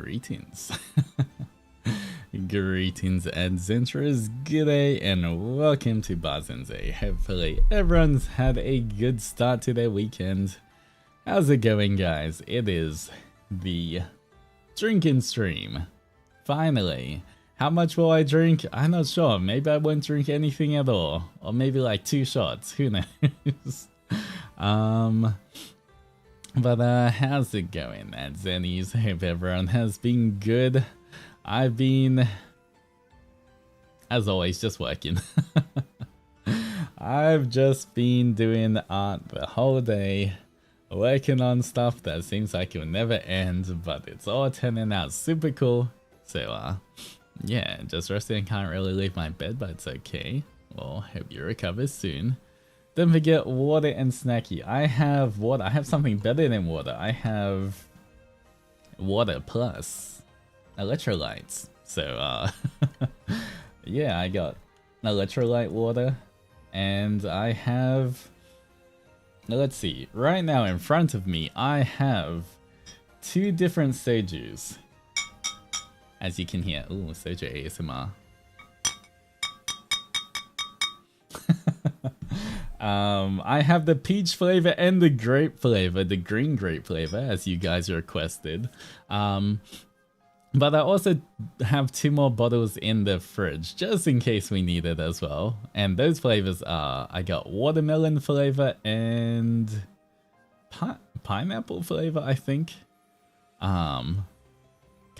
Greetings. Greetings and Zentras, g'day and welcome to Bazenze. Hopefully everyone's had a good start to their weekend. How's it going, guys? It is the drinking stream. Finally. How much will I drink? I'm not sure. Maybe I won't drink anything at all. Or maybe like 2 shots. Who knows? But how's it going at Zennies? Hope everyone has been good. I've been, as always, just working. I've just been doing art the whole day, working on stuff that seems like it'll never end, but it's all turning out super cool. So, yeah, just resting. Can't really leave my bed, but it's okay. Well, hope you recover soon. Don't forget water and snacky. I have water. I have something better than water. I have water plus electrolytes. So, yeah, I got electrolyte water. And I have... Let's see. Right now in front of me, I have 2 different sojus. As you can hear. Ooh, soju ASMR. I have the peach flavor and the grape flavor, the green grape flavor, as you guys requested. But I also have 2 more bottles in the fridge, just in case we need it as well. And those flavors are, I got watermelon flavor and pineapple flavor, I think. Can't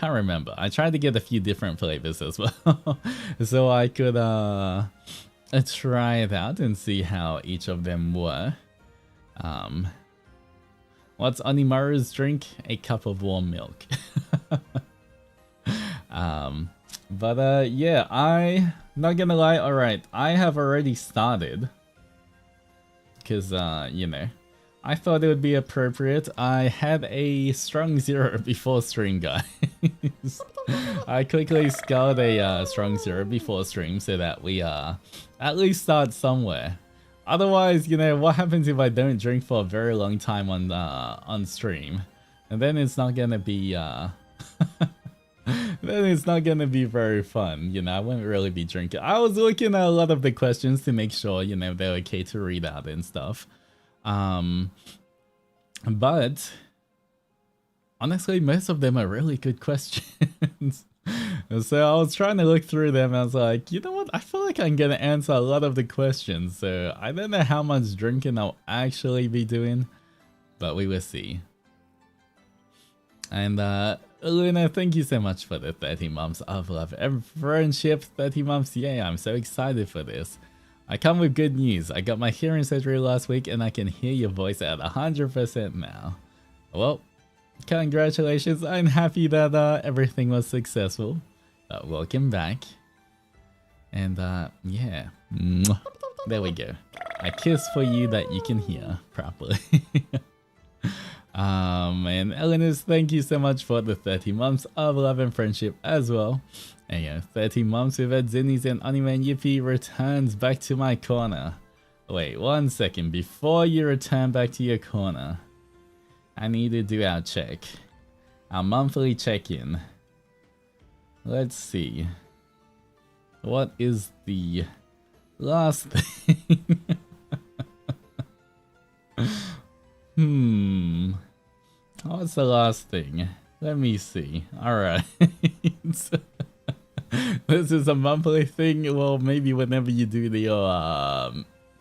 remember. I tried to get a few different flavors as well, so I could try it out and see how each of them were. What's Onimaru's drink? A cup of warm milk. But yeah, I not gonna lie. All right, I have already started because you know, I thought it would be appropriate. I had a strong 0 before stream, guys. I quickly sculled a strong 0 before stream so that we at least start somewhere. Otherwise, you know, what happens if I don't drink for a very long time on stream? And then it's not gonna be then it's not gonna be very fun, you know. I won't really be drinking. I was looking at a lot of the questions to make sure, you know, they're okay to read out and stuff. But honestly, most of them are really good questions. So I was trying to look through them and I was like, you know what? I feel like I'm gonna answer a lot of the questions. So I don't know how much drinking I'll actually be doing, but we will see. And Luna, thank you so much for the 30 months of love and friendship. 30 months, yay, I'm so excited for this. I come with good news. I got my hearing surgery last week and I can hear your voice at 100% now. Well, congratulations. I'm happy that everything was successful. Welcome back. And yeah. There we go. A kiss for you that you can hear properly. And Eleanor, thank you so much for the 30 months of love and friendship as well. And yeah, 30 months with Ed Zinnies and Anime and Yippee returns back to my corner. Wait, 1 second. Before you return back to your corner, I need to do our check. Our monthly check-in. Let's see. What is the last thing? What's the last thing? Let me see. Alright. This is a monthly thing. Well, maybe whenever you do the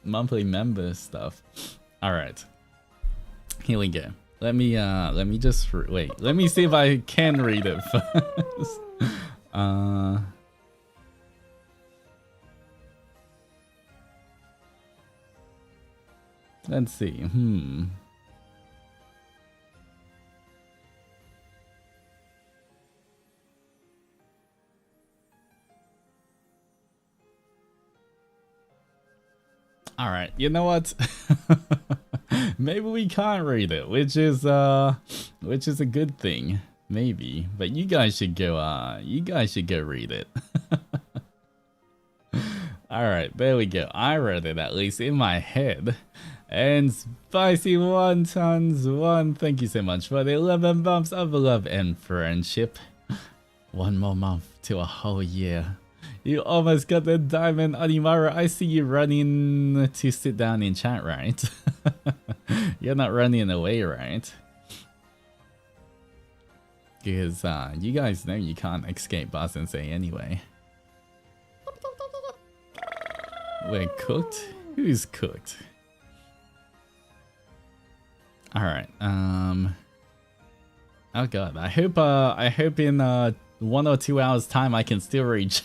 monthly member stuff. Alright. Here we go. Let me just wait. Let me see if I can read it first. Let's see. All right. You know what? Maybe we can't read it, which is a good thing. Maybe, but you guys should go read it. All right, there we go. I read it at least in my head. And Spicy Wontons 1, thank you so much for the 11 bumps of love and friendship. One more month to a whole year. You almost got the diamond, Onimaru. I see you running to sit down in chat, right? You're not running away, right? Because you guys know you can't escape Boss and say anyway. We're cooked? Who's cooked? Alright, oh god, I hope in 1 or 2 hours time I can still reach.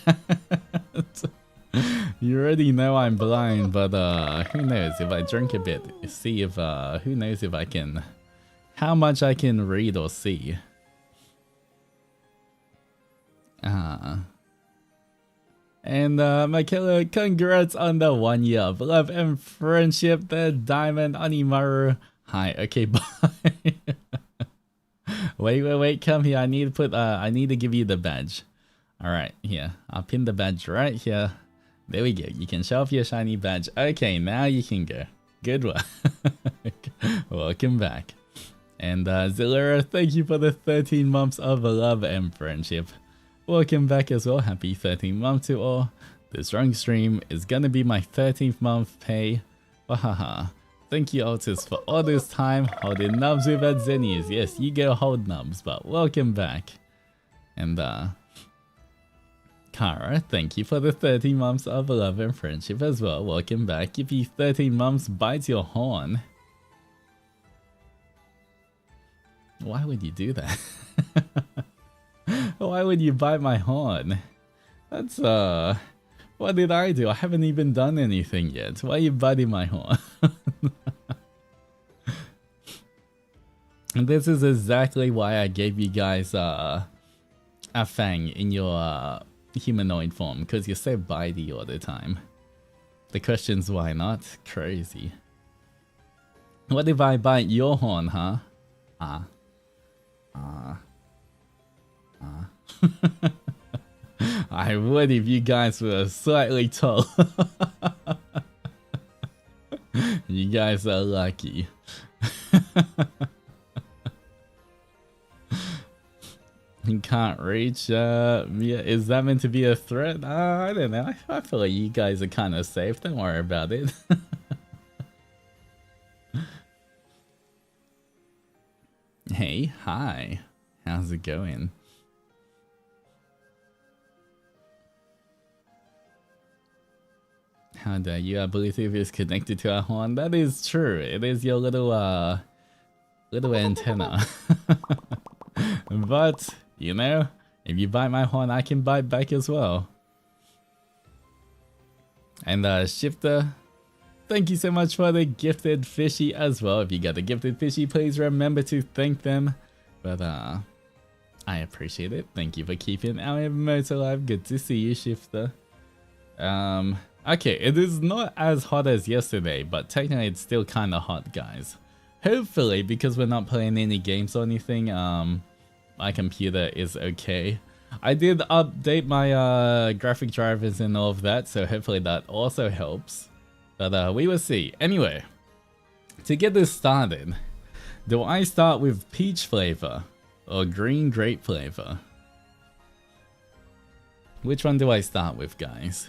You already know I'm blind, but who knows if I drink a bit, see if who knows if I can, how much I can read or see. And Michaela, congrats on the 1 year of love and friendship, the diamond Onimaru. Hi, okay, bye. wait, come here. I need to give you the badge. Alright, here. I'll pin the badge right here. There we go. You can show off your shiny badge. Okay, now you can go. Good one. Welcome back. And Zillera, thank you for the 13 months of love and friendship. Welcome back as well. Happy 13th month to all. This drunk stream is gonna be my 13th month pay. Wahaha. Thank you, Altus, for all this time holding nubs with at Zennies. Yes, you go hold nubs, but welcome back. And Kara, thank you for the 13 months of love and friendship as well. Welcome back. Give you 13 months, bite your horn. Why would you do that? Why would you bite my horn? That's what did I do? I haven't even done anything yet. Why are you biting my horn? And this is exactly why I gave you guys a fang in your humanoid form, because you're so bitey all the time. The question's why not? Crazy. What if I bite your horn, huh? I would if you guys were slightly tall. You guys are lucky. You can't reach. Yeah, is that meant to be a threat? I don't know. I feel like you guys are kind of safe. Don't worry about it. Hey, hi. How's it going? How dare you? Our Bluetooth is connected to our horn. That is true. It is your little antenna. But, you know, if you bite my horn, I can bite back as well. And Shifter, thank you so much for the gifted fishy as well. If you got the gifted fishy, please remember to thank them. But I appreciate it. Thank you for keeping our emotes alive. Good to see you, Shifter. Okay, it is not as hot as yesterday, but technically it's still kind of hot, guys. Hopefully, because we're not playing any games or anything, my computer is okay. I did update my graphic drivers and all of that, so hopefully that also helps. But we will see. Anyway, to get this started, do I start with peach flavor or green grape flavor? Which one do I start with, guys?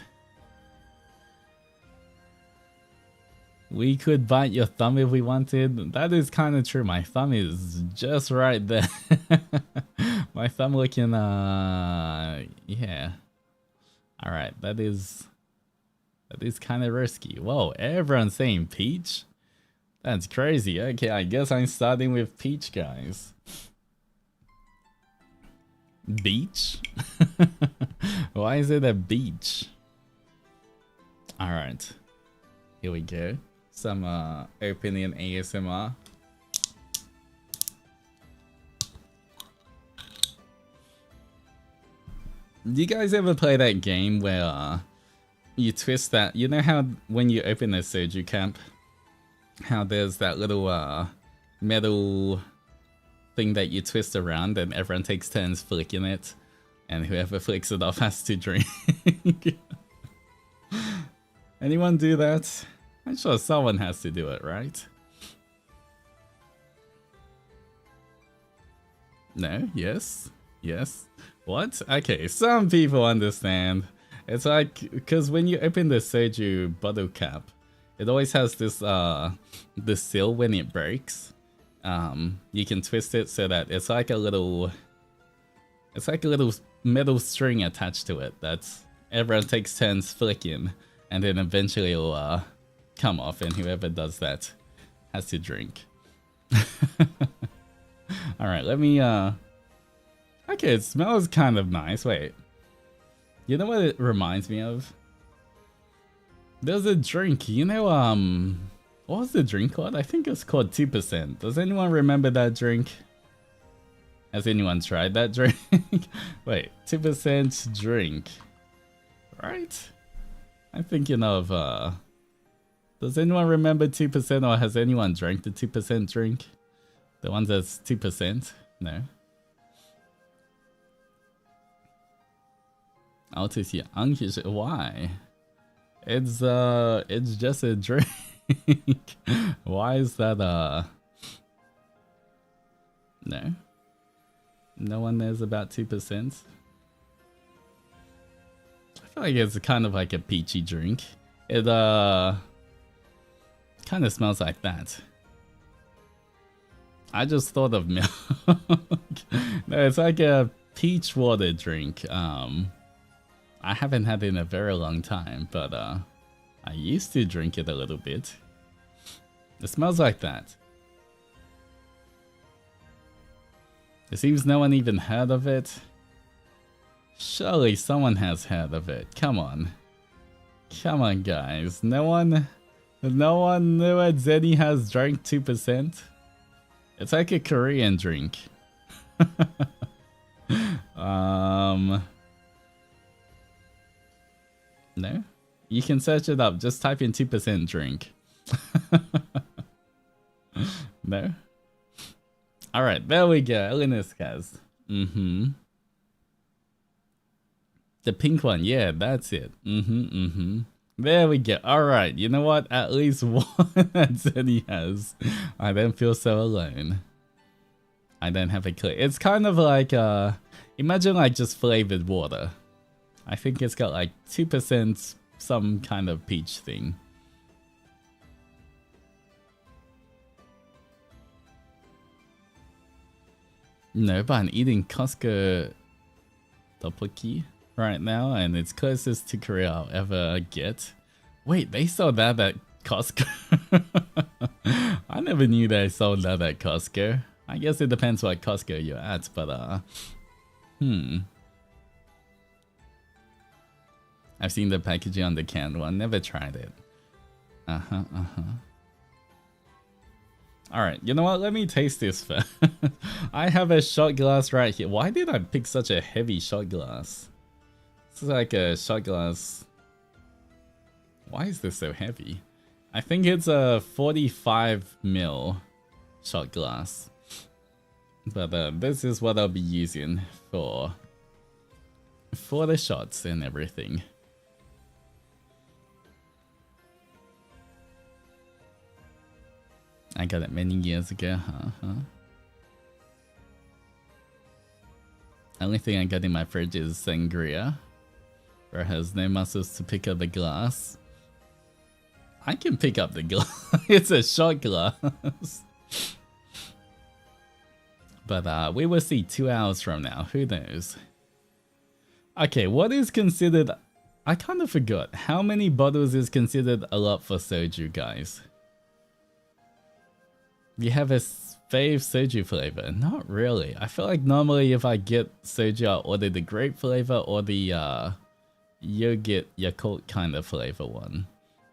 We could bite your thumb if we wanted. That is kind of true. My thumb is just right there. My thumb looking, yeah. Alright, that is kind of risky. Whoa, everyone's saying peach? That's crazy. Okay, I guess I'm starting with peach, guys. Beach? Why is it a beach? Alright, here we go. Some opening ASMR. Do you guys ever play that game where you twist that? You know how when you open a soju camp, how there's that little metal thing that you twist around and everyone takes turns flicking it, and whoever flicks it off has to drink. Anyone do that? I'm sure someone has to do it, right? No? Yes? Yes? What? Okay, some people understand. It's like, because when you open the soju bottle cap, it always has this, the seal when it breaks. You can twist it so that it's like a little metal string attached to it that's everyone takes turns flicking, and then eventually it'll come off, and whoever does that has to drink. Alright, let me okay, it smells kind of nice. Wait. You know what it reminds me of? There's a drink, you know, what was the drink called? I think it's called 2%. Does anyone remember that drink? Has anyone tried that drink? Wait, 2% drink. Right? I'm thinking of, does anyone remember 2%, or has anyone drank the 2% drink? The one that's 2%? No. Altus, yeah, anxious. Why? It's just a drink. Why is that, no? No one knows about 2%? I feel like it's kind of like a peachy drink. It, kind of smells like that. I just thought of milk. No, it's like a peach water drink. I haven't had it in a very long time, but I used to drink it a little bit. It smells like that. It seems no one even heard of it. Surely someone has heard of it. Come on. Come on, guys. No one knew that Zenny has drank 2%? It's like a Korean drink. No? You can search it up. Just type in 2% drink. No? Alright, there we go. Eliniskas. The pink one. Yeah, that's it. There we go. Alright, you know what? At least one that Zenny has. I don't feel so alone. I don't have a clue. It's kind of like, imagine like just flavored water. I think it's got like 2% some kind of peach thing. No, but I'm eating Costco tteokbokki right now, and it's closest to Korea I'll ever get. Wait, they sold that at Costco? I never knew they sold that at Costco. I guess it depends what Costco you're at, but I've seen the packaging on the canned one, never tried it. Alright, you know what? Let me taste this first. I have a shot glass right here. Why did I pick such a heavy shot glass? This is like a shot glass. Why is this so heavy? I think it's a 45ml shot glass. But this is what I'll be using for the shots and everything. I got it many years ago, Only thing I got in my fridge is sangria, where it has no muscles to pick up the glass. I can pick up the glass. It's a shot glass. But we will see 2 hours from now. Who knows? Okay, what is considered... I kind of forgot. How many bottles is considered a lot for soju, guys? Do you have a fave soju flavor? Not really. I feel like normally if I get soju, I'll order the grape flavor or the yogurt Yakult kind of flavor one.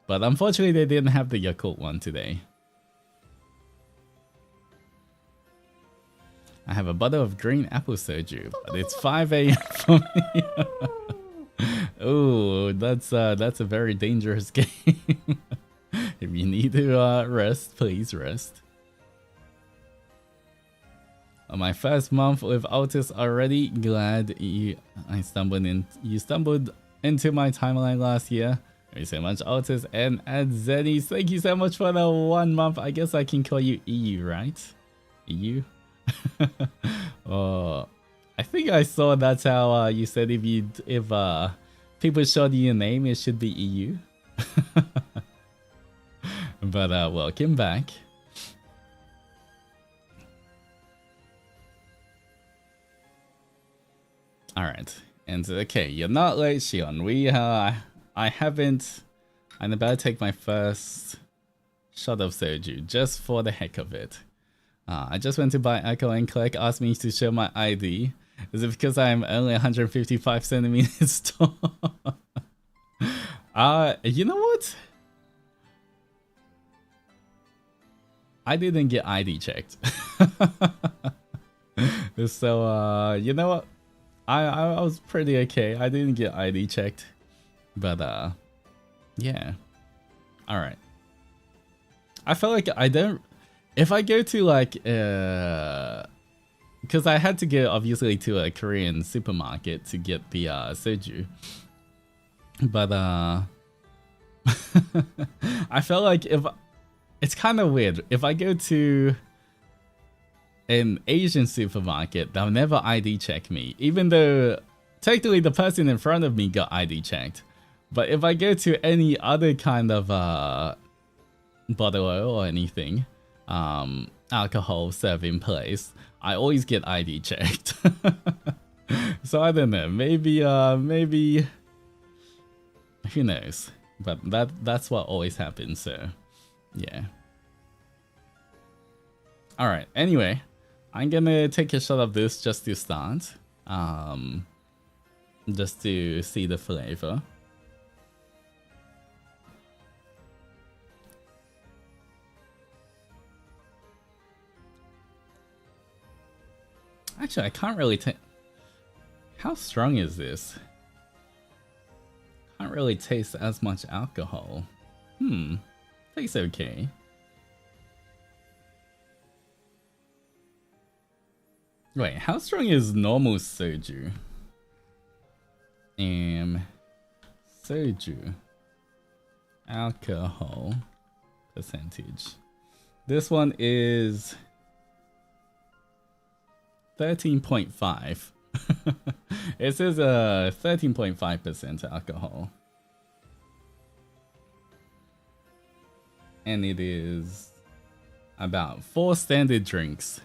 But unfortunately, they didn't have the Yakult one today. I have a bottle of green apple soju, but it's 5 AM for me. Oh, that's a very dangerous game. If you need to rest, please rest. On my first month with Altus already, glad you stumbled into my timeline last year. Thank you so much, Altus and Zenny. Thank you so much for the 1 month. I guess I can call you EU, right? EU? Oh, I think I saw that's how you said if people showed you your name, it should be EU. But welcome back. All right, and okay, you're not late, Shion. I'm about to take my first shot of soju just for the heck of it. I just went to buy alcohol and Click asked me to show my ID. Is it because I'm only 155 centimeters tall? You know what? I didn't get ID checked. So, you know what? I was pretty okay. I didn't get ID checked. But, yeah. Alright. I feel like I don't... If I go to, like, because I had to go, obviously, to a Korean supermarket to get the soju. But, I felt like if... It's kind of weird. If I go to an Asian supermarket, they'll never ID check me. Even though, technically, the person in front of me got ID checked. But if I go to any other kind of bottle or anything, alcohol serving place, I always get ID checked. So I don't know, maybe who knows, but that's what always happens. So yeah. All right, anyway, I'm gonna take a shot of this just to start, just to see the flavor. Actually, I can't really taste. How strong is this? Can't really taste as much alcohol. Tastes okay. Wait, how strong is normal soju? Soju. Alcohol percentage. This one is 13.5. It says 13.5% alcohol. And it is about 4 standard drinks.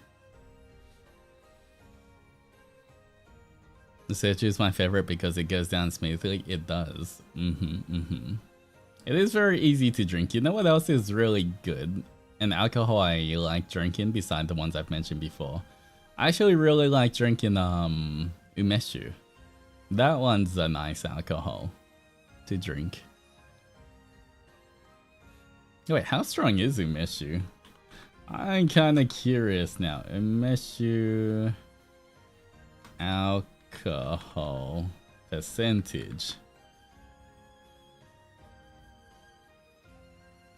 The soju is my favorite because it goes down smoothly. It does. It is very easy to drink. You know what else is really good? An alcohol I like drinking beside the ones I've mentioned before. I actually really like drinking umeshu. That one's a nice alcohol to drink. Wait, how strong is umeshu? I'm kind of curious now. Umeshu alcohol percentage.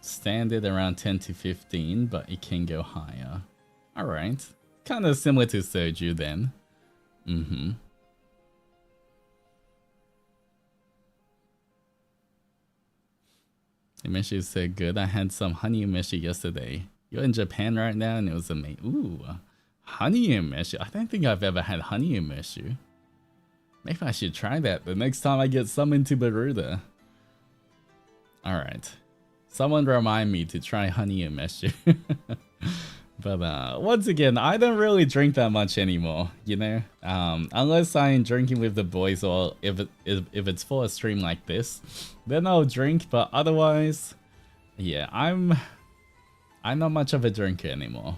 Standard around 10 to 15, but it can go higher. Alright. Kind of similar to soju then. Umeshu is so good. I had some honey umeshu yesterday. You're in Japan right now and it was amazing. Ooh, honey umeshu. I don't think I've ever had honey umeshu. Maybe I should try that the next time I get summoned to Baruda. Alright. Someone remind me to try honey umeshu. But once again, I don't really drink that much anymore, you know? Unless I'm drinking with the boys or if it's for a stream like this, then I'll drink, but otherwise, yeah, I'm not much of a drinker anymore.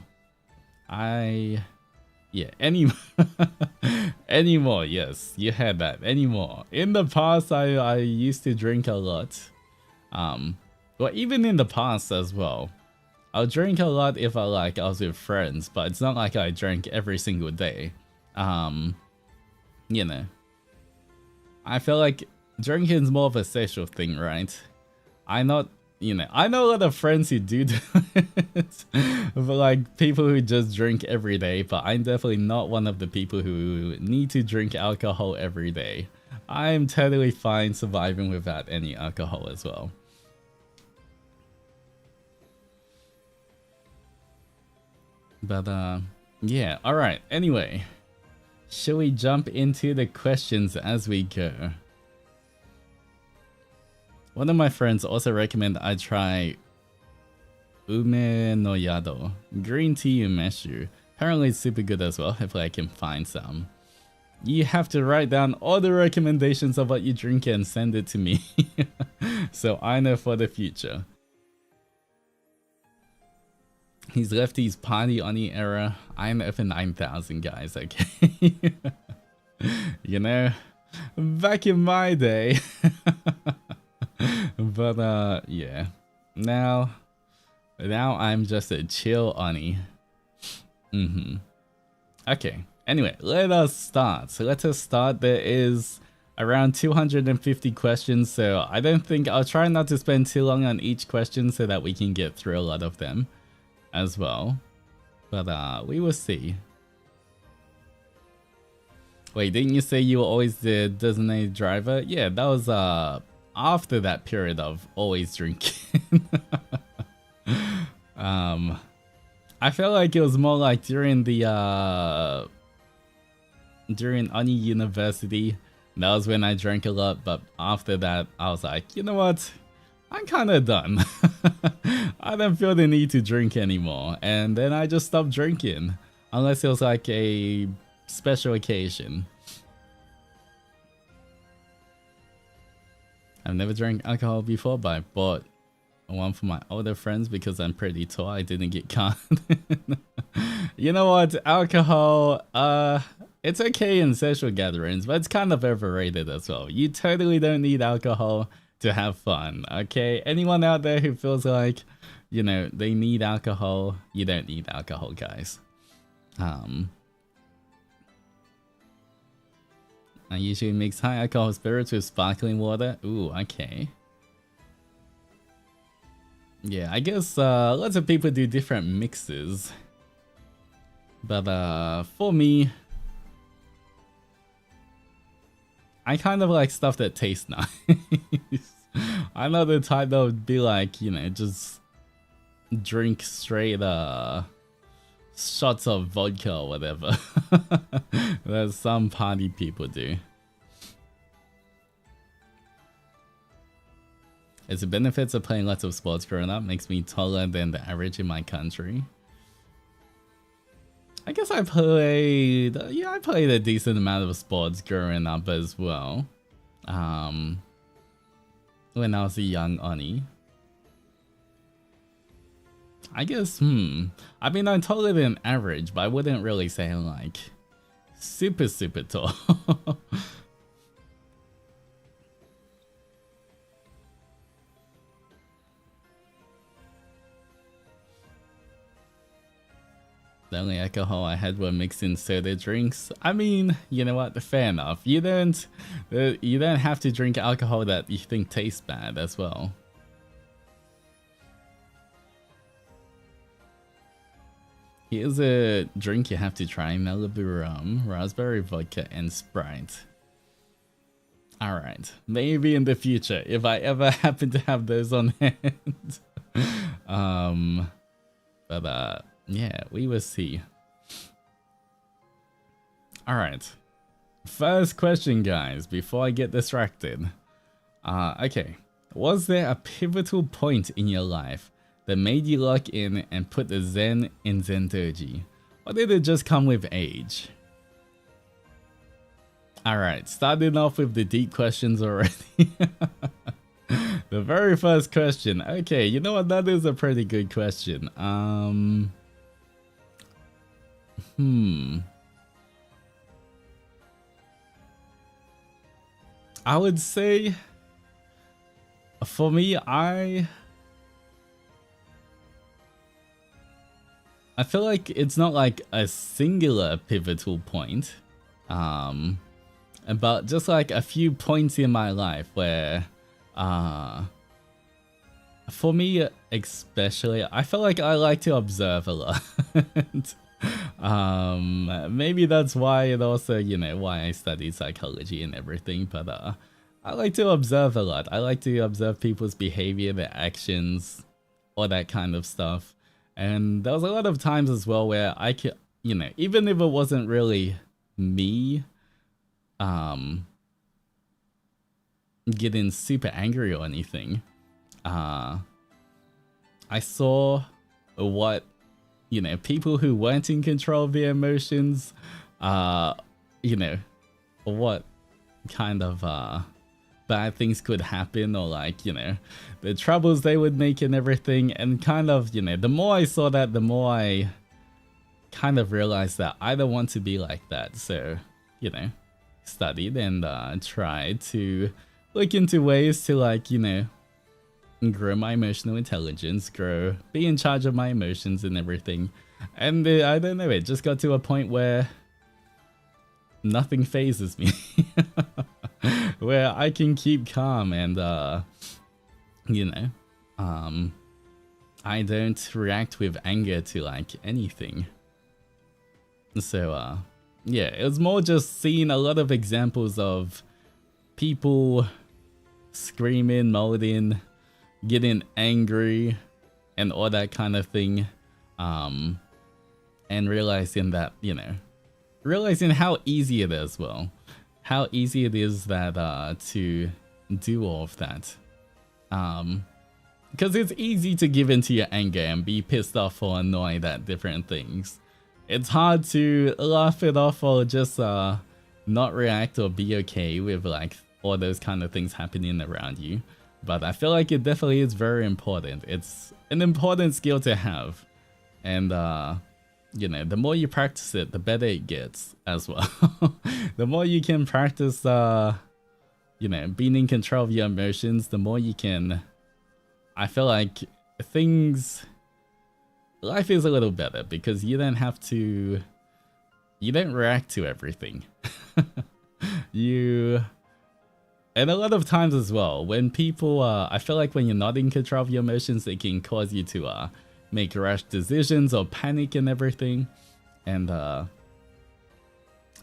Anymore, yes, you had that, anymore. In the past, I used to drink a lot. But even in the past as well. I'll drink a lot if I was with friends, but it's not like I drank every single day. You know. I feel like drinking's more of a social thing, right? I know a lot of friends who do it, but like people who just drink every day, but I'm definitely not one of the people who need to drink alcohol every day. I'm totally fine surviving without any alcohol as well. But yeah, alright, anyway. Shall we jump into the questions as we go? One of my friends also recommended I try Ume no Yado, green tea umeshu. Apparently it's super good as well, hopefully I can find some. You have to write down all the recommendations of what you drink and send it to me. So I know for the future. He's left his party Oni era. I'm over 9,000 guys, okay? You know, back in my day. But yeah. Now I'm just a chill Oni. Okay. Anyway, let us start. So let us start. There is around 250 questions, so I don't think I'll try not to spend too long on each question so that we can get through a lot of them as well. But we will see. Wait, didn't you say you were always the designated driver? Yeah, that was after that period of always drinking. I felt like it was more like during the during Oni University. That was when I drank a lot, but after that I was like, you know what? I'm kind of done. I don't feel the need to drink anymore. And then I just stopped drinking. Unless it was like a special occasion. I've never drank alcohol before, but I bought one for my older friends because I'm pretty tall. I didn't get caught. You know what? Alcohol, it's okay in social gatherings, but it's kind of overrated as well. You totally don't need alcohol to have fun, okay? Anyone out there who feels like, you know, they need alcohol, you don't need alcohol, guys. I usually mix high alcohol spirits with sparkling water. Ooh, okay. Yeah, I guess lots of people do different mixes. But for me, I kind of like stuff that tastes nice. I'm not the type that would be like, you know, just drink straight shots of vodka or whatever. That some party people do. It's the benefits of playing lots of sports growing up makes me taller than the average in my country. I guess I played, yeah, I played a decent amount of sports growing up as well. When I was a young Oni. I guess, I mean, I'm taller than average, but I wouldn't really say I'm like super tall. The only alcohol I had were mixed in soda drinks. I mean, you know what? Fair enough. You don't have to drink alcohol that you think tastes bad as well. Here's a drink you have to try: Malibu rum, raspberry vodka, and Sprite. Alright, maybe in the future, if I ever happen to have those on hand. But yeah, we will see. Alright, first question, guys, before I get distracted. Okay, was there a pivotal point in your life that made you lock in and put the Zen in Zendoji? Or did it just come with age? Alright, starting off with the deep questions already. The very first question. Okay, you know what? That is a pretty good question. I would say, for me, I feel like it's not like a singular pivotal point, but just like a few points in my life where, for me especially, I feel like I like to observe a lot. Maybe that's why, and also, you know, why I studied psychology and everything. But I like to observe a lot. I like to observe people's behavior, their actions, all that kind of stuff. And there was a lot of times as well where I could, you know, even if it wasn't really me getting super angry or anything, I saw what, you know, people who weren't in control of their emotions, you know, what kind of bad things could happen, or like, you know, the troubles they would make and everything. And kind of, you know, the more I saw that, the more I kind of realized that I don't want to be like that. So, you know, studied and tried to look into ways to, like, you know, grow my emotional intelligence, be in charge of my emotions and everything. And I don't know, it just got to a point where nothing phases me. Where I can keep calm and, you know, I don't react with anger to, like, anything. So, yeah, it was more just seeing a lot of examples of people screaming, molding, getting angry, and all that kind of thing. And realizing that, you know, realizing how easy it is, well, how easy it is that to do all of that. Because it's easy to give into your anger and be pissed off or annoyed at different things. It's hard to laugh it off or just not react or be okay with, like, all those kind of things happening around you. But I feel like it definitely is very important. It's an important skill to have. And, you know, the more you practice it, the better it gets as well. The more you can practice, you know, being in control of your emotions, the more you can, I feel like life is a little better because you don't have to, you don't react to everything. And a lot of times as well, when people, I feel like when you're not in control of your emotions, it can cause you to make rash decisions or panic and everything. And a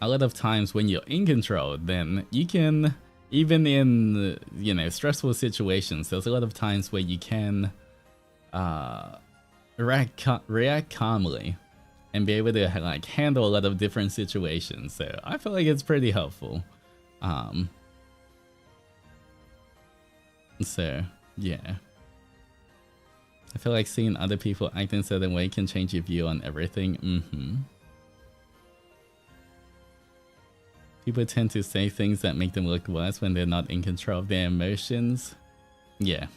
lot of times when you're in control, then you can, even in, you know, stressful situations, there's a lot of times where you can react calmly and be able to, like, handle a lot of different situations. So I feel like it's pretty helpful. So, yeah. I feel like seeing other people act in a certain way can change your view on everything. People tend to say things that make them look worse when they're not in control of their emotions. Yeah.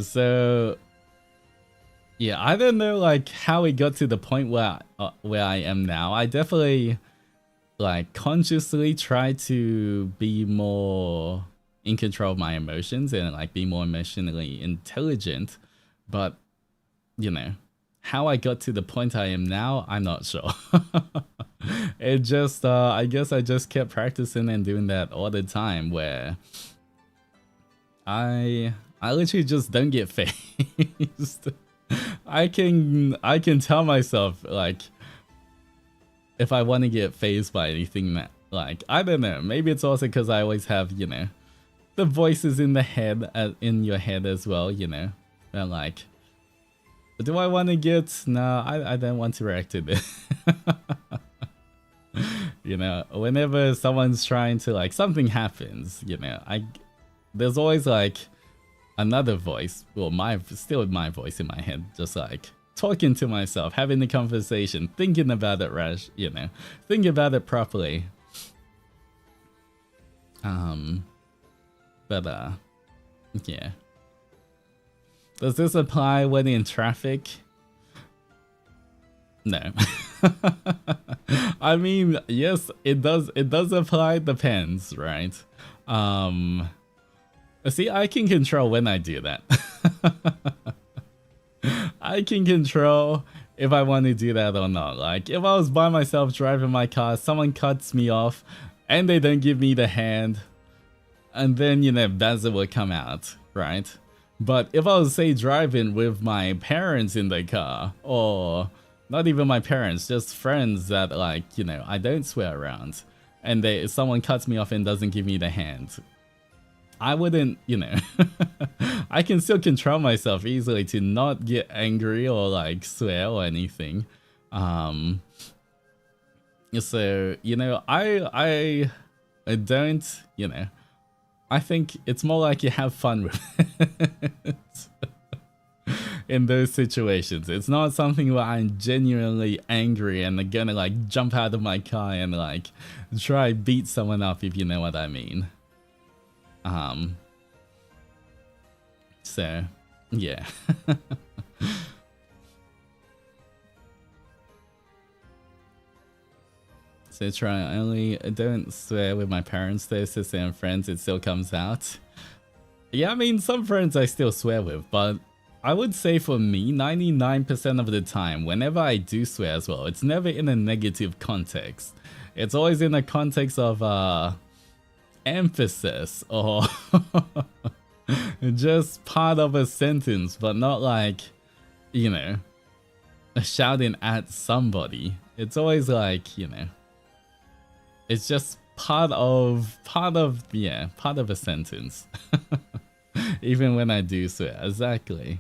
So, yeah, I don't know, like, how it got to the point where I am now. I definitely, like, consciously try to be more in control of my emotions and, like, be more emotionally intelligent. But, you know, how I got to the point I am now, I'm not sure. It just, I guess I just kept practicing and doing that all the time, where I literally just don't get phased. I can tell myself, like, if I want to get phased by anything that, like, I don't know, maybe it's also because I always have, you know, the voices in the head, in your head as well, you know. And, like, do I want to get? No, I don't want to react to this. You know, whenever someone's trying to, like, something happens, you know, there's always, like, another voice, well, still my voice in my head, just, like, talking to myself, having the conversation, thinking about it, you know, thinking about it properly. But, yeah. Does this apply when in traffic? No. I mean, yes, it does apply, depends, right? See, I can control when I do that. I can control if I want to do that or not. Like, if I was by myself driving my car, someone cuts me off and they don't give me the hand, and then, you know, that's what will come out, right? But if I was, say, driving with my parents in the car, or, Not even my parents, just friends that, like, you know, I don't swear around. And if someone cuts me off and doesn't give me the hand, I wouldn't, you know, I can still control myself easily to not get angry or like swear or anything. So, you know, I don't, you know, I think it's more like you have fun with it. In those situations, it's not something where I'm genuinely angry and I'm gonna like jump out of my car and like try beat someone up, if you know what I mean. So yeah. So try only don't swear with my parents though, sister and friends, it still comes out. Yeah, I mean some friends I still swear with, but I would say for me, 99% of the time, whenever I do swear as well, it's never in a negative context. It's always in a context of emphasis or just part of a sentence, but not like, you know, shouting at somebody. It's always like, you know, it's just part of a sentence. Even when I do swear, exactly.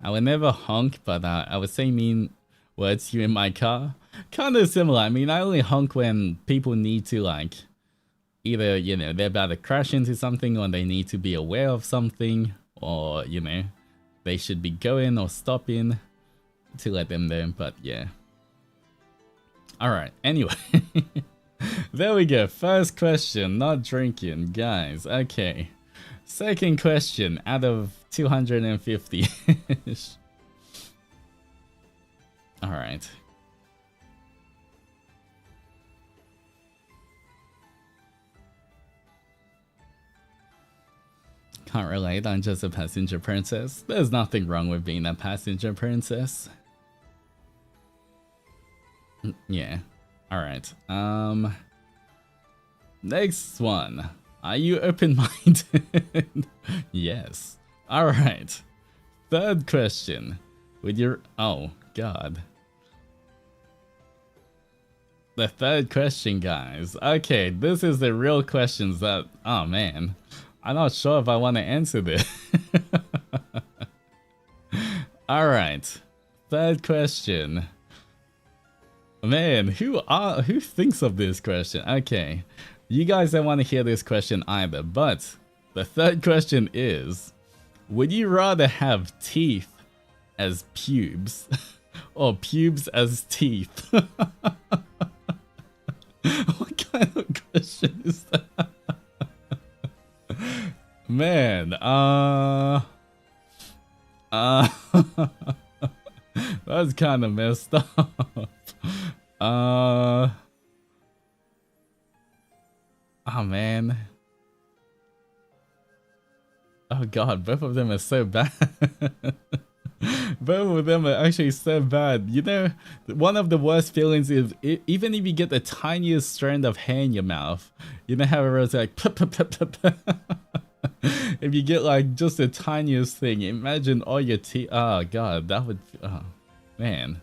I would never honk, but I would say mean words to you in my car. Kind of similar. I mean, I only honk when people need to, like, either, you know, they're about to crash into something or they need to be aware of something, or, you know, they should be going or stopping to let them know, but yeah. Alright, anyway. There we go. First question, not drinking, guys. Okay. Second question out of 250. Alright. Can't relate, I'm just a passenger princess. There's nothing wrong with being a passenger princess. Yeah. Alright. Next one. Are you open-minded? Yes. Alright. Third question. With your... Oh, God. The third question, guys. Okay, this is the real questions that... Oh, man. I'm not sure if I want to answer this. Alright. Third question. Man, who thinks of this question? Okay. You guys don't want to hear this question either, but the third question is, would you rather have teeth as pubes or pubes as teeth? What kind of question is that? Man, that's kind of messed up. Oh man. Oh god, both of them are so bad. Both of them are actually so bad. You know, one of the worst feelings is even if you get the tiniest strand of hair in your mouth, you know how everyone's like if you get like just the tiniest thing, imagine all your teeth. Oh god, that would, oh man.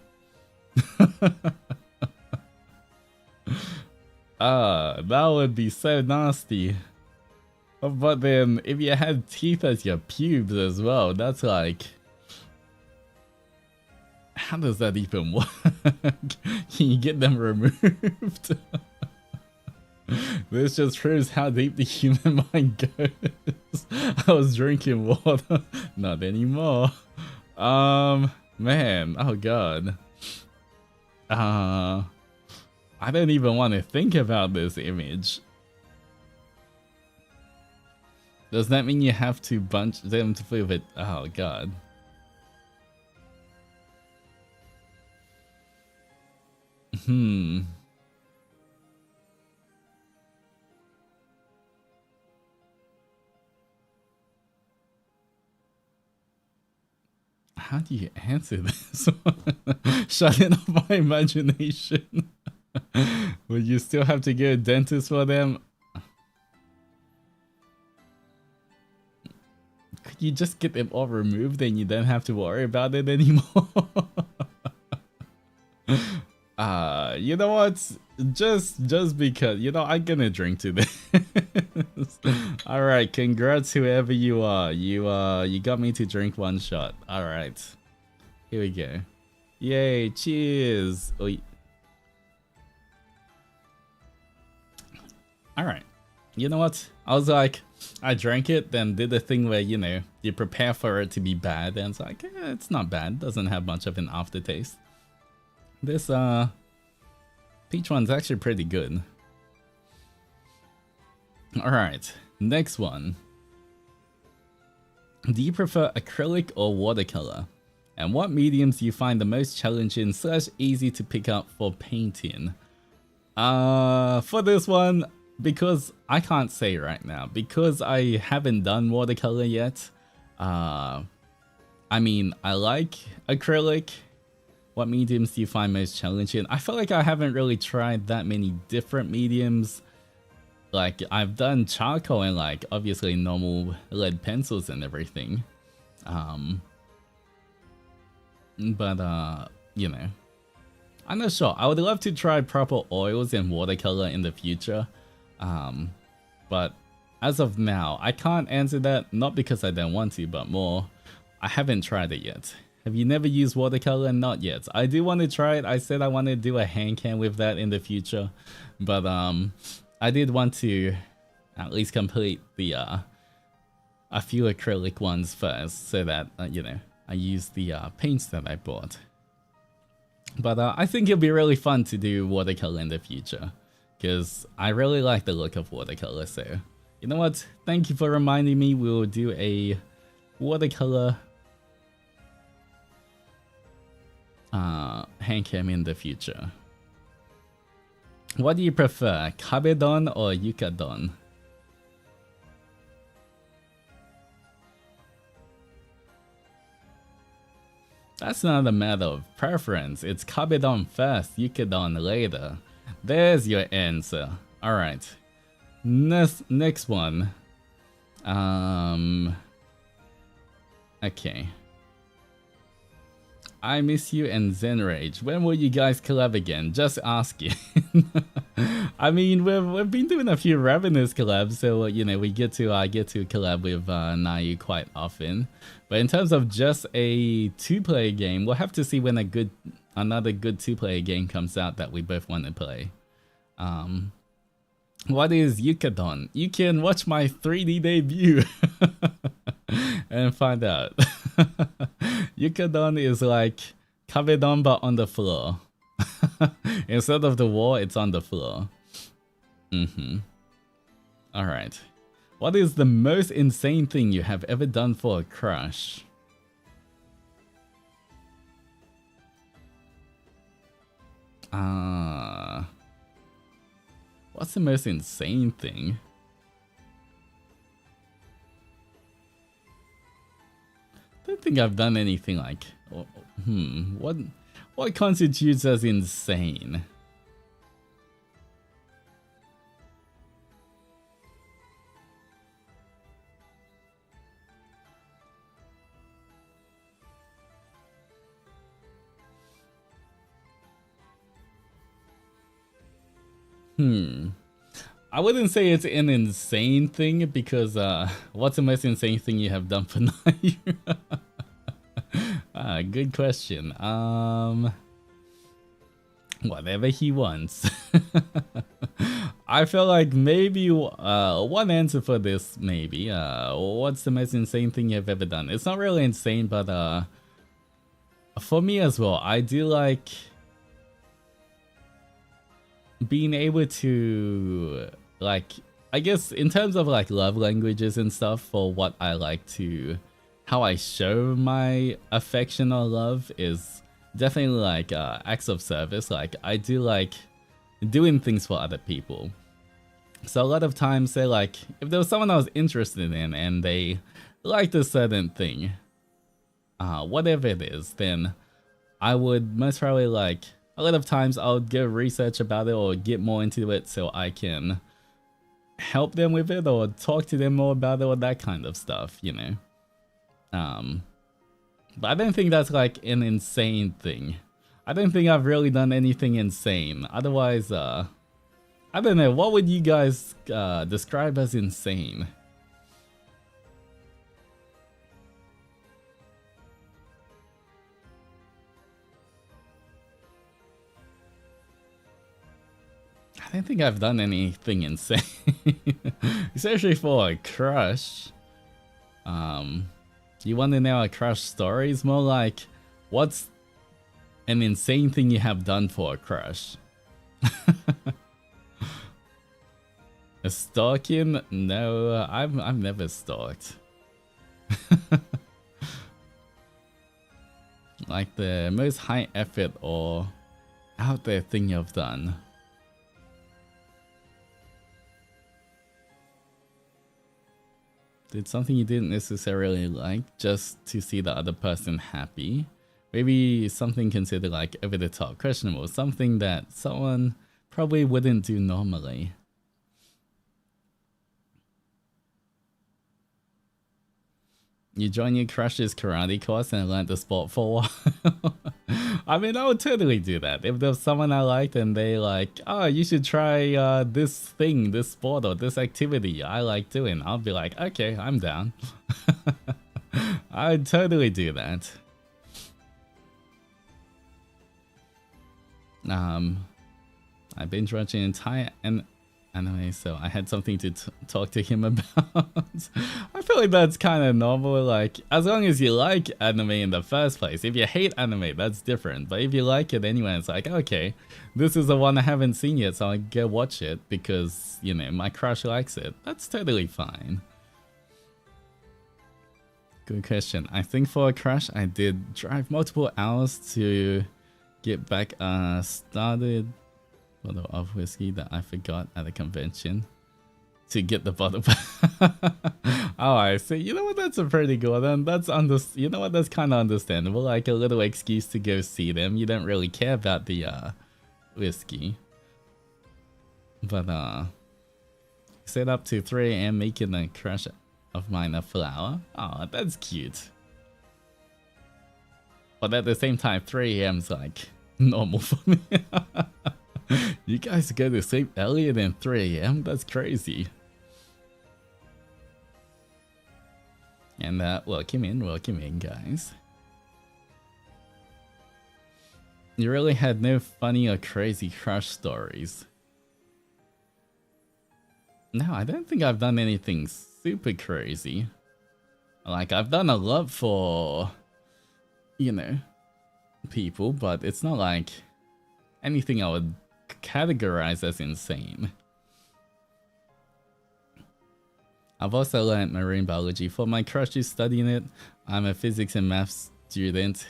That would be so nasty. But then if you had teeth as your pubes as well, that's like, how does that even work? Can you get them removed? This just proves how deep the human mind goes. I was drinking water, not anymore. Man, oh god. I don't even want to think about this image. Does that mean you have to bunch them to flip it? Oh god. How do you answer this? Shutting off my imagination. Would you still have to get a dentist for them? Could you just get them all removed and you don't have to worry about it anymore. You know what? Just because, you know, I'm gonna drink to this. All right, congrats whoever you are. You got me to drink one shot. All right, here we go. Yay! Cheers. Oi. All right. You know what? I was like, I drank it, then did the thing where, you know, you prepare for it to be bad, and it's like, it's not bad. Doesn't have much of an aftertaste. This peach one's actually pretty good. All right, next one. Do you prefer acrylic or watercolor? And what mediums do you find the most challenging / easy to pick up for painting? For this one, because I can't say right now, because I haven't done watercolor yet. I mean, I like acrylic. What mediums do you find most challenging? I feel like I haven't really tried that many different mediums. Like, I've done charcoal and, like, obviously normal lead pencils and everything. But you know, I'm not sure. I would love to try proper oils and watercolor in the future. But as of now, I can't answer that, not because I don't want to, but more, I haven't tried it yet. Have you never used watercolor? Not yet. I do want to try it. I said I want to do a hand cam with that in the future, but I did want to at least complete the a few acrylic ones first, so that you know, I use the paints that I bought. But I think it'll be really fun to do watercolor in the future, because I really like the look of watercolor. So you know what? Thank you for reminding me. We will do a watercolor hand cam in the future. What do you prefer, kabedon or yukadon? That's not a matter of preference. It's kabedon first, yukadon later. There's your answer. All right. Next one. Okay. I miss you and Zenrage. When will you guys collab again? Just asking. I mean, we've been doing a few Ravenous collabs, so you know, we get to collab with Nayu quite often. But in terms of just a 2-player game, we'll have to see when another good 2-player game comes out that we both want to play. What is Yukadon? You can watch my 3D debut and find out. Yukadon is like kabedon but on the floor. Instead of the wall, it's on the floor. Alright. What is the most insane thing you have ever done for a crush? What's the most insane thing? I don't think I've done anything like... What constitutes as insane? I wouldn't say it's an insane thing, because what's the most insane thing you have done for Nayu? Good question. Whatever he wants. I feel like maybe one answer for this, maybe. What's the most insane thing you've ever done? It's not really insane, but for me as well, I do like being able to, like, I guess in terms of like love languages and stuff, for what I like to, how I show my affection or love is definitely like acts of service. Like, I do like doing things for other people. So a lot of times, say like, if there was someone I was interested in and they liked a certain thing, whatever it is, then I would most probably, like, a lot of times I would go research about it or get more into it so I can help them with it or talk to them more about it or that kind of stuff, you know. But I don't think that's like an insane thing. I don't think I've really done anything insane. Otherwise, I don't know, what would you guys describe as insane? I don't think I've done anything insane. Especially for a crush. You want to know a crush story? It's more like, what's an insane thing you have done for a crush? A stalking? No, I've never stalked. Like the most high effort or out there thing you've done. Did something you didn't necessarily like just to see the other person happy? Maybe something considered like over the top, questionable, something that someone probably wouldn't do normally. You join your crush's karate course and learn the sport for a while. I mean, I would totally do that. If there's someone I liked and they like, oh, you should try this thing, this sport or this activity I like doing, I'll be like, okay, I'm down. I'd totally do that. I binge watching an entire anime, so I had something to talk to him about. I feel like that's kind of normal, like, as long as you like anime in the first place. If you hate anime, that's different, but if you like it anyway, it's like, okay, this is the one I haven't seen yet, so I'll go watch it because, you know, my crush likes it. That's totally fine. Good question. I think for a crush, I did drive multiple hours to get back started bottle of whiskey that I forgot at a convention to get the bottle. Oh, I see. You know what? That's a pretty good one. That's you know what? That's kind of understandable. Like a little excuse to go see them. You don't really care about the whiskey. But set up to 3 AM making a crush of mine a flower. Oh, that's cute. But at the same time, 3 AM is like normal for me. You guys go to sleep earlier than 3 AM? That's crazy. And welcome in, guys. You really had no funny or crazy crush stories? No, I don't think I've done anything super crazy. Like, I've done a lot for, you know, people, but it's not like anything I would categorize as insane. I've also learned marine biology. For my crush who's studying it, I'm a physics and maths student.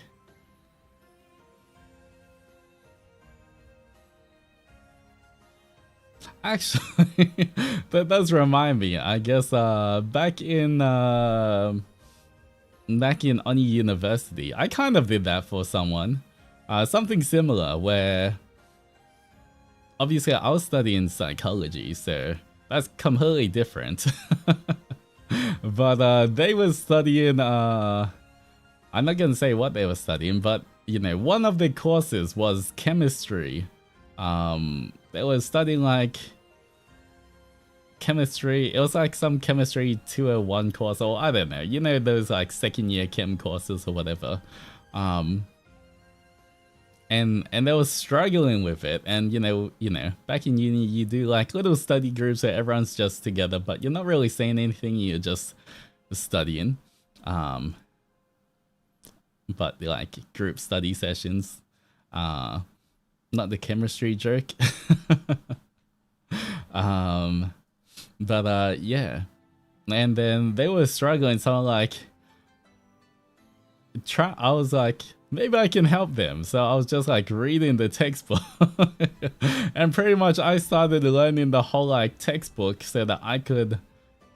Actually, that does remind me. I guess back in Oni University, I kind of did that for someone. Something similar where obviously I was studying psychology, so that's completely different. But they were studying, I'm not gonna say what they were studying, but you know, one of the courses was chemistry. They were studying like chemistry. It was like some chemistry 201 course, or I don't know, you know, those like second year chem courses or whatever. And they were struggling with it, and you know, back in uni you do like little study groups where everyone's just together, but you're not really saying anything, you're just studying. But like group study sessions, not the chemistry joke. But yeah, and then they were struggling, so I'm like, I was like, maybe I can help them. So I was just like reading the textbook and pretty much I started learning the whole like textbook so that I could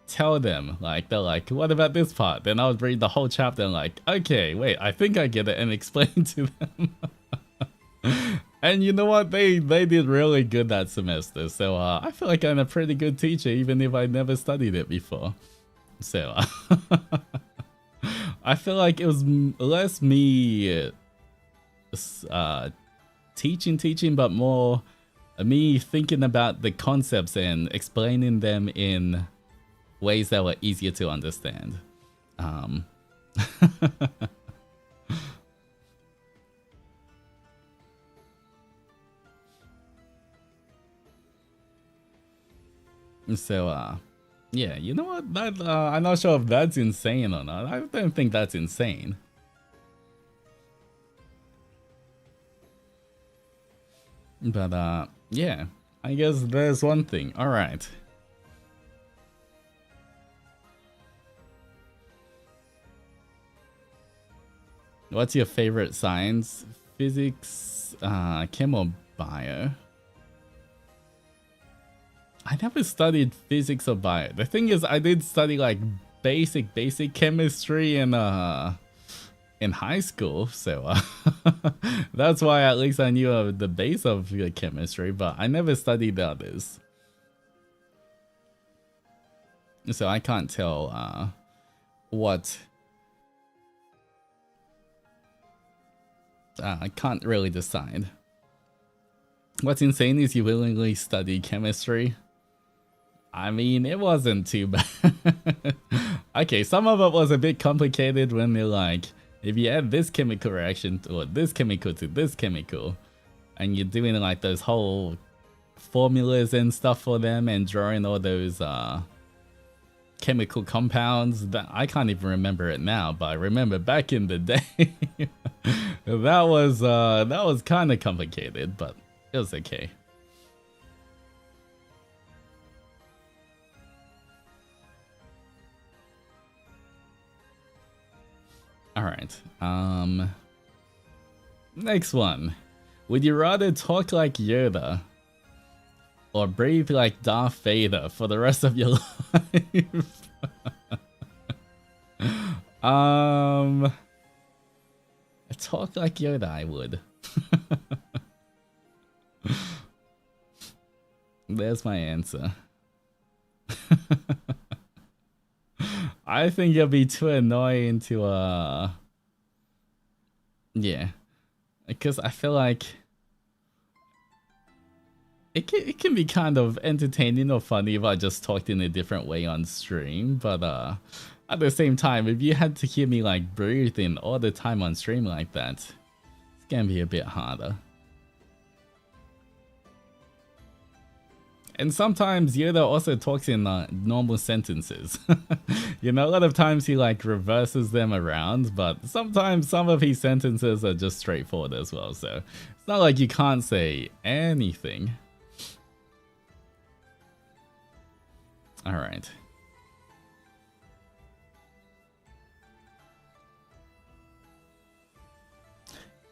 tell them. Like, they're like, what about this part? Then I would read the whole chapter and like, okay, wait, I think I get it, and explain to them. And you know what? They did really good that semester. So I feel like I'm a pretty good teacher even if I never studied it before. So I feel like it was less me teaching, but more me thinking about the concepts and explaining them in ways that were easier to understand. So, yeah, you know what? That I'm not sure if that's insane or not. I don't think that's insane. But, yeah, I guess there's one thing. All right. What's your favorite science? Physics, chem or bio? I never studied physics or bio. The thing is, I did study like basic chemistry in high school, so that's why at least I knew the base of chemistry, but I never studied the others. So I can't tell what... I can't really decide. What's insane is you willingly study chemistry. I mean, it wasn't too bad. Okay, some of it was a bit complicated when they're like, if you add this chemical reaction or this chemical to this chemical, and you're doing like those whole formulas and stuff for them and drawing all those chemical compounds, that I can't even remember it now, but I remember back in the day that was kind of complicated, but it was okay. All right. Next one. Would you rather talk like Yoda or breathe like Darth Vader for the rest of your life? Talk like Yoda, I would. There's my answer. I think it'll be too annoying to yeah, because I feel like it can be kind of entertaining or funny if I just talked in a different way on stream, but at the same time, if you had to hear me like breathing all the time on stream like that, it's gonna be a bit harder. And sometimes Yoda also talks in normal sentences. You know, a lot of times he like reverses them around, but sometimes some of his sentences are just straightforward as well. So it's not like you can't say anything. All right.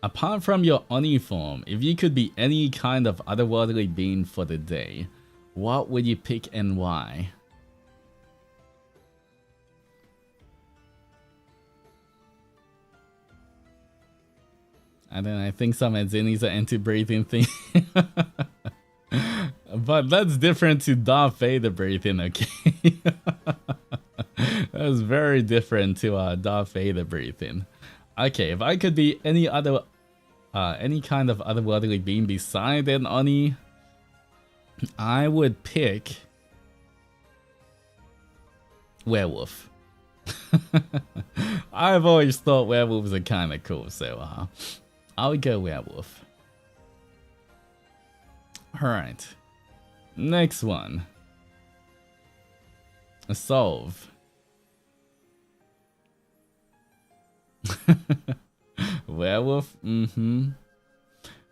Apart from your Oni form, if you could be any kind of otherworldly being for the day, what would you pick and why? And then I think some Zennies are into breathing thing. But that's different to Darth Vader breathing, okay? That's very different to Darth Vader breathing. Okay, if I could be any kind of otherworldly being beside an Oni, I would pick werewolf. I've always thought werewolves are kind of cool, so I would go werewolf. Alright. Next one. Solve. Werewolf? Mm-hmm.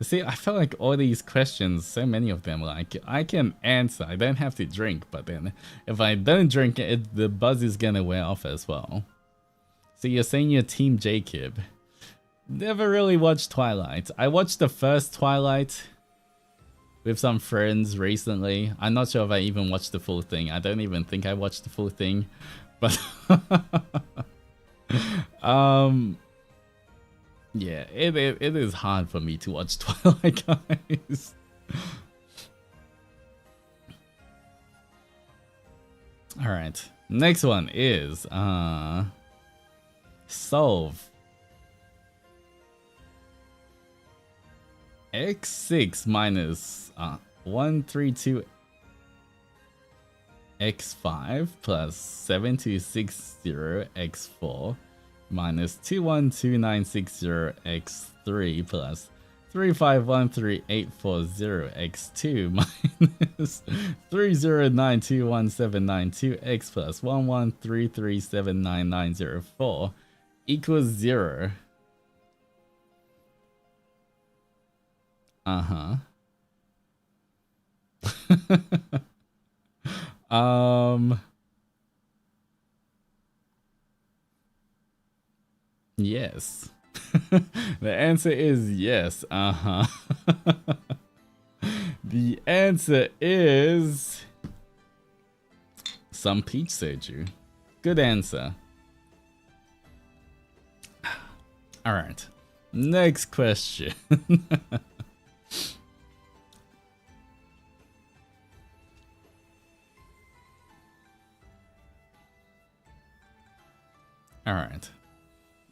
See, I feel like all these questions, so many of them, like, I can answer. I don't have to drink, but then if I don't drink it, the buzz is gonna wear off as well. So you're saying you're Team Jacob. Never really watched Twilight. I watched the first Twilight with some friends recently. I'm not sure if I even watched the full thing. I don't even think I watched the full thing. But yeah, it is hard for me to watch Twilight, guys. Alright, next one is Solve x6 minus 132 x5 plus 7260 x4 minus 212960 x3 plus 3513840 x2 minus 309217992 x plus 11337994 equals 0. Yes. The answer is yes. The answer is some peach soju. Good answer. All right. Next question. All right.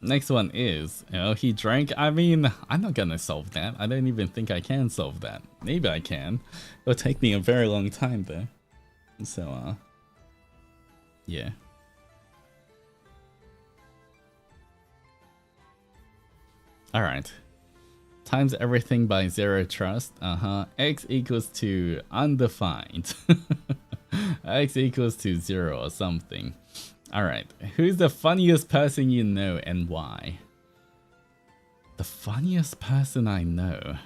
Next one is, he drank. I mean, I'm not gonna solve that. I don't even think I can solve that. Maybe I can. It'll take me a very long time though. So, yeah. All right. Times everything by 0 trust. X equals to undefined. X equals to 0 or something. Alright, who's the funniest person you know and why? The funniest person I know?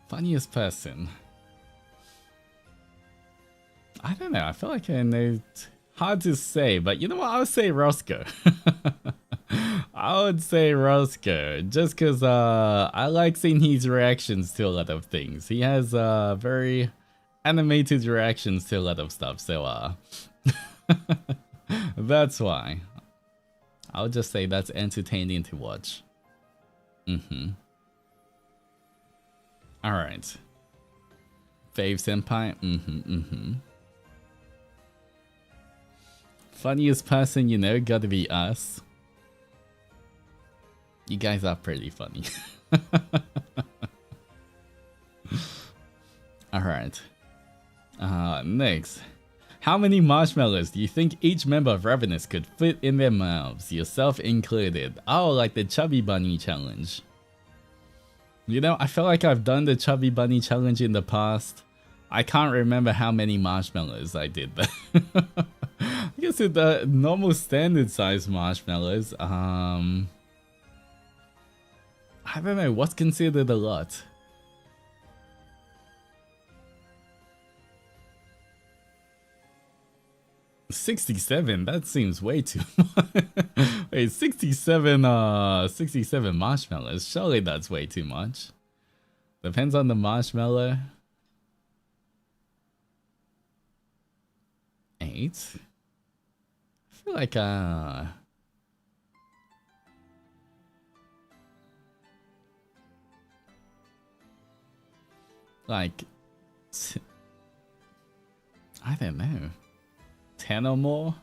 Funniest person. I don't know. I feel like I know. Hard to say, but you know what? I would say Roscoe. I would say Roscoe, just because I like seeing his reactions to a lot of things. He has very animated reactions to a lot of stuff, so that's why. I'll just say that's entertaining to watch. Alright. Fave Senpai? Funniest person you know, gotta be us. You guys are pretty funny. Alright. Next. How many marshmallows do you think each member of Ravenous could fit in their mouths, yourself included? Oh, like the Chubby Bunny challenge. You know, I feel like I've done the Chubby Bunny challenge in the past. I can't remember how many marshmallows I did. I guess with the normal standard size marshmallows, I don't know, what's considered a lot? $67, that seems way too much. Wait, 67 marshmallows, surely that's way too much. Depends on the marshmallow. 8? I feel like I don't know, 10 or more?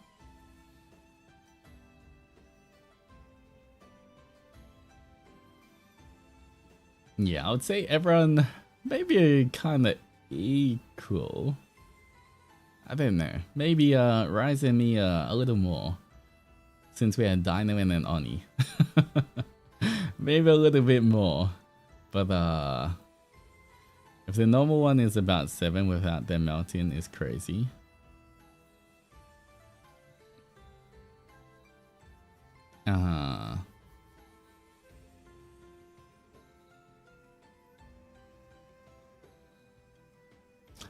Yeah, I would say everyone maybe kind of equal. I don't know. Maybe Rise and me a little more, since we had Dino and an Oni. Maybe a little bit more, but if the normal one is about 7 without them melting, is crazy.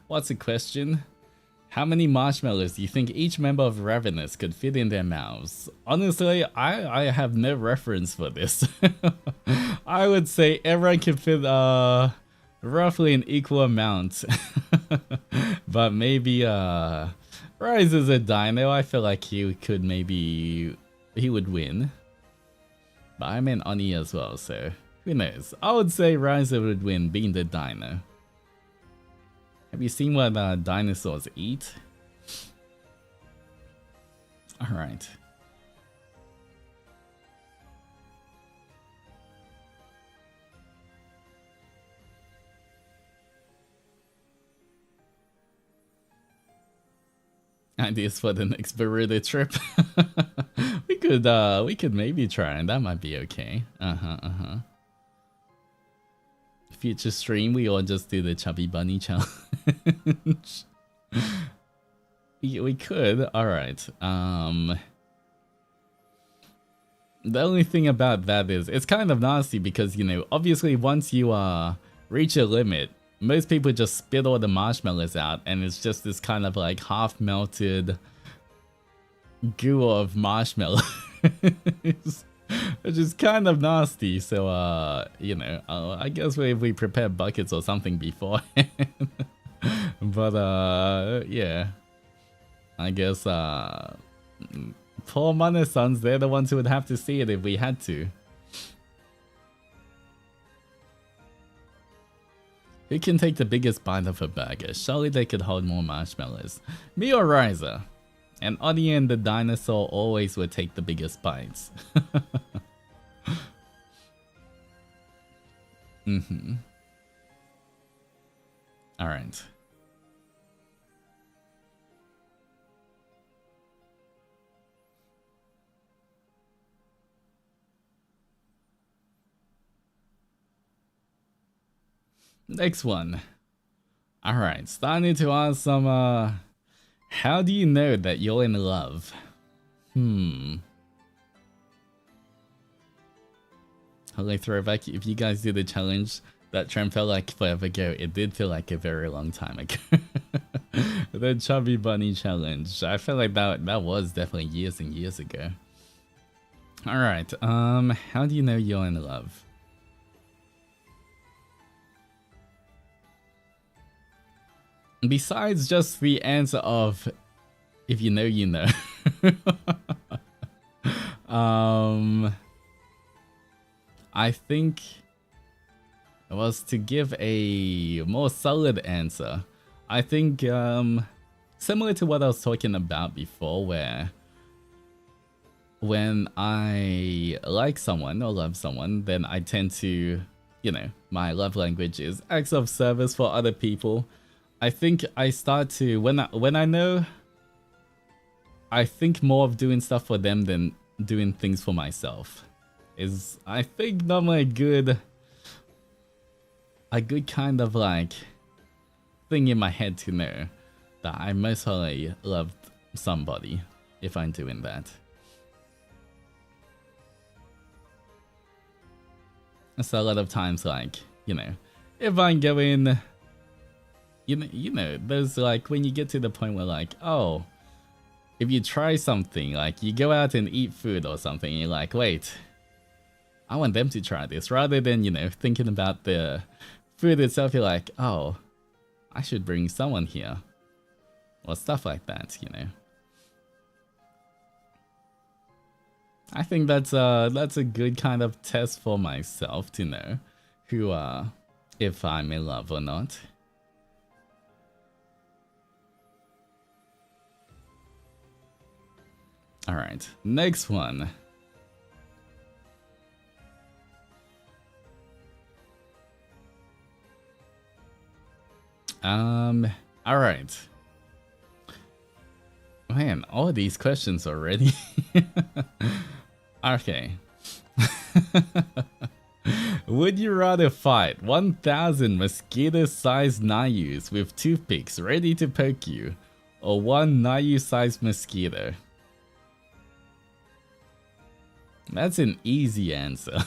What's the question? How many marshmallows do you think each member of Ravenous could fit in their mouths? Honestly, I have no reference for this. I would say everyone can fit roughly an equal amount. But maybe Rise is a dino. I feel like he could maybe he would win. But I'm an Oni as well, so who knows? I would say Rise would win being the dino. Have you seen what dinosaurs eat? Alright. Ideas for the next Burrito trip. We could maybe try, and that might be okay. Future stream, we all just do the chubby bunny challenge. We could. All right. The only thing about that is it's kind of nasty because, you know, obviously once you reach a limit, most people just spit all the marshmallows out, and it's just this kind of like half melted goo of marshmallows, which is kind of nasty. So you know, I guess we prepare buckets or something beforehand. But yeah, I guess poor Mana-sons, they're the ones who would have to see it if we had to. Who can take the biggest bite of a burger? Surely they could hold more marshmallows. Me or Ryza? And Oni and the dinosaur always would take the biggest bites. Alright. Next one. Alright, starting to ask some, how do you know that you're in love? Hello Throwback, if you guys do the challenge, that trend felt like forever ago. It did feel like a very long time ago. The Chubby Bunny challenge. I feel like that was definitely years and years ago. Alright, how do you know you're in love? Besides just the answer of, if you know, you know. I think it was to give a more solid answer. I think similar to what I was talking about before, where when I like someone or love someone, then I tend to, you know, my love language is acts of service for other people. I think I start to, when I know, I think more of doing stuff for them than doing things for myself. Is, I think, normally a good kind of like thing in my head to know that I most probably loved somebody if I'm doing that. So a lot of times, like, you know, if I'm going, you know, there's like when you get to the point where like, oh, if you try something, like you go out and eat food or something, and you're like, wait, I want them to try this, rather than, you know, thinking about the food itself. You're like, oh, I should bring someone here, or stuff like that, you know. I think that's a good kind of test for myself to know who if I'm in love or not. All right, next one. All right. Man, all these questions already. Okay. Would you rather fight 1,000 mosquito-sized Nayus with toothpicks ready to poke you, or one Nayu-sized mosquito? That's an easy answer.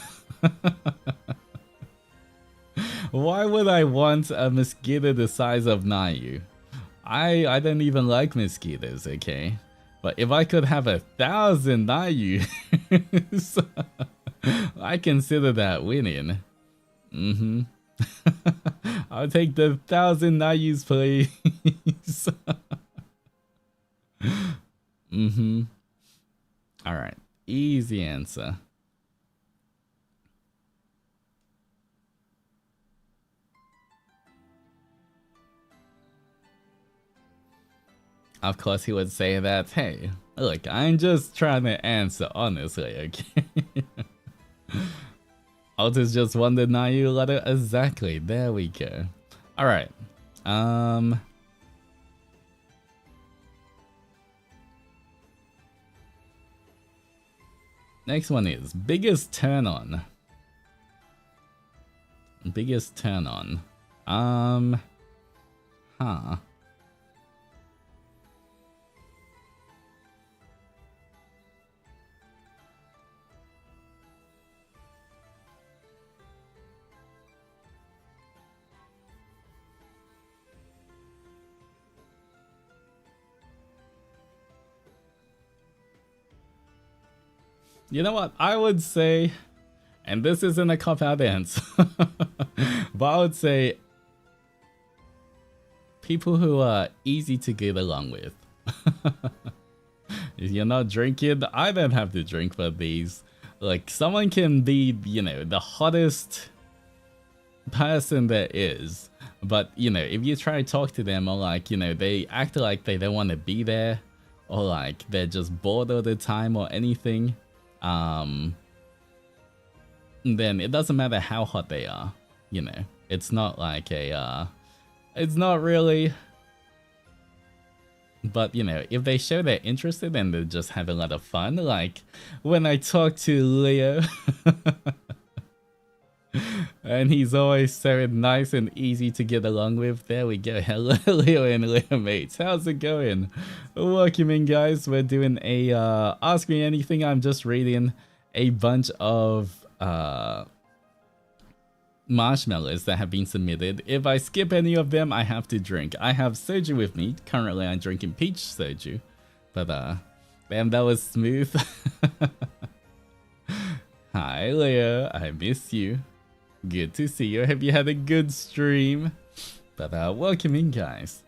Why would I want a mosquito the size of Nayu? I don't even like mosquitoes, okay? But if I could have 1,000 Nayu, I consider that winning. Mm-hmm. I'll take the 1,000 Nayus, please. Mm-hmm. Alright. Easy answer. Of course he would say that, hey, look, I'm just trying to answer honestly, okay? Altus just won the Nayu letter. Exactly, there we go. Alright. Next one is biggest turn on. Biggest turn on. Huh. You know what? I would say, and this isn't a cop-out answer, but I would say people who are easy to get along with. If you're not drinking, I don't have to drink for these. Like, someone can be, you know, the hottest person there is, but, you know, if you try to talk to them or, like, you know, they act like they don't want to be there, or, like, they're just bored all the time or anything, then it doesn't matter how hot they are, you know. It's not like a, it's not really, but, you know, if they show they're interested and they just have a lot of fun, like when I talk to Leo, and he's always so nice and easy to get along with. There we go. Hello, Leo and Leo mates. How's it going? Welcome in, guys. We're doing a Ask Me Anything. I'm just reading a bunch of marshmallows that have been submitted. If I skip any of them, I have to drink. I have soju with me. Currently, I'm drinking peach soju. But, damn, that was smooth. Hi, Leo. I miss you. Good to see you. I hope you had a good stream. But, welcome in, guys.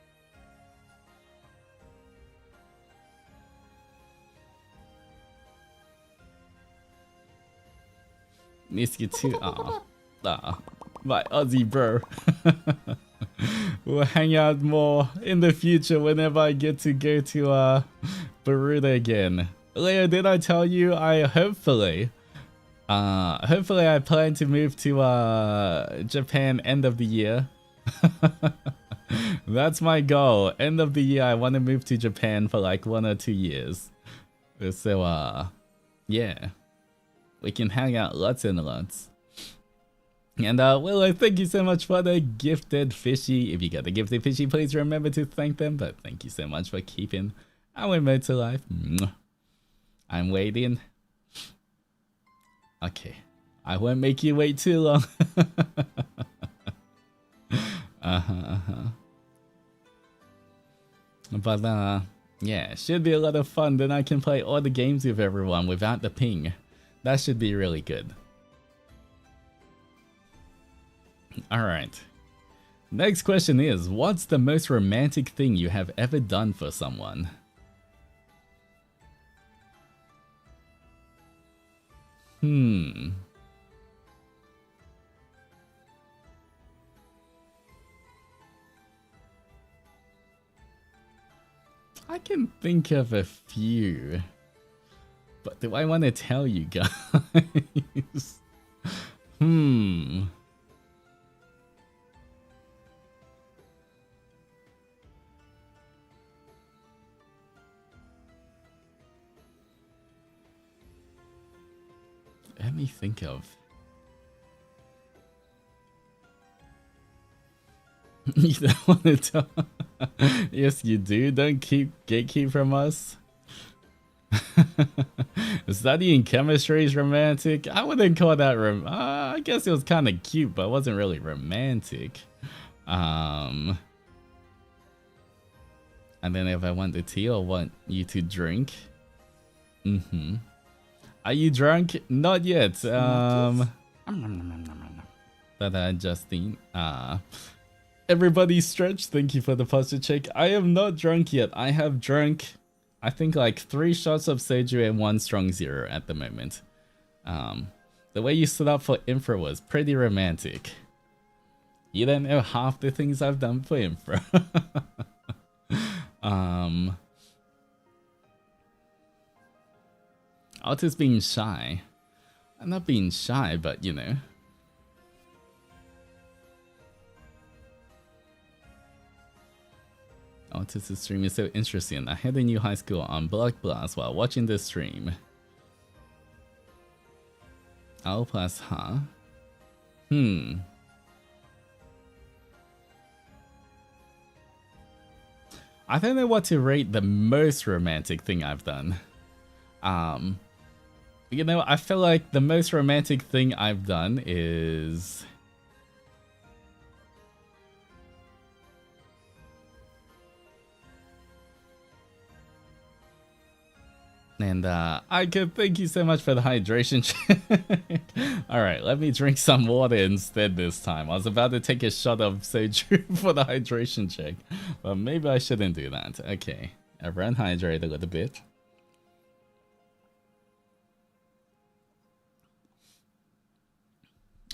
Miss you too. Aw, my Aussie bro. We'll hang out more in the future whenever I get to go to Baruda again. Leo, did I tell you hopefully I plan to move to Japan end of the year. That's my goal. End of the year I want to move to Japan for like 1 or 2 years. So yeah. We can hang out lots and lots. And Willow, thank you so much for the gifted fishy. If you got the gifted fishy, please remember to thank them. But thank you so much for keeping our motor alive. I'm waiting. Okay, I won't make you wait too long. But yeah, should be a lot of fun. Then I can play all the games with everyone without the ping. That should be really good. Alright. Next question is, what's the most romantic thing you have ever done for someone? I can think of a few. But do I want to tell you guys? Let me think of. You don't want to tell? Yes, you do. Don't keep gatekeep from us. Studying chemistry is romantic. I wouldn't call that I guess it was kind of cute, but it wasn't really romantic. And then if I want the tea or want you to drink, Are you drunk? Not yet. But Justine, everybody stretch. Thank you for the posture check. I am not drunk yet. I have drunk, I think, like 3 shots of soju and 1 strong zero at the moment. The way you stood up for infra was pretty romantic. You don't know half the things I've done for infra. Altus being shy. I'm not being shy, but you know. Altus' stream is so interesting. I had a new high school on Block Blast while watching the stream. Altus, huh? I don't know what to rate the most romantic thing I've done. You know, I feel like the most romantic thing I've done is... And I could thank you so much for the hydration check. Alright, let me drink some water instead this time. I was about to take a shot of soju for the hydration check, but maybe I shouldn't do that. Okay, everyone hydrate a little bit.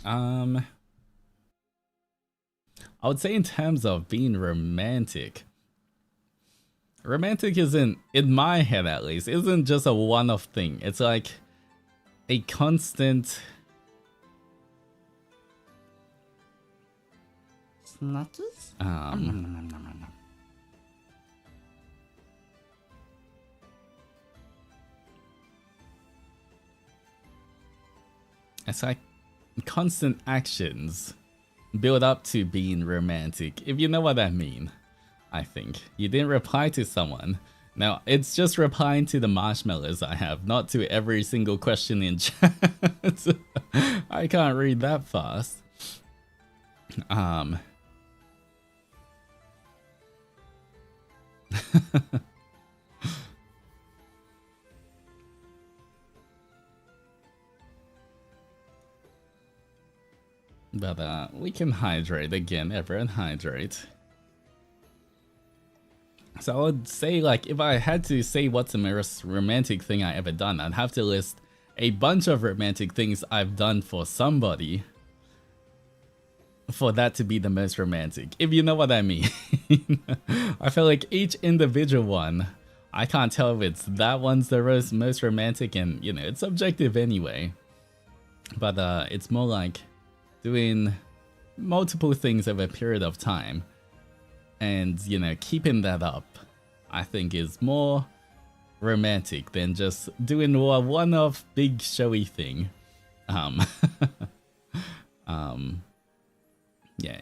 I would say in terms of being romantic, romantic isn't, in my head at least, isn't just a one-off thing. It's like a constant... Snatches? It's like constant actions build up to being romantic, if you know what I mean. I think you didn't reply to someone. Now it's just replying to the marshmallows I have, not to every single question in chat. I can't read that fast. But we can hydrate again, everyone hydrate. So I would say, like, if I had to say what's the most romantic thing I ever done, I'd have to list a bunch of romantic things I've done for somebody for that to be the most romantic, if you know what I mean. I feel like each individual one, I can't tell if it's that one's the most romantic, and you know, it's subjective anyway. But it's more like doing multiple things over a period of time. And, you know, keeping that up, I think, is more romantic than just doing a one-off big showy thing. Yeah,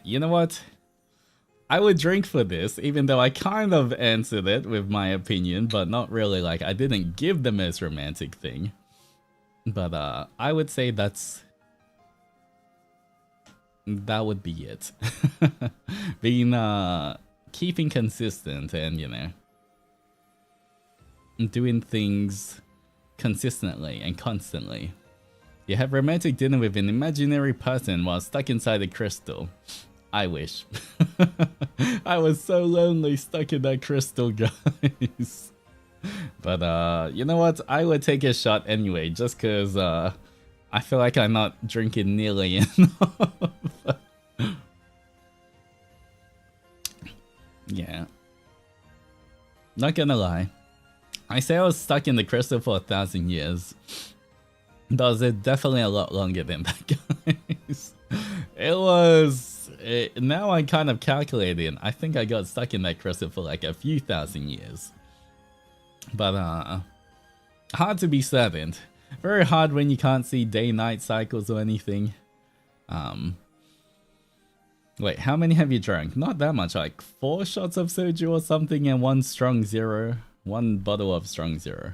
you know what? I would drink for this, even though I kind of answered it with my opinion, but not really. Like, I didn't give the most romantic thing. But I would say that would be it. Being keeping consistent and, you know, doing things consistently and constantly. You have romantic dinner with an imaginary person while stuck inside a crystal. I wish. I was so lonely stuck in that crystal, guys. But you know what? I would take a shot anyway, just cause I feel like I'm not drinking nearly enough. Yeah. Not gonna lie. I say I was stuck in the crystal for 1,000 years. That was definitely a lot longer than that, guys. It was... now I'm kind of calculating. I think I got stuck in that crystal for like a few thousand years. But hard to be certain. Very hard when you can't see day-night cycles or anything. Wait, how many have you drank? Not that much, like 4 shots of soju or something and 1 strong zero. 1 bottle of strong zero.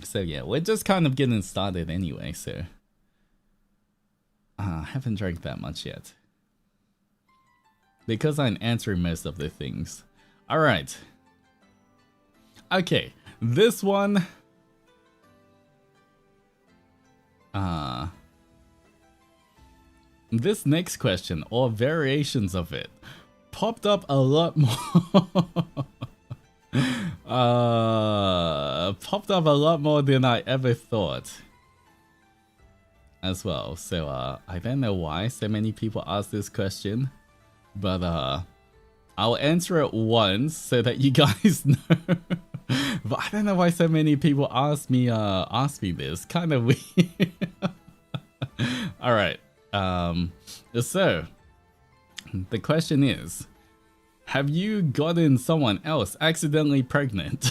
So yeah, we're just kind of getting started anyway, so... I haven't drank that much yet. Because I'm answering most of the things. Alright. Okay, this one... This next question, or variations of it, popped up a lot more. Popped up a lot more than I ever thought as well. So I don't know why so many people ask this question, but I'll answer it once so that you guys know. But I don't know why so many people ask me this. Kind of weird. All right. So the question is, have you gotten someone else accidentally pregnant?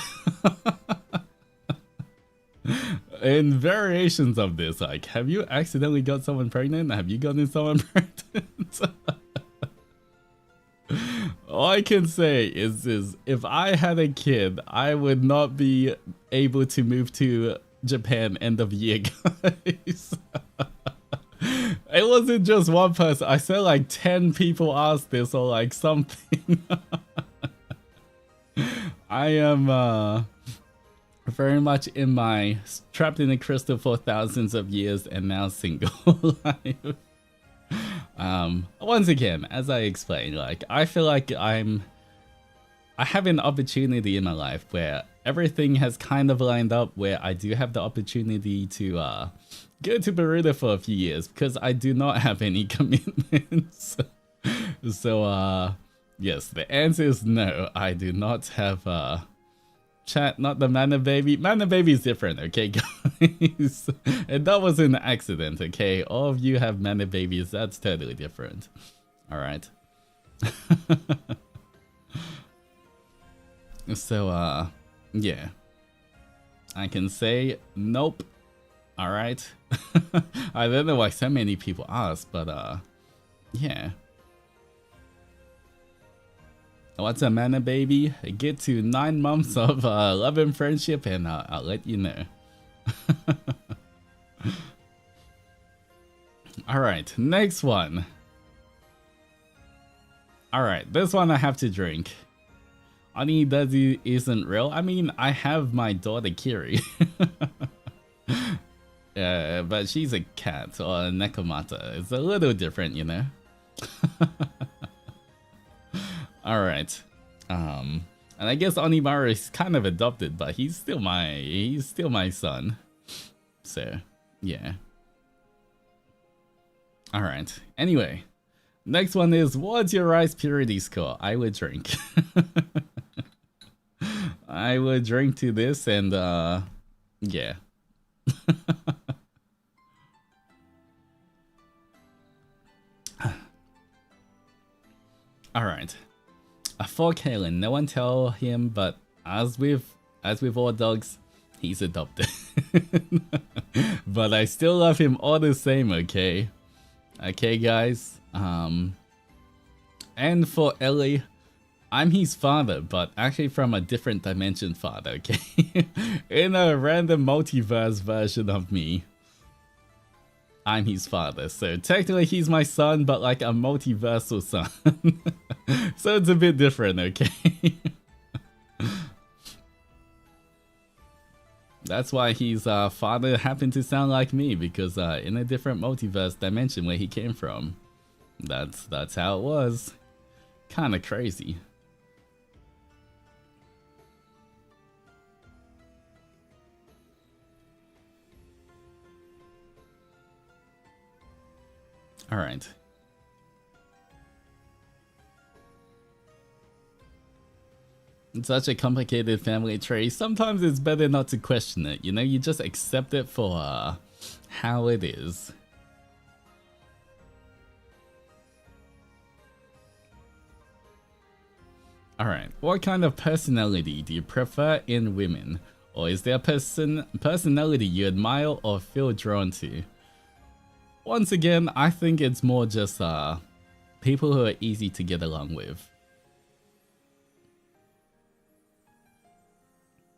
In variations of this, like, have you accidentally got someone pregnant? Have you gotten someone pregnant? All I can say is if I had a kid, I would not be able to move to Japan end of year, guys. It wasn't just one person. I said like 10 people asked this or like something. I am very much in my trapped in a crystal for thousands of years and now single life. Once again, as I explained, like, I feel like I have an opportunity in my life where everything has kind of lined up where I do have the opportunity to go to Bermuda for a few years because I do not have any commitments. So yes, the answer is no, I do not have chat, not the Mana Baby. Mana Baby is different, okay, guys? And that was an accident, okay? All of you have Mana Babies, that's totally different. Alright. So, yeah. I can say nope. Alright. I don't know why so many people ask, but, yeah. What's a Mana Baby? Get to 9 months of love and friendship and I'll let you know. Alright, next one. Alright, this one I have to drink. Onimaru isn't real. I mean, I have my daughter Kiri. But she's a cat or a nekomata. It's a little different, you know? Alright. And I guess Onimaru is kind of adopted, but he's still my son. So, yeah. Alright. Anyway. Next one is, what's your rice purity score? I would drink. I would drink to this and yeah. Alright. For Kalen, no one tell him, but as with all dogs, he's adopted. But I still love him all the same, okay? Okay, guys. And for Ellie, I'm his father, but actually from a different dimension father, okay? In a random multiverse version of me, I'm his father. So technically he's my son, but like a multiversal son. So it's a bit different, okay? That's why his father happened to sound like me, because in a different multiverse dimension where he came from. That's how it was. Kinda crazy. Alright. It's such a complicated family tree. Sometimes it's better not to question it, you know? You just accept it for how it is. Alright, what kind of personality do you prefer in women? Or is there a personality you admire or feel drawn to? Once again, I think it's more just people who are easy to get along with.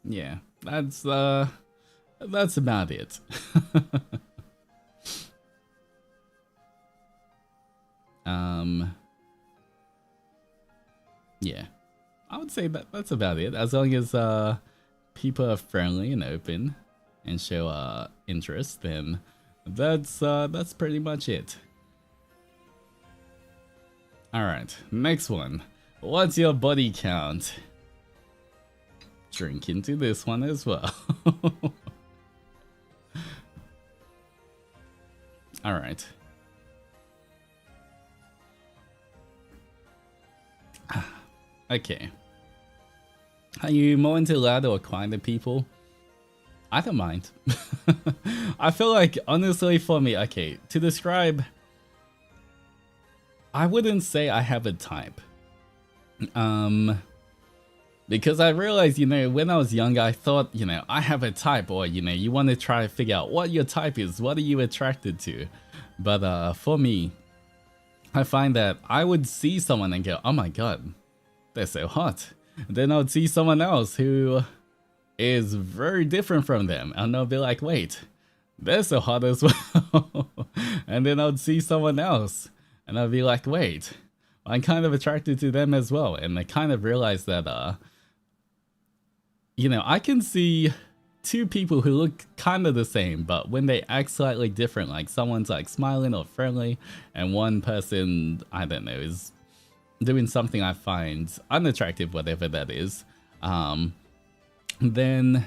Yeah, that's about it. Yeah, I would say that's about it. As long as people are friendly and open and show interest, then That's pretty much it. Alright, next one. What's your body count? Drink into this one as well. Alright. Okay. Are you more into loud or quieter people? I don't mind. I feel like, honestly, for me, okay, to describe, I wouldn't say I have a type. Because I realized, you know, when I was younger, I thought, you know, I have a type, or, you know, you want to try to figure out what your type is, what are you attracted to? But for me, I find that I would see someone and go, oh my god, they're so hot. Then I would see someone else who is very different from them, and I'll be like, wait, they're so hot as well. And then I would see someone else, and I'll be like, wait, I'm kind of attracted to them as well. And I kind of realized that, you know, I can see two people who look kind of the same, but when they act slightly different, like someone's like smiling or friendly, and one person, I don't know, is doing something I find unattractive, whatever that is, then,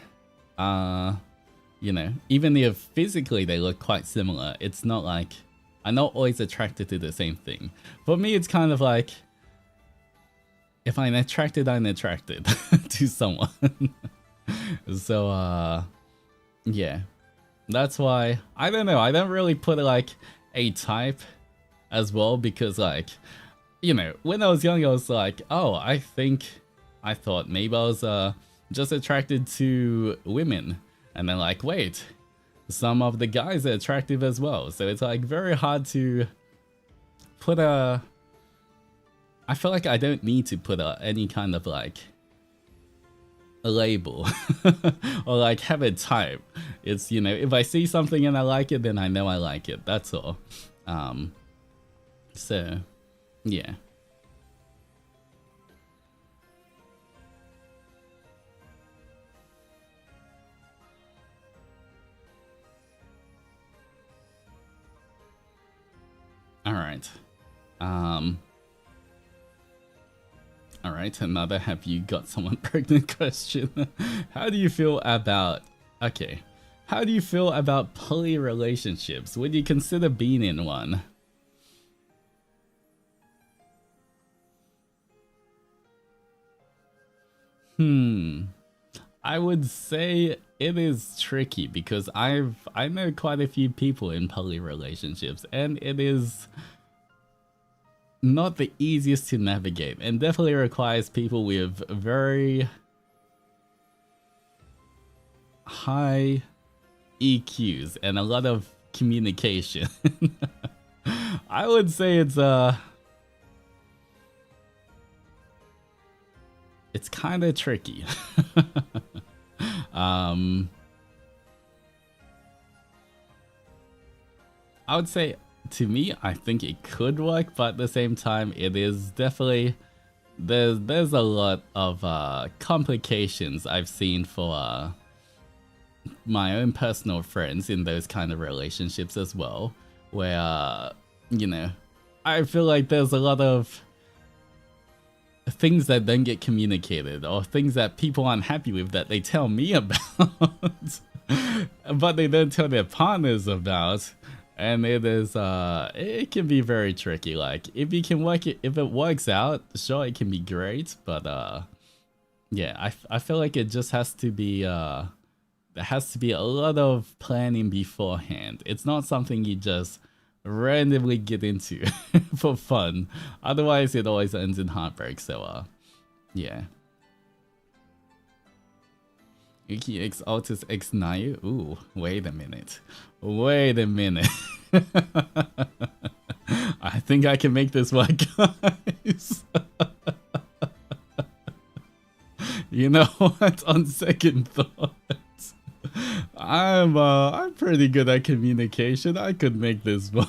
you know, even if physically they look quite similar, it's not like, I'm not always attracted to the same thing. For me, it's kind of like, if I'm attracted, I'm attracted to someone. So, yeah, that's why, I don't know, I don't really put like a type as well, because like, you know, when I was young, I was like, oh, I thought maybe I was just attracted to women. And then like, wait, some of the guys are attractive as well. So it's like very hard to put I feel like I don't need to put any kind of like a label or like have a type. It's, you know, if I see something and I like it, then I know I like it. That's all. So, yeah. Alright. Alright, another have you got someone pregnant question. How do you feel about... Okay. How do you feel about poly relationships? Would you consider being in one? I would say it is tricky because I know quite a few people in poly relationships, and it is not the easiest to navigate, and definitely requires people with very high EQs and a lot of communication. I would say it's kind of tricky. I would say, to me, I think it could work, but at the same time, it is definitely, there's a lot of complications I've seen for my own personal friends in those kind of relationships as well, where, you know, I feel like there's a lot of things that don't get communicated, or things that people aren't happy with that they tell me about, but they don't tell their partners about. And it is, it can be very tricky. Like, if you can work it, if it works out, sure, it can be great. But, yeah, I feel like it just has to be, there has to be a lot of planning beforehand. It's not something you just randomly get into for fun. Otherwise, it always ends in heartbreak. So, yeah. Yuki X Altus X Nayu? Ooh, wait a minute. Wait a minute. I think I can make this work, guys. You know what? On second thought, I'm pretty good at communication. I could make this work.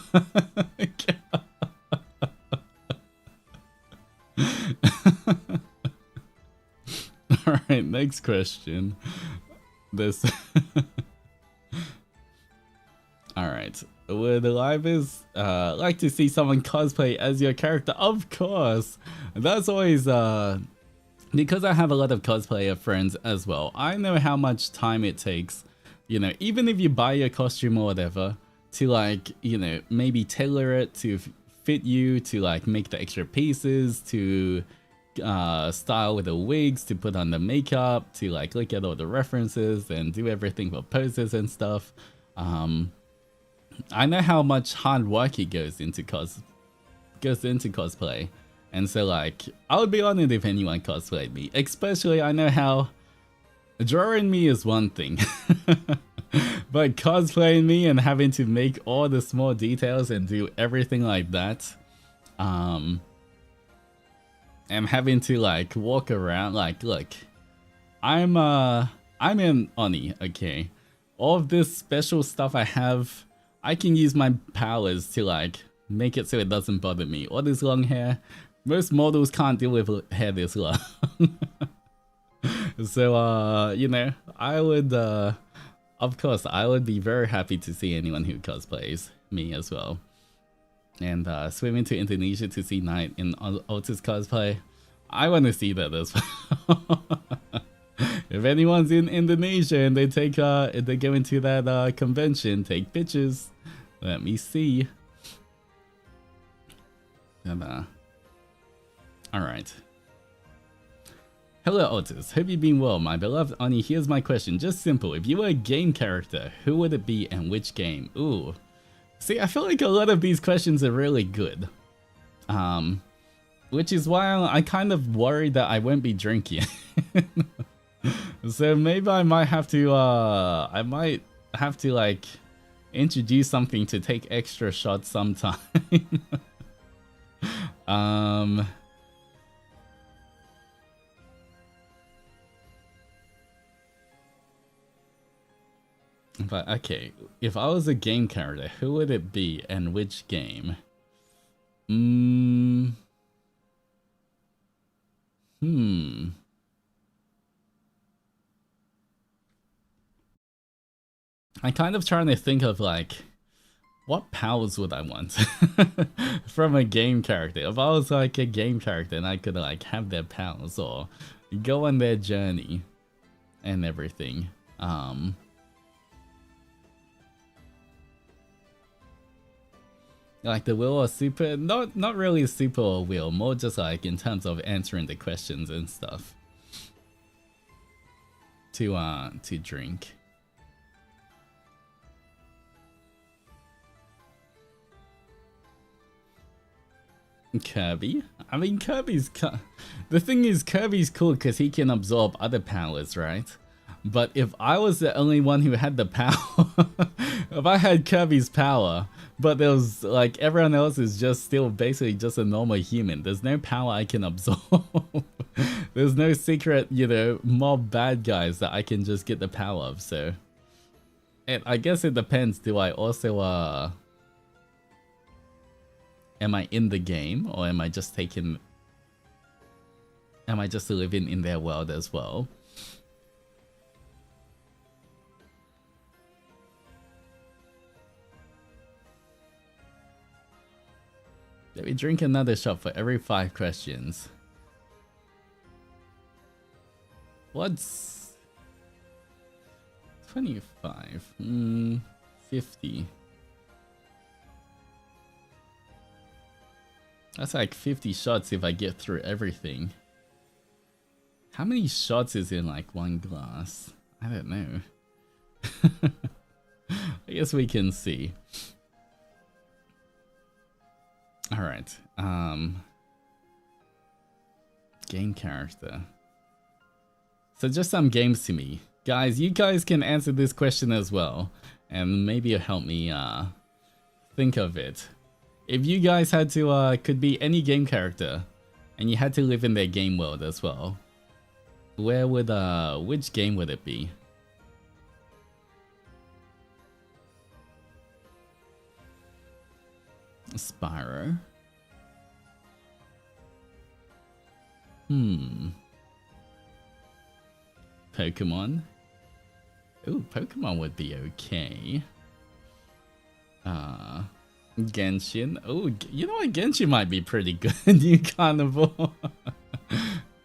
Alright, next question. This Alright. would livers like to see someone cosplay as your character? Of course. That's always because I have a lot of cosplayer friends as well. I know how much time it takes, you know, even if you buy your costume or whatever, to like, you know, maybe tailor it to fit you, to like make the extra pieces, to style with the wigs, to put on the makeup, to like look at all the references and do everything for poses and stuff. I know how much hard work it goes into cosplay, and so like I would be honored if anyone cosplayed me. Especially I know how drawing me is one thing, but cosplaying me and having to make all the small details and do everything like that, and having to like walk around like, look, I'm in Oni, okay? All of this special stuff I have, I can use my powers to like make it so it doesn't bother me. All this long hair, most models can't deal with hair this long. So you know, I would of course I would be very happy to see anyone who cosplays me as well. And swimming to Indonesia to see Night in Altus cosplay, I want to see that as well. If anyone's in Indonesia and they take if they go into that convention, take pictures. Let me see. And alright. Hello Altus, hope you've been well, my beloved Oni. Here's my question, just simple. If you were a game character, who would it be and which game? Ooh. See, I feel like a lot of these questions are really good. Which is why I kind of worried that I won't be drinking. So maybe I might have to like introduce something to take extra shots sometime. But okay, if I was a game character, who would it be and which game? I'm kind of trying to think of like, what powers would I want from a game character? If I was like a game character and I could like have their powers or go on their journey and everything. Like the will or super, not really super or will, more just like in terms of answering the questions and stuff. To drink. Kirby? I mean, the thing is, Kirby's cool because he can absorb other powers, right? But if I was the only one who had the power, if I had Kirby's power, but there was like everyone else is just still basically just a normal human, there's no power I can absorb. There's no secret, you know, mob bad guys that I can just get the power of, so. And I guess it depends, do I also, am I in the game, or am I just living in their world as well? Let me drink another shot for every 5 questions. What's 25? 50. That's like 50 shots if I get through everything. How many shots is in like one glass? I don't know. I guess we can see. Alright. Game character. So just some games to me. Guys, you guys can answer this question as well. And maybe it'll help me think of it. If you guys had to, could be any game character, and you had to live in their game world as well, where would, which game would it be? Spyro. Pokemon. Ooh, Pokemon would be okay. Uh, Genshin. Oh, you know what? Genshin might be pretty good. New Carnival.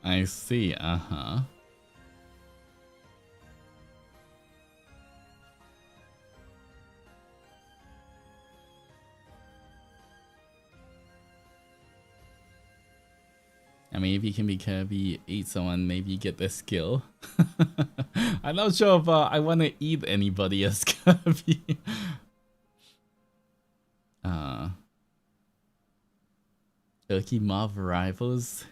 I see. I mean, if you can be Kirby, eat someone, maybe you get the skill. I'm not sure if I want to eat anybody as Kirby. Turkey Marvel rivals.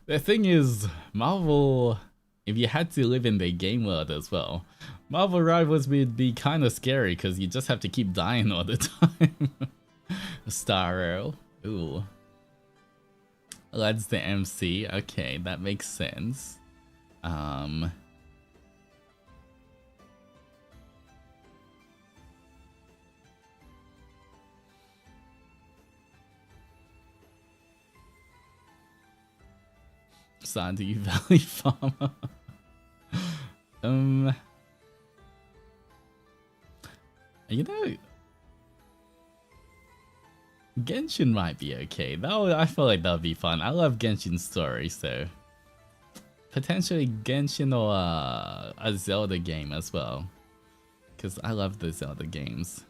The thing is, Marvel, if you had to live in the game world as well, Marvel rivals would be kind of scary because you just have to keep dying all the time. Star Arrow. Ooh. That's the MC. Okay, that makes sense. Sandy Valley Farmer. You know, Genshin might be okay. I feel like that would be fun. I love Genshin story, so potentially Genshin or a Zelda game as well, because I love the Zelda games.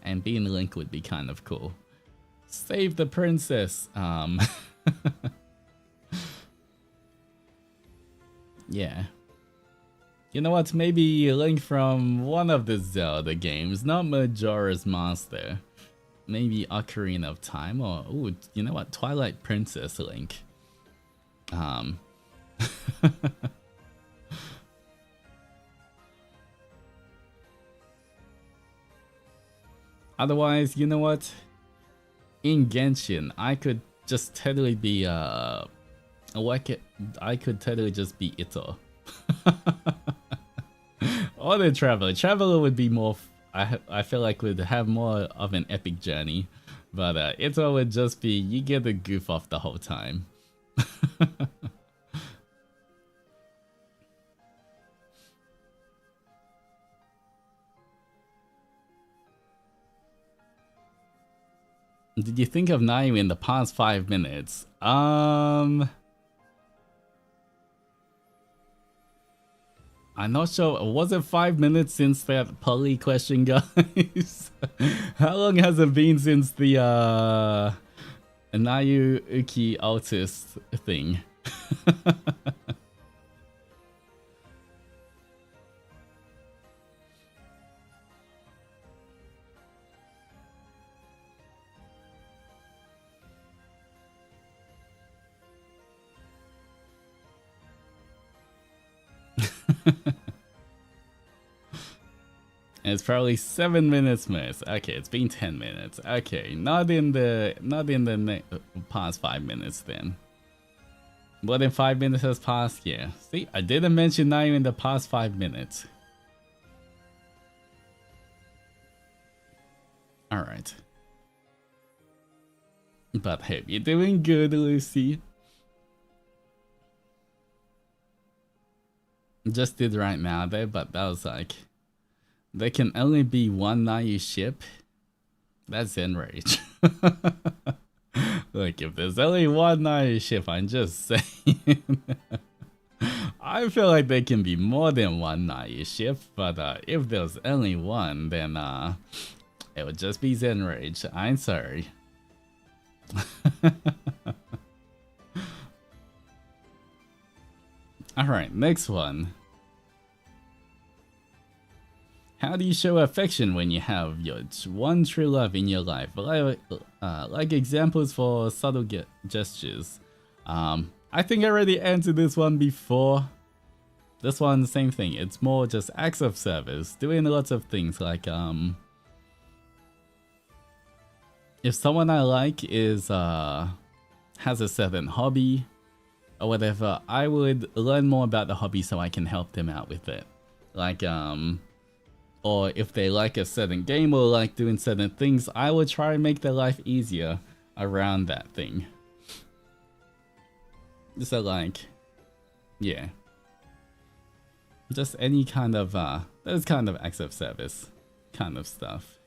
And being Link would be kind of cool. Save the princess. Yeah. You know what? Maybe Link from one of the Zelda games, not Majora's Mask there. Maybe Ocarina of Time, or ooh, you know what? Twilight Princess Link. Otherwise, you know what? In Genshin, I could just totally be I could totally just be Ito. Or the Traveler. Traveler would be more. I feel like would have more of an epic journey, but Ito would just be you get the goof off the whole time. Did you think of Nayu in the past 5 minutes? I'm not sure. Was it 5 minutes since that Polly question, guys? How long has it been since the Nayu Uki Altus thing? It's probably 7 minutes miss. Okay, it's been 10 minutes. Okay, not in the past 5 minutes then. More than 5 minutes has passed. Yeah. See, I didn't mention Nayu in the past 5 minutes. All right. But hope you're doing good, Lucy. Just did right now though, but that was like, there can only be one Nayu ship. That's Enrage. Look, if there's only one Nayu ship, I'm just saying. I feel like there can be more than one Nayu ship, but if there's only one, then it would just be Zenrage. I'm sorry. Alright, next one. How do you show affection when you have your one true love in your life? Like examples for subtle gestures. I think I already answered this one before. This one, same thing. It's more just acts of service, doing lots of things like if someone I like has a certain hobby or whatever, I would learn more about the hobby so I can help them out with it. Like or if they like a certain game or like doing certain things, I will try and make their life easier around that thing. So like, yeah. Just any kind of, those kind of acts of service kind of stuff.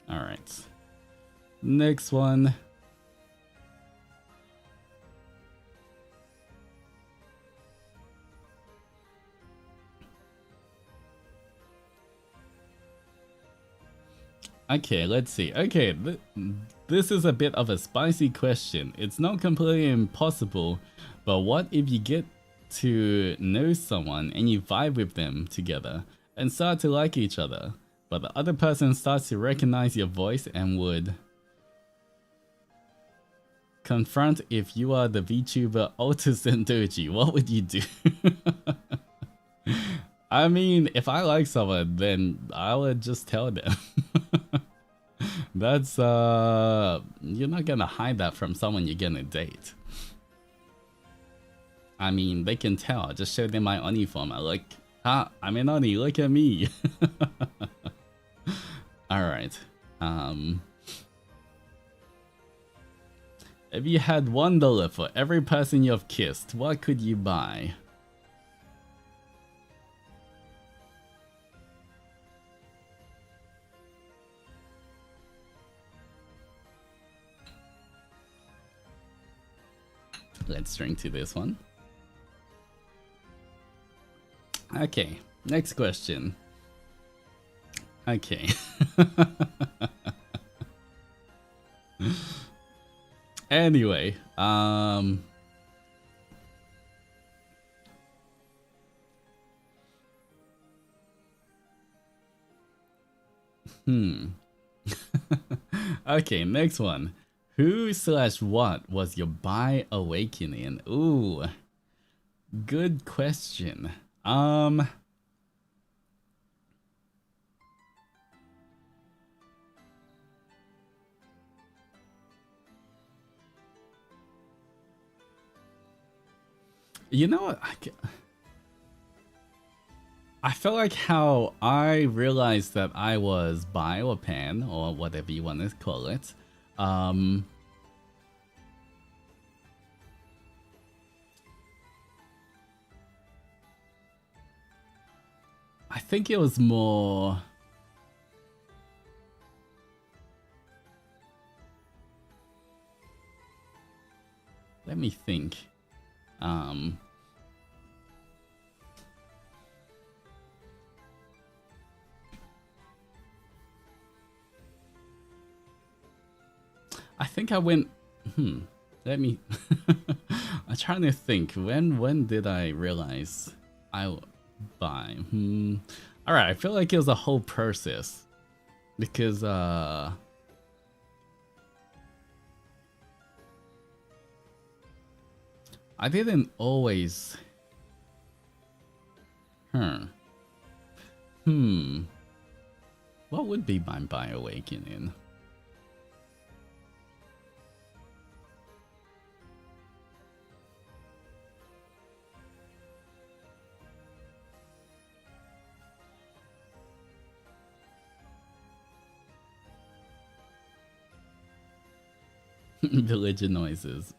Alright. Next one. Okay, let's see. Okay, this is a bit of a spicy question. It's not completely impossible, but what if you get to know someone and you vibe with them together and start to like each other, but the other person starts to recognize your voice and would confront if you are the VTuber Altus Zendoji? What would you do? I mean, if I like someone, then I would just tell them. That's you're not gonna hide that from someone you're gonna date. I mean, they can tell. Just show them my Oni form. I'm like, ah, I'm an Oni, look at me. Alright. If you had $1 for every person you've kissed, what could you buy? Let's drink to this one. Okay, next question. Okay. Anyway, okay, next one. Who/what was your bi awakening? Ooh, good question. You know what? I felt like how I realized that I was bi or pan or whatever you want to call it. I think it was more. Let me think. I think I went. Let me. I'm trying to think. When did I realize I buy? All right. I feel like it was a whole process because I didn't always. What would be my bi awakening? Villager noises.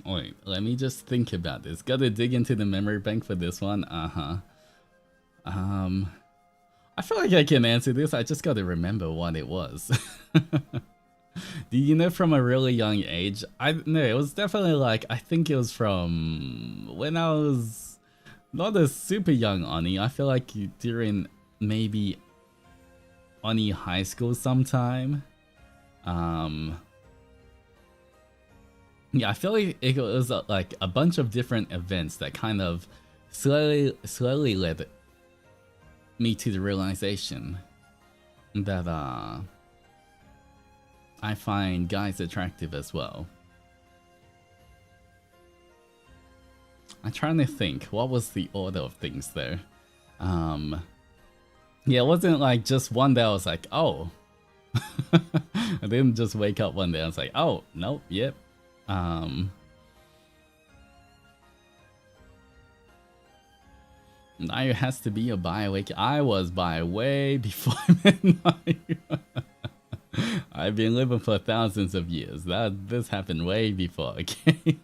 Wait, let me just think about this. Gotta dig into the memory bank for this one. I feel like I can answer this. I just gotta remember what it was. Do you know from a really young age? No, it was definitely like, I think it was from when I was not a super young Oni. I feel like during maybe Oni high school sometime. Yeah, I feel like it was like a bunch of different events that kind of slowly led me to the realization that I find guys attractive as well. I'm trying to think, what was the order of things there? Yeah, it wasn't like just one day I was like, oh. I didn't just wake up one day, I was like, oh, nope, yep. Now it has to be a bi awake. I was bi way before I met Mayu. I've been living for thousands of years. This happened way before, okay?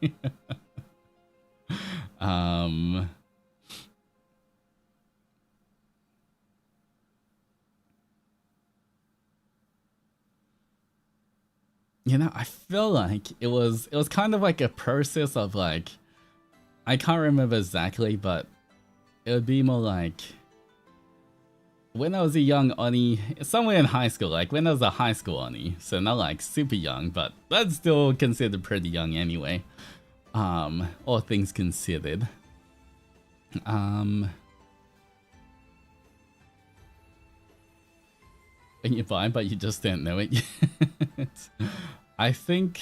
You know, I feel like it was kind of like a process of like, I can't remember exactly, but it would be more like when I was a young Oni, somewhere in high school, like when I was a high school Oni, so not like super young, but that's still considered pretty young anyway. All things considered. And you're fine, but you just don't know it yet. I think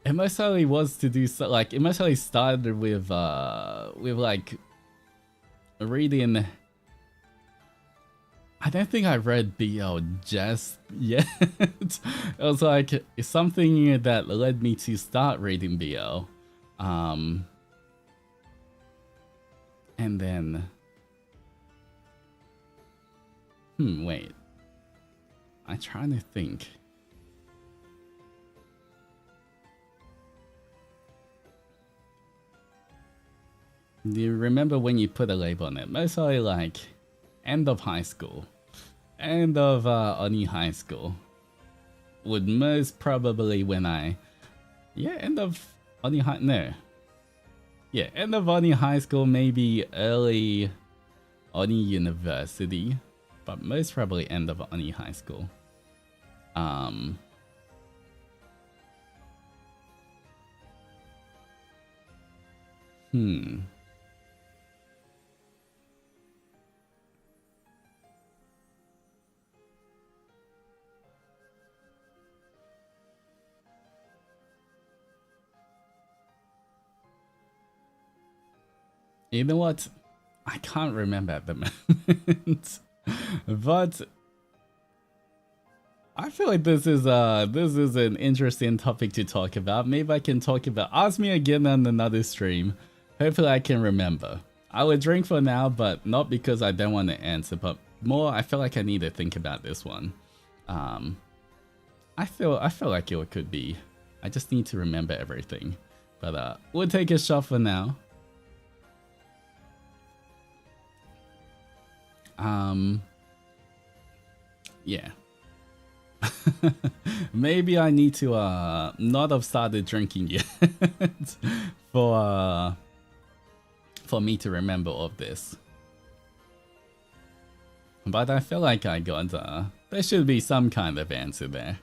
it most likely was to do so, like it most likely started with like reading. I don't think I read BL just yet. It was like something that led me to start reading BL. And then wait. I'm trying to think. Do you remember when you put a label on it? Mostly like end of high school. End of Oni high school. Would most probably when end of Oni high, no. Yeah, end of Oni high school, maybe early Oni university. But most probably end of Oni high school. You know what? I can't remember at the moment. But I feel like this is an interesting topic to talk about. Maybe I can talk about. Ask me again on another stream. Hopefully I can remember. I would drink for now, but not because I don't want to answer, but more I feel like I need to think about this one. I feel like it could be. I just need to remember everything. But we'll take a shot for now. Yeah. Maybe I need to not have started drinking yet for me to remember all of this. But I feel like I got there should be some kind of answer there.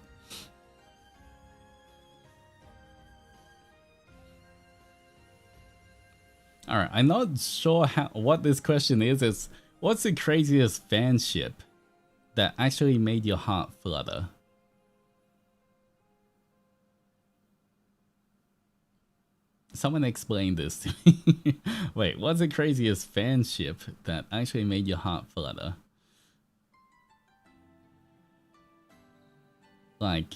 Alright, I'm not sure what this question is. It's what's the craziest fanship that actually made your heart flutter? Someone explain this to me. Wait, what's the craziest fanship that actually made your heart flutter? Like...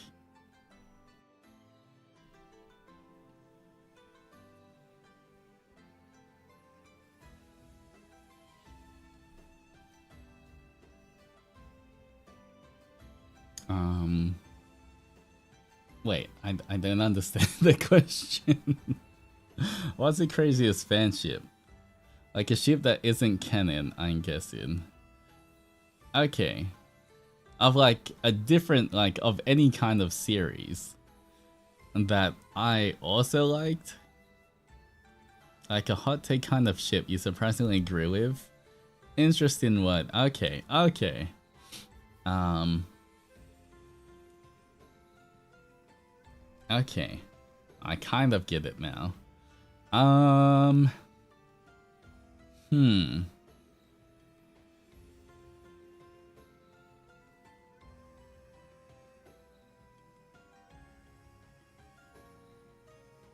Wait, I don't understand the question. What's the craziest fanship? Like a ship that isn't canon, I'm guessing. Okay. Of like a different, like of any kind of series that I also liked. Like a hot take kind of ship you surprisingly agree with. Interesting word. Okay, okay. Okay. I kind of get it now.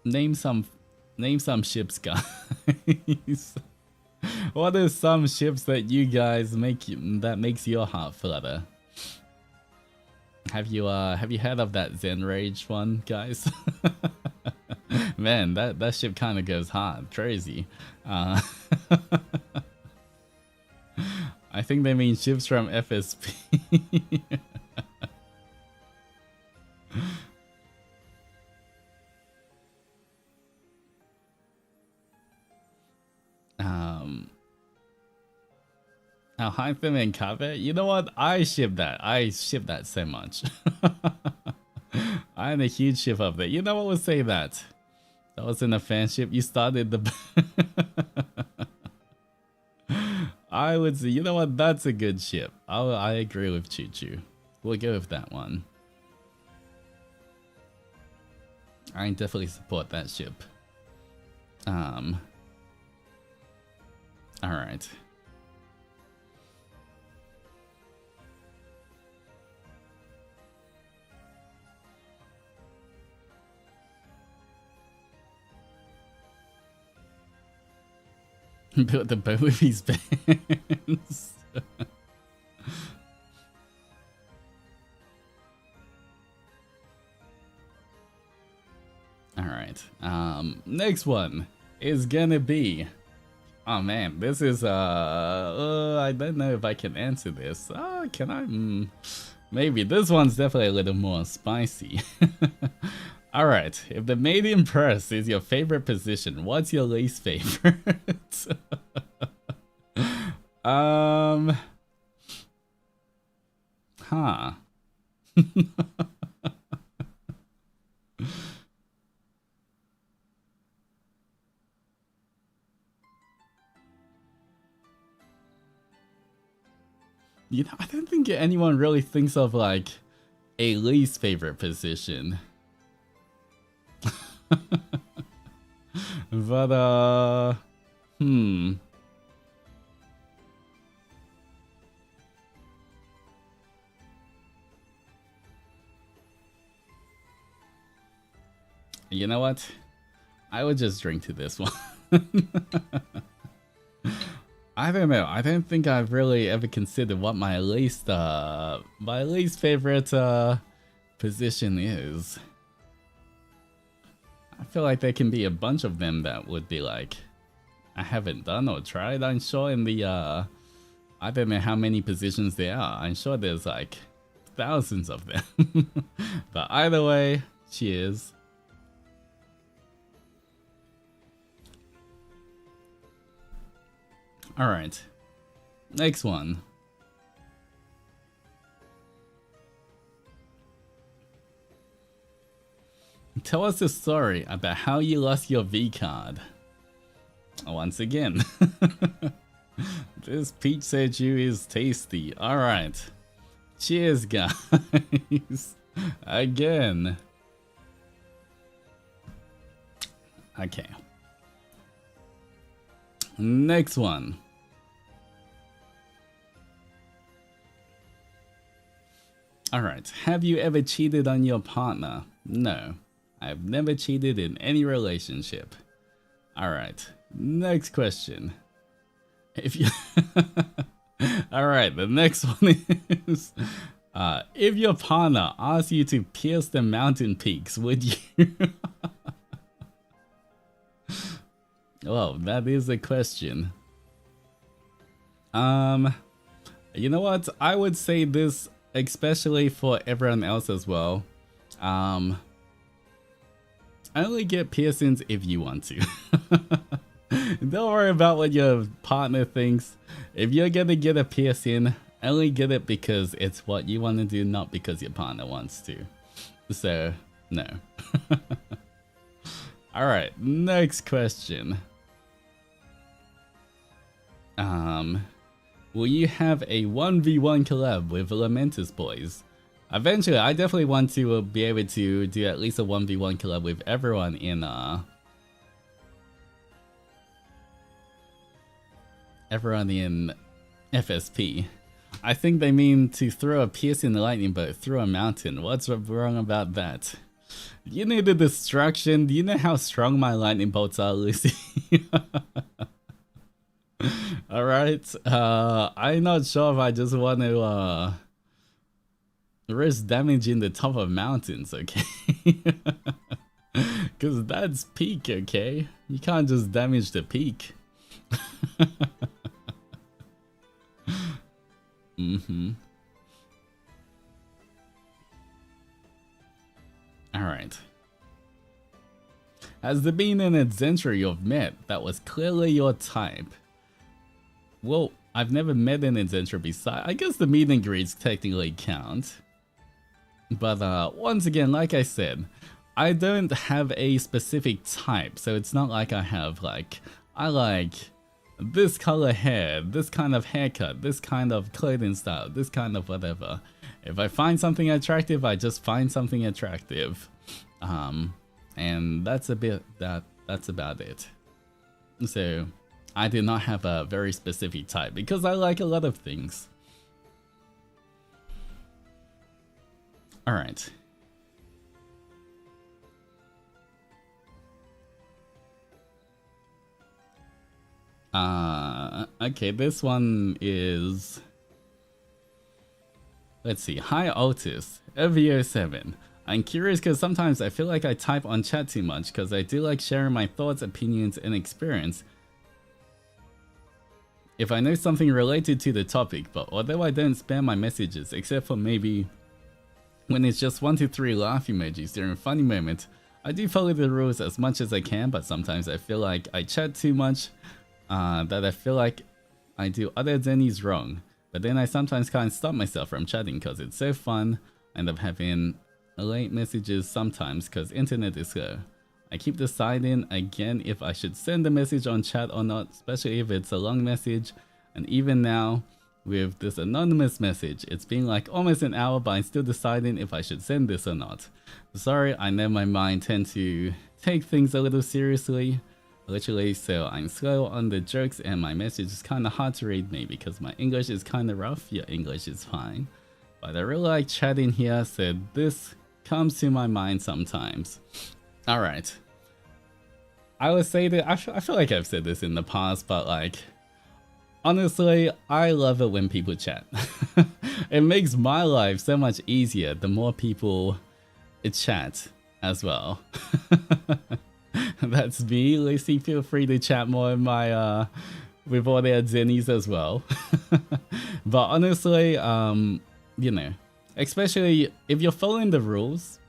Name some ships, guys. What are some ships that you guys that makes your heart flutter? Have you heard of that Zen Rage one, guys? Man, that ship kind of goes hard, crazy. I think they mean ships from FSP. How Hytham and Kave? You know what? I ship that. I ship that so much. I'm a huge ship of that. You know what would say that? That wasn't a fanship. You started the... I would say, you know what? That's a good ship. I agree with Choo Choo. We'll go with that one. I definitely support that ship. Alright. Built the boat with his bands. Alright. Next one is gonna be... Oh man, this is I don't know if I can answer this. Can I? Maybe. This one's definitely a little more spicy. Alright, if the maiden purse is your favorite position, what's your least favorite? Huh. You know, I don't think anyone really thinks of like a least favorite position. But you know what? I would just drink to this one. I don't know. I don't think I've really ever considered what my least favorite position is. I feel like there can be a bunch of them that would be like I haven't done or tried. I'm sure in the I don't know how many positions there are. I'm sure there's like thousands of them. But either way, cheers. Alright, next one. Tell us a story about how you lost your V card. Once again. This peach soju is tasty. Alright. Cheers, guys. Again. Okay. Next one. Alright, have you ever cheated on your partner? No, I've never cheated in any relationship. Alright, next question. If you... Alright, the next one is... if your partner asks you to pierce the mountain peaks, would you? Well, that is a question. You know what? I would say this, especially for everyone else as well. Only get piercings if you want to. Don't worry about what your partner thinks. If you're gonna get a piercing, only get it because it's what you want to do, not because your partner wants to. So, no. Alright, next question. Will you have a 1v1 collab with Lamentus Boys? Eventually, I definitely want to be able to do at least a 1v1 collab with everyone in FSP. I think they mean to throw a piercing lightning bolt through a mountain. What's wrong about that? You need a distraction. Do you know how strong my lightning bolts are, Lucy? Alright, I'm not sure if I just want to risk damaging the top of mountains, okay? Because that's peak, okay? You can't just damage the peak. Alright. Has there been an adventure you've met that was clearly your type? Well, I've never met an entropy site. I guess the meet and greets technically count. But once again, like I said, I don't have a specific type, so it's not like I have like, I like this color hair, this kind of haircut, this kind of clothing style, this kind of whatever. If I find something attractive, I just find something attractive. And that's about it. So I do not have a very specific type because I like a lot of things. All right. Okay, this one is... Let's see. Hi, Altus. OVO7. I'm curious because sometimes I feel like I type on chat too much because I do like sharing my thoughts, opinions, and experience if I know something related to the topic, but although I don't spam my messages, except for maybe when it's just 1 to 3 laugh emojis during a funny moment, I do follow the rules as much as I can, but sometimes I feel like I chat too much, that I feel like I do other Zennies wrong. But then I sometimes can't stop myself from chatting because it's so fun. I end up having late messages sometimes because internet is slow. I keep deciding again if I should send a message on chat or not, especially if it's a long message. And even now, with this anonymous message, it's been like almost an hour, but I'm still deciding if I should send this or not. Sorry, I know my mind tends to take things a little seriously, literally, so I'm slow on the jokes and my message is kind of hard to read me because my English is kind of rough. Your English is fine. But I really like chatting here, so this comes to my mind sometimes. Alright. I would say that, I feel like I've said this in the past, but like, honestly, I love it when people chat. It makes my life so much easier the more people chat as well. That's me. Lacey, feel free to chat more in my with all their Zennies as well. But honestly, you know, especially if you're following the rules,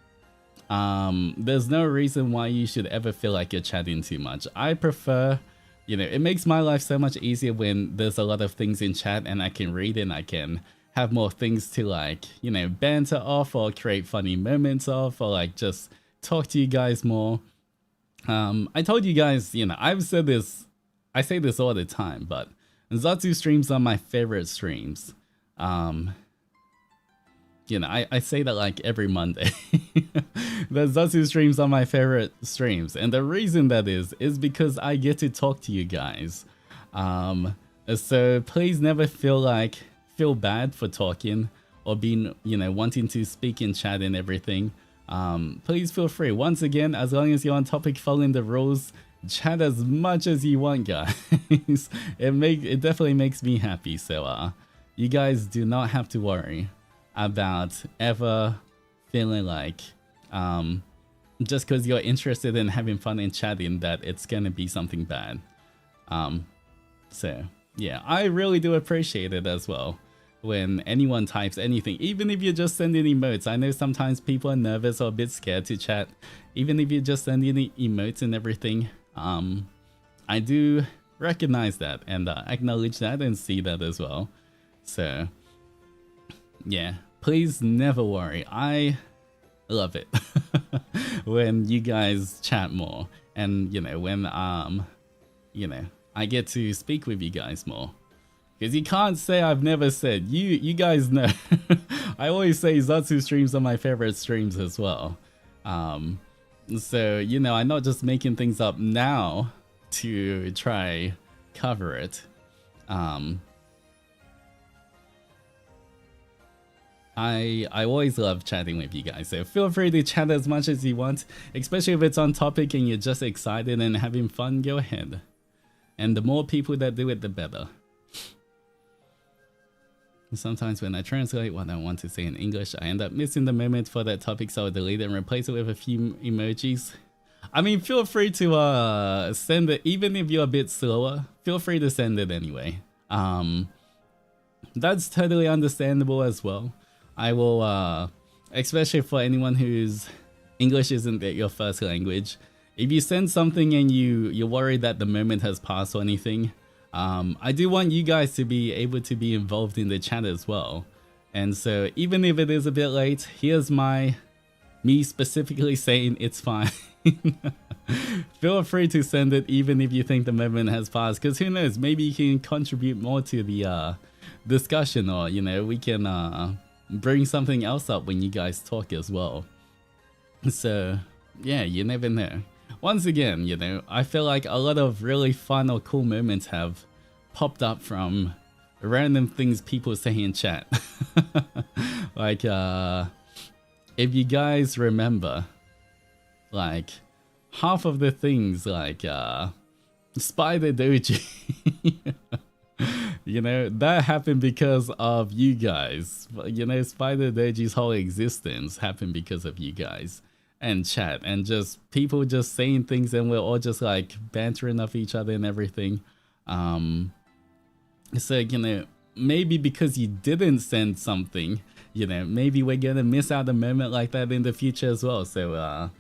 there's no reason why you should ever feel like you're chatting too much. I prefer, you know, it makes my life so much easier when there's a lot of things in chat and I can read and I can have more things to like, you know, banter off or create funny moments off or like just talk to you guys more. I told you guys, you know, I've said this, I say this all the time, but Zatsu streams are my favorite streams. You know, I say that like every Monday. The Zatsu streams are my favorite streams. And the reason that is because I get to talk to you guys. So please never feel bad for talking or being, you know, wanting to speak in chat and everything. Please feel free. Once again, as long as you're on topic following the rules, chat as much as you want, guys. It definitely makes me happy. So you guys do not have to worry about ever feeling like just because you're interested in having fun and chatting that it's gonna be something bad. So yeah, I really do appreciate it as well when anyone types anything, even if you're just sending emotes. I know sometimes people are nervous or a bit scared to chat, even if you're just sending emotes and everything. I do recognize that and acknowledge that and see that as well. So yeah, please never worry. I love it when you guys chat more and, you know, when you know, I get to speak with you guys more. Because you can't say I've never said. You guys know. I always say Zatsu streams are my favorite streams as well. So, you know, I'm not just making things up now to try cover it. I always love chatting with you guys, so feel free to chat as much as you want, especially if it's on topic and you're just excited and having fun, go ahead. And the more people that do it, the better. Sometimes when I translate what I want to say in English, I end up missing the moment for that topic, so I delete it and replace it with a few emojis. I mean, feel free to send it, even if you're a bit slower, feel free to send it anyway. That's totally understandable as well. I will, especially for anyone whose English isn't your first language, if you send something and you're worried that the moment has passed or anything, I do want you guys to be able to be involved in the chat as well. And so even if it is a bit late, here's me specifically saying it's fine. Feel free to send it even if you think the moment has passed, because who knows, maybe you can contribute more to the discussion, or you know, we can bring something else up when you guys talk as well. So yeah, you never know. Once again, you know, I feel like a lot of really fun or cool moments have popped up from random things people say in chat. Like if you guys remember, like half of the things, like Spider Doji, you know, that happened because of you guys. You know, Spider Doji's whole existence happened because of you guys and chat, and just people just saying things, and we're all just like bantering off each other and everything. So, you know, maybe because you didn't send something, you know, maybe we're gonna miss out a moment like that in the future as well. So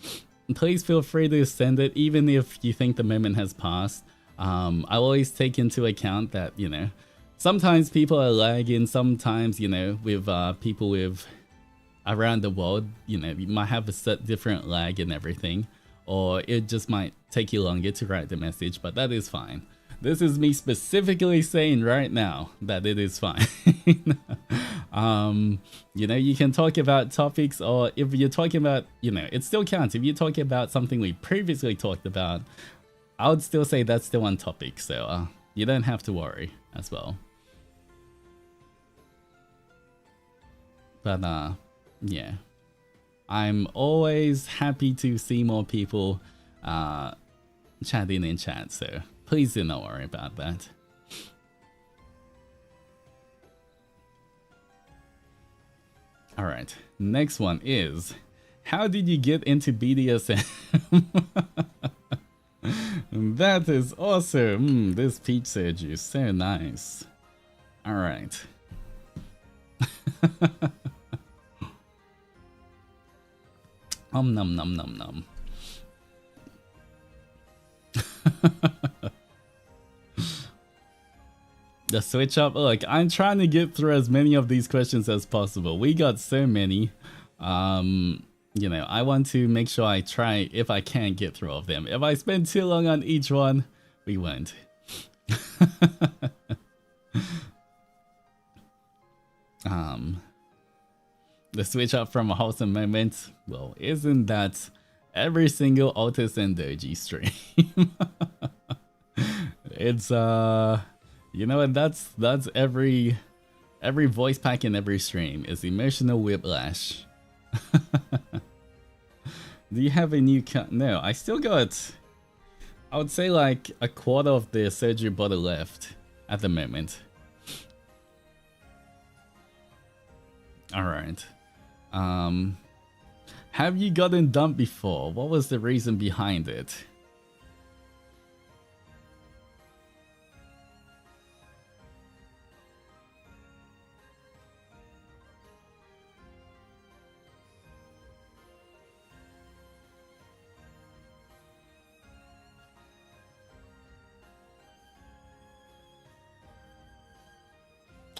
please feel free to send it, even if you think the moment has passed. I always take into account that, you know, sometimes people are lagging, sometimes, you know, with people with around the world, you know, you might have a set different lag and everything, or it just might take you longer to write the message, but that is fine. This is me specifically saying right now that it is fine. You know, you can talk about topics, or if you're talking about, you know, it still counts. If you're talking about something we previously talked about, I would still say that's still on topic. So you don't have to worry as well. But yeah, I'm always happy to see more people chatting in chat. So please do not worry about that. All right, next one is, how did you get into BDSM? That is awesome. This peach soju is so nice. All right. Nom nom nom nom. The switch up, look, I'm trying to get through as many of these questions as possible. We got so many. You know, I want to make sure I try, if I can, get through all of them. If I spend too long on each one, we won't. The switch up from a wholesome moment, well, isn't that every single Altus and Zendoji stream? It's you know what, that's every voice pack in every stream is emotional whiplash. Do you have a new cut? No, I still got, I would say, like a quarter of the surgery bottle left at the moment. All right. Have you gotten dumped before? What was the reason behind it?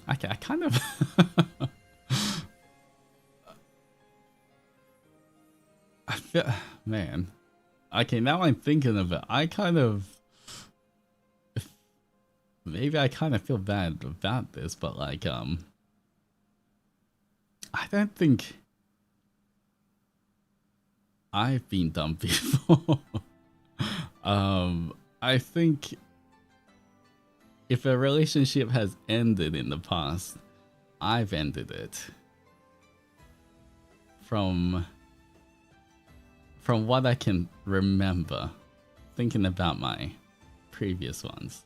Okay, I kind of I feel, man. Okay, now I'm thinking of it. I kind of, maybe I kind of feel bad about this, but like I don't think I've been dumped before. I think if a relationship has ended in the past, I've ended it. From what I can remember, thinking about my previous ones.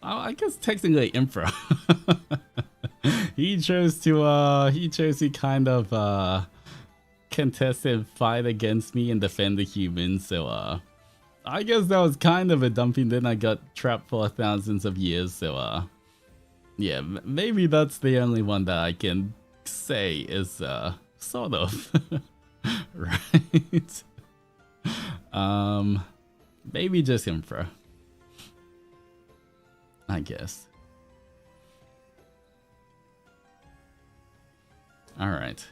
Oh, I guess technically Infra. He chose to kind of contest and fight against me and defend the humans, so I guess that was kind of a dumping. Then I got trapped for thousands of years, so yeah, maybe that's the only one that I can say is sort of right. Maybe just infra, I guess. All right.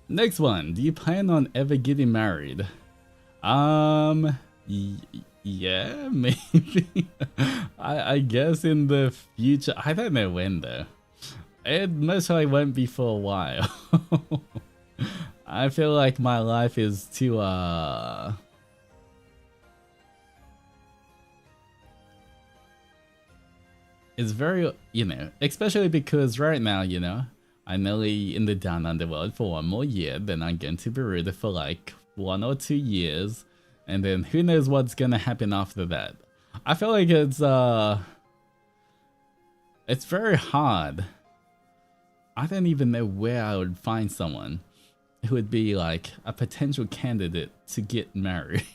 Next one. Do you plan on ever getting married? Yeah, maybe. I guess in the future. I don't know when though. It most likely won't be for a while. I feel like my life is too it's very, you know, especially because right now, you know, I'm only in the down underworld for 1 more year, then I'm going to Bermuda for like 1 or 2 years, and then who knows what's gonna happen after that. I feel like it's very hard. I don't even know where I would find someone who would be like a potential candidate to get married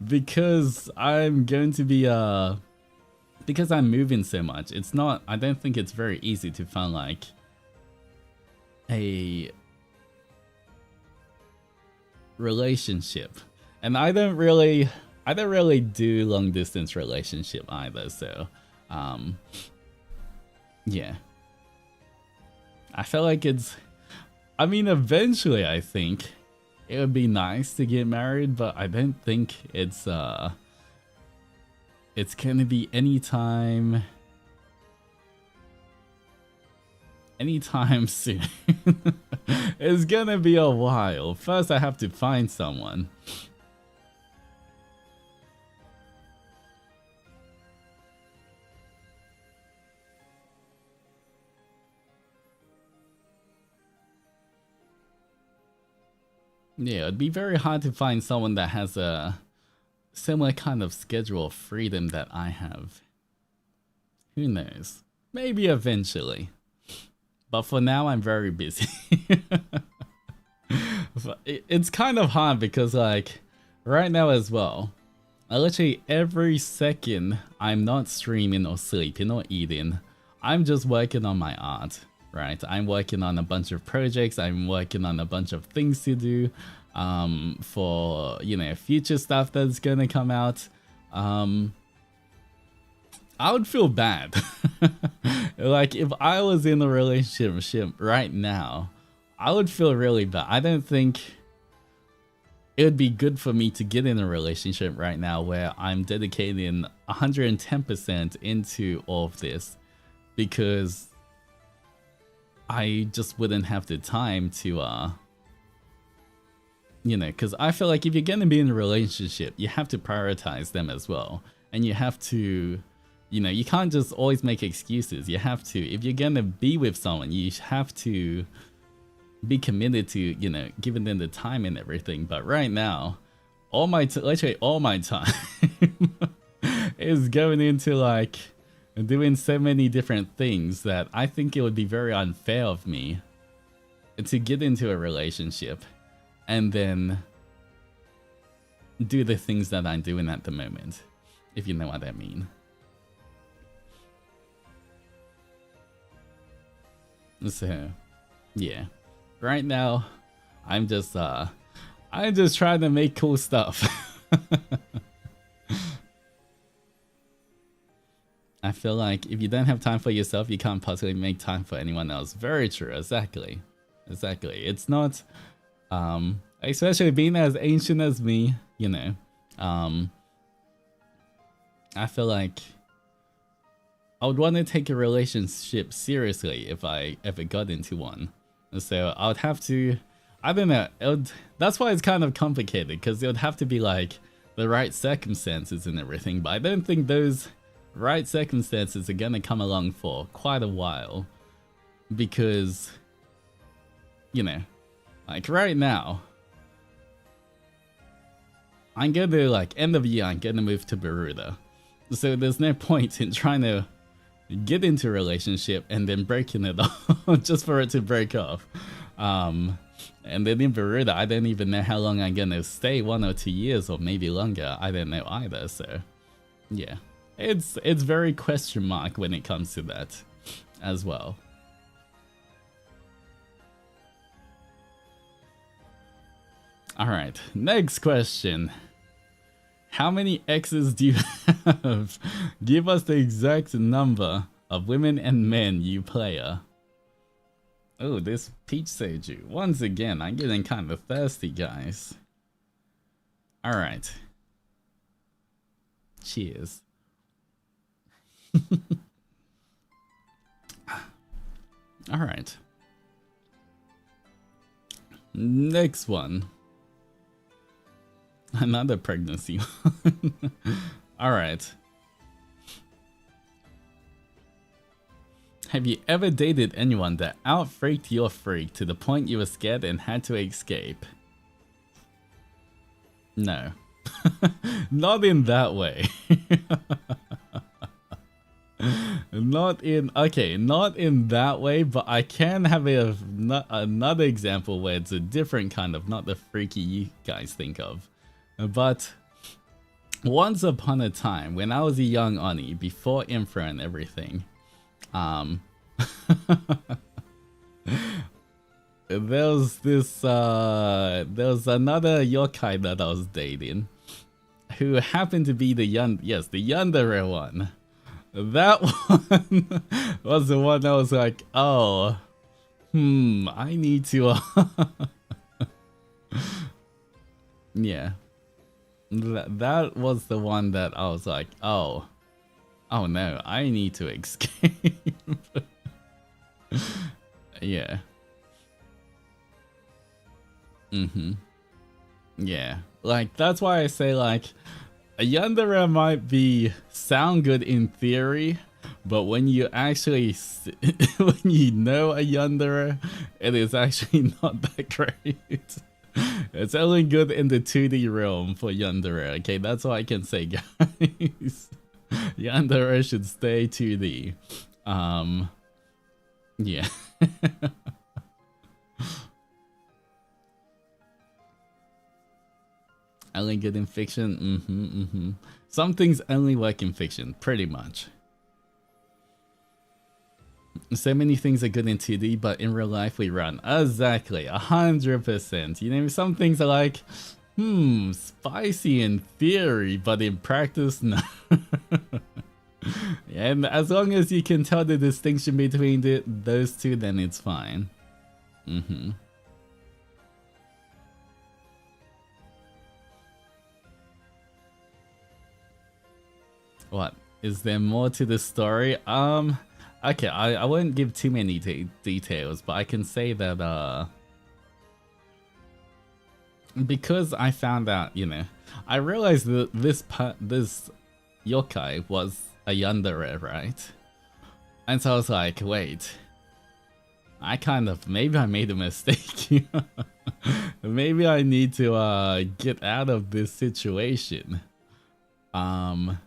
because I'm going to be because I'm moving so much. It's not, I don't think it's very easy to find like a relationship, and I don't really do long distance relationship either, so yeah, I feel like it's, I mean, eventually I think it would be nice to get married, but I don't think it's gonna be anytime soon. It's gonna be a while. First I have to find someone. Yeah, it'd be very hard to find someone that has a similar kind of schedule of freedom that I have. Who knows? Maybe eventually. But for now, I'm very busy. It's kind of hard because, like, right now as well, literally every second I'm not streaming or sleeping or eating, I'm just working on my art, right? I'm working on a bunch of projects, I'm working on a bunch of things to do for, you know, future stuff that's gonna come out. I would feel bad. Like, if I was in a relationship right now, I would feel really bad. I don't think it would be good for me to get in a relationship right now where I'm dedicating 110% into all of this, because I just wouldn't have the time to, you know, because I feel like if you're gonna be in a relationship, you have to prioritize them as well. And you have to, you know, you can't just always make excuses. You have to, if you're gonna be with someone, you have to be committed to, you know, giving them the time and everything. But right now, literally all my time is going into like doing so many different things that I think it would be very unfair of me to get into a relationship and then do the things that I'm doing at the moment, if you know what I mean. So, yeah. Right now, I'm just trying to make cool stuff. I feel like if you don't have time for yourself, you can't possibly make time for anyone else. Very true, exactly. Exactly. It's not, especially being as ancient as me, you know, I feel like I would want to take a relationship seriously if I ever got into one. So I would have to, I don't know, that's why it's kind of complicated, because it would have to be like the right circumstances and everything, but I don't think those right circumstances are gonna come along for quite a while, because, you know, like right now, I'm gonna, like, end of year, I'm gonna move to Bermuda. So there's no point in trying to get into a relationship and then breaking it off just for it to break off. And then in Bermuda, I don't even know how long I'm gonna stay, 1 or 2 years or maybe longer. I don't know either, so yeah. it's very question mark when it comes to that as well. Alright, next question. How many exes do you have? Give us the exact number of women and men you player. Oh, this peach soju. Once again, I'm getting kind of thirsty, guys. Alright. Cheers. Alright. Next one. Another pregnancy one. Alright. Have you ever dated anyone that out-freaked your freak to the point you were scared and had to escape? No. Not in that way. Not in that way, but I can have another example where it's a different kind of, not the freaky you guys think of. But once upon a time, when I was a young Oni, before infra and everything, there was another yokai that I was dating, who happened to be the yandere one. That one was the one that was like, oh, I need to, yeah. That was the one that I was like, oh no, I need to escape. Yeah. Yeah. Like, that's why I say, like, a yandere might sound good in theory, but when you actually, when you know a yandere, it is actually not that great. It's only good in the 2D realm for yandere, okay? That's all I can say, guys. Yandere should stay 2D. Yeah. Only good in fiction? Some things only work in fiction, pretty much. So many things are good in 2D, but in real life we run. Exactly, 100%. You know, some things are like, spicy in theory, but in practice, no. And as long as you can tell the distinction between those two, then it's fine. What? Is there more to the story? Okay, I won't give too many details, but I can say that, because I found out, you know, I realized that this yokai was a yandere, right? And so I was like, wait, maybe I made a mistake. Maybe I need to get out of this situation. So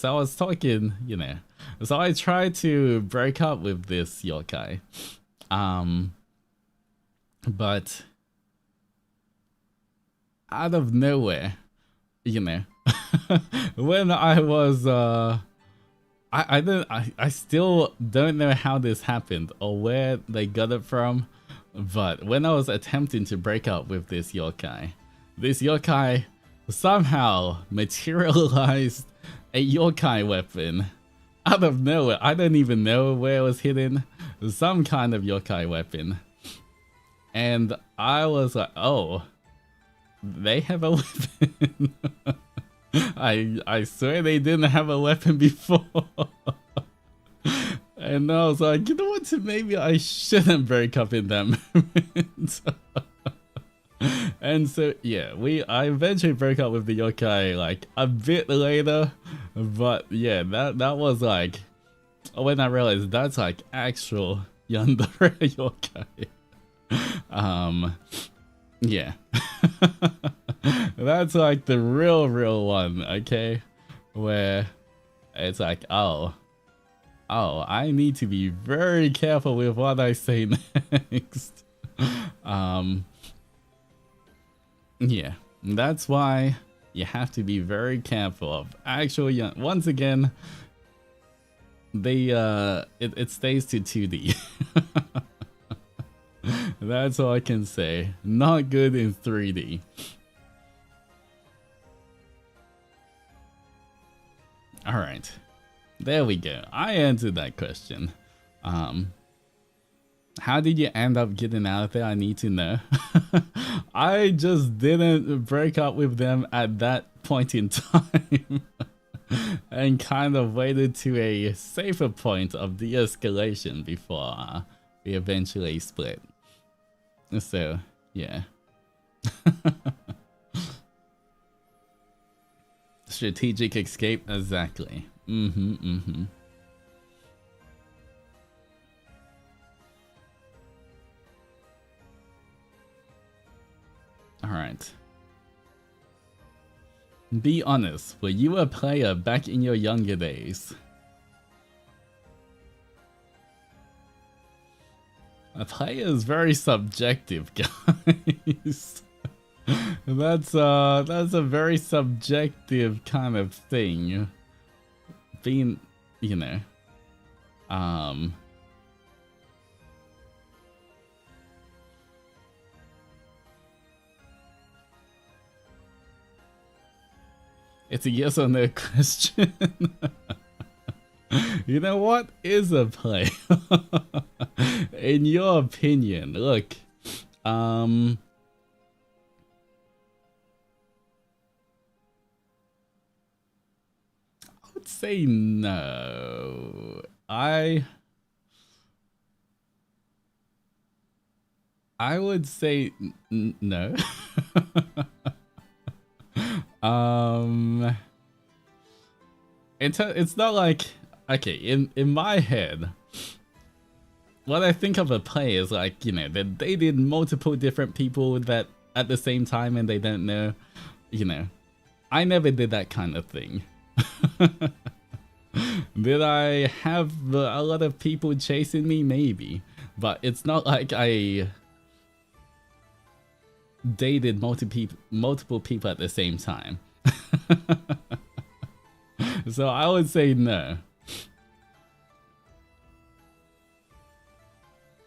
I was talking, you know, so I tried to break up with this yokai, but out of nowhere, you know, when I was, I still don't know how this happened or where they got it from, but when I was attempting to break up with this yokai somehow materialized a yokai weapon out of nowhere. I don't even know where it was hidden. Some kind of yokai weapon. And I was like, oh, they have a weapon. I swear they didn't have a weapon before. And I was like, you know what, maybe I shouldn't break up in that moment. And so yeah, I eventually broke up with the yokai like a bit later, but yeah, that was like when I realized that's like actual yandere yokai. Yeah. That's like the real one, okay? Where it's like, oh, I need to be very careful with what I say next. Yeah, that's why you have to be very careful of actual young. Once again, they it stays to 2D. That's all I can say. Not good in 3D. All right, there we go. I answered that question. How did you end up getting out of there? I need to know. I just didn't break up with them at that point in time. And kind of waited to a safer point of de-escalation before we eventually split. So, yeah. Strategic escape, exactly. Alright. Be honest, were you a player back in your younger days? A player is very subjective, guys. That's a very subjective kind of thing. Being, you know, it's a yes or no question. You know what is a player? In your opinion, look, I would say no. I would say no. It's not like, okay, in my head, what I think of a play is like, you know, that they did multiple different people that at the same time and they don't know, you know. I never did that kind of thing. Did I have a lot of people chasing me? Maybe. But it's not like I dated multiple people at the same time. So I would say no.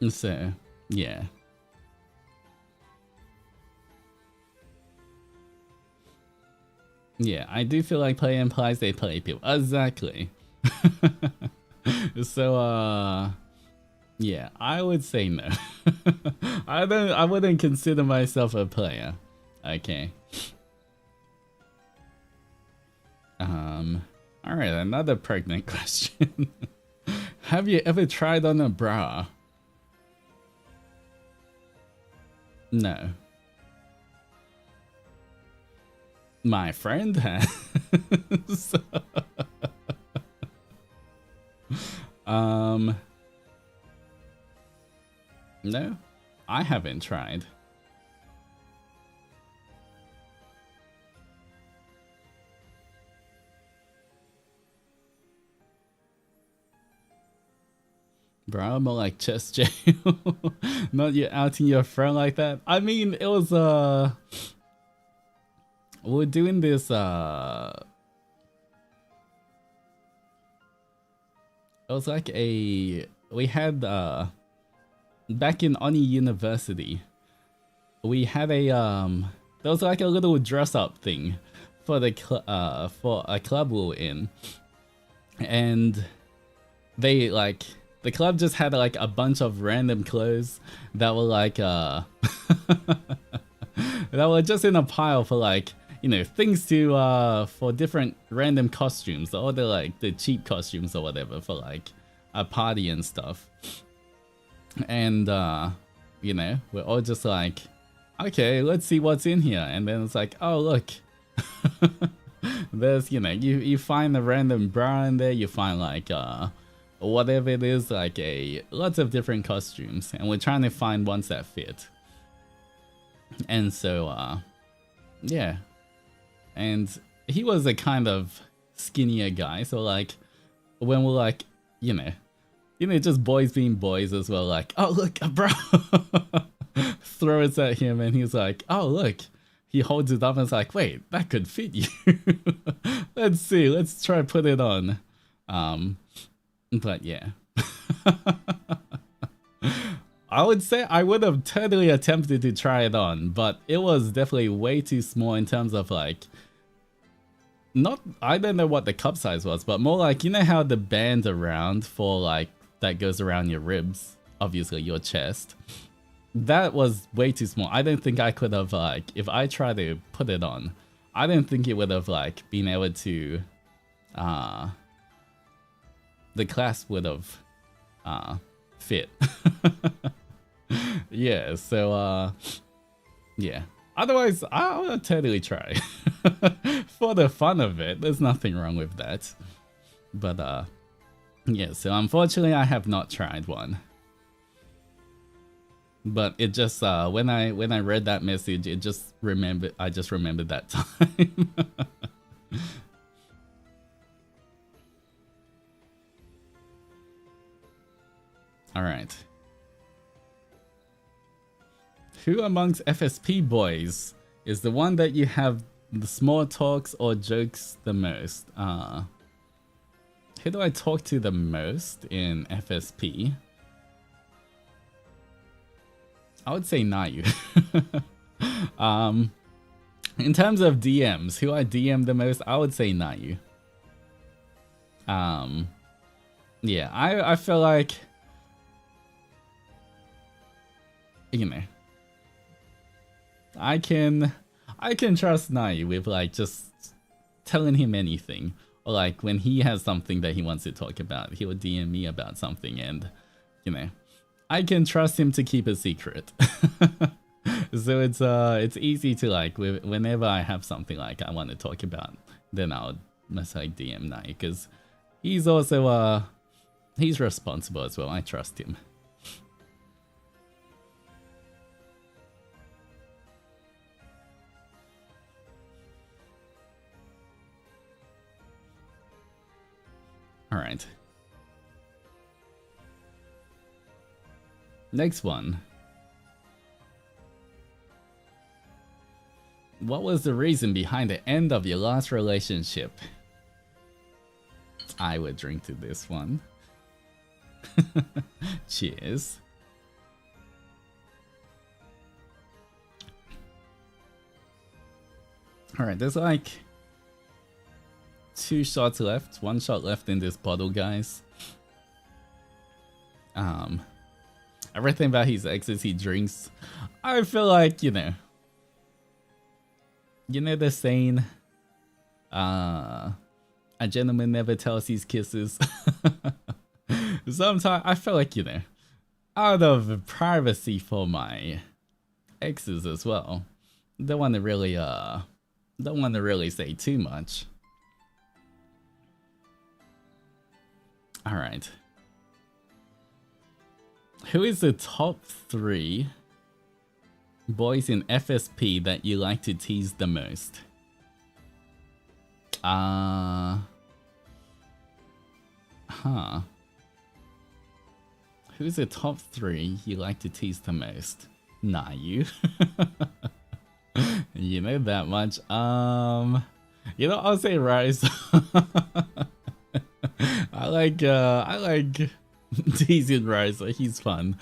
So, yeah. Yeah, I do feel like play implies they play people. Exactly. So, yeah, I would say no. I wouldn't consider myself a player. Okay. Alright, another pregnant question. Have you ever tried on a bra? No. My friend has. No, I haven't tried. Bro, more like chest jail. Not you outing your friend like that. I mean, it was we're doing this it was like we had back in Oni University, we had a there was like a little dress up thing for the for a club we were in, and they like, the club just had like a bunch of random clothes that were like that were just in a pile for like, you know, things to for different random costumes, or the like the cheap costumes or whatever for like a party and stuff. And you know, we're all just like, okay, let's see what's in here. And then it's like, oh look, there's, you know, you find a random bra in there, you find like whatever it is, like lots of different costumes, and we're trying to find ones that fit. And so yeah, and he was a kind of skinnier guy, so like when we're like, you know, just boys being boys as well, like, oh look, a bra, throw it at him, and he's like, oh look, he holds it up and is like, wait, that could fit you. Let's see, let's try put it on. But yeah. I would say I would have totally attempted to try it on, but it was definitely way too small in terms of like, I don't know what the cup size was, but more like, you know how the band around for like, that goes around your ribs, obviously your chest, that was way too small. I don't think I could have like, if I tried to put it on, I don't think it would have like been able to, the clasp would have fit. Yeah, so yeah. Otherwise, I would totally try. For the fun of it, there's nothing wrong with that. But yeah, so unfortunately I have not tried one. But it just when I read that message, I just remembered that time. All right. Who amongst FSP boys is the one that you have the small talks or jokes the most? Who do I talk to the most in FSP? I would say Nayu. In terms of DMs, who I DM the most, I would say Nayu. Yeah, I feel like, you know, I can trust Nayu with like just telling him anything, or like when he has something that he wants to talk about, he will DM me about something, and you know, I can trust him to keep a secret. So it's easy to like, whenever I have something like I want to talk about, then I'll must like DM Nayu, because he's also he's responsible as well. I trust him. All right. Next one. What was the reason behind the end of your last relationship? I would drink to this one. Cheers. All right, there's like 2 shots left, 1 shot left in this bottle, guys. Everything about his exes he drinks, I feel like, you know the saying, a gentleman never tells his kisses. Sometimes I feel like, you know, out of privacy for my exes as well, don't want to really say too much. All right. Who is the top 3 boys in FSP that you like to tease the most? Who's the top 3 you like to tease the most? Nayu. You know that much. You know, I'll say Rise. I like teasing Rise, he's fun.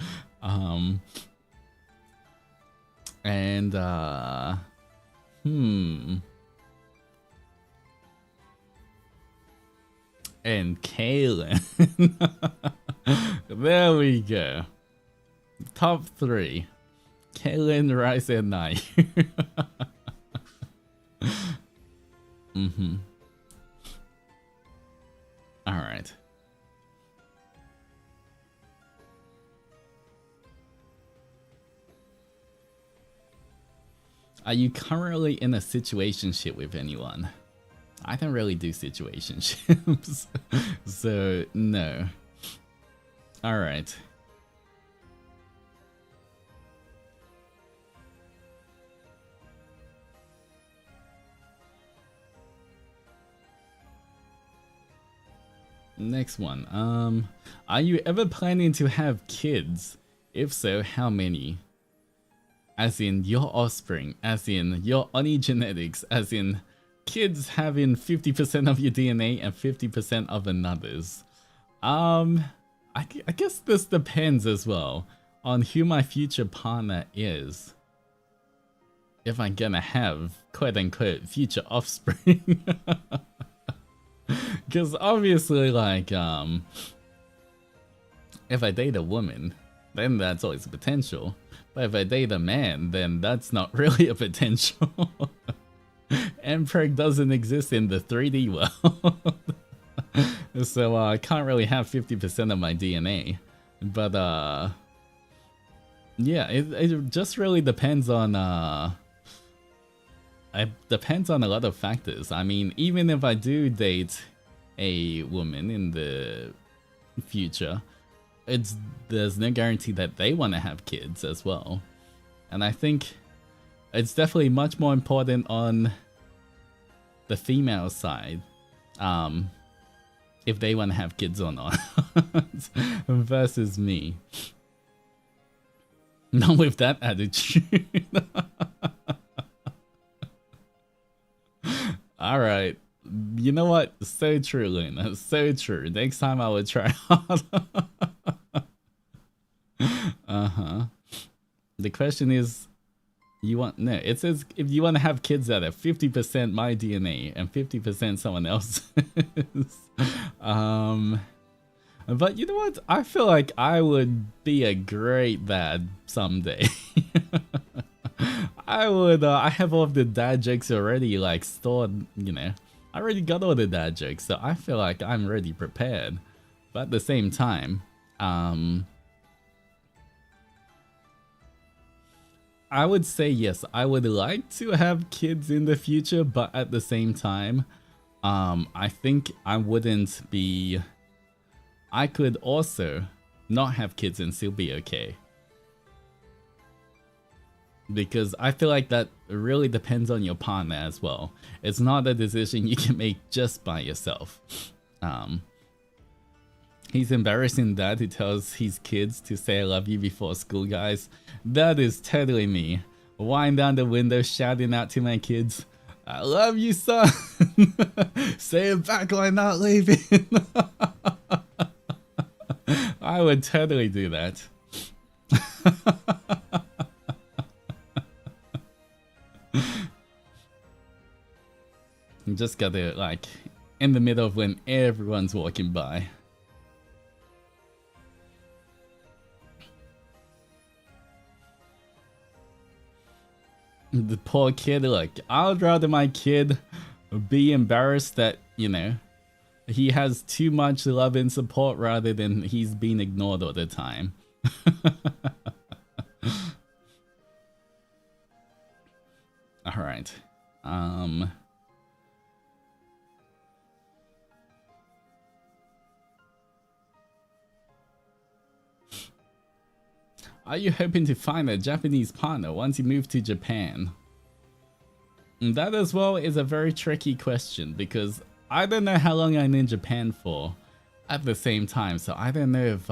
And and Kaylin. There we go. Top 3. Kaylin, Rise, and Nayu. Alright. Are you currently in a situationship with anyone? I don't really do situationships, so no. Alright. Next one. Are you ever planning to have kids? If so, how many? as in your offspring, as in your onigenetics, as in kids having 50% of your DNA and 50% of another's. I guess this depends as well on who my future partner is. If I'm gonna have quote unquote future offspring. Because obviously, like, if I date a woman, then that's always a potential. But if I date a man, then that's not really a potential. Mpreg doesn't exist in the 3D world. So I can't really have 50% of my DNA. But yeah, it just really depends on it depends on a lot of factors. I mean, even if I do date a woman in the future, there's no guarantee that they want to have kids as well. And I think it's definitely much more important on the female side, if they want to have kids or not, versus me. Not with that attitude. Alright. You know what? So true, Luna. So true. Next time I will try harder. The question is, it says if you want to have kids that are 50% my DNA and 50% someone else's. But you know what? I feel like I would be a great dad someday. I would, I have all of the dad jokes already, like, stored, you know. I already got all the dad jokes, so I feel like I'm already prepared. But at the same time, I would say yes, I would like to have kids in the future, but at the same time, I think I wouldn't be... I could also not have kids and still be okay. Because I feel like that really depends on your partner as well. It's not a decision you can make just by yourself. He's embarrassing dad who tells his kids to say I love you before school, guys. That is totally me. Wind down the window shouting out to my kids, I love you, son. Say it back or I'm not leaving. I would totally do that. You just gotta, like, in the middle of when everyone's walking by. The poor kid, like, I'd rather my kid be embarrassed that, you know, he has too much love and support rather than he's being ignored all the time. Alright. Are you hoping to find a Japanese partner once you move to Japan? And that as well is a very tricky question because I don't know how long I'm in Japan for at the same time, so I don't know if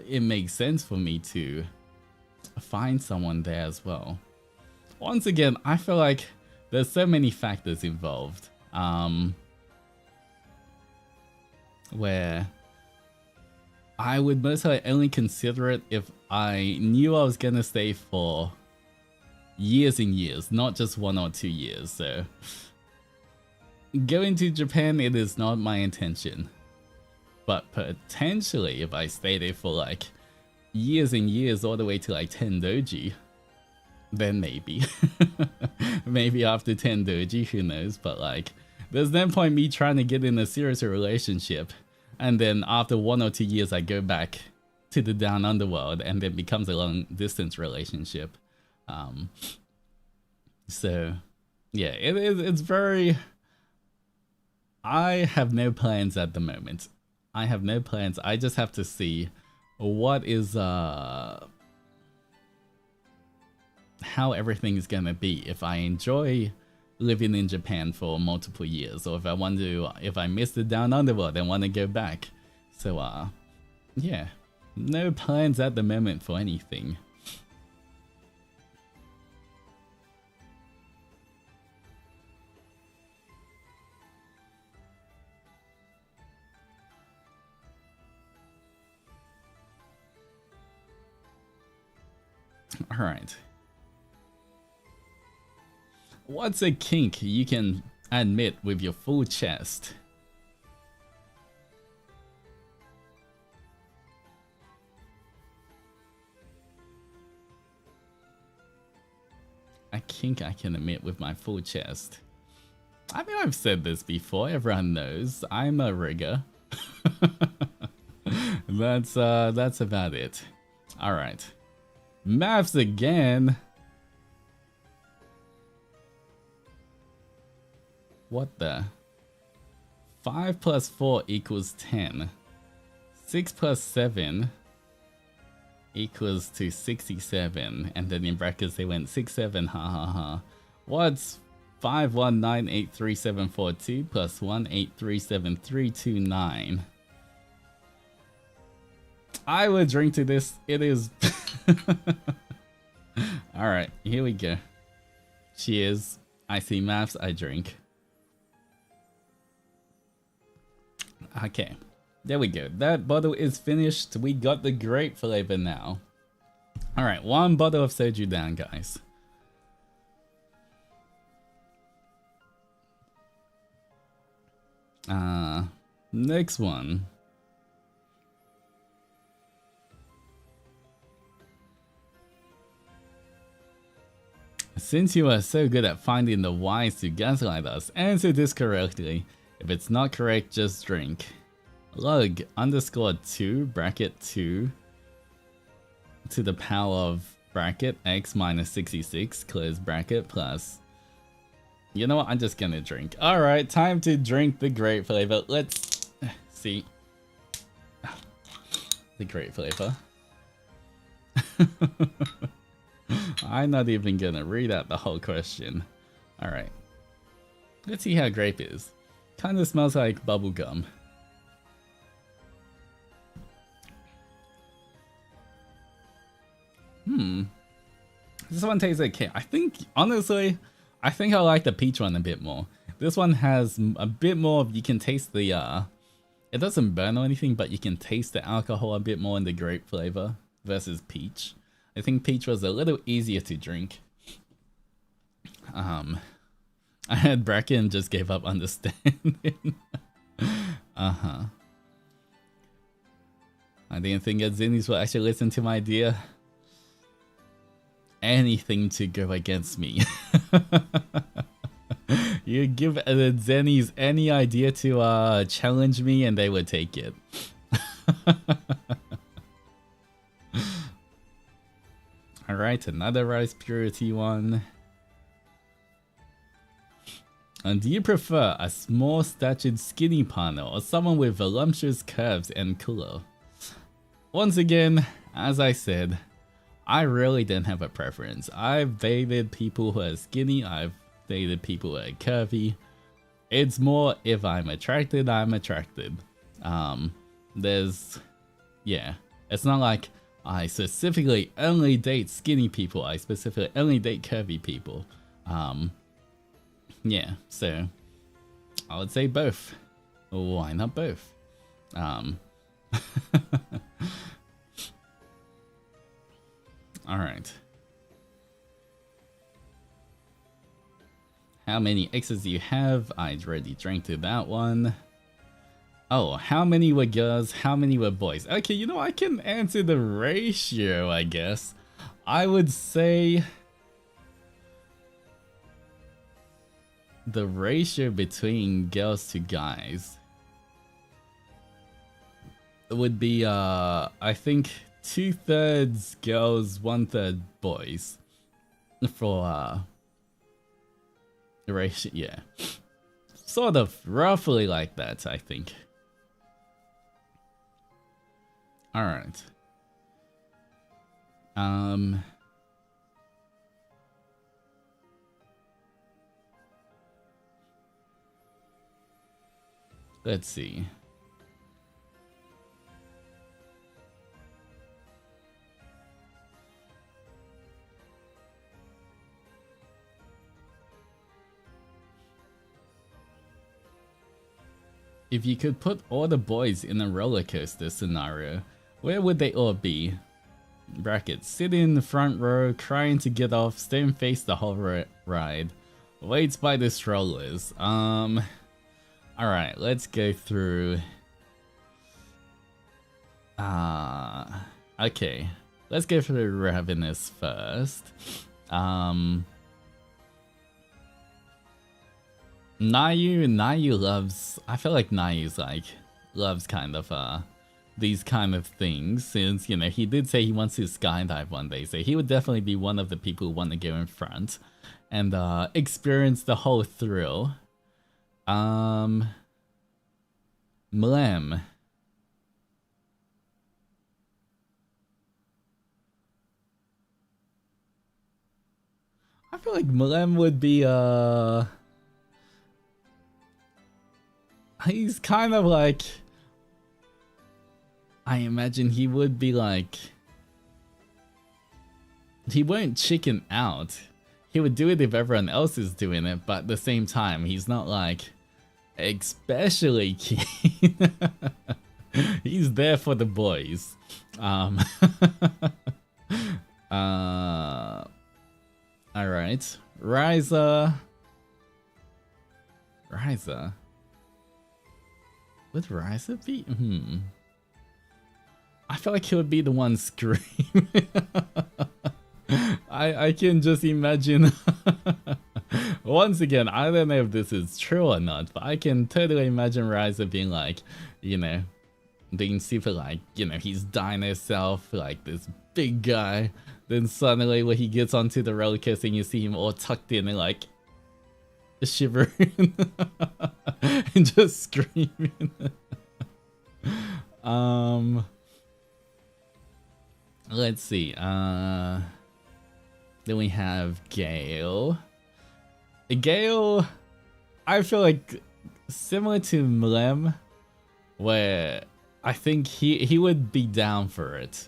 it makes sense for me to find someone there as well. Once again, I feel like there's so many factors involved, where I would most likely only consider it if I knew I was gonna stay for years and years, not just 1 or 2 years. So going to Japan, it is not my intention, but potentially if I stay there for like years and years all the way to like Zendoji, then maybe. Maybe after Zendoji, who knows, but like there's no point me trying to get in a serious relationship and then after 1 or 2 years I go back to the down underworld and then becomes a long distance relationship. So yeah, it's very... I have no plans at the moment. I have no plans. I just have to see what is how everything is gonna be if I enjoy living in Japan for multiple years, or if I want to, if I miss the down underworld and want to go back. So yeah, no plans at the moment for anything. Alright. What's a kink you can admit with your full chest? A kink I can admit with my full chest. I mean, I've said this before, everyone knows. I'm a rigger. That's about it. Alright. Maths again! What the? 5 plus 4 equals 10. 6 plus 7 equals to 67. And then in brackets they went 6, 7, ha ha ha. What's 5198372 plus 1837329? I would drink to this. It is. Alright, here we go. Cheers. I see maths, I drink. Okay, there we go. That bottle is finished. We got the grape flavor now. Alright, 1 bottle of soju down, guys. Next one. Since you are so good at finding the whys to gaslight us, answer this correctly. If it's not correct, just drink. Log underscore 2 bracket 2 to the power of bracket x minus 66 close bracket plus. You know what? I'm just gonna drink. Alright, time to drink the grape flavor. Let's see. The grape flavor. I'm not even gonna read out the whole question. Alright. Let's see how grape is. Kinda smells like bubblegum. This one tastes okay. I think, honestly, I think I like the peach one a bit more. This one has a bit more, you can taste the, it doesn't burn or anything, but you can taste the alcohol a bit more in the grape flavor versus peach. I think peach was a little easier to drink. I had bracket and just gave up understanding. I didn't think that Zennies will actually listen to my idea. Anything to go against me. You give the Zennies any idea to challenge me and they would take it. Alright, another rice purity one. And do you prefer a small statured skinny partner or someone with voluptuous curves and color? Once again, as I said, I really didn't have a preference. I've dated people who are skinny, I've dated people who are curvy. It's more if I'm attracted, I'm attracted. Yeah, it's not like I specifically only date skinny people, I specifically only date curvy people. Yeah, so I would say both. Why not both? Alright. How many exes do you have? I already drank to that one. Oh, how many were girls? How many were boys? Okay, you know, I can answer the ratio, I guess. I would say the ratio between girls to guys would be, I think 2/3 girls, 1/3 boys for the ratio. Yeah, sort of roughly like that, I think. All right. Let's see. If you could put all the boys in a roller coaster scenario, where would they all be? bracket, sit in the front row, trying to get off, stone face the whole ride. Waits by the strollers. Alright, let's go through. Okay. Let's go through Ravenous first. Nayu loves, I feel like Nayu's like, loves kind of, these kind of things, since, you know, he did say he wants to skydive one day, so he would definitely be one of the people who want to go in front and, experience the whole thrill. Mlem. I feel like Mlem would be, he's kind of like, I imagine he would be like, he won't chicken out. He would do it if everyone else is doing it, but at the same time, he's not like, especially keen. He's there for the boys. Alright. Ryza. Would Ryza be? I feel like he would be the one screaming. I can just imagine. Once again, I don't know if this is true or not, but I can totally imagine Ryza being like, you know, being super like, you know, he's dino self, like this big guy. Then suddenly when he gets onto the roller coaster and you see him all tucked in and like shivering and just screaming. Let's see. Then we have Gale. Gale, I feel like similar to Mlem, where I think he would be down for it.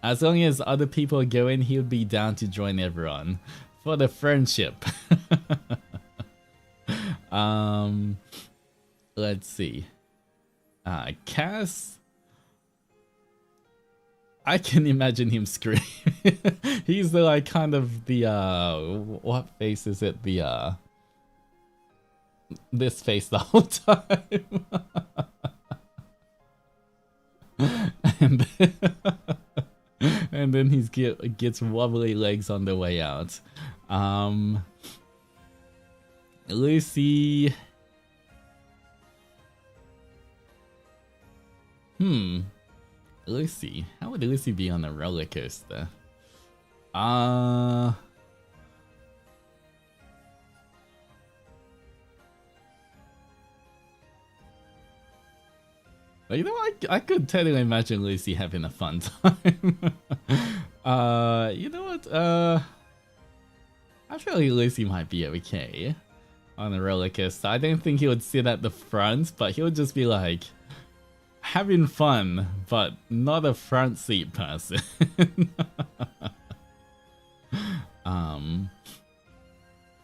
As long as other people go in, he would be down to join everyone for the friendship. Let's see. Cass, I can imagine him screaming. He's the like kind of the what face is it? The this face the whole time. And then he gets wobbly legs on the way out. Lucy. Lucy. How would Lucy be on a roller coaster? You know, I could totally imagine Lucy having a fun time. You know what? I feel like Lucy might be okay on a roller coaster. I don't think he would sit at the front, but he would just be like having fun, but not a front seat person.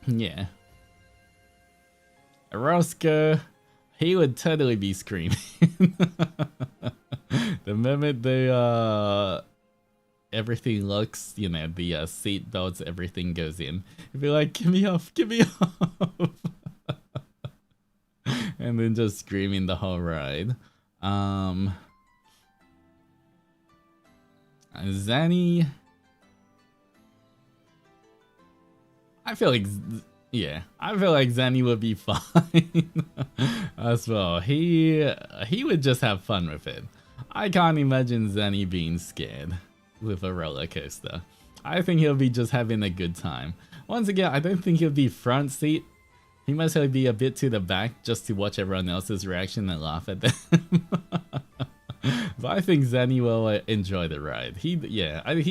Yeah. Roscoe, he would totally be screaming. The moment they everything looks, you know, the seat belts, everything goes in, he'd be like, "Get me off, get me off!" And then just screaming the whole ride. Zanny, I feel like, yeah, I feel like Zanny would be fine as well. He would just have fun with it. I can't imagine Zanny being scared with a roller coaster. I think he'll be just having a good time. Once again, I don't think he'll be front seat. He must probably be a bit to the back just to watch everyone else's reaction and laugh at them. But I think Zanny will enjoy the ride. He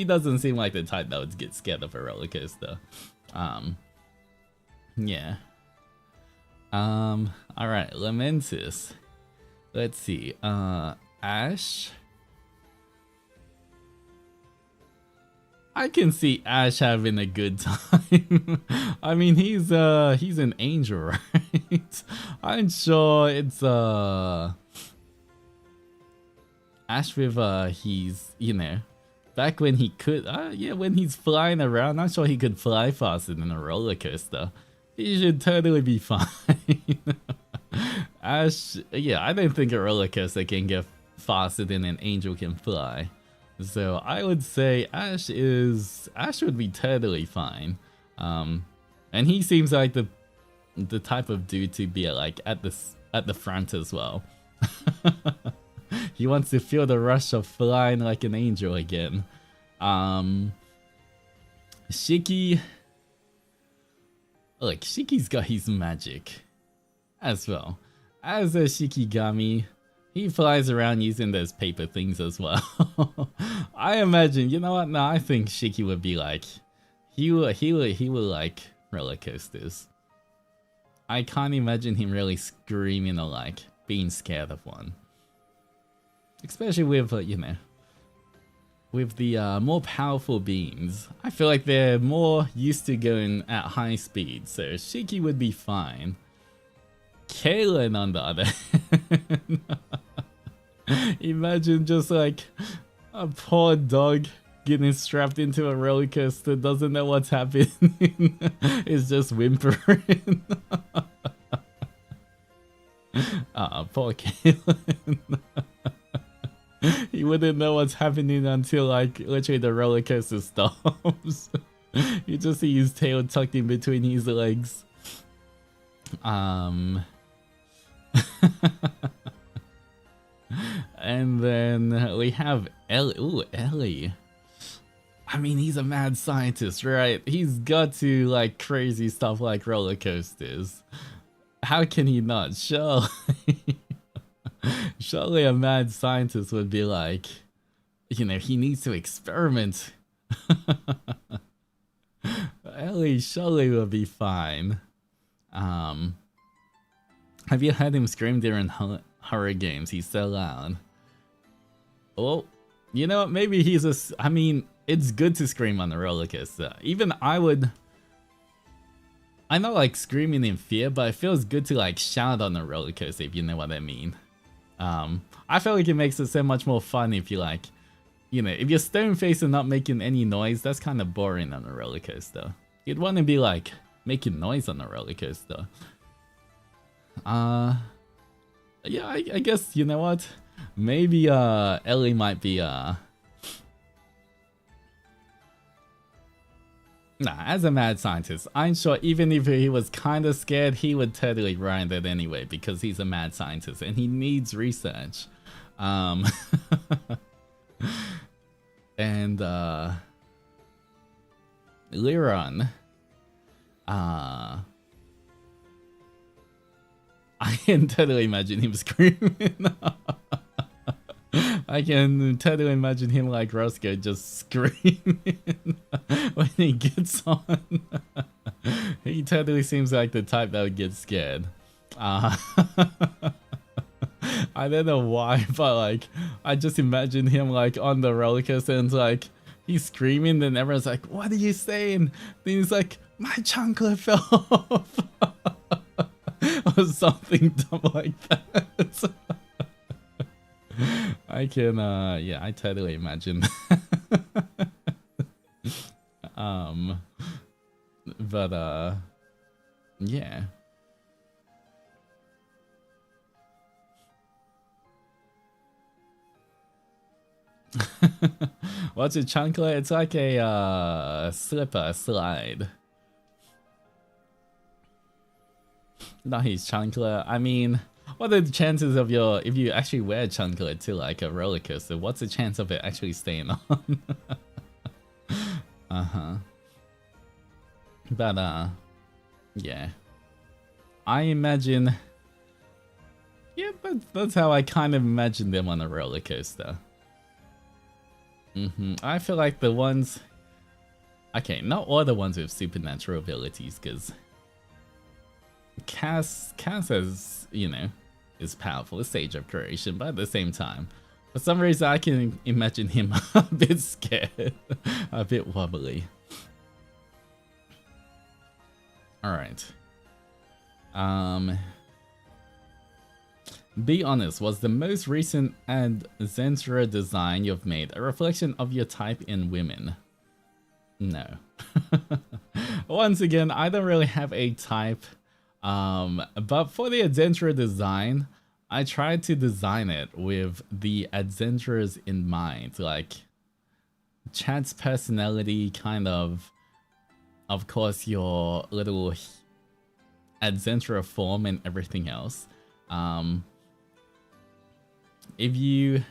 doesn't seem like the type that would get scared of a roller coaster. Yeah. Alright, Lamentis. Let's see. Ash. I can see Ash having a good time. I mean, he's an angel, right? I'm sure it's Ash with he's, you know, back when he could, yeah, when he's flying around, I'm sure he could fly faster than a roller coaster. He should totally be fine. Ash, yeah, I don't think a roller coaster can get faster than an angel can fly. So I would say Ash would be totally fine. And he seems like the type of dude to be like at the front as well. He wants to feel the rush of flying like an angel again. Shiki, look, Shiki's got his magic as well. As a Shikigami, he flies around using those paper things as well. I imagine, you know what? No, I think Shiki would be like, he will like roller coasters. I can't imagine him really screaming or like being scared of one. Especially with, you know, with the more powerful beings. I feel like they're more used to going at high speed, so Shiki would be fine. Kaylin, on the other hand, imagine just like a poor dog getting strapped into a roller coaster, doesn't know what's happening, is just whimpering. Poor Kaylin. He wouldn't know what's happening until like literally the roller coaster stops. You just see his tail tucked in between his legs. And then we have Ellie. Ooh, Ellie. I mean, he's a mad scientist, right? He's got to like crazy stuff like roller coasters. How can he not? Surely, surely a mad scientist would be like, you know, he needs to experiment. Ellie surely will be fine. Have you heard him scream during horror games? He's so loud. Oh, you know what? Maybe he's a. I mean, it's good to scream on the roller coaster. Even I would. I'm not like screaming in fear, but it feels good to like shout on the roller coaster, if you know what I mean. I feel like it makes it so much more fun if you like, you know, if you're stone faced and not making any noise, that's kind of boring on a roller coaster. You'd want to be like making noise on the roller coaster. Yeah, I guess, you know what? Maybe Ellie might be nah, as a mad scientist, I'm sure even if he was kind of scared, he would totally ride it anyway because he's a mad scientist and he needs research. And Liron, I can totally imagine him screaming. I can totally imagine him like Roscoe just screaming when he gets on. He totally seems like the type that would get scared. I don't know why, but like I just imagine him like on the roller coaster and like he's screaming, then everyone's like, "What are you saying?" Then he's like, "My chanclet fell off," or something dumb like that. I can, yeah, I totally imagine. But, yeah. What's a chanclet? It's like a slipper slide. Not his chanclet. I mean, what are the chances of your, if you actually wear a chanclet to like a roller coaster, what's the chance of it actually staying on? But yeah. I imagine, yeah, but that's how I kind of imagine them on a roller coaster. I feel like the ones, okay, not all the ones with supernatural abilities, because Cass has, you know, is powerful, a sage of creation, but at the same time, for some reason I can imagine him a bit scared, a bit wobbly. Alright. Be honest, was the most recent Zentra design you've made a reflection of your type in women? No. Once again, I don't really have a type. But for the Zentra design, I tried to design it with the Zentras in mind. Like, chat's personality, kind of course, your little Zentra form and everything else. If you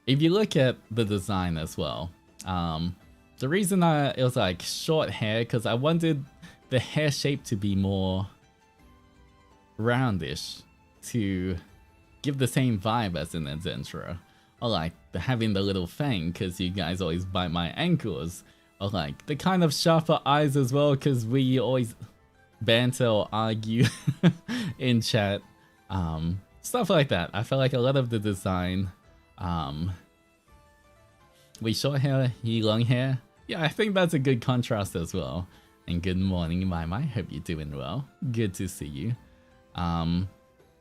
look at the design as well, the reason it was like short hair, because I wanted the hair shape to be more roundish to give the same vibe as in a Zentra. Or like having the little fang, because you guys always bite my ankles. Or like the kind of sharper eyes as well, because we always banter or argue in chat. Stuff like that. I felt like a lot of the design, we short hair, he long hair. Yeah, I think that's a good contrast as well. And good morning, Mai. Hope you're doing well. Good to see you.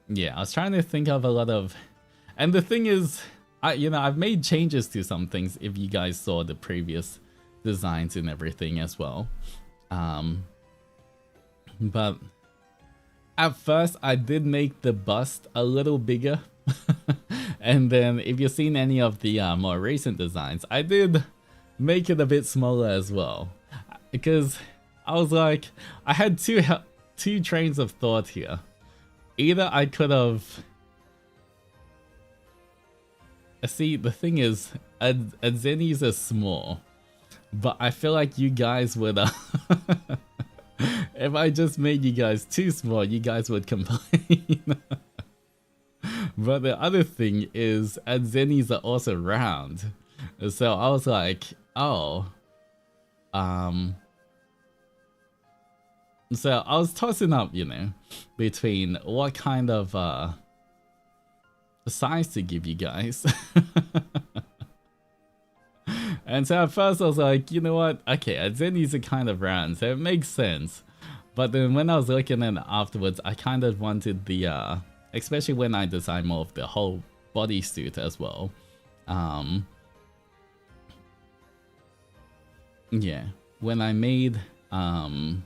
Yeah, I was trying to think of a lot of, and the thing is, I've made changes to some things. If you guys saw the previous designs and everything as well, but at first I did make the bust a little bigger. And then if you've seen any of the more recent designs, I did make it a bit smaller as well, because I was like, I had two trains of thought here. Either I could have, see, the thing is, Zennies are small, but I feel like you guys would if I just made you guys too small, you guys would complain. But the other thing is, Zennies are also round. So I was like, oh. So I was tossing up, between what kind of size to give you guys. And so at first I was like, you know what? Okay, Zennies are kind of round, so it makes sense. But then when I was looking at it afterwards, I kind of wanted the, especially when I designed more of the whole bodysuit as well. Yeah, when I made the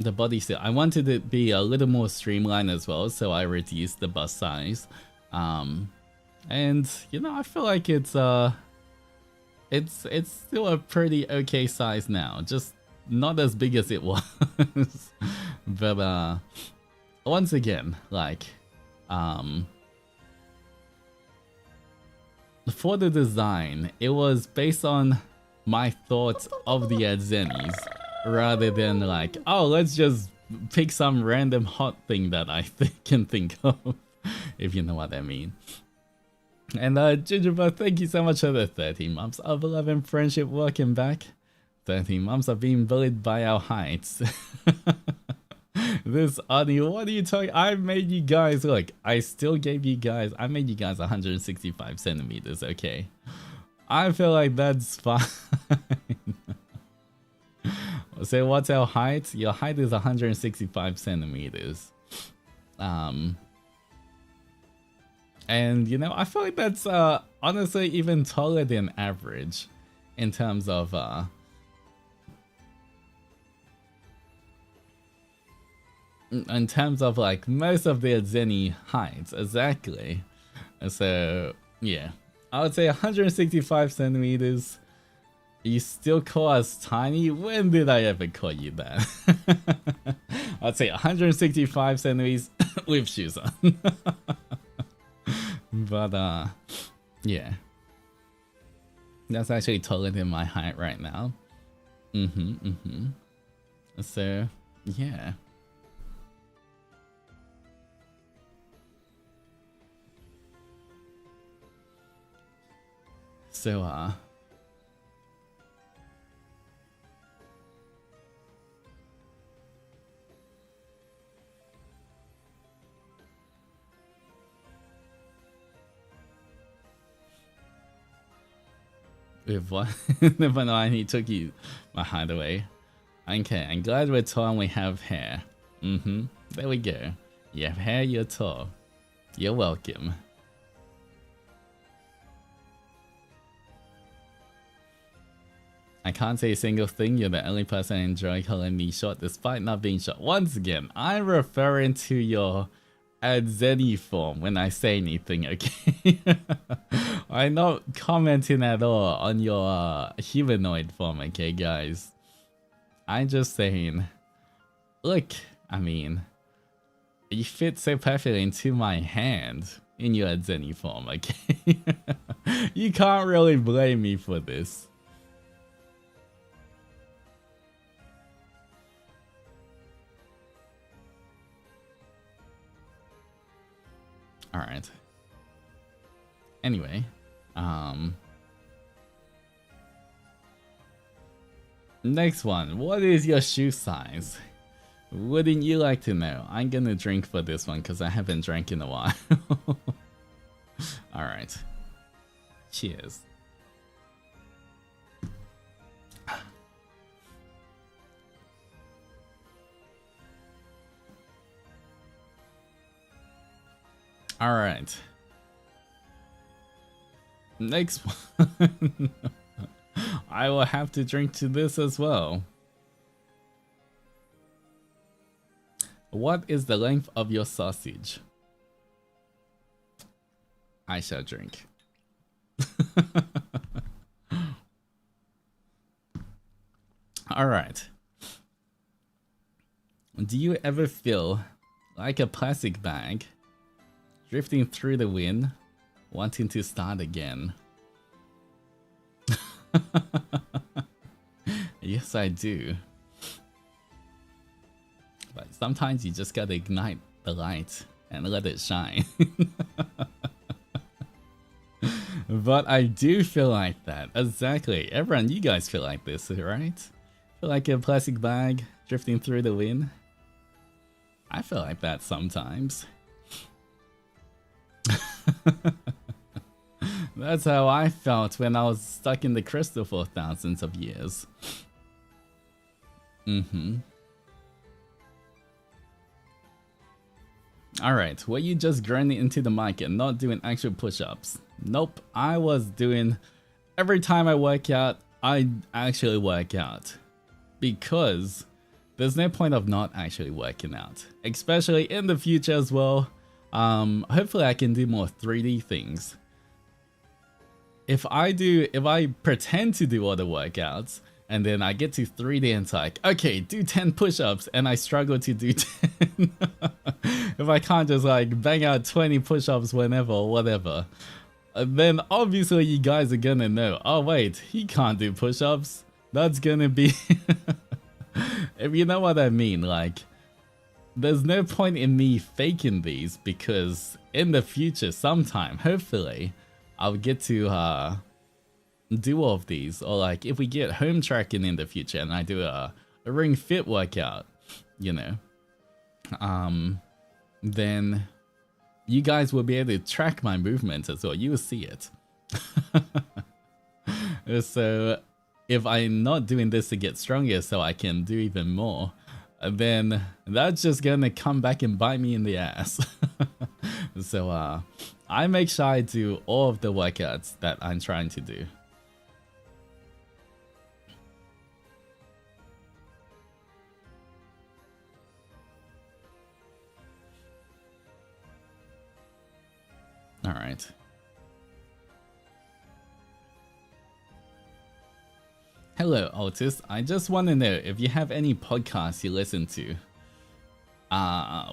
bodysuit, I wanted it to be a little more streamlined as well, so I reduced the bust size. And I feel like it's still a pretty okay size now, just not as big as it was. But once again, like, for the design, it was based on my thoughts of the Zennies, rather than like, oh, let's just pick some random hot thing that I can think of, if you know what I mean. And Gingerbread, thank you so much for the 13 months of love and friendship. Welcome back. 13 months of being bullied by our heights. This audio, what are you talking? I made you guys, look, I still gave you guys, I made you guys 165 centimeters, okay? I feel like that's fine. So what's our height? Your height is 165 centimeters. And I feel like that's honestly even taller than average in terms of like most of their Zenny heights, exactly. So yeah, I would say 165 centimeters. You still call us tiny? When did I ever call you that? I'd say 165 centimeters with shoes on. But yeah, that's actually taller than my height right now. So yeah. So with what? Never mind, he took my hideaway. Okay, I'm glad we're tall and we have hair. There we go. You have hair, you're tall. You're welcome. I can't say a single thing. You're the only person I enjoy calling me short despite not being short. Once again, I'm referring to your Zenny form when I say anything, okay? I'm not commenting at all on your humanoid form, okay, guys? I'm just saying, look, I mean, you fit so perfectly into my hand in your Zenny form, okay? You can't really blame me for this. Alright. Anyway, next one. What is your shoe size? Wouldn't you like to know? I'm gonna drink for this one because I haven't drank in a while. Alright. Cheers. Alright. Next one. I will have to drink to this as well. What is the length of your sausage? I shall drink. Alright. Do you ever feel like a plastic bag drifting through the wind, wanting to start again? Yes, I do. But sometimes you just gotta ignite the light and let it shine. But I do feel like that. Exactly. Everyone, you guys feel like this, right? Feel like a plastic bag drifting through the wind? I feel like that sometimes. That's how I felt when I was stuck in the crystal for thousands of years. Alright, were you just grinding into the mic and not doing actual push-ups? Nope, I was doing... Every time I work out, I actually work out. Because there's no point of not actually working out. Especially in the future as well. Hopefully I can do more 3D things. If I pretend to do all the workouts, and then I get to 3D and it's like, okay, do 10 push-ups, and I struggle to do 10. If I can't just like bang out 20 push-ups whenever or whatever, then obviously you guys are gonna know, oh wait, he can't do push-ups. That's gonna be... If you know what I mean, like, there's no point in me faking these because in the future sometime, hopefully, I'll get to do all of these. Or like if we get home tracking in the future and I do a Ring Fit workout, you know, then you guys will be able to track my movements as well. You will see it. So if I'm not doing this to get stronger so I can do even more, then that's just gonna come back and bite me in the ass. So I make sure I do all of the workouts that I'm trying to do. All right. Hello, Altus. I just want to know if you have any podcasts you listen to.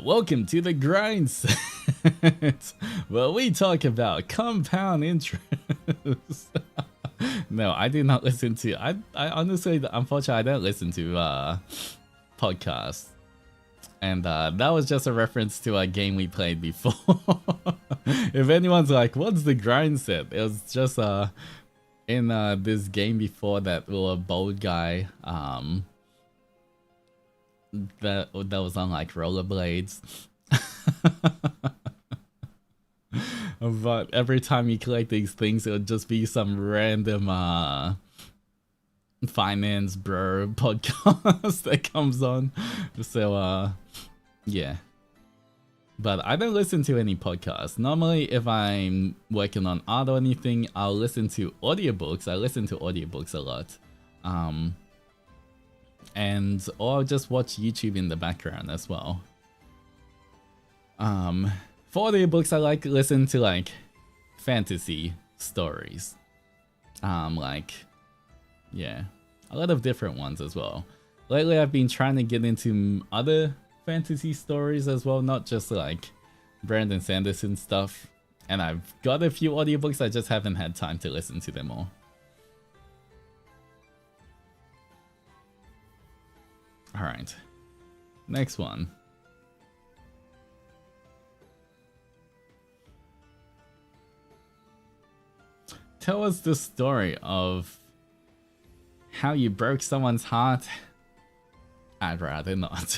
Welcome to the grind set, where we talk about compound interest. No, I do not listen to. I honestly, unfortunately, I don't listen to podcasts. And that was just a reference to a game we played before. If anyone's like, what's the grind set? It was just in this game before that little bold guy that was on like rollerblades. But every time you collect these things, it would just be some random finance bro podcast that comes on. So yeah. But I don't listen to any podcasts. Normally, if I'm working on art or anything, I'll listen to audiobooks. I listen to audiobooks a lot. Or I'll just watch YouTube in the background as well. For audiobooks, I like to listen to like fantasy stories. Yeah, a lot of different ones as well. Lately, I've been trying to get into other fantasy stories as well, not just like Brandon Sanderson stuff. And I've got a few audiobooks, I just haven't had time to listen to them all. Alright, next one. Tell us the story of how you broke someone's heart. I'd rather not.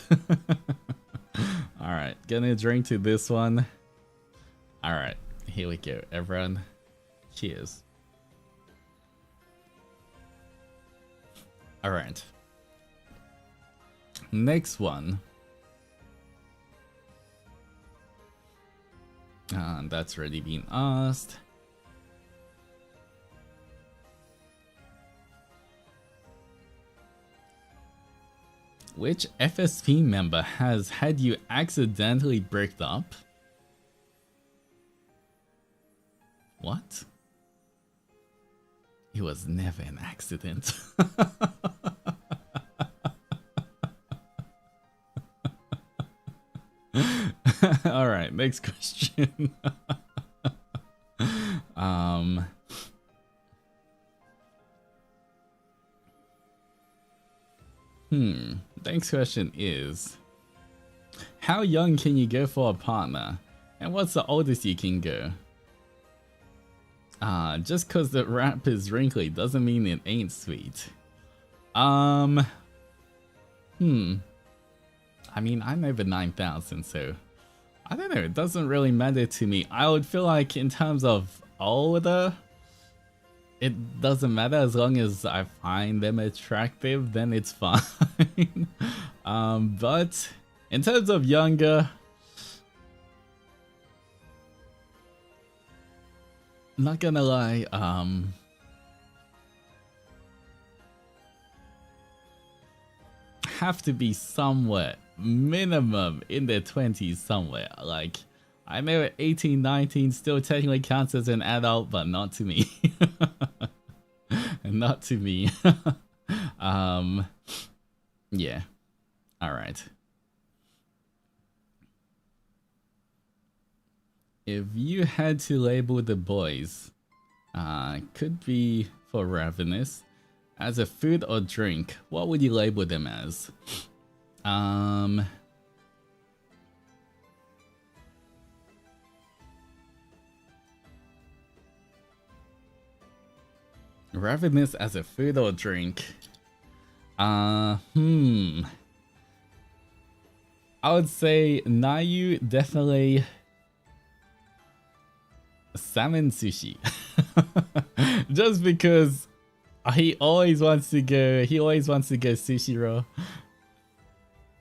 Alright, gonna drink to this one. Alright, here we go, everyone. Cheers. Alright. Next one. That's already been asked. Which FSP member has had you accidentally break up? What? It was never an accident. Alright, next question. Next question is, how young can you go for a partner? And what's the oldest you can go? Just cause the wrap is wrinkly doesn't mean it ain't sweet. I mean, I'm over 9,000, so I don't know, it doesn't really matter to me. I would feel like in terms of older, it doesn't matter as long as I find them attractive, then it's fine. But in terms of younger, not gonna lie, have to be somewhere minimum in their 20s somewhere. Like, I know 18, 19 still technically counts as an adult, but not to me. Not to me. Yeah. Alright. If you had to label the boys, could be for ravenous, as a food or drink, what would you label them as? Ravenous as a food or drink? I would say Nayu definitely salmon sushi. Just because he always wants to go sushi roll.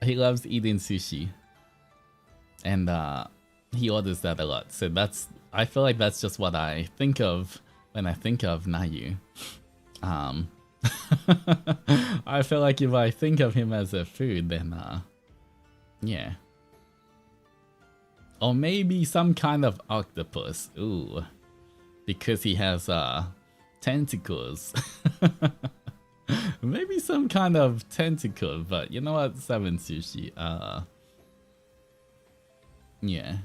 He loves eating sushi. And he orders that a lot. So I feel like that's just what I think of when I think of Nayu. I feel like if I think of him as a food, then yeah. Or maybe some kind of octopus. Ooh. Because he has tentacles. Maybe some kind of tentacle, but you know what? Salmon sushi. Yeah.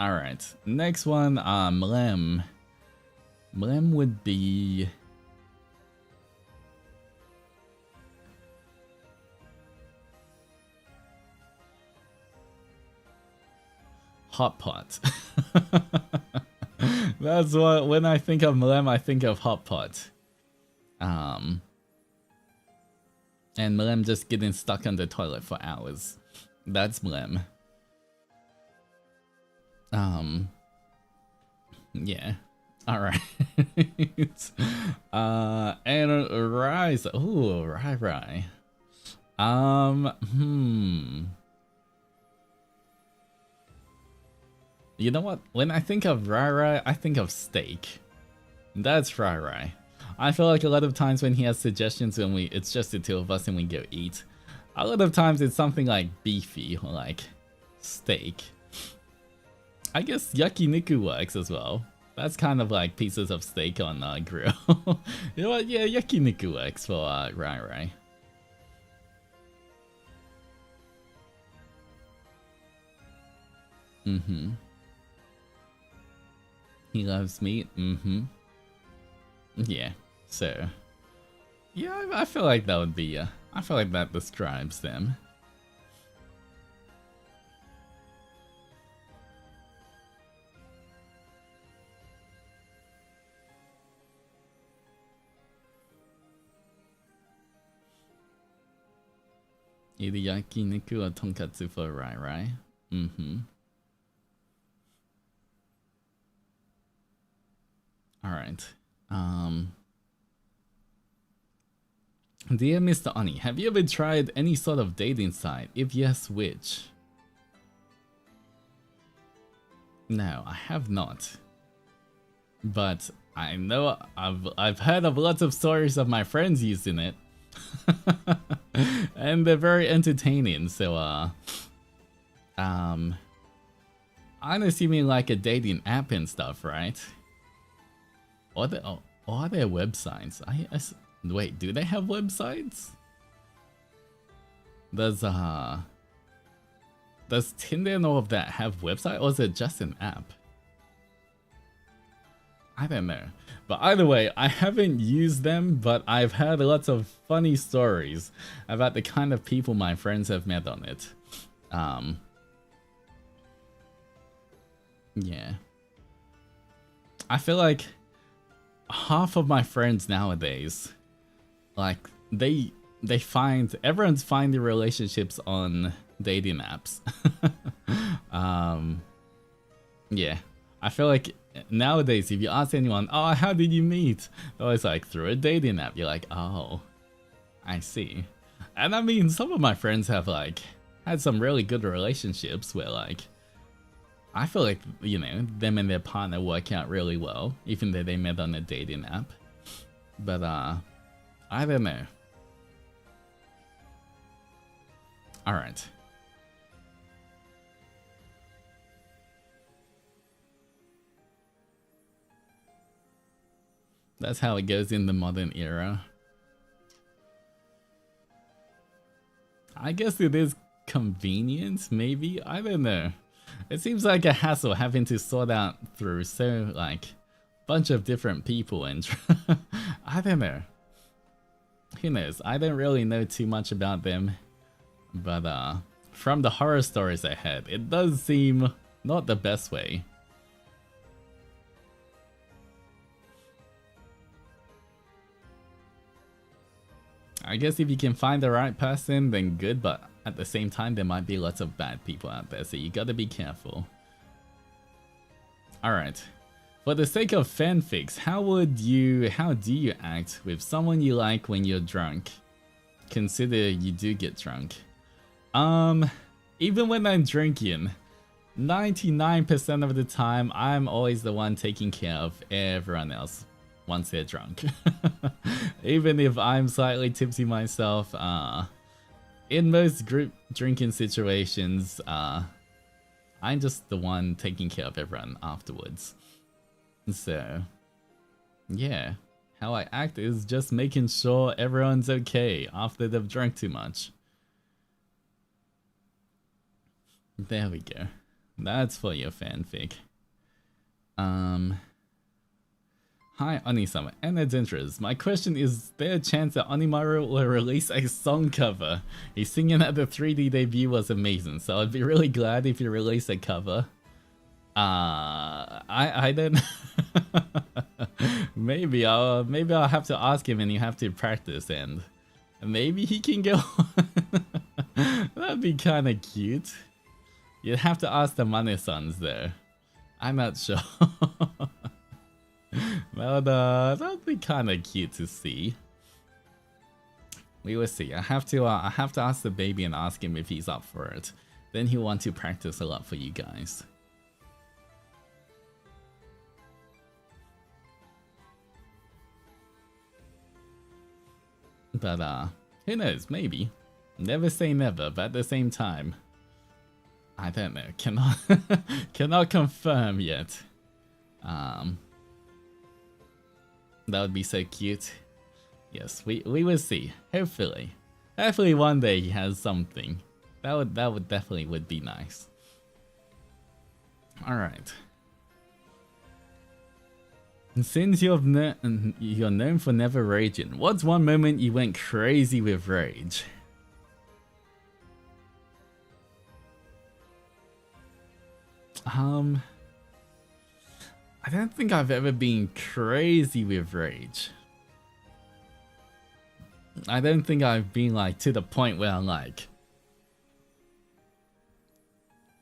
Alright. Next one, Mlem. Mlem would be hot pot. That's what, when I think of Mlem, I think of hot pot. And Mlem just getting stuck on the toilet for hours. That's Mlem. Yeah. Alright. And Rise. Ooh, Rai. Hmm. You know what? When I think of Rai Rai, I think of steak. That's Rai Rai. I feel like a lot of times when he has suggestions when it's just the two of us and we go eat, a lot of times it's something like beefy or like steak. I guess yakiniku works as well. That's kind of like pieces of steak on a grill. You know what? Yeah, yakiniku works for Rai Rai. Mm-hmm. He loves meat. Mm-hmm. Yeah. So, yeah, I feel like that would be. I feel like that describes them. Either yakiniku or tonkatsu for Rai Rai. Mm-hmm. Alright. Dear Mr. Oni, have you ever tried any sort of dating site? If yes, which? No, I have not. But I know I've heard of lots of stories of my friends using it. And they're very entertaining, so I'm assuming like a dating app and stuff, right? Or are there websites? Wait, do they have websites? Does Tinder and all of that have website, or is it just an app? I don't know. But either way, I haven't used them, but I've heard lots of funny stories about the kind of people my friends have met on it. Yeah. I feel like half of my friends nowadays, like, everyone's finding relationships on dating apps. Yeah. I feel like nowadays, if you ask anyone, oh, how did you meet? They're always like, through a dating app. You're like, oh, I see. And I mean, some of my friends have like had some really good relationships where like, I feel like, you know, them and their partner work out really well, even though they met on a dating app. But I don't know. Alright. That's how it goes in the modern era. I guess it is convenient, maybe? I don't know. It seems like a hassle having to sort out through so, like, bunch of different people and I don't know. Who knows? I don't really know too much about them. But, from the horror stories I had, it does seem not the best way. I guess if you can find the right person, then good, but at the same time, there might be lots of bad people out there, so you gotta be careful. Alright. For the sake of fanfics, how do you act with someone you like when you're drunk? Consider you do get drunk. Even when I'm drinking, 99% of the time, I'm always the one taking care of everyone else once they're drunk. Even if I'm slightly tipsy myself, in most group drinking situations, I'm just the one taking care of everyone afterwards. So, yeah, how I act is just making sure everyone's okay after they've drank too much. There we go. That's for your fanfic. Hi, Oni-sama and adventurers. My question is there a chance that Onimaru will release a song cover? His singing at the 3D debut was amazing, so I'd be really glad if you release a cover. I don't maybe I'll have to ask him and you have to practice and maybe he can go on. That'd be kinda cute. You'd have to ask the Mane-sans there. I'm not sure. But that'd be kinda cute to see. We will see. I have to ask the baby and ask him if he's up for it. Then he'll want to practice a lot for you guys. But who knows? Maybe. Never say never. But at the same time, I don't know. Cannot confirm yet. That would be so cute. Yes, we will see. Hopefully one day he has something. That would definitely would be nice. All right. Since you're known for never raging, what's one moment you went crazy with rage? I don't think I've ever been crazy with rage. I don't think I've been like to the point where I'm like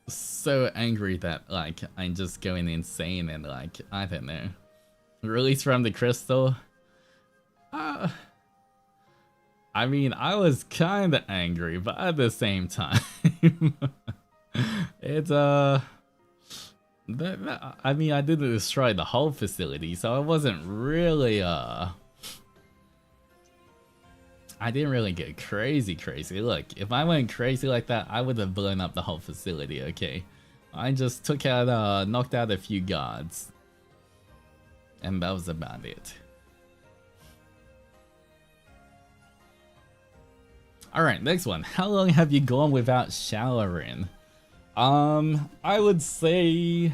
so angry that like I'm just going insane and like I don't know. Release from the crystal. I mean, I was kind of angry, but at the same time, it's I mean, I didn't destroy the whole facility, so I wasn't really I didn't really get crazy. Look, if I went crazy like that, I would have blown up the whole facility, okay? I just took out, knocked out a few guards. And that was about it. Alright, next one. How long have you gone without showering? I would say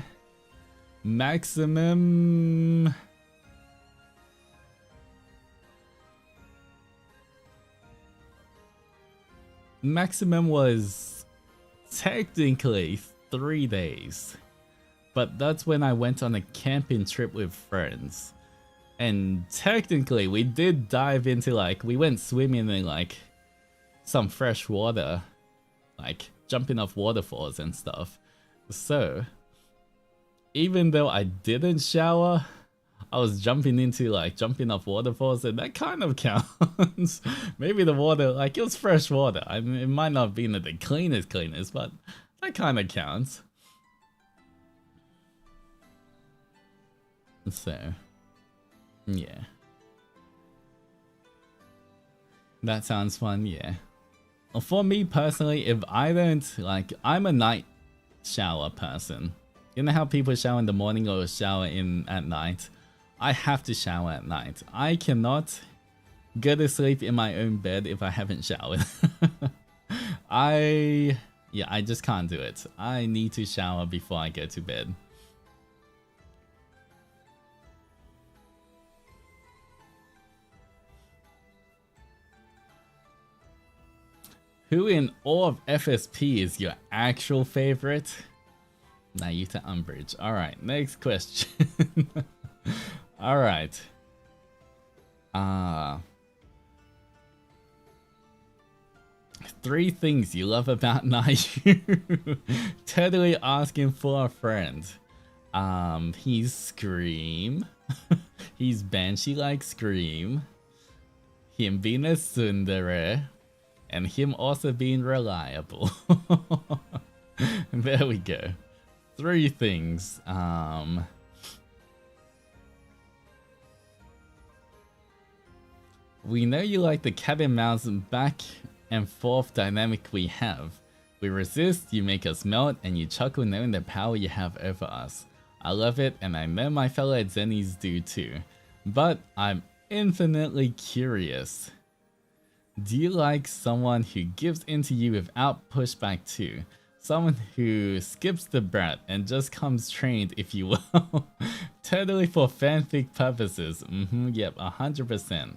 maximum was technically 3 days. But that's when I went on a camping trip with friends. And technically we did dive into like, we went swimming in like some fresh water. Like jumping off waterfalls and stuff. So even though I didn't shower, I was jumping off waterfalls, and that kind of counts. Maybe the water, like it was fresh water. I mean, it might not have been the cleanest, but that kind of counts. So, yeah. That sounds fun, yeah. For me personally, if I don't, like, I'm a night shower person. You know how people shower in the morning or shower at night? I have to shower at night. I cannot go to sleep in my own bed if I haven't showered. I just can't do it. I need to shower before I go to bed. Who in all of FSP is your actual favorite? Nayuta Umbridge. Alright, next question. Alright. 3 things you love about Nayu. Totally asking for a friend. He's Scream. He's Banshee like Scream. Him being a tsundere. And him also being reliable. There we go. 3 things. We know you like the cat and mouse back and forth dynamic we have. We resist, you make us melt, and you chuckle knowing the power you have over us. I love it, and I know my fellow Zennies do too. But I'm infinitely curious. Do you like someone who gives into you without pushback too? Someone who skips the brat and just comes trained, if you will. Totally for fanfic purposes. Yep, 100%.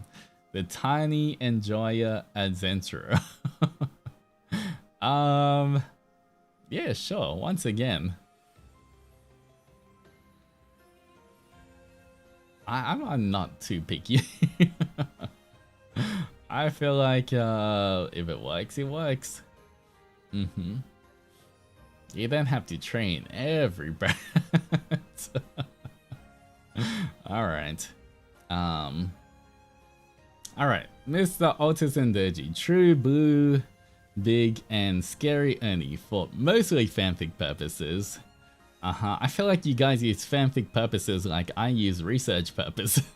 The tiny enjoyer adventurer. Yeah, sure. Once again, I'm not too picky. I feel like if it works, it works. You don't have to train every brat. Alright. Alright, Mr. Altus Zendoji, true blue, big, and scary Ernie for mostly fanfic purposes. I feel like you guys use fanfic purposes like I use research purposes.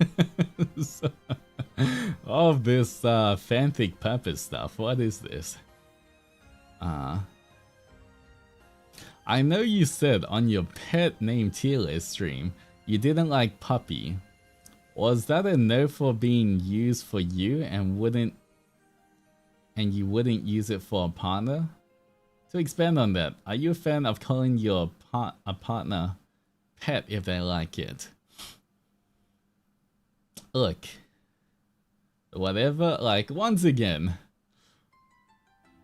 Of this fanfic purpose stuff, what is this? I know you said on your pet name tier list stream you didn't like puppy. Was that a no for being used for you and you wouldn't use it for a partner? To expand on that, are you a fan of calling your partner pet if they like it? Look, whatever, like, once again,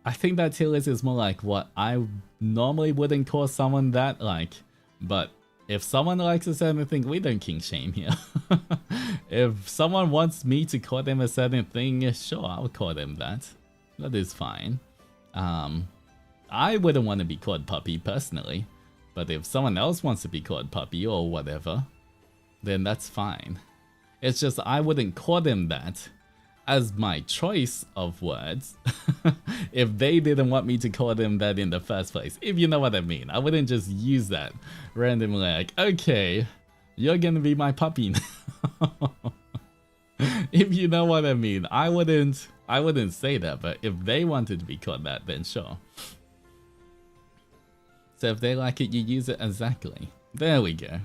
I think that tier list is more like what I normally wouldn't call someone that, like, but if someone likes a certain thing, we don't king shame here. If someone wants me to call them a certain thing, sure, I'll call them that. That is fine. I wouldn't want to be called puppy personally, but if someone else wants to be called puppy or whatever, then that's fine. It's just I wouldn't call them that as my choice of words if they didn't want me to call them that in the first place, if you know what I mean. I wouldn't just use that randomly like, okay, you're gonna be my puppy now. If you know what I mean. I wouldn't say that, but if they wanted to be called that, then sure. So if they like it, you use it exactly. There we go.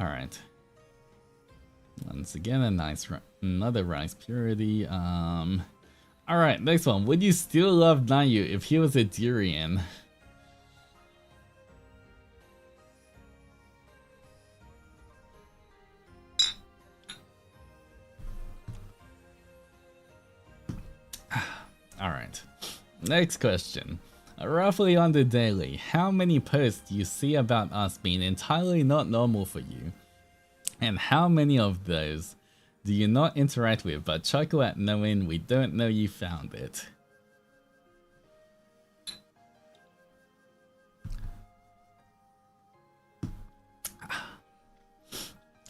Alright. Once again, another rice purity. Alright, next one. Would you still love Nayu if he was a durian? Alright. Next question. Roughly on the daily, how many posts do you see about us being entirely not normal for you? And how many of those do you not interact with but chuckle at knowing we don't know you found it?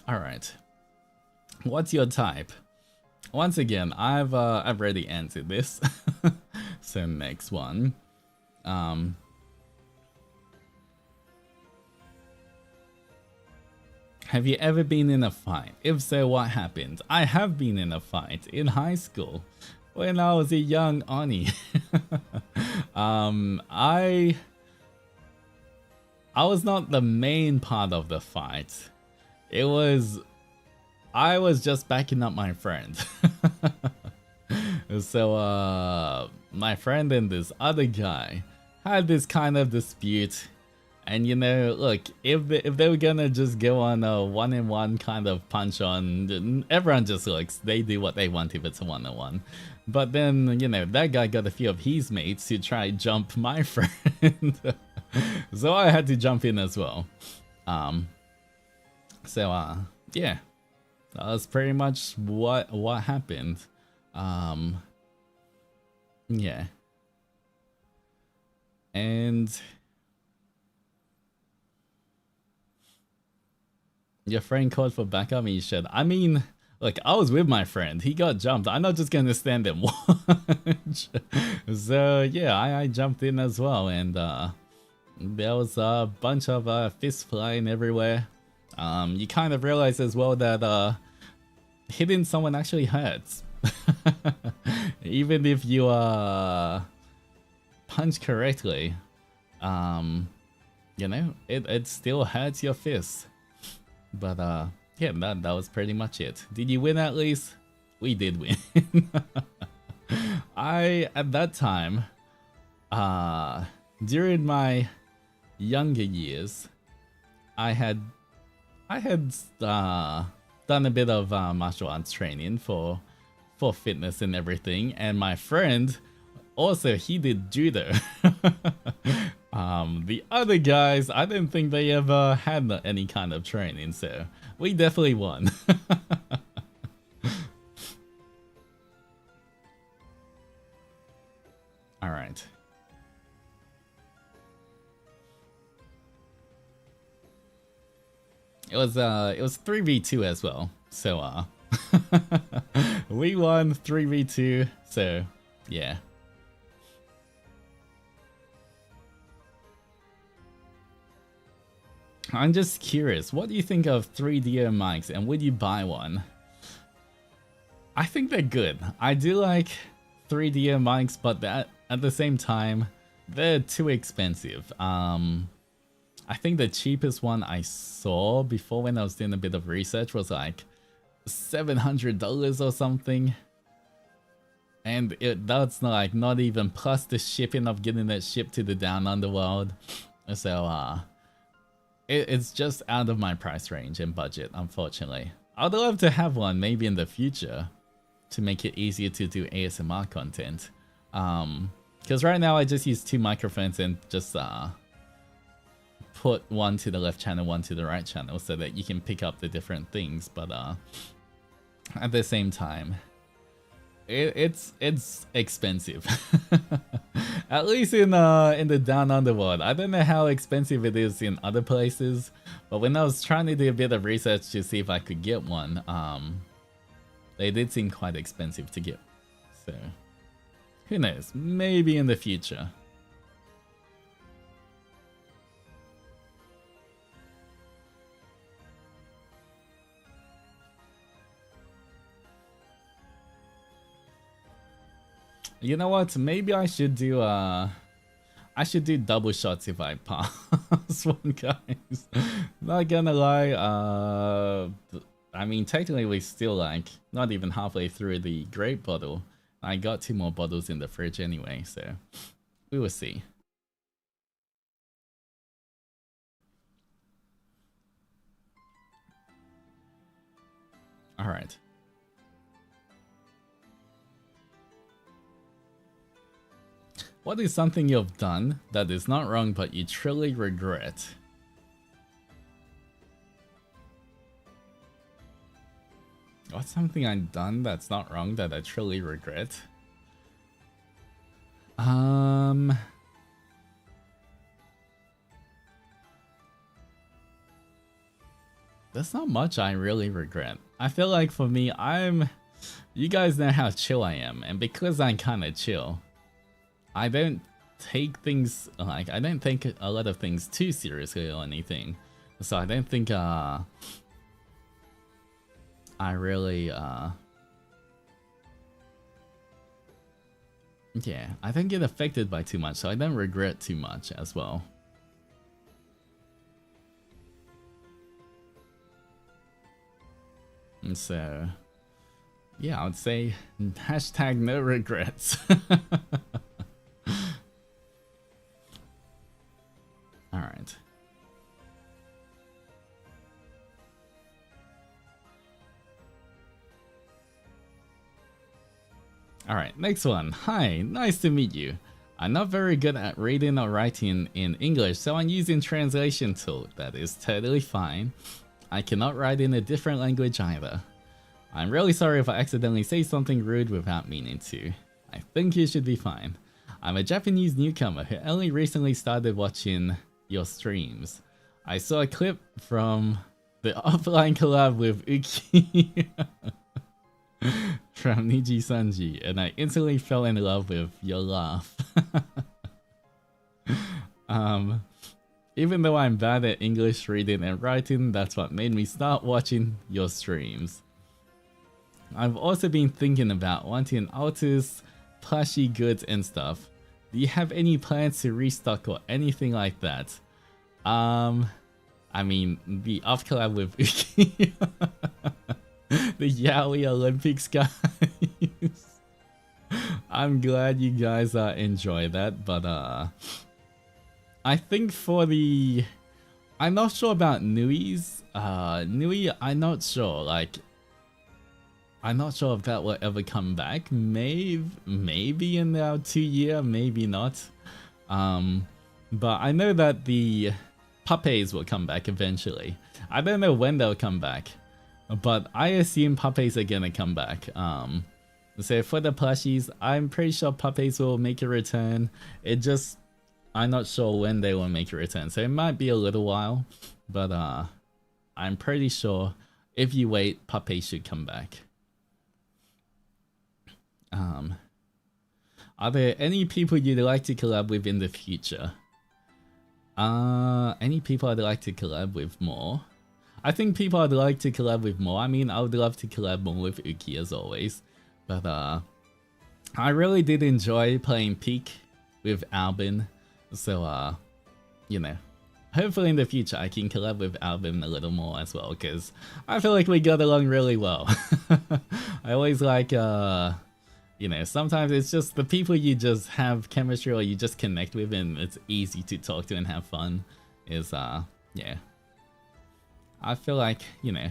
Alright. What's your type? Once again, I've already answered this. So next one. Have you ever been in a fight? If so, what happened? I have been in a fight in high school when I was a young Oni. I was not the main part of the fight. I was just backing up my friend. So my friend and this other guy had this kind of dispute, and you know, look, if they were gonna just go on a one-on-one kind of punch on, everyone just looks, they do what they want if it's a one-on-one. But then, you know, that guy got a few of his mates to try jump my friend. So I had to jump in as well. Yeah, that was pretty much what happened. Yeah. And your friend called for backup and you said, I mean, look, I was with my friend. He got jumped. I'm not just gonna stand and watch. So yeah, I jumped in as well, and there was a bunch of fists flying everywhere. You kind of realize as well that hitting someone actually hurts. Even if you punch correctly, you know, it still hurts your fist. But yeah, that was pretty much it. Did you win at least? We did win. At that time, during my younger years, I had done a bit of martial arts training for fitness and everything, and my friend also, he did judo. The other guys, I didn't think they ever had any kind of training, so we definitely won. All right. It was 3v2 as well. So we won 3v2. So yeah. I'm just curious, what do you think of 3DO mics and would you buy one? I think they're good. I do like 3DO mics, but at the same time, they're too expensive. I think the cheapest one I saw before when I was doing a bit of research was like $700 or something. And that's like not even plus the shipping of getting it shipped to the down underworld. So it's just out of my price range and budget, unfortunately. I'd love to have one maybe in the future to make it easier to do ASMR content. Because right now I just use 2 microphones and just put one to the left channel, one to the right channel so that you can pick up the different things. But at the same time, it's expensive. At least in the down underworld. I don't know how expensive it is in other places, but when I was trying to do a bit of research to see if I could get one, they did seem quite expensive to get. So who knows? Maybe in the future. You know what? Maybe I should do double shots if I pass one, guys. Not gonna lie. I mean, technically we're still like not even halfway through the grape bottle. I got 2 more bottles in the fridge anyway, so we will see. All right. What is something you've done that is not wrong but you truly regret? What's something I've done that's not wrong that I truly regret? There's not much I really regret. I feel like for me, you guys know how chill I am, and because I'm kind of chill, I don't take things, like, I don't take a lot of things too seriously or anything. So I don't think, I really, yeah, I don't get affected by too much, so I don't regret too much as well. And so, yeah, I would say hashtag no regrets. Alright. Alright, next one. Hi, nice to meet you. I'm not very good at reading or writing in English, so I'm using translation tool. That is totally fine. I cannot write in a different language either. I'm really sorry if I accidentally say something rude without meaning to. I think you should be fine. I'm a Japanese newcomer who only recently started watching your streams. I saw a clip from the offline collab with Uki from Niji Sanji, and I instantly fell in love with your laugh. Even though I'm bad at English reading and writing, that's what made me start watching your streams. I've also been thinking about wanting Altus, plushie goods and stuff. Do you have any plans to restock or anything like that? I mean, the off collab with Uki. The Yaoi Olympics, guys. I'm glad you guys enjoy that, but I think for the... I'm not sure about Nui's. Nui, I'm not sure. Like, I'm not sure if that will ever come back. Maybe in our 2 year, maybe not. But I know that the puppies will come back eventually. I don't know when they'll come back, but I assume puppies are gonna come back. So for the plushies, I'm pretty sure puppies will make a return. I'm not sure when they will make a return, so it might be a little while, but I'm pretty sure if you wait, puppies should come back. Are there any people you'd like to collab with in the future? Any people I'd like to collab with more? I think people I'd like to collab with more. I mean, I would love to collab more with Uki as always, but I really did enjoy playing Peak with Albin, so you know, hopefully in the future I can collab with Albin a little more as well, because I feel like we got along really well. I always like you know, sometimes it's just the people you just have chemistry or you just connect with and it's easy to talk to and have fun is yeah. I feel like, you know,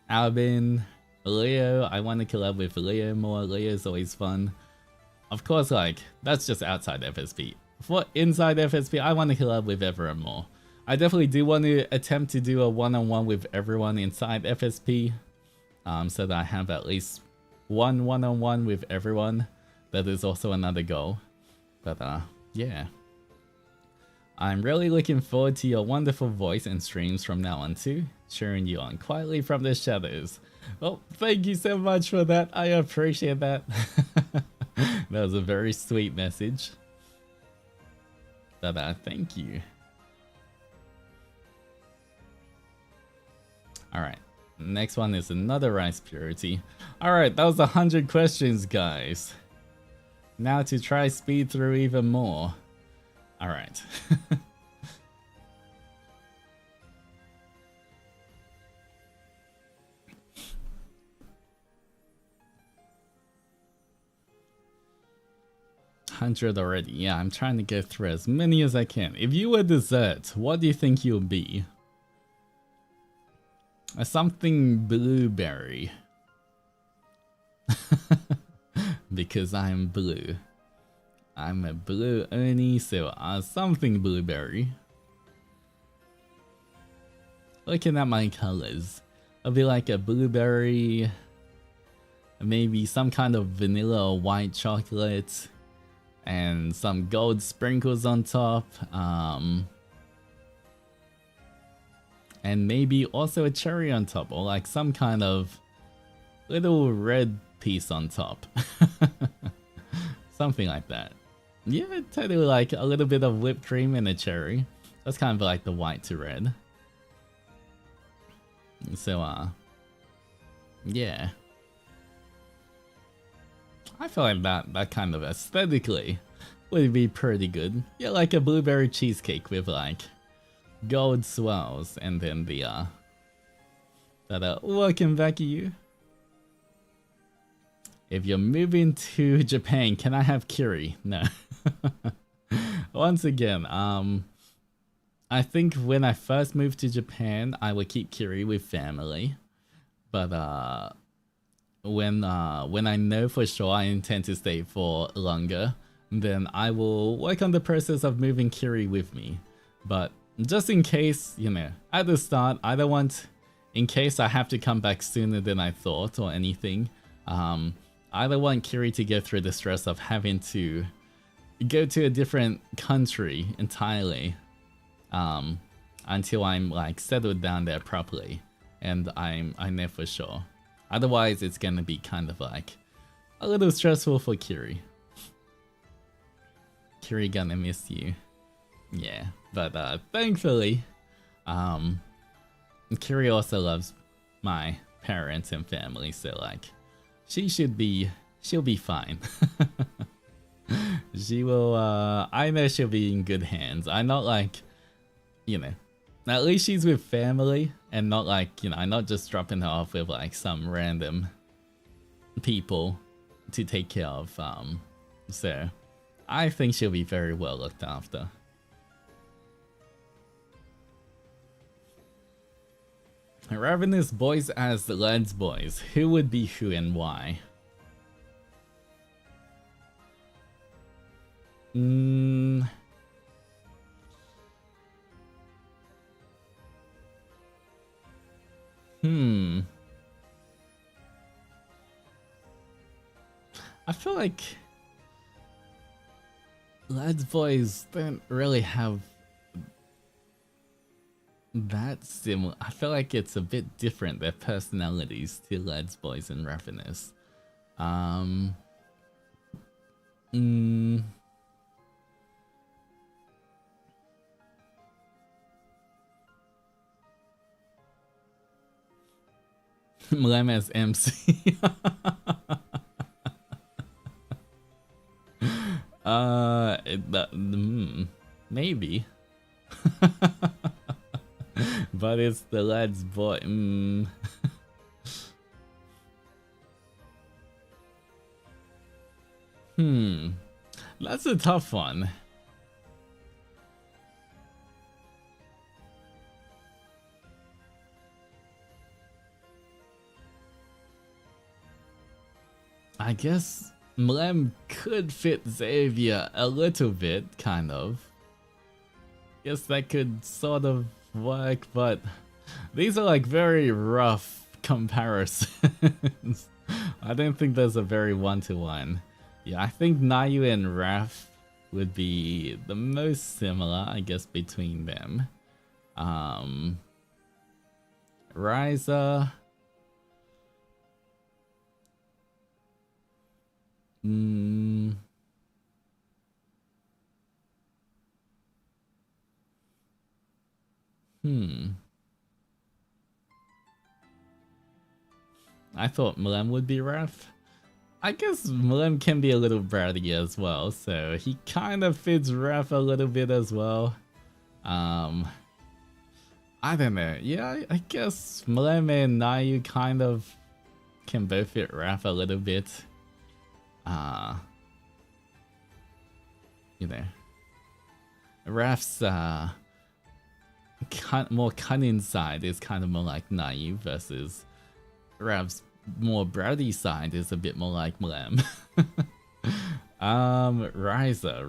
Albin, Leo, I want to collab with Leo more. Leo's always fun. Of course, like, that's just outside FSP. For inside FSP, I want to collab with everyone more. I definitely do want to attempt to do a one-on-one with everyone inside FSP, so that I have at least one one-on-one with everyone. That is also another goal. But yeah. I'm really looking forward to your wonderful voice and streams from now on too, cheering you on quietly from the shadows. Well, thank you so much for that. I appreciate that. That was a very sweet message. But thank you. Alright, next one is another rice purity. Alright, that was 100 questions, guys. Now to try speed through even more. Alright. $100 already. Yeah, I'm trying to get through as many as I can. If you were dessert, what do you think you'll be? Something blueberry. Because I'm blue. I'm a blue Oni, so something blueberry. Looking at my colors, I'll be like a blueberry, maybe some kind of vanilla or white chocolate, and some gold sprinkles on top, and maybe also a cherry on top, or like some kind of little red piece on top. Something like that. Yeah, totally, like a little bit of whipped cream and a cherry. That's kind of like the white to red. So yeah. I feel like that kind of aesthetically would be pretty good. Yeah, like a blueberry cheesecake with like gold swirls and then the welcome back to you. If you're moving to Japan, can I have Kiri? No. Once again, I think when I first moved to Japan, I would keep Kiri with family. But when I know for sure I intend to stay for longer, then I will work on the process of moving Kiri with me. But just in case, you know, at the start, I don't want, in case I have to come back sooner than I thought or anything, I don't want Kiri to go through the stress of having to go to a different country entirely until I'm like settled down there properly and I know for sure. Otherwise, it's gonna be kind of like a little stressful for Kiri. Kiri gonna miss you. Yeah, but thankfully, Kiri also loves my parents and family, so like, she'll be fine. She will, I know she'll be in good hands. I'm not like, you know, at least she's with family and not like, you know, I'm not just dropping her off with like some random people to take care of. So I think she'll be very well looked after. Ravenous boys as the Lads boys. Who would be who and why? feel like lads boys don't really have that similar. I feel like it's a bit different, their personalities, to lads boys and Ravenous. Mlem as MC. Maybe. But it's the lad's boy. That's a tough one. I guess Mlem could fit Xavier a little bit, kind of. Guess that could sort of work, but these are like very rough comparisons. I don't think there's a very one-to-one. Yeah, I think Nayu and Raph would be the most similar, I guess, between them. Ryza. I thought Mlem would be Raph. I guess Mlem can be a little bratty as well, so he kind of fits Raph a little bit as well. I don't know. Yeah, I guess Mlem and Nayu kind of can both fit Raph a little bit. You know, Raph's more cunning side is kind of more like Nayu versus Raph's more bratty side is a bit more like Mlem. Ryza.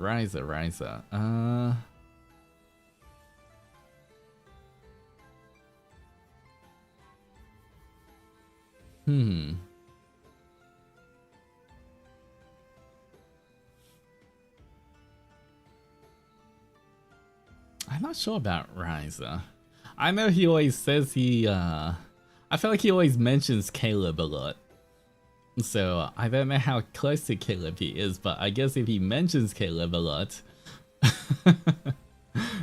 I'm not sure about Ryza. I know he always says he, I feel like he always mentions Caleb a lot. So I don't know how close to Caleb he is, but I guess if he mentions Caleb a lot.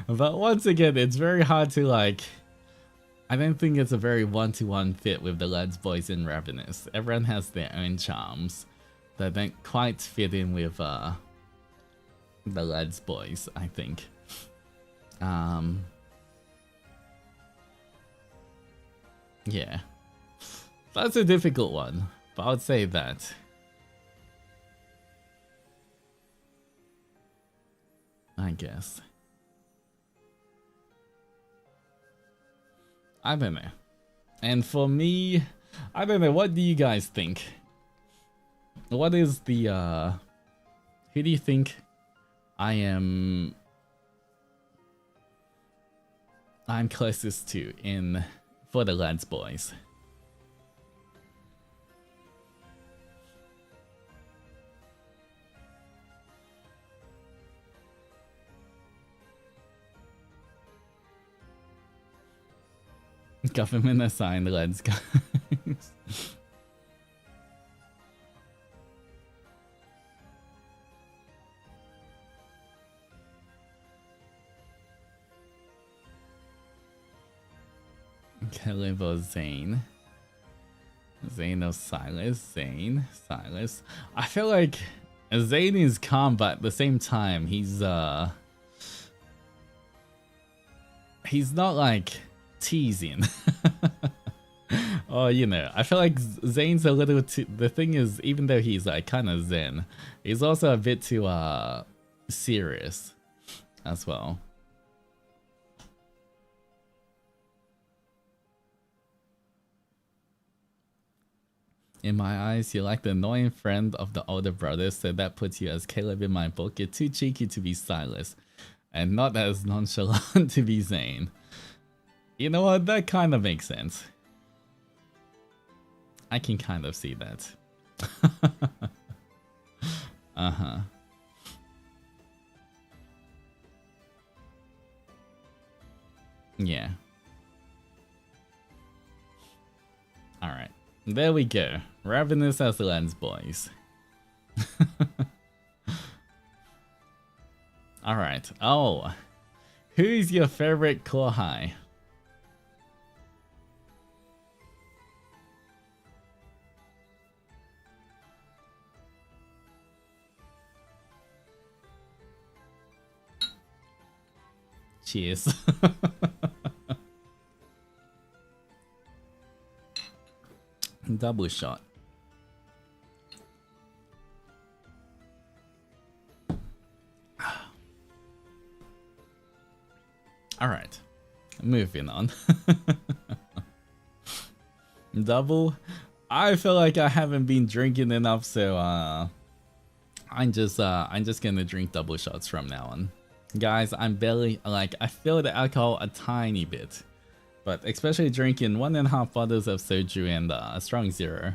But once again, it's very hard to like, I don't think it's a very one-to-one fit with the lads, boys, and Ravenous. Everyone has their own charms that don't quite fit in with the lads, boys, I think. Yeah, that's a difficult one, but I would say that. I guess. I don't know. And for me, I don't know, what do you guys think? What is the, who do you think I'm closest to in for the lads, boys? Government assigned lads, guys. Caleb or Zane? Zane or Silas? Zane? Silas? I feel like Zane is calm, but at the same time, he's not like teasing. Or, you know, I feel like Zane's a little too, the thing is, even though he's like kind of zen, he's also a bit too serious as well. In my eyes, you're like the annoying friend of the older brother, so that puts you as Caleb in my book. You're too cheeky to be Silas, and not as nonchalant to be Zane. You know what? That kind of makes sense. I can kind of see that. Uh-huh. Yeah. Alright. There we go. Ravenous as the lens, boys. Alright. Oh. Who's your favorite Kohai? Cheers. Double shot. Alright. Moving on. Double. I feel like I haven't been drinking enough, so I'm just gonna drink double shots from now on. Guys, I'm barely, like, I feel the alcohol a tiny bit. But especially drinking 1.5 bottles of soju and a strong zero,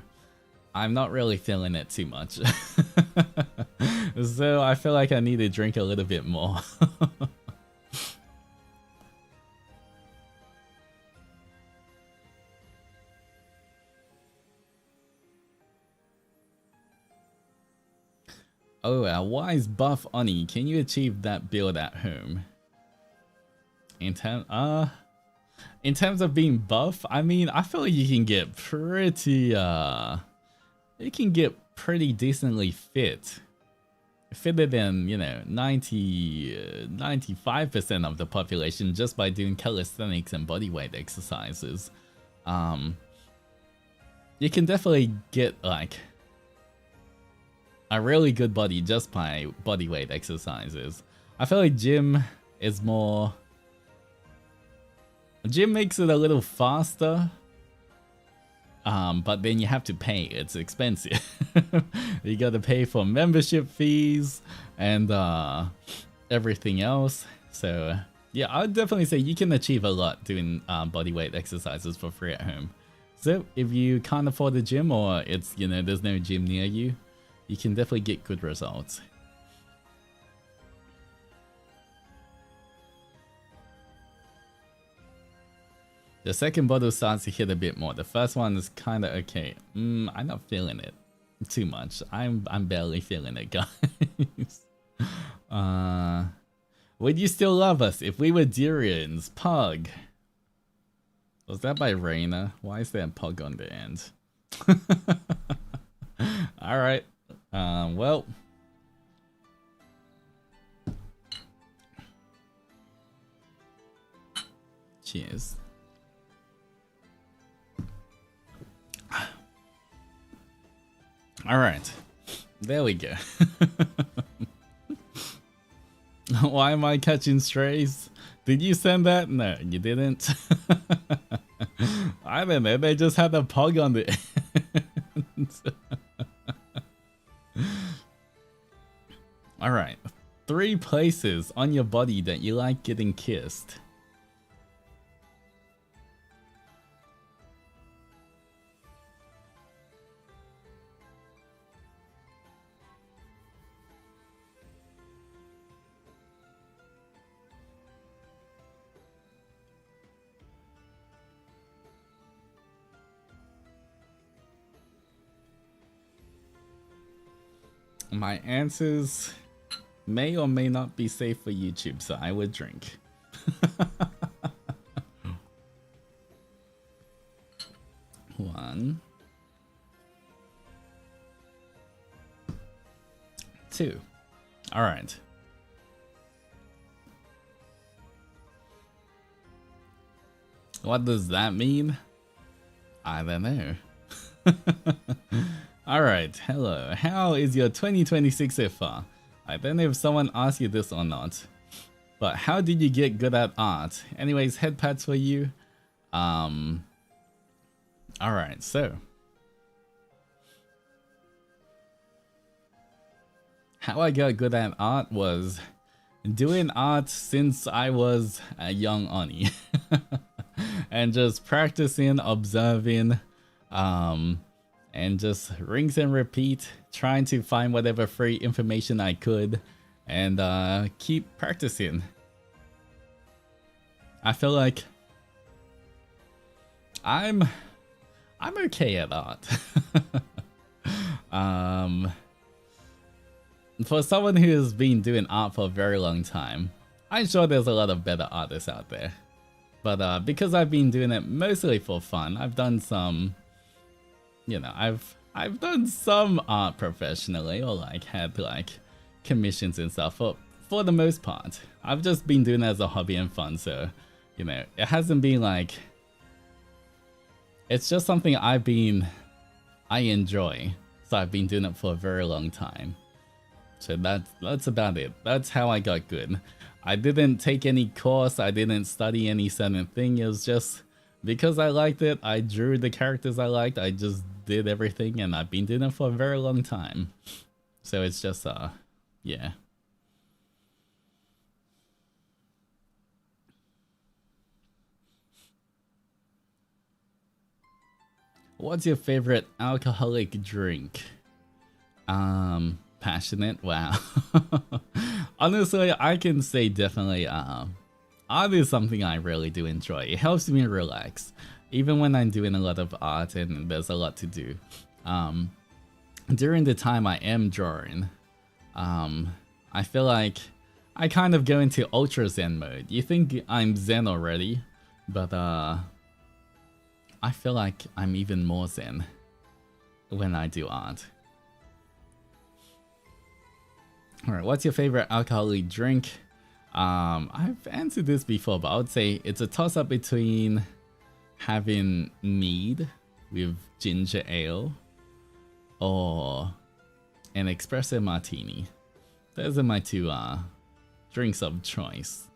I'm not really feeling it too much. So I feel like I need to drink a little bit more. Oh, a wise buff Oni, can you achieve that build at home? In terms of being buff, I mean, I feel like you can get pretty decently fit. Fitter than, you know, 95% of the population just by doing calisthenics and bodyweight exercises. You can definitely get like a really good body just by bodyweight exercises. I feel like gym is more... Gym makes it a little faster, but then you have to pay. It's expensive. You gotta pay for membership fees and everything else. So yeah, I would definitely say you can achieve a lot doing bodyweight exercises for free at home. So if you can't afford a gym, or it's, you know, there's no gym near you, you can definitely get good results. The second bottle starts to hit a bit more. The first one is kind of okay. I'm not feeling it too much. I'm barely feeling it, guys. Would you still love us if we were Durians? Pug. Was that by Reina? Why is there a pug on the end? Alright. Well. Cheers. Alright. There we go. Why am I catching strays? Did you send that? No, you didn't. I don't know, they just had a pug on the end. Alright. 3 places on your body that you like getting kissed. My answers may or may not be safe for YouTube, so I would drink. 1, 2. All right. What does that mean? I don't know. Alright, hello. How is your 2026 so far? I don't know if someone asked you this or not, but how did you get good at art? Anyways, head pats for you. Alright, so. How I got good at art was doing art since I was a young Oni. And just practicing, observing, and just rinse and repeat, trying to find whatever free information I could, and keep practicing. I feel like I'm okay at art. For someone who has been doing art for a very long time, I'm sure there's a lot of better artists out there. But because I've been doing it mostly for fun, I've done some, you know, I've done some art professionally, or like had like commissions and stuff. For the most part, I've just been doing it as a hobby and fun. So, you know, it hasn't been like, it's just something I enjoy. So I've been doing it for a very long time. So that's about it. That's how I got good. I didn't take any course, I didn't study any certain thing. It was just because I liked it, I drew the characters I liked, I just did everything, and I've been doing it for a very long time. So it's just yeah. What's your favorite alcoholic drink? Passionate? Wow. Honestly, I can say definitely art is something I really do enjoy. It helps me relax. Even when I'm doing a lot of art and there's a lot to do. During the time I am drawing, I feel like I kind of go into ultra zen mode. You think I'm zen already, but I feel like I'm even more zen when I do art. Alright, what's your favorite alcoholic drink? I've answered this before, but I would say it's a toss-up between having mead with ginger ale or an espresso martini. Those are my two drinks of choice.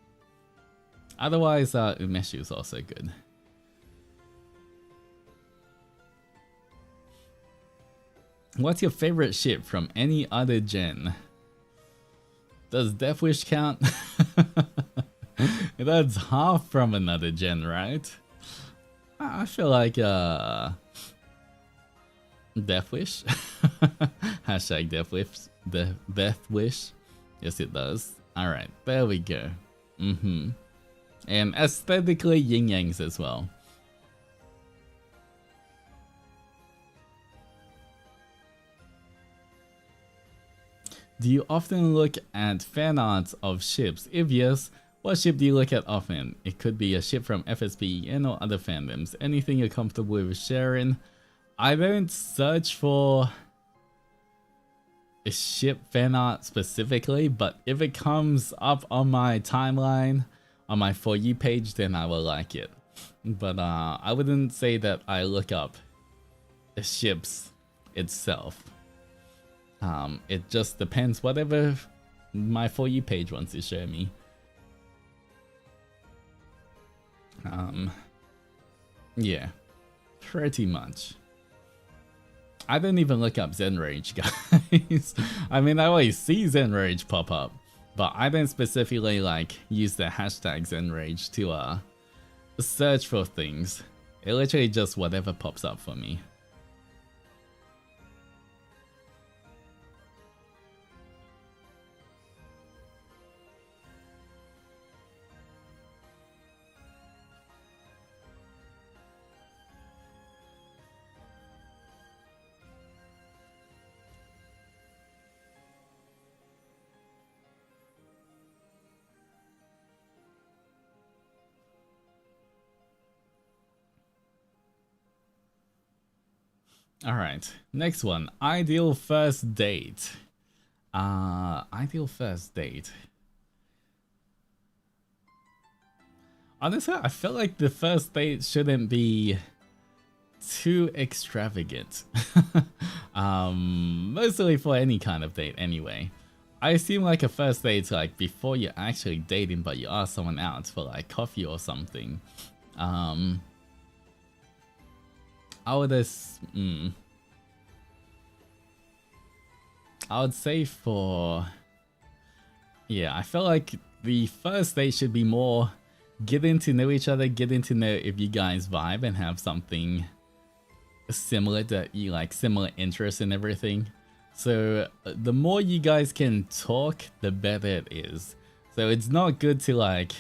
Otherwise, umeshu is also good. What's your favorite ship from any other gen? Does Death Wish count? That's half from another gen, right? I feel like Death Wish. Hashtag Death Wish. Death Wish. Yes, it does. Alright, there we go. And aesthetically yin yangs as well. Do you often look at fan arts of ships? If yes, what ship do you look at often? It could be a ship from FSPEN or other fandoms. Anything you're comfortable with sharing? I don't search for a ship fan art specifically, but if it comes up on my timeline, on my For You page, then I will like it. But I wouldn't say that I look up the ships itself. It just depends, whatever my For You page wants to show me. Yeah, pretty much. I don't even look up Zenrage, guys. I mean, I always see Zenrage pop up, but I don't specifically like use the hashtag Zenrage to search for things. It literally just whatever pops up for me. Alright, next one. Ideal first date. Ideal first date. Honestly, I feel like the first date shouldn't be too extravagant. Mostly for any kind of date anyway. I assume like a first date's like before you're actually dating, but you ask someone out for like coffee or something. I would say for, yeah, I feel like the first date should be more getting to know each other, getting to know if you guys vibe and have something similar, that you like similar interests and everything. So the more you guys can talk, the better it is. So it's not good to like,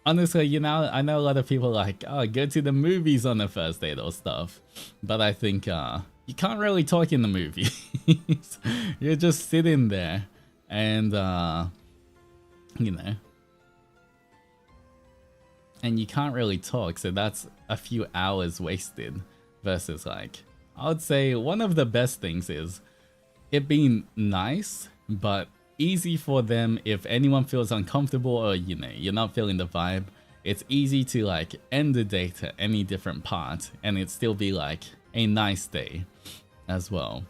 honestly, you know, I know a lot of people like, oh, go to the movies on the first date or stuff. But I think you can't really talk in the movies. You're just sitting there and, you know, and you can't really talk. So that's a few hours wasted versus like, I would say one of the best things is it being nice, but easy for them if anyone feels uncomfortable or, you know, you're not feeling the vibe. It's easy to like end the date at any different part and it still be like a nice day as well.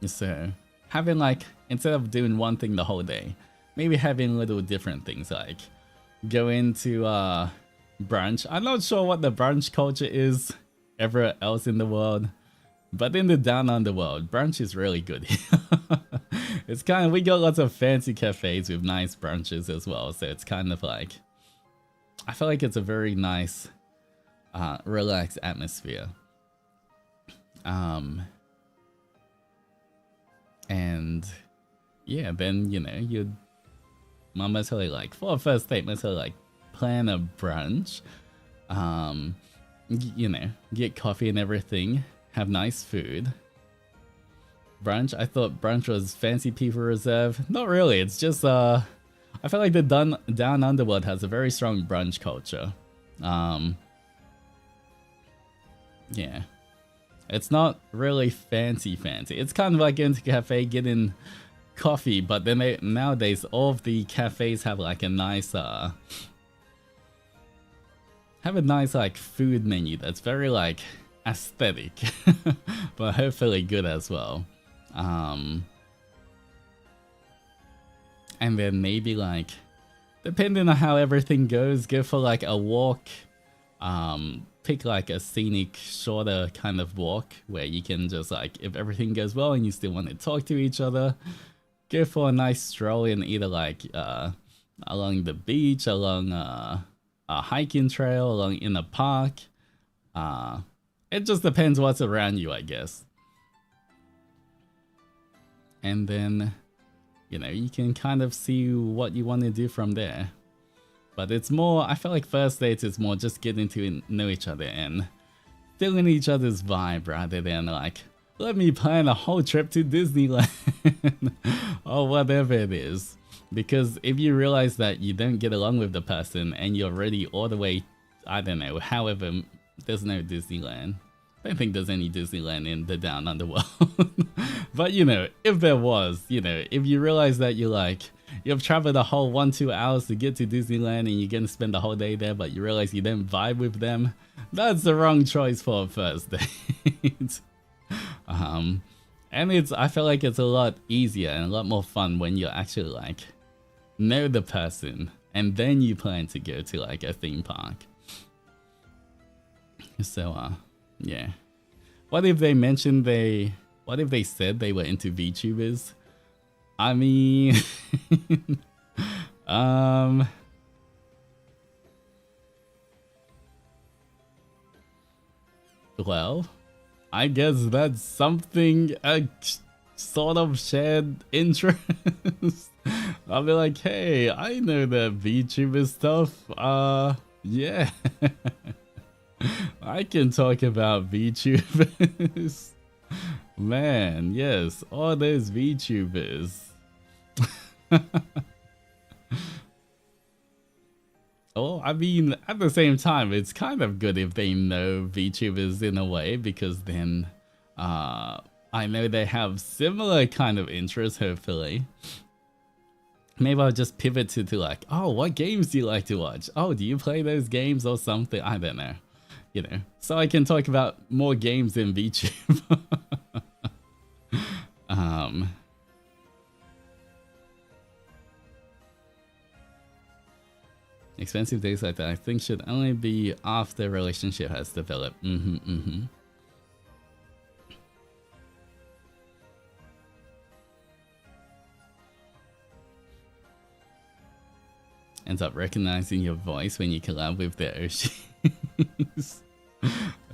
So having like, instead of doing one thing the whole day, maybe having little different things like go into brunch. I'm not sure what the brunch culture is everywhere else in the world, but in the down under world, brunch is really good. It's kind of, we got lots of fancy cafes with nice brunches as well, so it's kind of like, I feel like it's a very nice, relaxed atmosphere. And yeah, then, you know, you'd must really like, for a first date, must really like plan a brunch. You know, get coffee and everything, have nice food. Brunch, I thought brunch was fancy people reserve. Not really, it's just I feel like the down underworld has a very strong brunch culture. Yeah, it's not really fancy. It's kind of like going to a cafe, getting coffee, but then nowadays all of the cafes have like a nice like food menu that's very like aesthetic, but hopefully good as well. And then maybe like, depending on how everything goes, go for like a walk. Pick like a scenic, shorter kind of walk where you can just like, if everything goes well and you still want to talk to each other, go for a nice stroll in either like along the beach, along a hiking trail, along in a park. It just depends what's around you, I guess. And then, you know, you can kind of see what you want to do from there. But it's more, I feel like first dates is more just getting to know each other and feeling each other's vibe rather than like, let me plan a whole trip to Disneyland or whatever it is. Because if you realize that you don't get along with the person and you're already all the way, I don't know, however, there's no Disneyland. I don't think there's any Disneyland in the down underworld. But you know, if there was, you know, if you realize that you like, you've traveled a whole 1-2 hours to get to Disneyland and you're gonna spend the whole day there, but you realize you don't vibe with them, that's the wrong choice for a first date. And it's, I feel like it's a lot easier and a lot more fun when you actually like know the person and then you plan to go to like a theme park. So yeah, what if they mentioned what if they said they were into VTubers? I mean, well, I guess that's something, a sort of shared interest. I'll be like, hey, I know that VTuber stuff. Yeah. I can talk about VTubers. Man, yes, all those VTubers. Oh, I mean, at the same time, it's kind of good if they know VTubers in a way, because then I know they have similar kind of interests, hopefully. Maybe I'll just pivot to like, oh, what games do you like to watch? Oh, do you play those games or something? I don't know. You know, so I can talk about more games in VTube. Expensive dates like that I think should only be after the relationship has developed. Ends up recognizing your voice when you collab with the Oshi.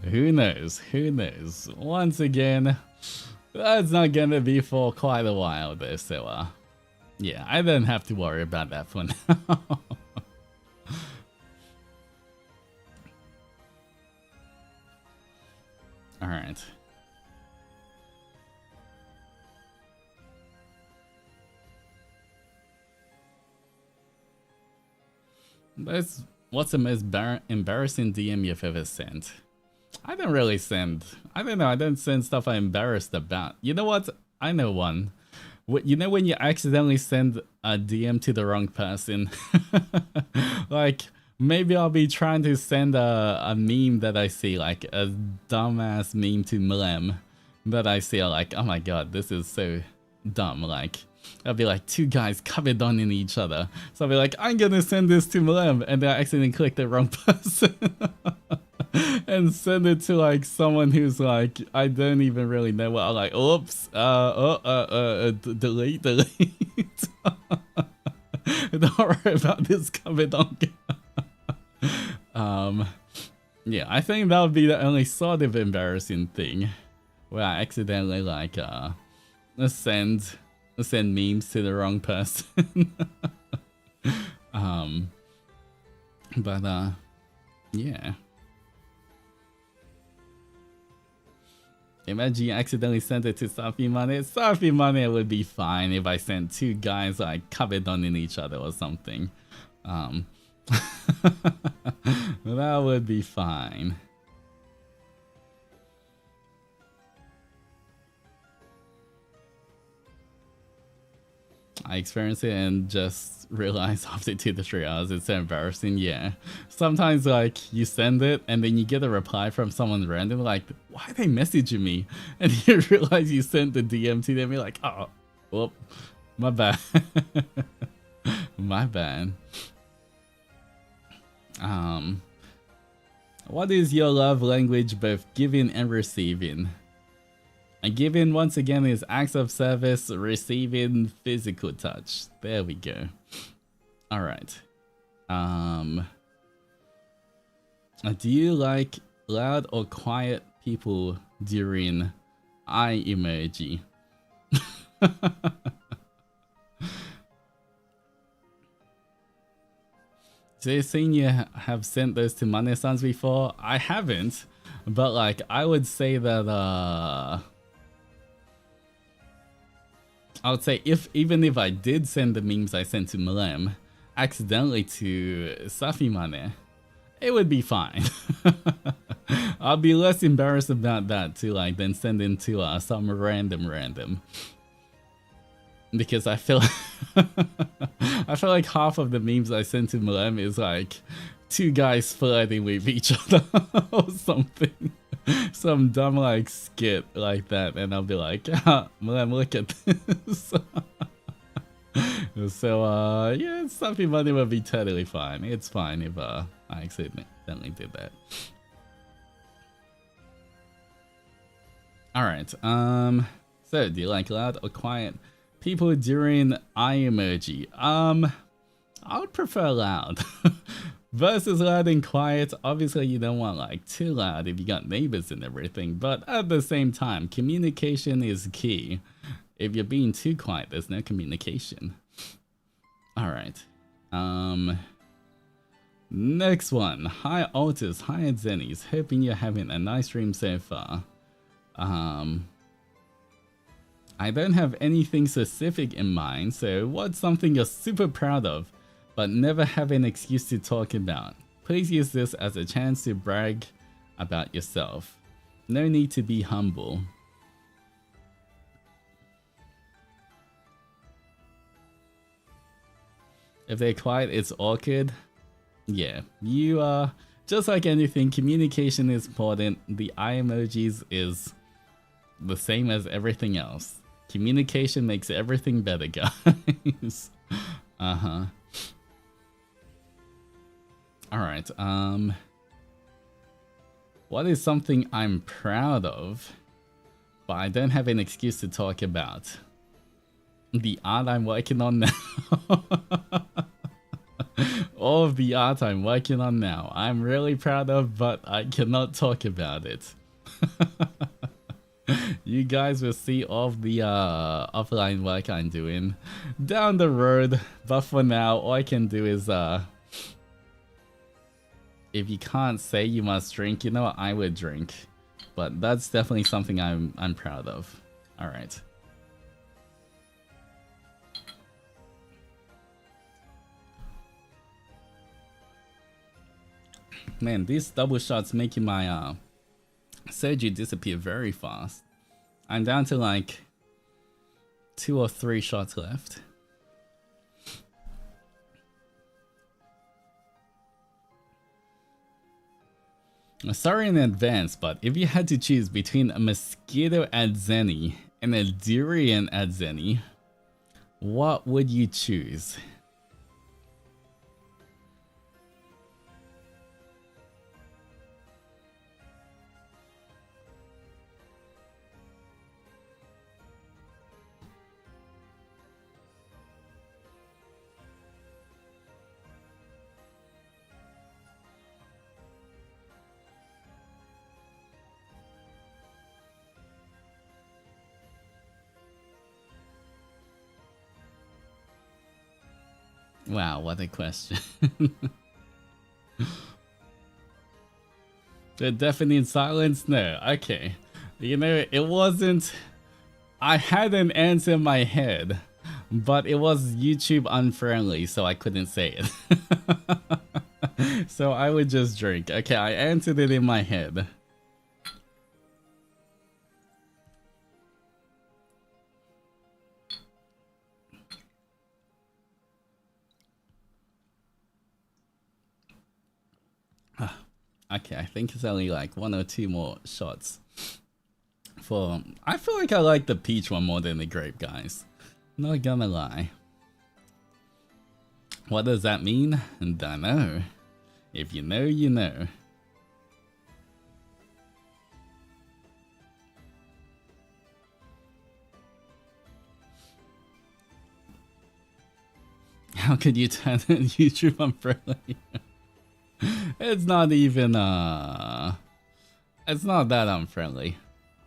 Who knows? Who knows? Once again, that's not gonna be for quite a while though, so yeah, I don't have to worry about that for now. Alright. What's the most embarrassing DM you've ever sent? I don't really send. I don't know. I don't send stuff I'm embarrassed about. You know what? I know one. You know when you accidentally send a DM to the wrong person? Like, maybe I'll be trying to send a meme that I see, like a dumbass meme to Mlem that I see, like, oh my god, this is so dumb. Like, I'll be like, two guys covered on in each other. So I'll be like, I'm gonna send this to Mlem, and then I accidentally click the wrong person. And send it to like someone who's like, I don't even really know what. I'm like, oops, delete. Don't worry about this covered on. Yeah, I think that would be the only sort of embarrassing thing where I accidentally like send memes to the wrong person. But yeah. Imagine you accidentally sent it to Safi Mane. Safi Mane would be fine if I sent two guys like covered on in each other or something. That would be fine. I experienced it and just realized after 2 to 3 hours it's so embarrassing. Yeah, sometimes like you send it and then you get a reply from someone random like, why are they messaging me? And you realize you sent the DM to them. You're like, oh, whoop, my bad. My bad. What is your love language, both giving and receiving? Giving, once again, is acts of service, receiving physical touch. There we go. Alright. Do you like loud or quiet people during eye emoji? So you've seen you have sent those to Mane-sans before? I haven't, but like I would say that I would say even if I did send the memes I sent to Mlem accidentally to Safi Mane, it would be fine. I'll be less embarrassed about that to like than send into some random. Because I feel I feel like half of the memes I sent to Mlem is like two guys flirting with each other or something. Some dumb like skit like that, and I'll be like, Mlem, look at this. So yeah, Safi Mane will be totally fine. It's fine if I accidentally did that. Alright, so do you like loud or quiet people during eye emoji? I would prefer loud. Versus loud and quiet, obviously you don't want like too loud if you got neighbors and everything, but at the same time, communication is key. If you're being too quiet, there's no communication. Alright. Next one. Hi Altus, hi Zennies. Hoping you're having a nice stream so far. I don't have anything specific in mind, so what's something you're super proud of but never have an excuse to talk about? Please use this as a chance to brag about yourself. No need to be humble. If they're quiet, it's awkward. Yeah, you just like anything, communication is important. The eye emojis is the same as everything else. Communication makes everything better, guys. Alright, what is something I'm proud of, but I don't have an excuse to talk about? The art I'm working on now. all of the art I'm working on now. I'm really proud of, but I cannot talk about it. You guys will see all of the offline work I'm doing down the road, but for now, all I can do is if you can't say you must drink, you know what, I would drink. But that's definitely something I'm proud of. Alright. Man, these double shots making my Zendoji disappear very fast. I'm down to like 2 or 3 shots left. Sorry in advance, but if you had to choose between a mosquito at Zenny and a durian at Zenny, what would you choose? Wow, what a question. The deafening silence? No, okay. You know, it wasn't... I had an answer in my head, but it was YouTube unfriendly, so I couldn't say it. So I would just drink. Okay, I answered it in my head. Okay, I think it's only like 1 or 2 more shots. I feel like I like the peach one more than the grape, guys. Not gonna lie. What does that mean? Don't know. If you know, you know. How could you turn YouTube unfriendly? It's not even, it's not that unfriendly.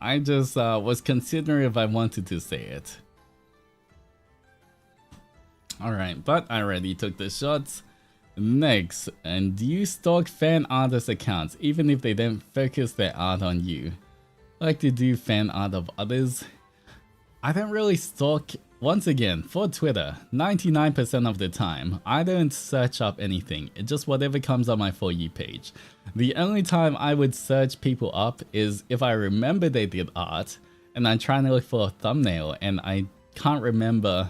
I just was considering if I wanted to say it. Alright, but I already took the shots. Next, and do you stalk fan artist accounts even if they don't focus their art on you? Like to do fan art of others? I don't really stalk. Once again, for Twitter, 99% of the time, I don't search up anything, it's just whatever comes on my For You page. The only time I would search people up is if I remember they did art, and I'm trying to look for a thumbnail, and I can't remember,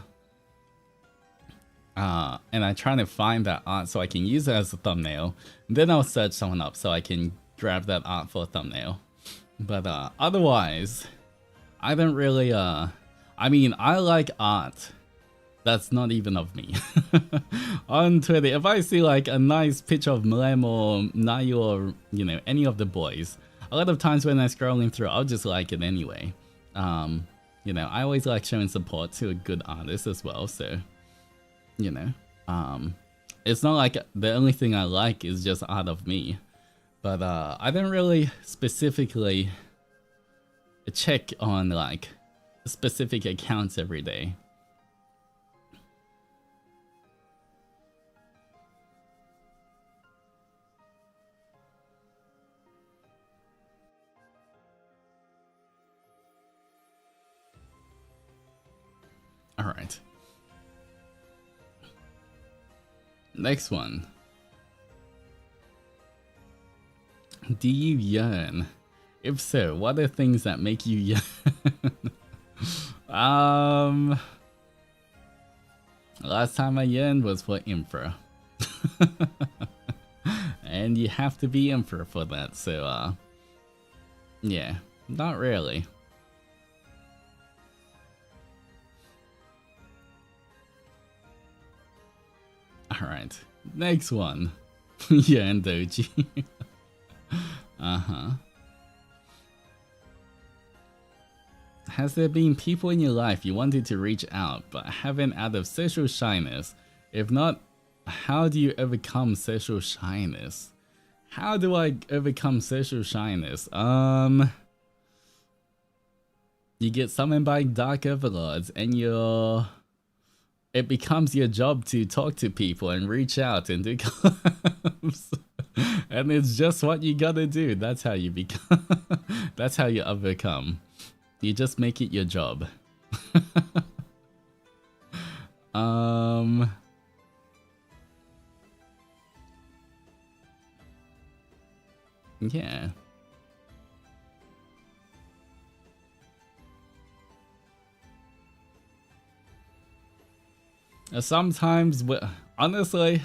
and I'm trying to find that art so I can use it as a thumbnail, then I'll search someone up so I can grab that art for a thumbnail. But otherwise, I don't really, I mean, I like art that's not even of me. On Twitter, if I see like a nice picture of Mlem or Nayu or, you know, any of the boys, a lot of times when I'm scrolling through, I'll just like it anyway. You know, I always like showing support to a good artist as well, so, you know. It's not like the only thing I like is just art of me. But I don't really specifically check on like specific accounts every day. All right. Next one. Do you yearn? If so, what are things that make you yearn? Last time I yearned was for Infra. And you have to be Infra for that, so yeah, not really. Alright, next one. Zendoji. Has there been people in your life you wanted to reach out but haven't out of social shyness? If not, how do you overcome social shyness? How do I overcome social shyness? You get summoned by dark overlords and it becomes your job to talk to people and reach out and do collabs. And it's just what you gotta do. That's how you become. That's how you overcome. You just make it your job. Yeah. Sometimes, honestly,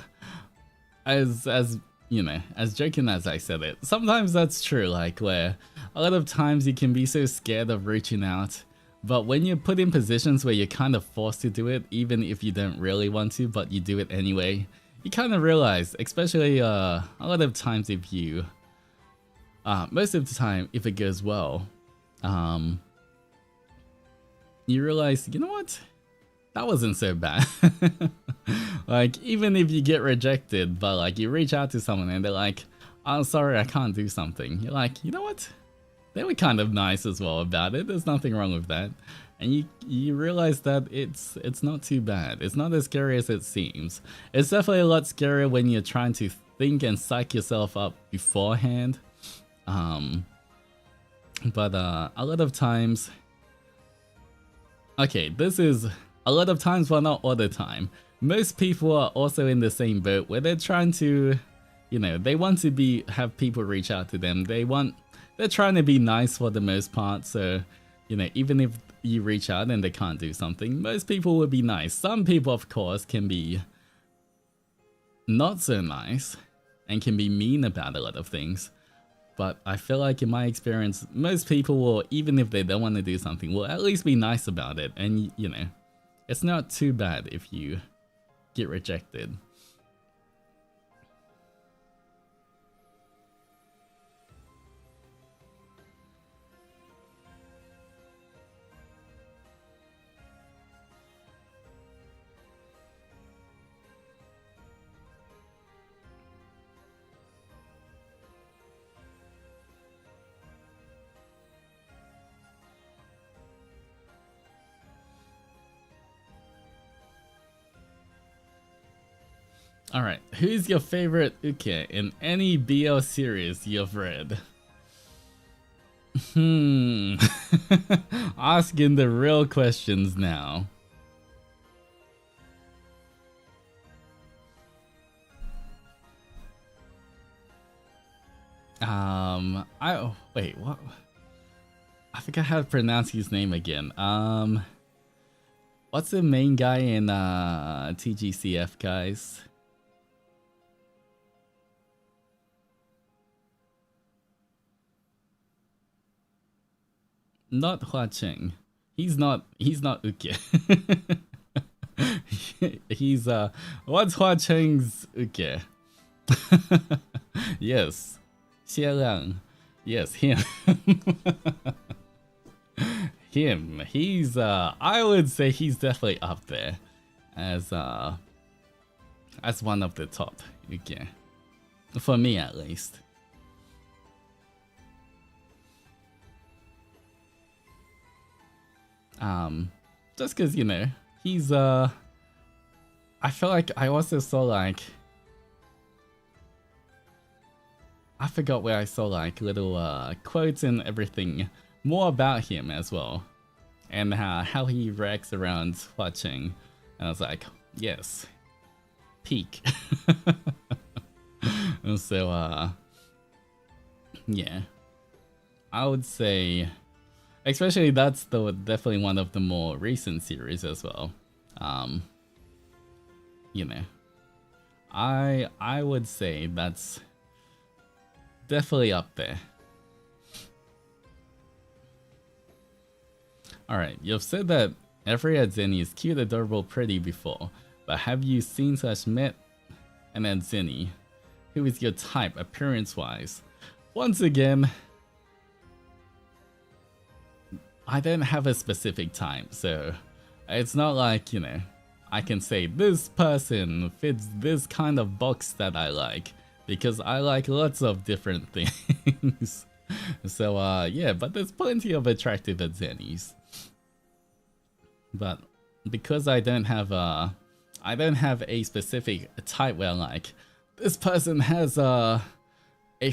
as you know, as joking as I said it, sometimes that's true. Like where a lot of times you can be so scared of reaching out, but when you're put in positions where you're kind of forced to do it, even if you don't really want to, but you do it anyway, you kind of realize, especially a lot of times if you, most of the time if it goes well, you realize, you know what? That wasn't so bad. Like, even if you get rejected, but like you reach out to someone and they're like, "I'm sorry, I can't do something." You're like, you know what? They were kind of nice as well about it. There's nothing wrong with that. And you realize that it's not too bad. It's not as scary as it seems. It's definitely a lot scarier when you're trying to think and psych yourself up beforehand. But a lot of times, okay, this is a lot of times, but not all the time. Most people are also in the same boat where they're trying to, you know, they want to have people reach out to them. They're trying to be nice for the most part. So, you know, even if you reach out and they can't do something, most people will be nice. Some people, of course, can be not so nice and can be mean about a lot of things. But I feel like in my experience, most people will, even if they don't want to do something, will at least be nice about it. And, you know, it's not too bad if you get rejected. Alright, who's your favorite uke in any BL series you've read? Asking the real questions now. Wait, what? I think I had to pronounce his name again. What's the main guy in TGCF, guys? Not Hua Cheng. He's not uke. He's what's Hua Cheng's uke? Yes. Xie Liang. Yes, him. Him. He's I would say he's definitely up there as one of the top uke. For me at least. Just cause, you know, he's I feel like I also saw like, I forgot where I saw like little quotes and everything more about him as well, and how he reacts around watching, and I was like, yes, peak. And so yeah, I would say, especially that's definitely one of the more recent series as well. You know, I would say that's definitely up there. Alright, you've said that every Adzeni is cute, adorable, pretty before, but have you seen / met an Adzeni? Who is your type, appearance-wise? Once again, I don't have a specific type, so it's not like, you know, I can say this person fits this kind of box that I like, because I like lots of different things. So yeah, but there's plenty of attractive Zennies. But because I don't have a specific type where like this person has a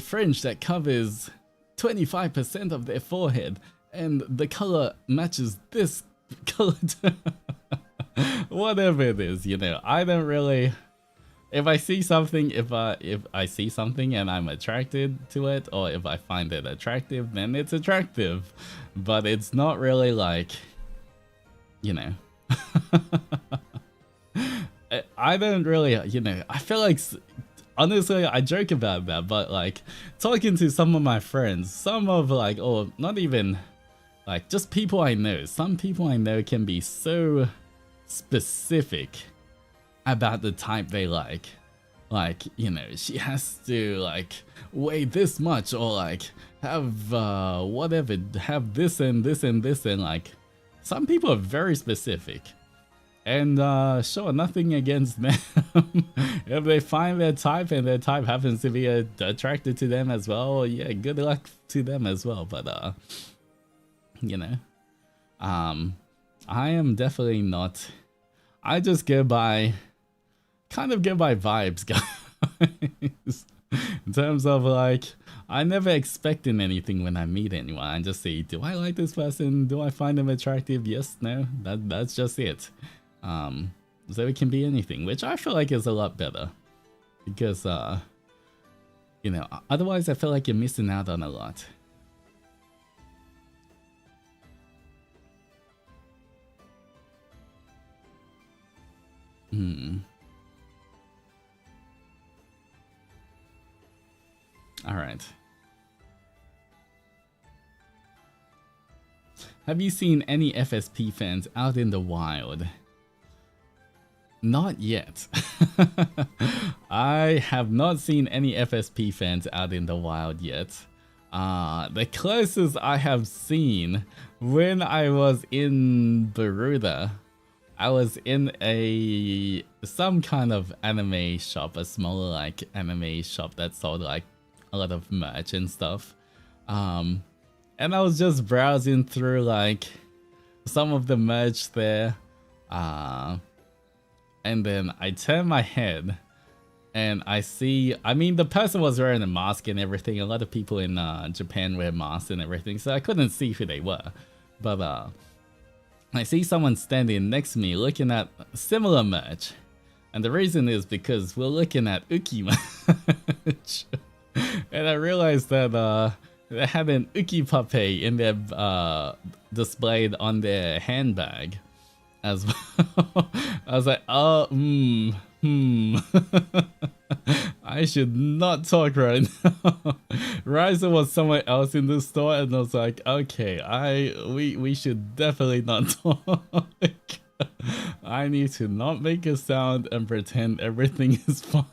fringe that covers 25% of their forehead and the color matches this color. Whatever it is, you know, I don't really. If I see something, if I see something and I'm attracted to it, or if I find it attractive, then it's attractive. But it's not really like, you know. I don't really, you know, I feel like, honestly, I joke about that, but like talking to some of my friends, some of like, or not even like just people I know, some people I know can be so specific about the type they like, you know, she has to like weigh this much, or like have whatever, have this and this and this, and like some people are very specific. And sure, nothing against them. If they find their type and their type happens to be attracted to them as well, yeah, good luck to them as well. But you know, I am definitely not. I just go by, kind of go by vibes, guys. In terms of like, I never expecting anything when I meet anyone. I just say, do I like this person? Do I find them attractive? Yes, no. That's just it. So it can be anything, which I feel like is a lot better, because you know, otherwise I feel like you're missing out on a lot. All right. Have you seen any FSP fans out in the wild? Not yet. I have not seen any FSP fans out in the wild yet. The closest I have seen, when I was in Baruda, I was in some kind of anime shop, a smaller like anime shop that sold like a lot of merch and stuff. And I was just browsing through like some of the merch there. And then I turn my head and I see, I mean, the person was wearing a mask and everything. A lot of people in Japan wear masks and everything, so I couldn't see who they were. But I see someone standing next to me looking at similar merch. And the reason is because we're looking at Uki merch. And I realized that they had an Uki puppet in their displayed on their handbag as well. I was like, oh, I should not talk right now. Ryza was somewhere else in the store, and I was like, okay, we should definitely not talk. I need to not make a sound and pretend everything is fine.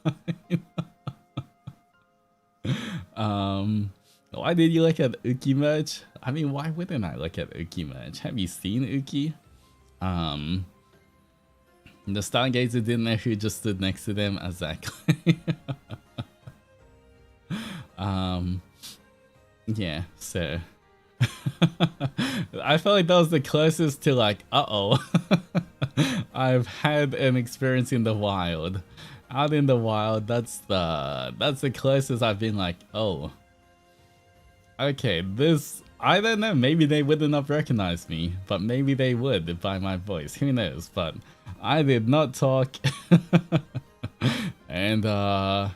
Why did you look at Uki merch? I mean, why wouldn't I look at Uki merch? Have you seen Uki? The Stargazer didn't know who just stood next to them, exactly. Yeah, so I felt like that was the closest to like, uh-oh. I've had an experience in the wild. Out in the wild, that's the closest I've been like, oh. Okay, this, I don't know, maybe they wouldn't have recognized me, but maybe they would by my voice, who knows, but I did not talk. And I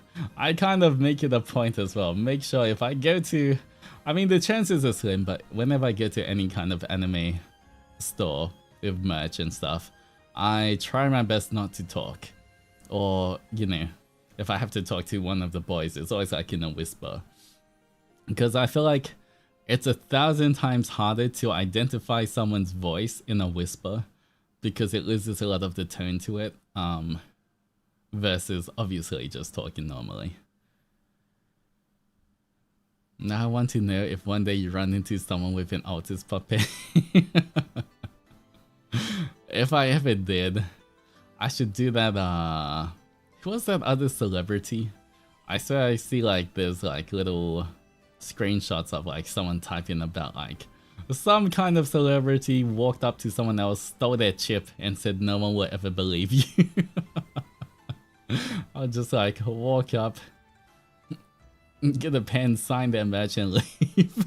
kind of make it a point as well, make sure if I go to, I mean the chances are slim, but whenever I go to any kind of anime store with merch and stuff, I try my best not to talk. Or, you know, if I have to talk to one of the boys, it's always like in a whisper. Because I feel like it's 1,000 times harder to identify someone's voice in a whisper, because it loses a lot of the tone to it, versus obviously just talking normally. Now I want to know if one day you run into someone with an Altus puppet. If I ever did, I should do that. Who was that other celebrity? I swear I see like there's like little screenshots of like someone typing about like some kind of celebrity walked up to someone else, stole their chip, and said no one will ever believe you. I'll just like walk up, get a pen, sign their match, and leave.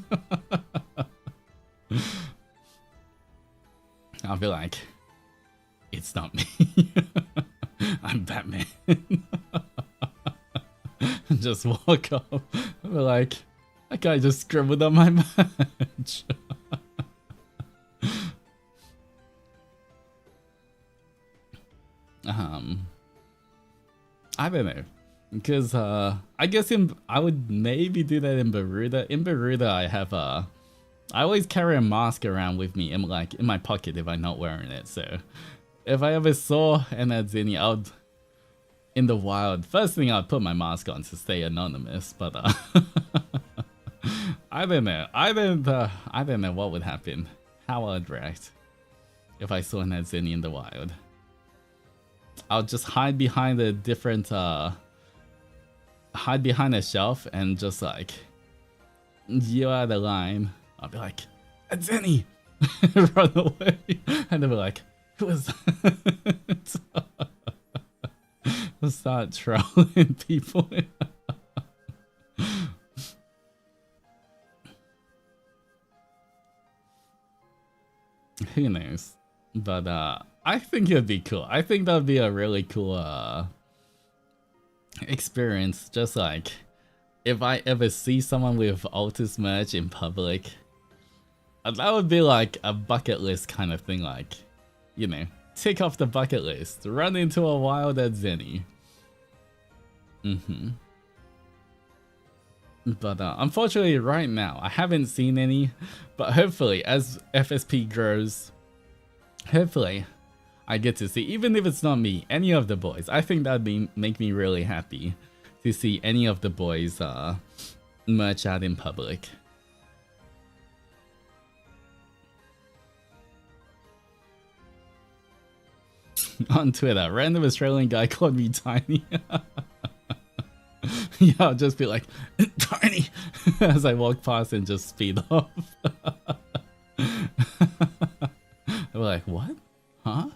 I'll be like, it's not me. I'm Batman. Just walk up. I'll be like, that guy just scribbled on my match. I don't know, because I guess I would maybe do that in Bermuda. In Bermuda, I always carry a mask around with me in my pocket if I'm not wearing it. So if I ever saw an Adzini out in the wild, first thing I'd put my mask on to stay anonymous. But I don't know. I don't know what would happen, how I'd react if I saw an Adzini in the wild. I'll just hide behind a different hide behind a shelf and just like you out of line. I'll be like, Adzini! Run away. And they'll be like, who is that? I'll start trolling people. Who knows? But I think it'd be cool. I think that'd be a really cool experience. Just like if I ever see someone with Altus merch in public, that would be like a bucket list kind of thing. Like, you know, tick off the bucket list, run into a wild Adzini. But unfortunately right now I haven't seen any, but hopefully as FSP grows, hopefully I get to see, even if it's not me, any of the boys. I think that'd make me really happy to see any of the boys merch out in public. On Twitter, random Australian guy called me tiny. Yeah, I'll just be like, tiny, as I walk past and just speed off. I'm like, what? Huh?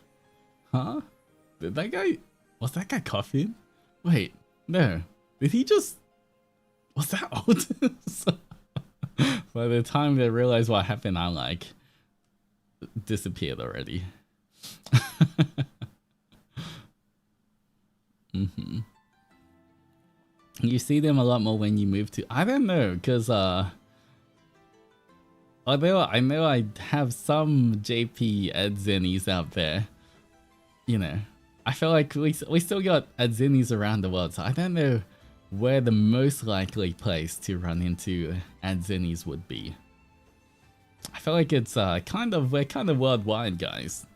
Huh? Was that guy coughing? Wait, no. Did he just... Was that Altus? By the time they realize what happened, I'm like... disappeared already. You see them a lot more when you move to... I don't know, because... although I know I have some JP Adzinis out there, you know, I feel like we still got Adzinis around the world, so I don't know where the most likely place to run into Adzinis would be. I feel like it's we're kind of worldwide, guys.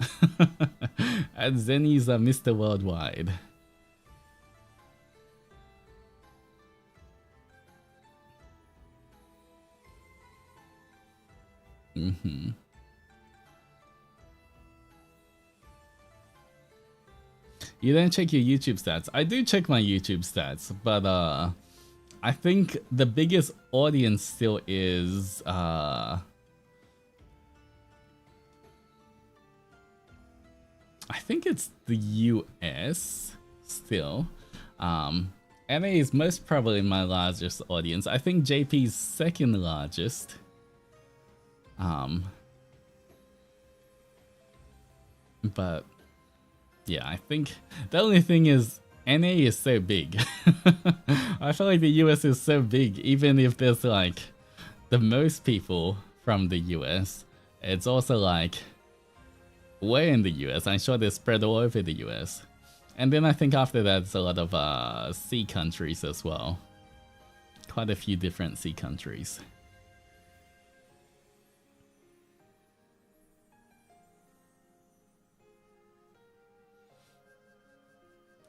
Adzinis are Mr. Worldwide. You don't check your YouTube stats. I do check my YouTube stats, but I think the biggest audience still is I think it's the US still. NA is most probably my largest audience. I think JP's second largest. But yeah, I think the only thing is NA is so big. I feel like the US is so big, even if there's like the most people from the US, it's also like we're in the US. I'm sure they're spread all over the US. And then I think after that, it's a lot of sea countries as well. Quite a few different sea countries.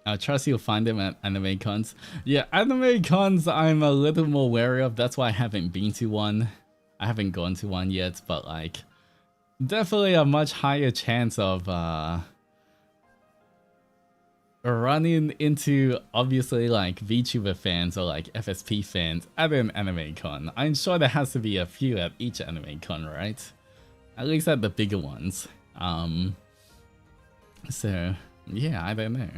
I trust you'll find them at anime cons. Yeah, anime cons I'm a little more wary of. That's why I haven't been to one. I haven't gone to one yet, but like definitely a much higher chance of running into obviously like VTuber fans or like FSP fans at an anime con. I'm sure there has to be a few at each anime con, right? At least at the bigger ones. So yeah, I don't know.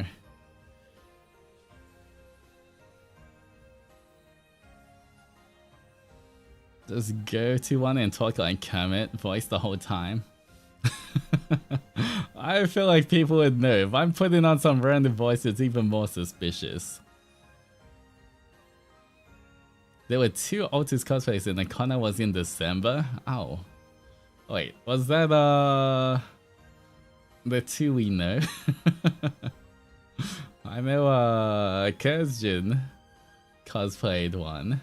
Just go to one and talk like Kermit voice the whole time. I feel like people would know. If I'm putting on some random voice, it's even more suspicious. There were 2 Altus cosplays and the con was in December? Oh. Wait, was that the 2 we know? I know Kurzjin cosplayed one.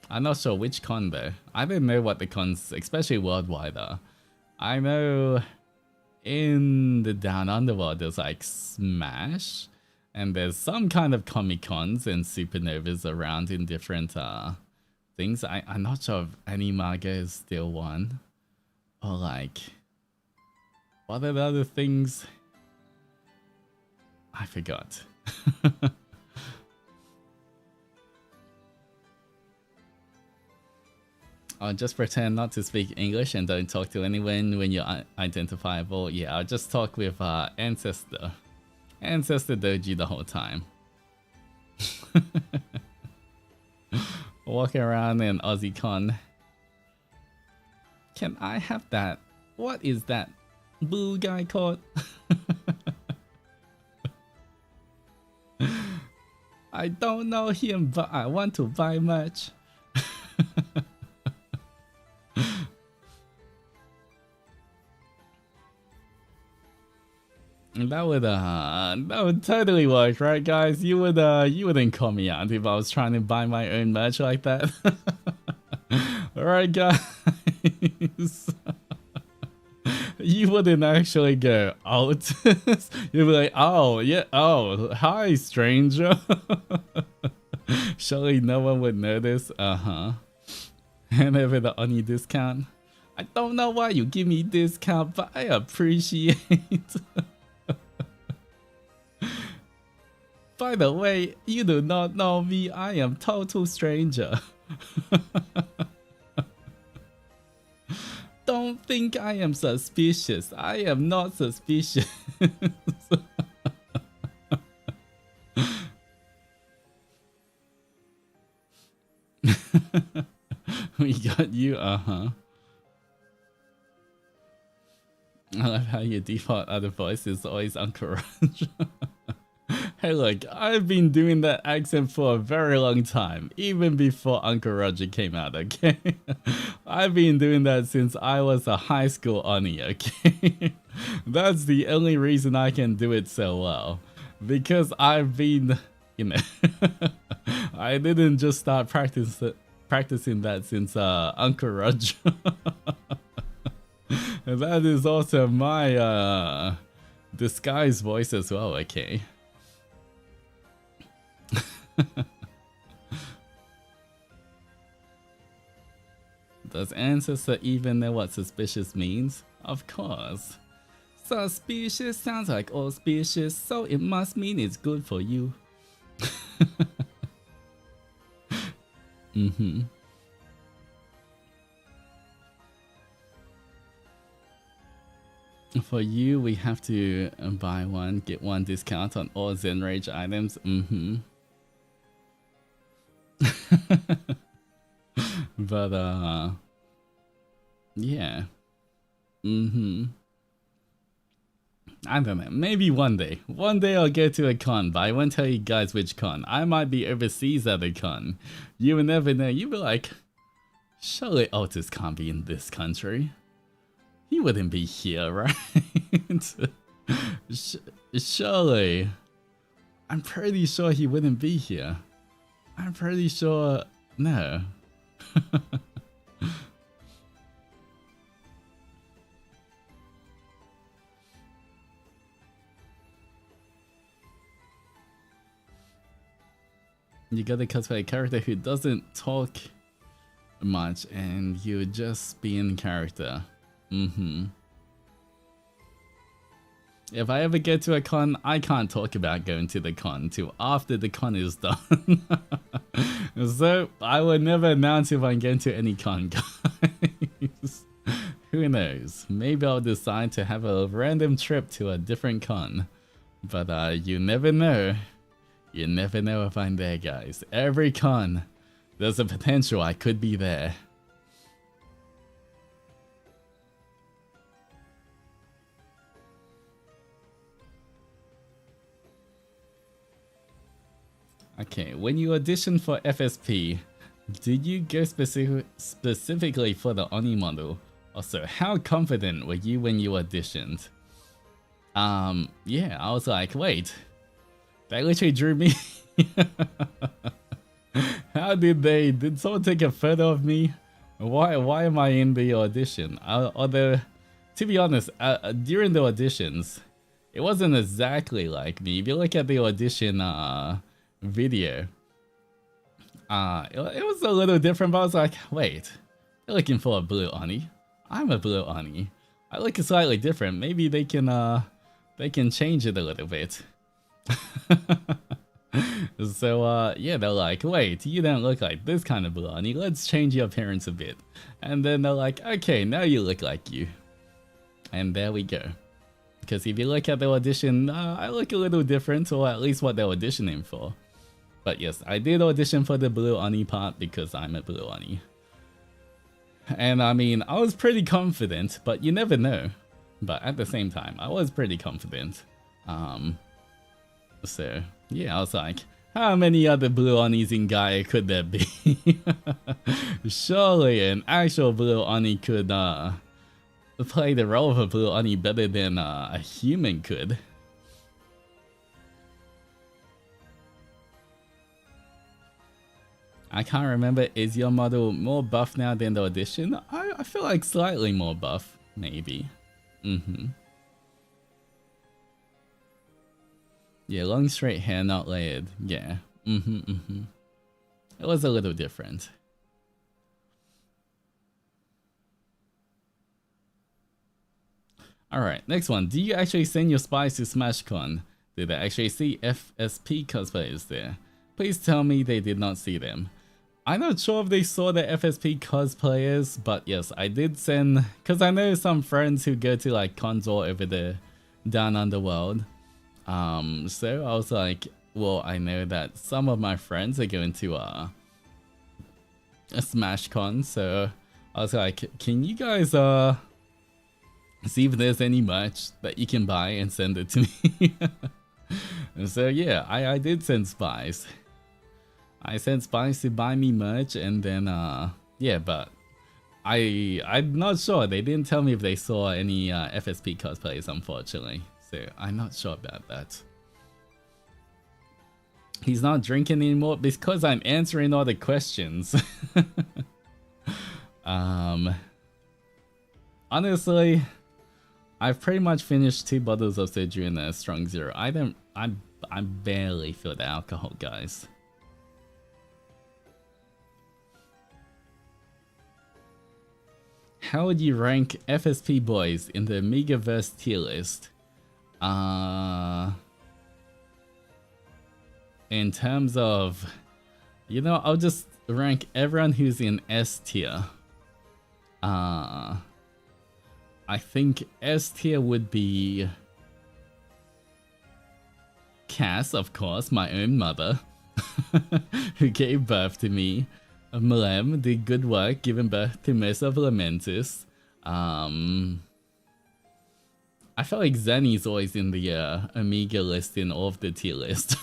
I'm not sure which con though. I don't know what the cons, especially worldwide, are. I know in the Down Underworld there's like Smash, and there's some kind of Comic Cons and Supernovas around in different things. I'm not sure if Onimaru is still one. Or like, what are the other things? I forgot. I'll just pretend not to speak English and don't talk to anyone when you're identifiable. Yeah, I'll just talk with Ancestor Doji the whole time. Walking around in AussieCon. Can I have that? What is that blue guy called? I don't know him, but I want to buy merch. That would totally work, right, guys? You wouldn't call me out if I was trying to buy my own merch like that. Alright, guys. You wouldn't actually go out. You'd be like, oh yeah, oh hi stranger. Surely no one would notice. And over the Oni discount. I don't know why you give me discount, but I appreciate. By the way, you do not know me. I am total stranger. Don't think I am suspicious. I am not suspicious. We got you, I love how your default other voice is always Uncle Roger. Hey look, I've been doing that accent for a very long time, even before Uncle Roger came out, okay? I've been doing that since I was a high school Oni, okay? That's the only reason I can do it so well. Because I've been, you know, I didn't just start practicing that since Uncle Roger. And that is also my disguise voice as well, okay? Does Ancestor even know what suspicious means? Of course. Suspicious sounds like auspicious, so it must mean it's good for you. For you, we have to buy one, get one discount on all Zenrage items. But yeah. I don't know, maybe one day. One day I'll go to a con, but I won't tell you guys which con. I might be overseas at a con. You will never know. You'll be like, surely Altus can't be in this country. He wouldn't be here, right? Surely. I'm pretty sure he wouldn't be here. I'm pretty sure... No. You gotta cosplay a character who doesn't talk much and you just be in character. If I ever get to a con, I can't talk about going to the con till after the con is done. So I will never announce if I'm going to any con, guys. Who knows? Maybe I'll decide to have a random trip to a different con. But you never know. You never know if I'm there, guys. Every con, there's a potential I could be there. Okay, when you auditioned for FSP, did you go specifically for the Onimaru? Also, how confident were you when you auditioned? Yeah, I was like, wait, they literally drew me. How did someone take a photo of me? Why am I in the audition? Although, to be honest, during the auditions, it wasn't exactly like me. If you look at the audition video, it was a little different, but I was like, wait, they're looking for a blue Oni. I'm a blue Oni. I look slightly different. Maybe they can change it a little bit. So yeah, they're like, wait, you don't look like this kind of blue Oni. Let's change your appearance a bit. And then they're like, okay, now you look like you. And there we go. Because if you look at the audition, I look a little different, or at least what they're auditioning for. But yes, I did audition for the blue Oni part because I'm a blue Oni. And I mean, I was pretty confident, but you never know. But at the same time, I was pretty confident. So yeah, I was like, how many other blue Onis in Gaia could there be? Surely an actual blue Oni could play the role of a blue Oni better than a human could. I can't remember, is your model more buff now than the audition? I feel like slightly more buff, maybe. Yeah, long straight hair, not layered. Yeah. It was a little different. Alright, next one. Do you actually send your spies to SmashCon? Did they actually see FSP cosplayers there? Please tell me they did not see them. I'm not sure if they saw the FSP cosplayers, but yes, I did send, because I know some friends who go to like cons all over the down underworld. So I was like, well, I know that some of my friends are going to a SmashCon, so I was like, can you guys see if there's any merch that you can buy and send it to me? And so yeah, I did send spies. I sent spies to buy me merch, and then yeah, but I'm not sure. They didn't tell me if they saw any FSP cosplays, unfortunately. So I'm not sure about that. He's not drinking anymore because I'm answering all the questions. Honestly, I've pretty much finished 2 bottles of soju and a strong zero. I barely feel the alcohol, guys. How would you rank FSP boys in the Amigaverse tier list? In terms of, you know, I'll just rank everyone who's in S tier. I think S tier would be Cass, of course, my own mother, who gave birth to me. Malem did good work giving birth to most of Lamentus. I feel like Zenny's always in the Amiga list in all of the tier list.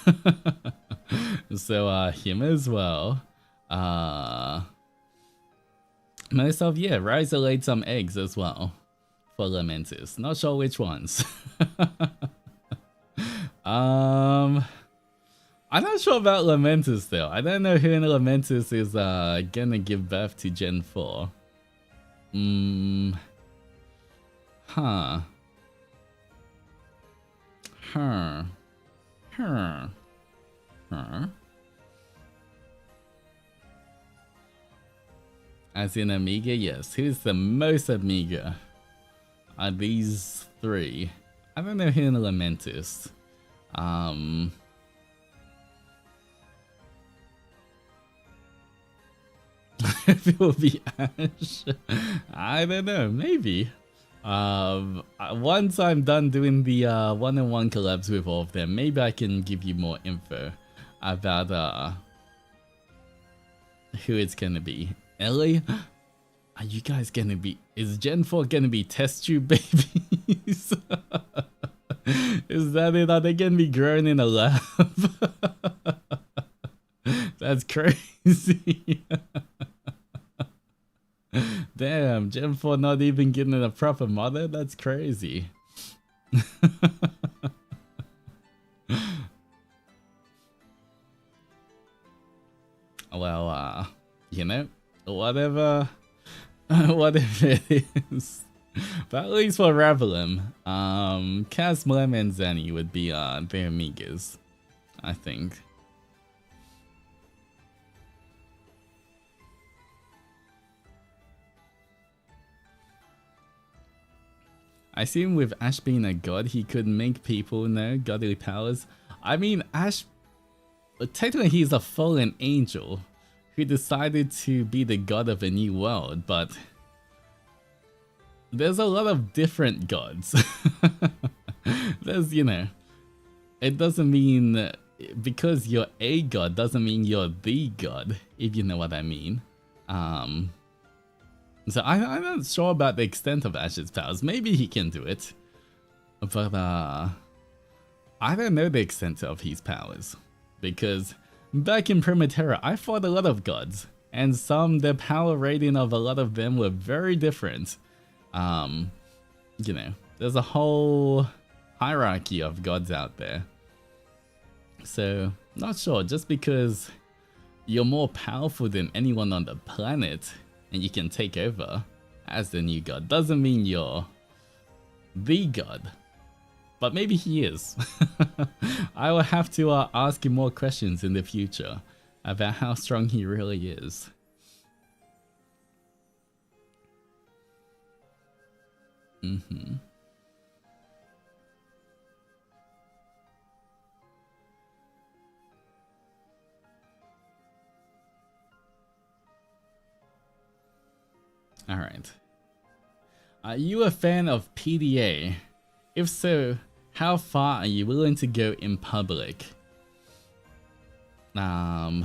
So him as well. Myself, yeah, Ryza laid some eggs as well for Lamentus. Not sure which ones. I'm not sure about Lamentus though. I don't know who in Lamentus is gonna give birth to Gen 4. Huh. As in Amiga, yes. Who's the most Amiga? Are these 3? I don't know who in Lamentus. If it will be Ash, I don't know, maybe. Once I'm done doing the one-on-one collabs with all of them, maybe I can give you more info about who it's gonna be. Ellie, are you guys gonna be? Is Gen 4 gonna be test tube babies? Is that it? Are they gonna be grown in a lab? That's crazy. Damn, Gen 4 not even getting a proper mother? That's crazy. Well, you know, whatever it is. But at least for Ravelum, Cas, Mlem, and Zenny would be their amigas, I think. I assume with Ash being a god, he could make people know godly powers. I mean, Ash, technically he's a fallen angel who decided to be the god of a new world, but there's a lot of different gods. There's, you know, it doesn't mean, because you're a god doesn't mean you're the god, if you know what I mean. So I'm not sure about the extent of Ash's powers. Maybe he can do it, but I don't know the extent of his powers, because back in Primaterra I fought a lot of gods, and the power rating of a lot of them were very different. You know, there's a whole hierarchy of gods out there, so not sure. Just because you're more powerful than anyone on the planet and you can take over as the new god doesn't mean you're the god. But maybe he is. I will have to ask him more questions in the future about how strong he really is. Alright. Are you a fan of PDA? If so, how far are you willing to go in public? Alright,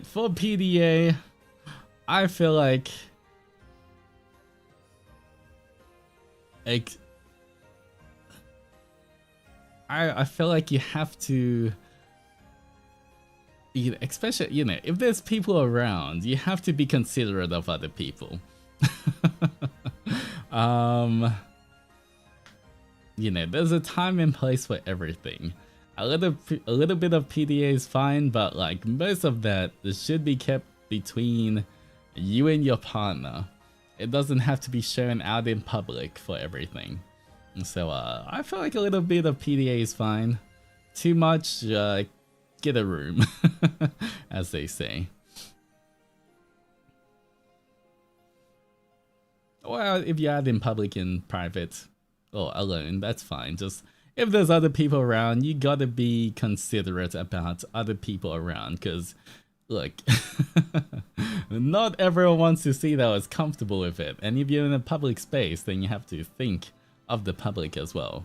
for PDA, I feel like I feel like you have to, especially, you know, if there's people around, you have to be considerate of other people. You know, there's a time and place for everything. A little bit of PDA is fine, but like most of that should be kept between you and your partner. It doesn't have to be shown out in public for everything. So I feel like a little bit of PDA is fine. Too much, get a room, as they say. Well, if you're out in public and private or alone, that's fine. Just if there's other people around, you gotta be considerate about other people around, because look, not everyone wants to see that I was comfortable with it. And if you're in a public space, then you have to think of the public as well.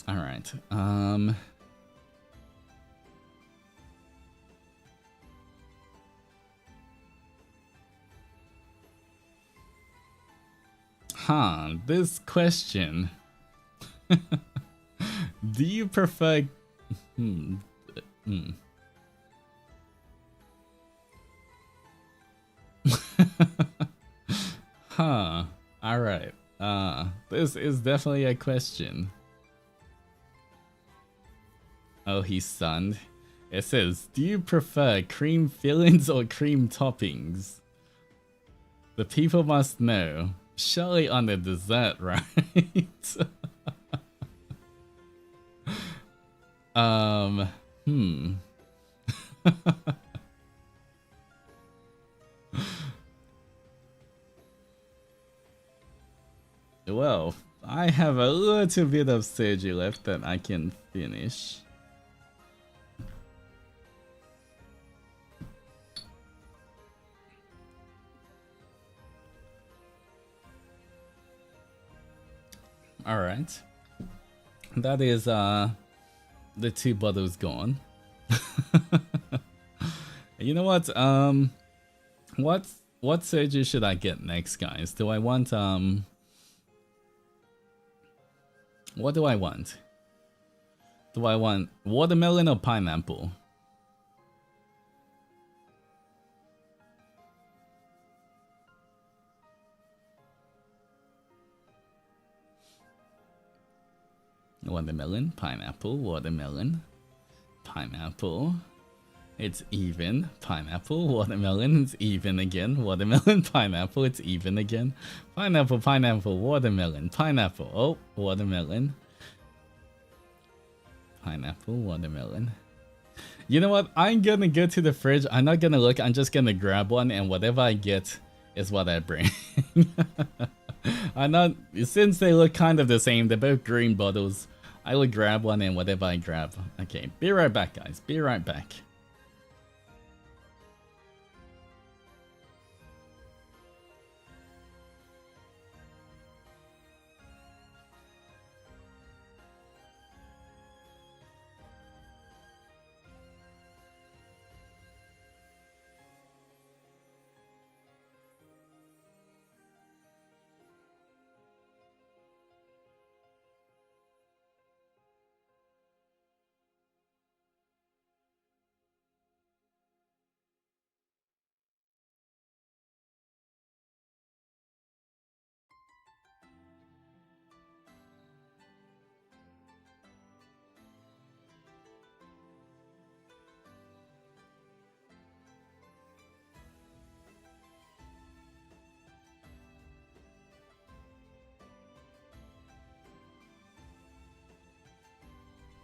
Alright, this question. Do you prefer... Alright. This is definitely a question. Oh, he's stunned. It says, do you prefer cream fillings or cream toppings? The people must know. Surely on the dessert, right? well, I have a little bit of Zendoji left that I can finish. Alright. That is the 2 bottles gone. You know what? What Zendoji should I get next, guys? Do I want what do I want? Do I want watermelon or pineapple? Watermelon, pineapple, watermelon, pineapple. It's even. Pineapple, watermelon, it's even again. Watermelon, pineapple, it's even again. Pineapple, pineapple, watermelon, pineapple. Oh, watermelon. Pineapple, watermelon. You know what? I'm gonna go to the fridge. I'm not gonna look. I'm just gonna grab one, and whatever I get is what I bring. I'm not. Since they look kind of the same, they're both green bottles. I will grab one, and whatever I grab. Okay, be right back, guys. Be right back.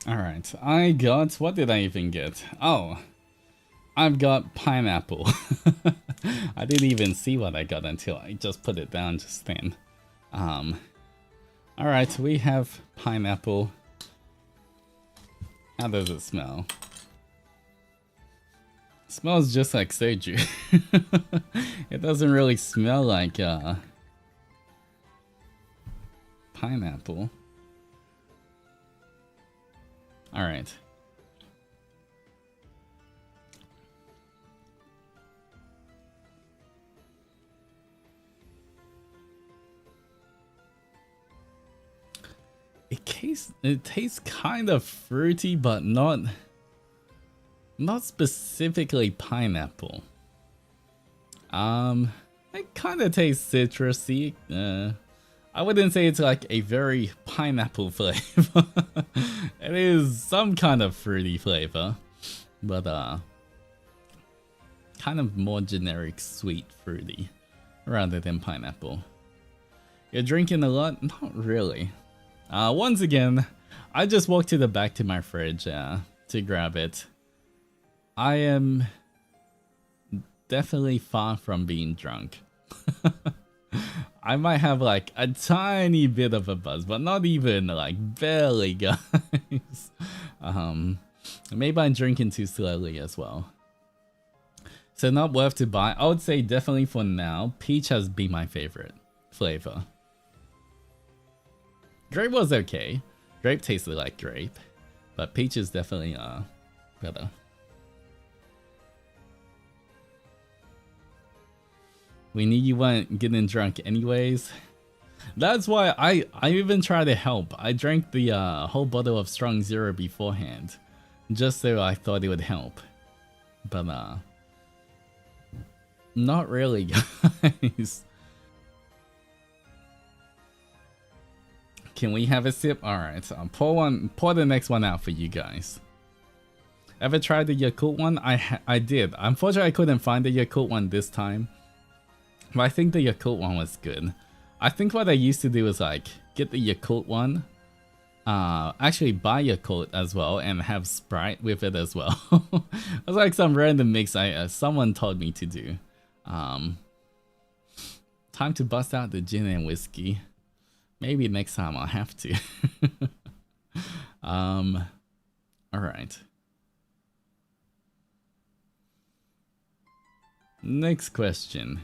Alright, I got, what did I even get? Oh, I've got pineapple. I didn't even see what I got until I just put it down just then. Alright, we have pineapple. How does it smell? It smells just like Zendoji. It doesn't really smell like pineapple. Alright. It tastes kind of fruity, but not specifically pineapple. It kind of tastes citrusy. I wouldn't say it's like a very pineapple flavor. It is some kind of fruity flavor, but kind of more generic sweet fruity rather than pineapple. You're drinking a lot? Not really. Once again, I just walked to the back to my fridge to grab it. I am definitely far from being drunk. I might have like a tiny bit of a buzz, but not even, like, barely, guys. Maybe I'm drinking too slowly as well. So not worth to buy. I would say definitely for now, peach has been my favorite flavor. Grape was okay. Grape tasted like grape, but peach is definitely better. We knew you weren't getting drunk anyways. That's why I even tried to help. I drank the whole bottle of Strong Zero beforehand, just so I thought it would help. But not really, guys. Can we have a sip? Alright, I'll pour the next one out for you guys. Ever tried the Yakult one? I did. Unfortunately, I couldn't find the Yakult one this time. But I think the Yakult one was good. I think what I used to do was like get the Yakult one, actually buy Yakult as well and have Sprite with it as well. It was like some random mix someone told me to do. Time to bust out the gin and whiskey. Maybe next time I'll have to. Alright. Next question.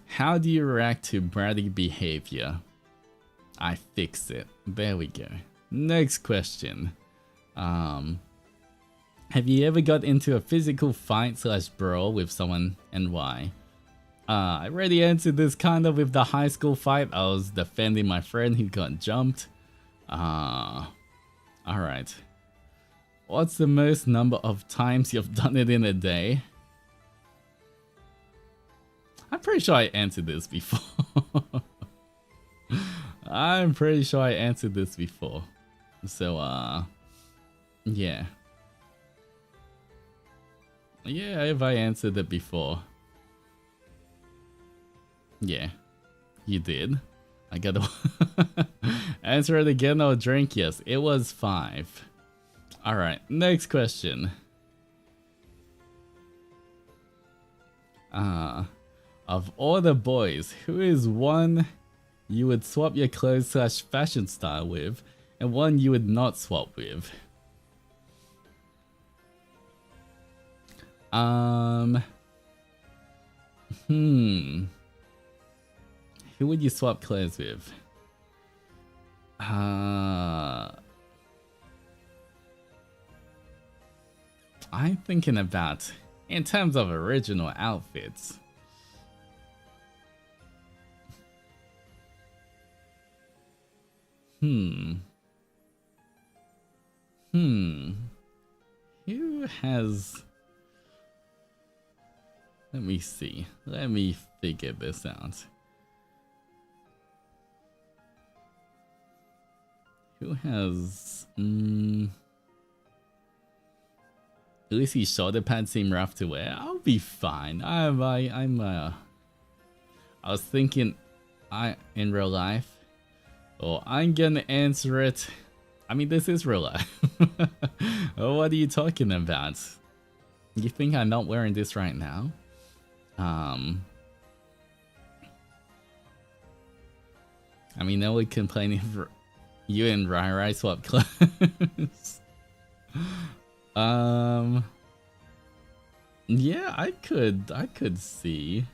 How do you react to bratty behavior? I fixed it. There we go. Next question. Have you ever got into a physical fight / brawl with someone and why? I already answered this kind of with the high school fight. I was defending my friend who got jumped. Alright. What's the most number of times you've done it in a day? I'm pretty sure I answered this before. I'm pretty sure I answered this before. So, yeah. Yeah, if I answered it before. Yeah, you did. I gotta answer it again or drink. Yes, it was 5. Alright, next question. Of all the boys, who is one you would swap your clothes / fashion style with, and one you would not swap with? Who would you swap clothes with? I'm thinking about in terms of original outfits. Who has... Let me see. Let me figure this out. Who has... At least his shoulder pads seem rough to wear. I'll be fine. I was thinking... in real life... Oh, I'm gonna answer it. I mean, this is real life. Oh, what are you talking about? You think I'm not wearing this right now? I mean, no one complaining if you and Rai swap clothes. Yeah, I could see.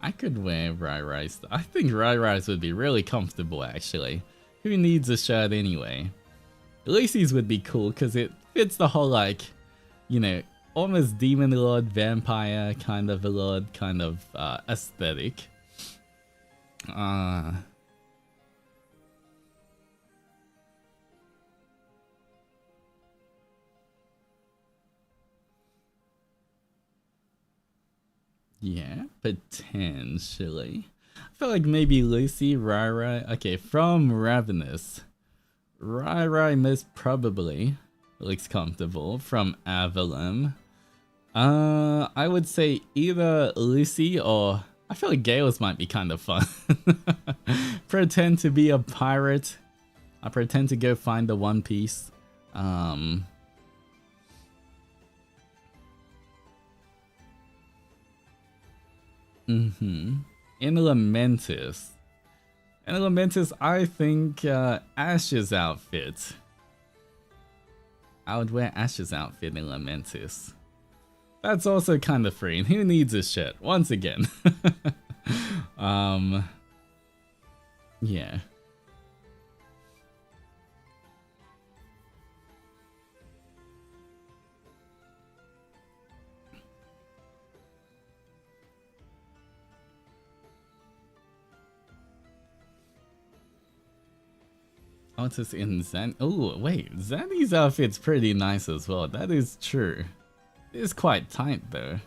I could wear Rai. I think Rai's would be really comfortable, actually. Who needs a shirt anyway? Lucy's would be cool because it fits the whole, like, you know, almost demon lord, vampire kind of a lord kind of aesthetic. Yeah, potentially. I feel like maybe Lucy, Rai. Okay, from Ravenous. Rai most probably looks comfortable. From Avalon. I would say either Lucy or... I feel like Gales might be kind of fun. Pretend to be a pirate. I pretend to go find the One Piece. In Elementus. In Elementus, I think Ash's outfit. I would wear Ash's outfit in Elementus. That's also kind of free, and who needs a shirt? Once again. Yeah. Altus in Zen. Oh, wait. Zanny's outfit's pretty nice as well. That is true. It is quite tight though.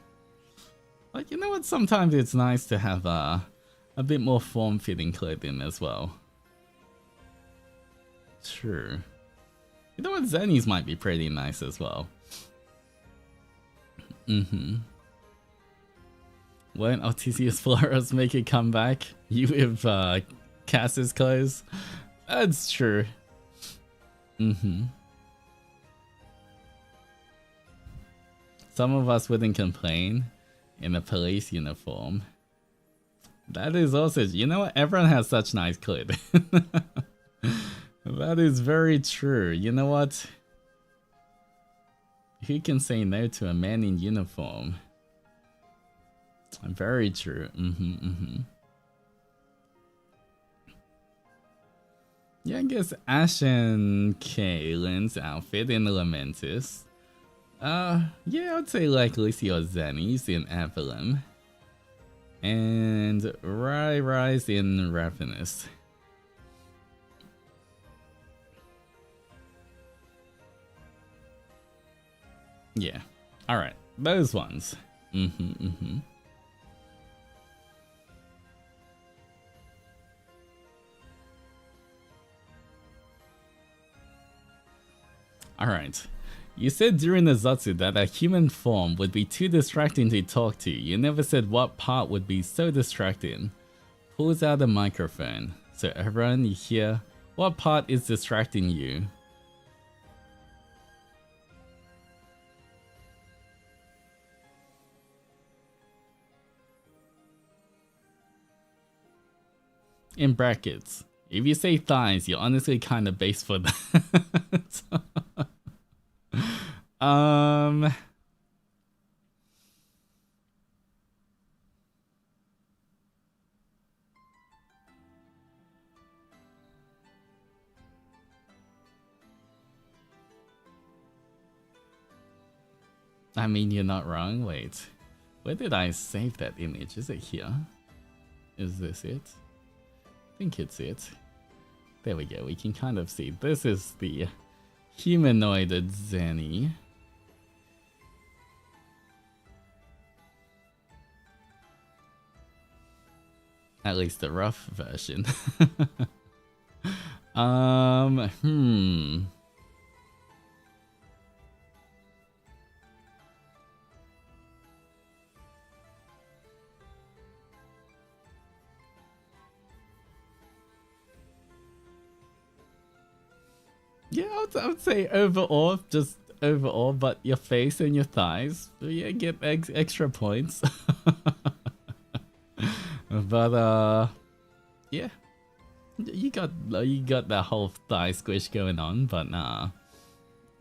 Like, you know what? Sometimes it's nice to have a bit more form-fitting clothing as well. True. You know what? Zanny's might be pretty nice as well. When Altisius Floros make a comeback, you with Cass's clothes. That's true. Some of us wouldn't complain in a police uniform. That is also, you know what? Everyone has such nice clit. That is very true. You know what? Who can say no to a man in uniform? Very true. Yeah, I guess Ash and Kaylin's outfit in Lamentis. Yeah, I'd say like Lissy or Zenny's in Avalon. And Rise in Ravenous. Yeah. Alright. Those ones. Alright. You said during the Zatsu that a human form would be too distracting to talk to. You never said what part would be so distracting. Pulls out the microphone. So everyone, you hear, what part is distracting you? In brackets. If you say thighs, you're honestly kind of base for that. I mean, you're not wrong. Wait. Where did I save that image? Is it here? Is this it? I think it's it. There we go. We can kind of see. This is the humanoided Zenny. At least the rough version. Yeah, I would say overall, just overall, but your face and your thighs, yeah, get extra points. But yeah, you got that whole thigh squish going on, but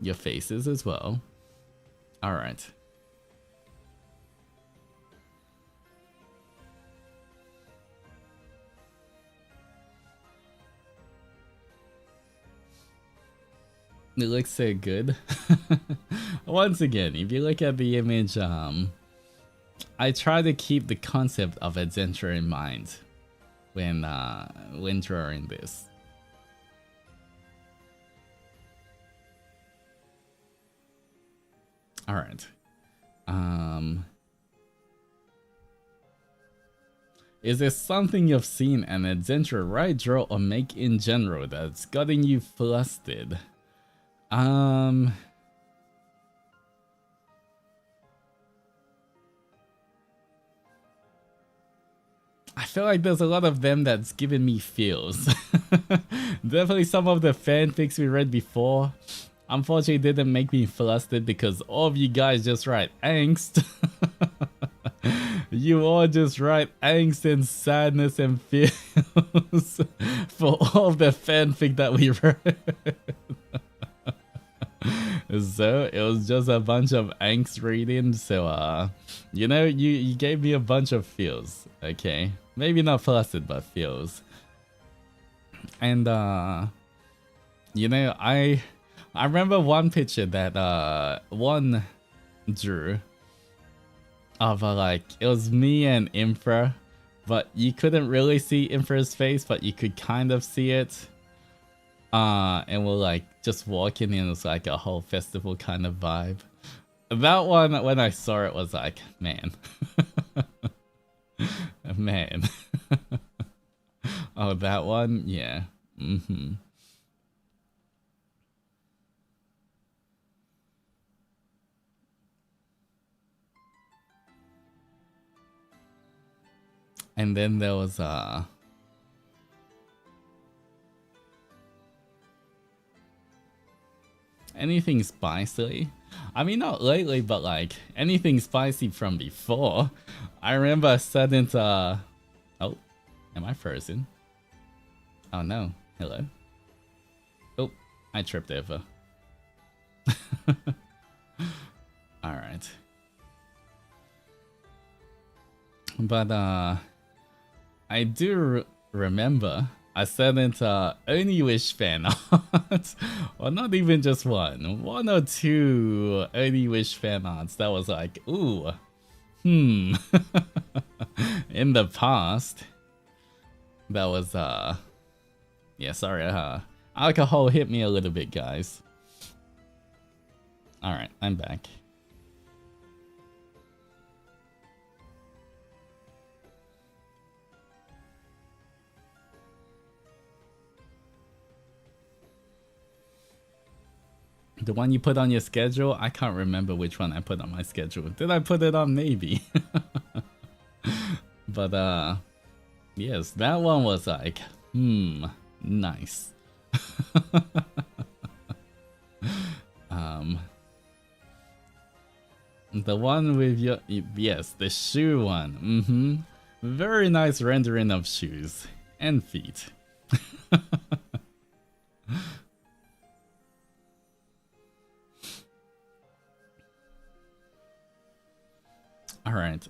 your faces as well. All right. It looks so good. Once again, if you look at the image, I try to keep the concept of adventure in mind when drawing this. All right. Is there something you've seen an adventure write, draw, or make in general that's gotten you flustered? I feel like there's a lot of them that's given me feels. Definitely some of the fanfics we read before, unfortunately didn't make me flustered because all of you guys just write angst. You all just write angst and sadness and feels for all of the fanfic that we read. So it was just a bunch of angst reading, so you know, you gave me a bunch of feels. Okay, maybe not flustered, but feels. And you know, I remember one picture that one drew of like, it was me and Infra, but you couldn't really see Infra's face, but you could kind of see it. And we're like just walking in, it's like a whole festival kind of vibe. That one, when I saw it, was like, man. Man. Oh, that one? Yeah. And then there was anything spicy? I mean, not lately, but like anything spicy from before. I remember I said into oh, Am I frozen? Oh no. Hello? Oh, I tripped over. Alright. But I do remember I sent it only wish fan art, or not even just one or two only wish fan arts that was like, ooh, in the past. That was yeah, sorry, alcohol hit me a little bit, guys. Alright, I'm back. The one you put on your schedule? I can't remember which one I put on my schedule. Did I put it on? Maybe. But yes, that one was like, nice. The one with your, yes, the shoe one. Very nice rendering of shoes and feet. All right.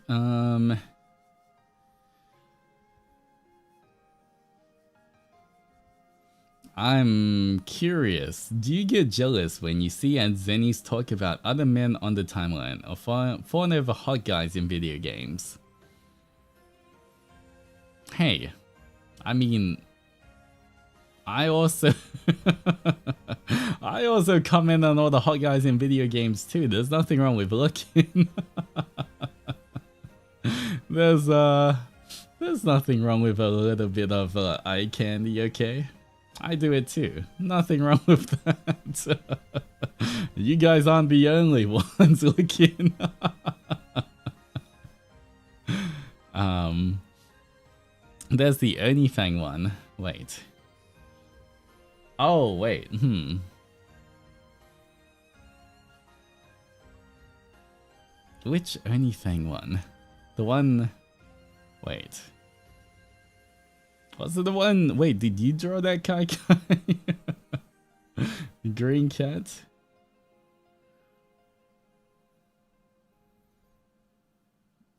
I'm curious. Do you get jealous when you see and Zennies talk about other men on the timeline or fawn over hot guys in video games? Hey, I mean, I also I also comment on all the hot guys in video games too. There's nothing wrong with looking. There's nothing wrong with a little bit of eye candy, okay? I do it too. Nothing wrong with that. You guys aren't the only ones looking. There's the Onifang one. Wait. Oh, wait. Which Onifang one? The one... Wait. Was it the one... Wait, did you draw that Kai? Green cat?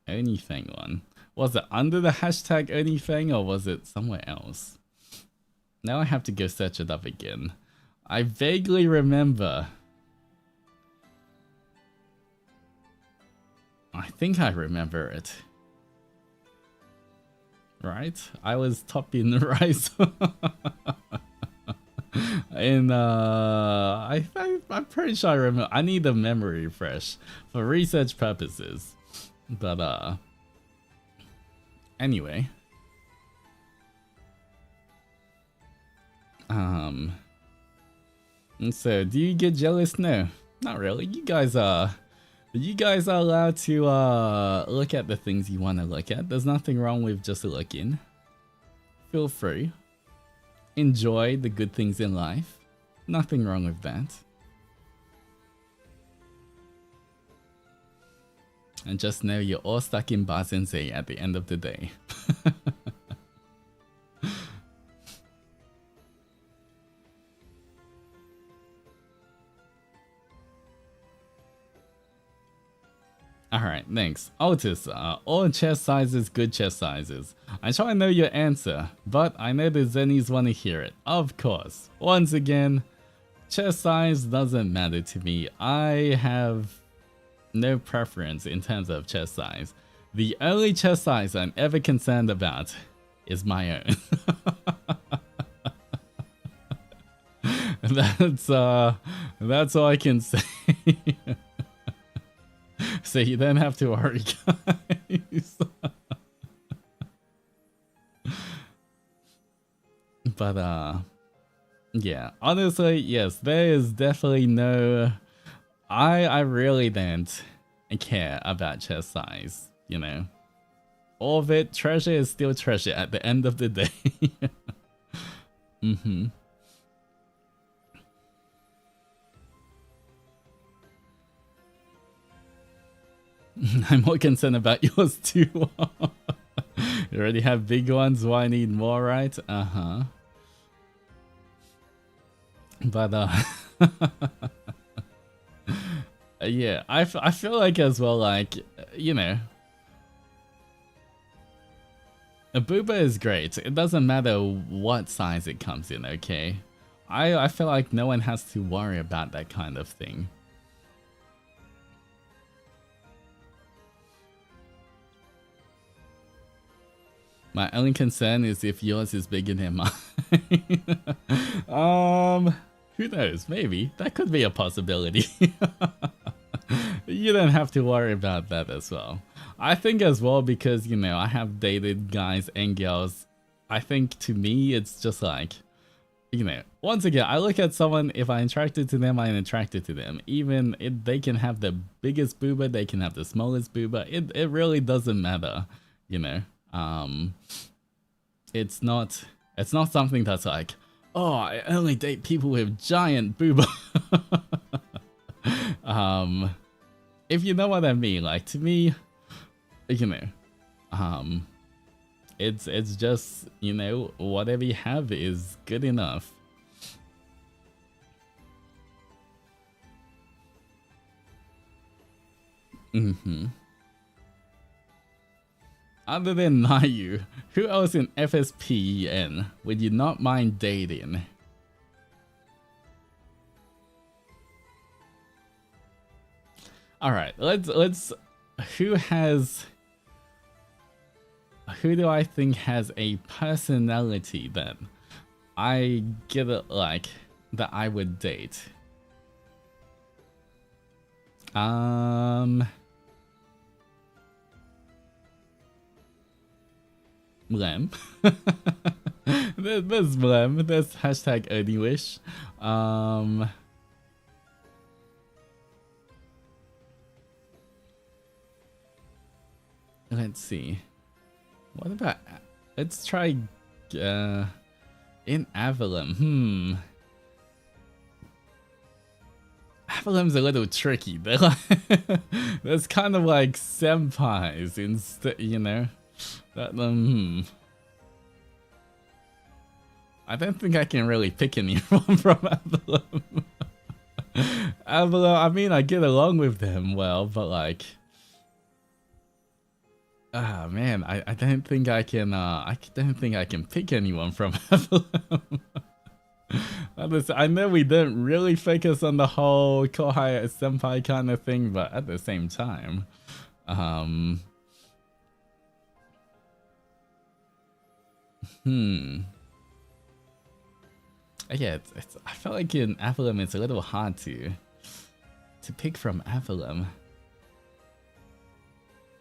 Onifang one. Was it under the hashtag Onifang or was it somewhere else? Now I have to go search it up again. I vaguely remember. I think I remember it. Right? I was top in the rise. And I'm pretty sure I remember. I need a memory refresh for research purposes. But anyway. And so do you get jealous? No, not really. You guys are allowed to look at the things you want to look at. There's nothing wrong with just looking. Feel free. Enjoy the good things in life. Nothing wrong with that. And just know you're all stuck in Bar Sensei at the end of the day. Alright, thanks. Altus, all chest sizes, good chest sizes. I try to know your answer, but I know the Zennies want to hear it. Of course. Once again, chest size doesn't matter to me. I have no preference in terms of chest size. The only chest size I'm ever concerned about is my own. That's all I can say. So you don't have to worry, guys. But yeah, honestly, yes, there is definitely no... I really don't care about chest size, you know. All of it, treasure is still treasure at the end of the day. I'm more concerned about yours too. You already have big ones, why need more, right? Uh-huh. But yeah, I feel like as well, like, you know, a booba is great. It doesn't matter what size it comes in, okay? I feel like no one has to worry about that kind of thing. My only concern is if yours is bigger than mine. Who knows? Maybe. That could be a possibility. You don't have to worry about that as well. I think as well, because, you know, I have dated guys and girls. I think to me, it's just like, you know, once again, I look at someone, if I'm attracted to them, I'm attracted to them. Even if they can have the biggest booba, they can have the smallest booba. It really doesn't matter, you know. It's not something that's like, oh, I only date people with giant booba. If you know what I mean, like, to me, you know, it's just, you know, whatever you have is good enough. Other than Nayu, who else in FSPN would you not mind dating? Alright, let's who do I think has a personality that I get it, like, that I would date? Blem. There's Blem. There's hashtag Oniwish. Let's see. What about? Let's try. In Avalon. Avalon's a little tricky. They're like, there's kind of like senpais instead, you know. That I don't think I can really pick anyone from Avalon. Avalon, I mean, I get along with them well, but like, ah man, I don't think I can. I don't think I can pick anyone from Avalon. I know we don't really focus on the whole Kohai senpai kind of thing, but at the same time, yeah, I felt like in Avalon it's a little hard to pick from Avalon,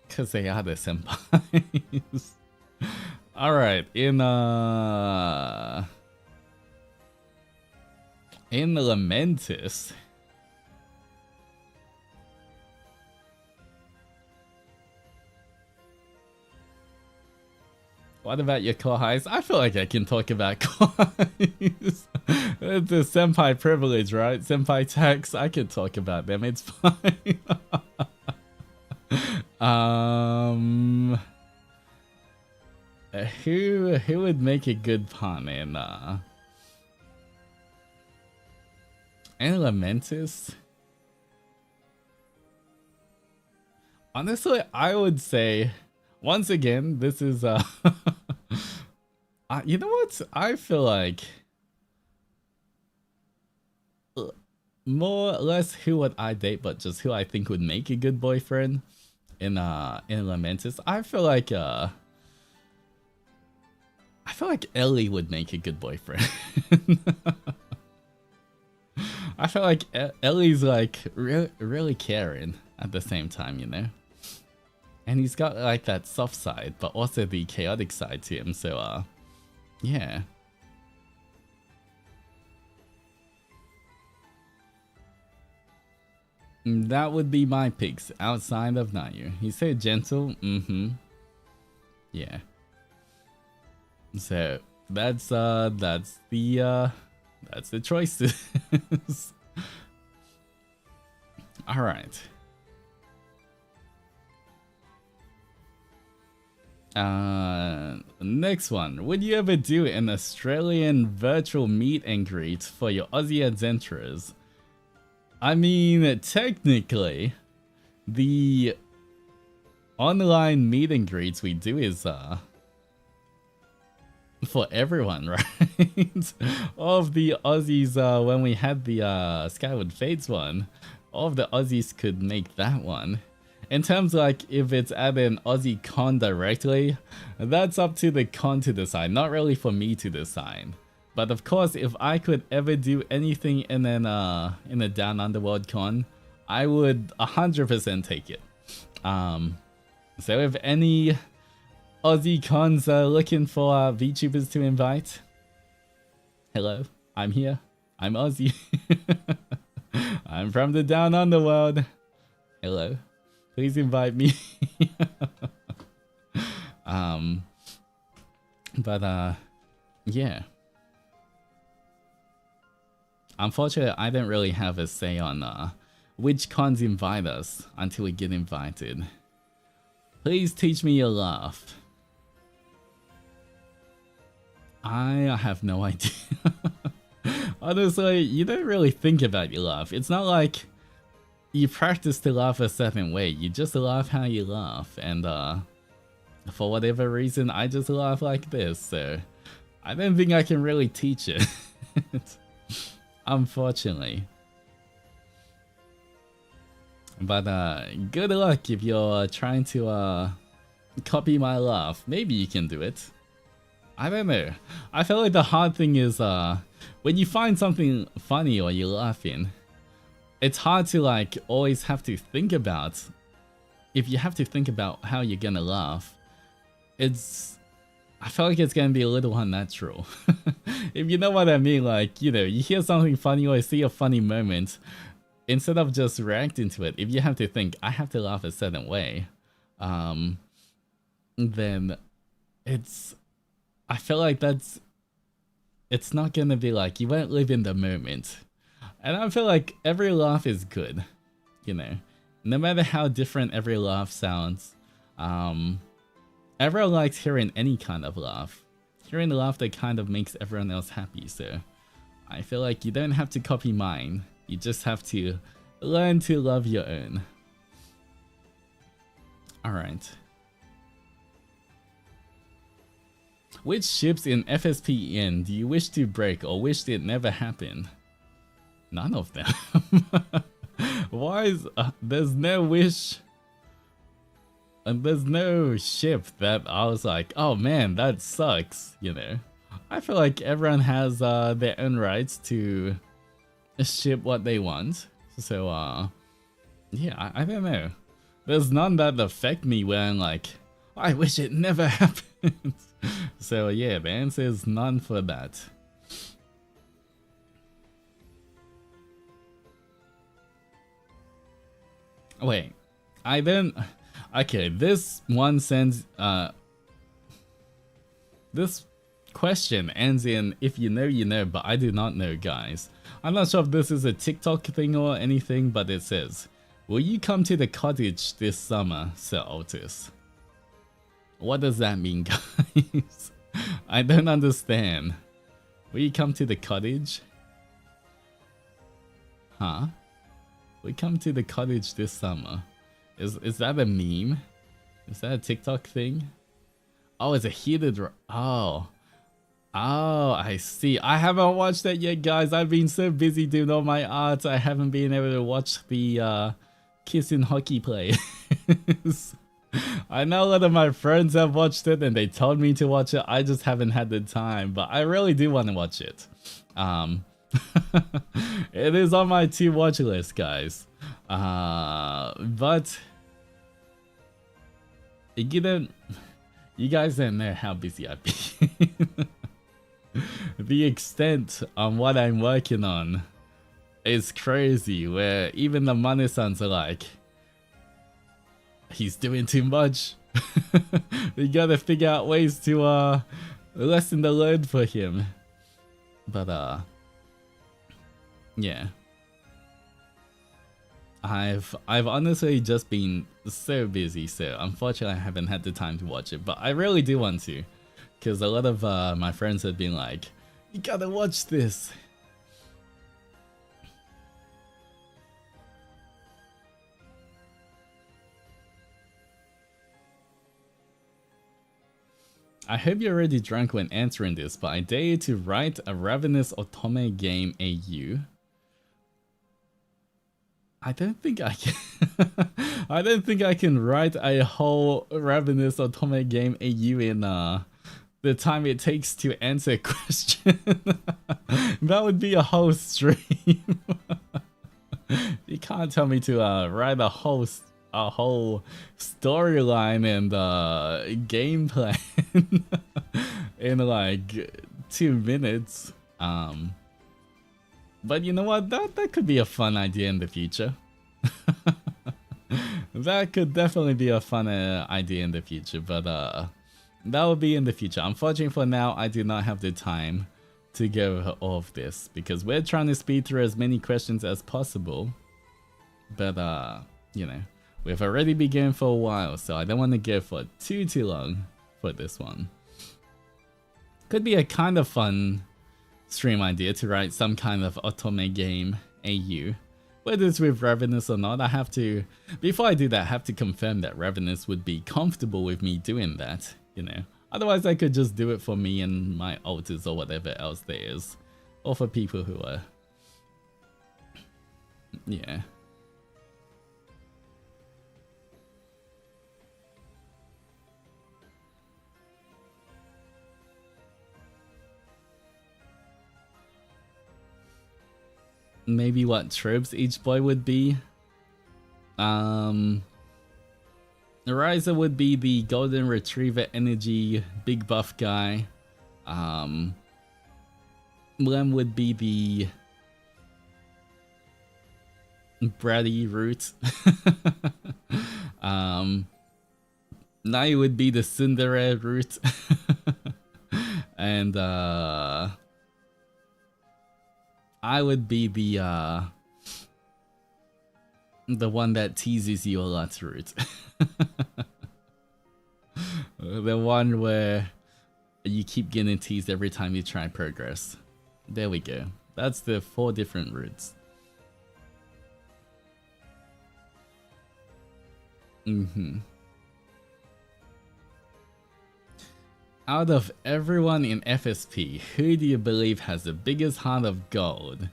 because they are the senpais. Alright, in Lamentis. What about your kohais? I feel like I can talk about kohais. It's a senpai privilege, right? Senpai tax. I can talk about them. It's fine. Who would make a good pun in Lamentis? Honestly, I would say, once again, this is you know what? I feel like more or less who would I date, but just who I think would make a good boyfriend in Lamentis. I feel like Ellie would make a good boyfriend. I feel like Ellie's like really caring at the same time, you know? And he's got like that soft side, but also the chaotic side to him, so yeah. That would be my picks outside of Nayu. He's so gentle, yeah. So that's the choices. Alright. Next one. Would you ever do an Australian virtual meet and greet for your Aussie adventurers? I mean, technically, the online meet and greets we do is for everyone, right? All of the Aussies, when we had the Skyward Fates one, all of the Aussies could make that one. In terms like if it's at an Aussie con directly, that's up to the con to decide, not really for me to decide. But of course, if I could ever do anything in a Down Underworld con, I would 100% take it. So if any Aussie cons are looking for VTubers to invite, hello, I'm here. I'm Aussie. I'm from the Down Underworld. Hello. Please invite me. Yeah. Unfortunately, I don't really have a say on which cons invite us until we get invited. Please teach me your laugh. I have no idea. Honestly, you don't really think about your laugh. It's not like you practice to laugh a certain way. You just laugh how you laugh. And for whatever reason, I just laugh like this. So I don't think I can really teach it. Unfortunately. But good luck if you're trying to copy my laugh. Maybe you can do it. I don't know. I feel like the hard thing is when you find something funny or you're laughing, it's hard to like always have to think about. If you have to think about how you're gonna laugh, I feel like it's gonna be a little unnatural. If you know what I mean, like, you know, you hear something funny or see a funny moment, instead of just reacting to it, if you have to think, I have to laugh a certain way, then I feel like it's not gonna be like, you won't live in the moment. And I feel like every laugh is good, you know, no matter how different every laugh sounds. Everyone likes hearing any kind of laugh. Hearing a laugh that kind of makes everyone else happy, so I feel like you don't have to copy mine. You just have to learn to love your own. Alright. Which ships in FSPN do you wish to break or wish it never happened? None of them. Why is there's no wish and there's no ship that I was like, oh man, that sucks, you know. I feel like everyone has their own rights to ship what they want. So yeah, I don't know. There's none that affect me where I'm like, I wish it never happened. So yeah, the answer is none for that. Wait, I don't. Okay, this one sends. This question ends in if you know, you know, but I do not know, guys. I'm not sure if this is a TikTok thing or anything, but it says, will you come to the cottage this summer, Sir Altus? What does that mean, guys? I don't understand. Will you come to the cottage? Huh? We come to the cottage this summer. Is that a meme? Is that a TikTok thing? Oh, it's a heated... Oh, I see. I haven't watched that yet, guys. I've been so busy doing all my art. I haven't been able to watch the kissing hockey play. I know a lot of my friends have watched it and they told me to watch it. I just haven't had the time, but I really do want to watch it. It is on my to watch list, guys. But you guys don't know how busy I've been. The extent on what I'm working on is crazy, where even the Mane-sans are like, he's doing too much. We gotta figure out ways to lessen the load for him. But yeah. I've honestly just been so busy, so unfortunately I haven't had the time to watch it, but I really do want to, because a lot of my friends have been like, you gotta watch this. I hope you're already drunk when answering this, but I dare you to write a Ravenous Otome game AU. I don't think I can. I don't think I can write a whole Ravenous Otome game AU in the time it takes to answer a question. That would be a whole stream. You can't tell me to write a whole storyline and game plan in like 2 minutes. But you know what? That could be a fun idea in the future. That could definitely be a fun idea in the future, but that will be in the future. Unfortunately for now, I do not have the time to go all of this because we're trying to speed through as many questions as possible. But you know, we've already been going for a while, so I don't want to go for too long for this one. Could be a kind of fun stream idea to write some kind of otome game AU. Whether it's with Ravenous or not, I have to, before I do that, I have to confirm that Ravenous would be comfortable with me doing that, you know. Otherwise I could just do it for me and my Altus or whatever else there is. Or for people who are, yeah. Maybe what tropes each boy would be. Ryza would be the golden retriever energy big buff guy. Lem would be the bratty root. Nai would be the tsundere root. And I would be the one that teases you a lot, root. The one where you keep getting teased every time you try progress. There we go. That's the 4 different routes. Out of everyone in FSP, who do you believe has the biggest heart of gold?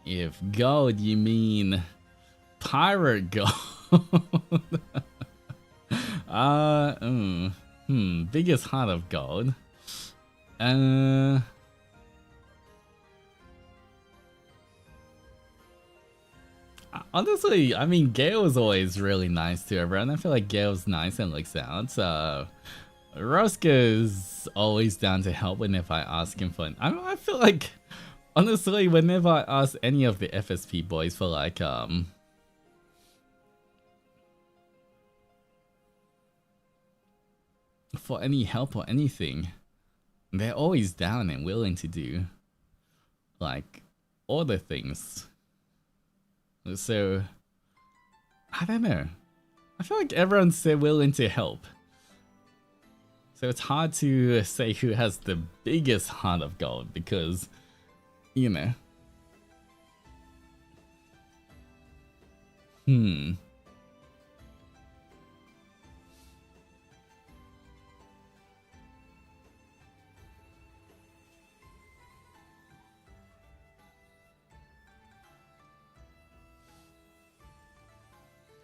If gold, you mean pirate gold. Biggest heart of gold. Honestly, I mean, Gale's always really nice to everyone. I feel like Gale's nice and looks out. Roscoe's always down to help whenever I ask him for. I feel like, honestly, whenever I ask any of the FSP boys for like for any help or anything, they're always down and willing to do like all the things. So, I don't know. I feel like everyone's so willing to help. So it's hard to say who has the biggest heart of gold because, you know.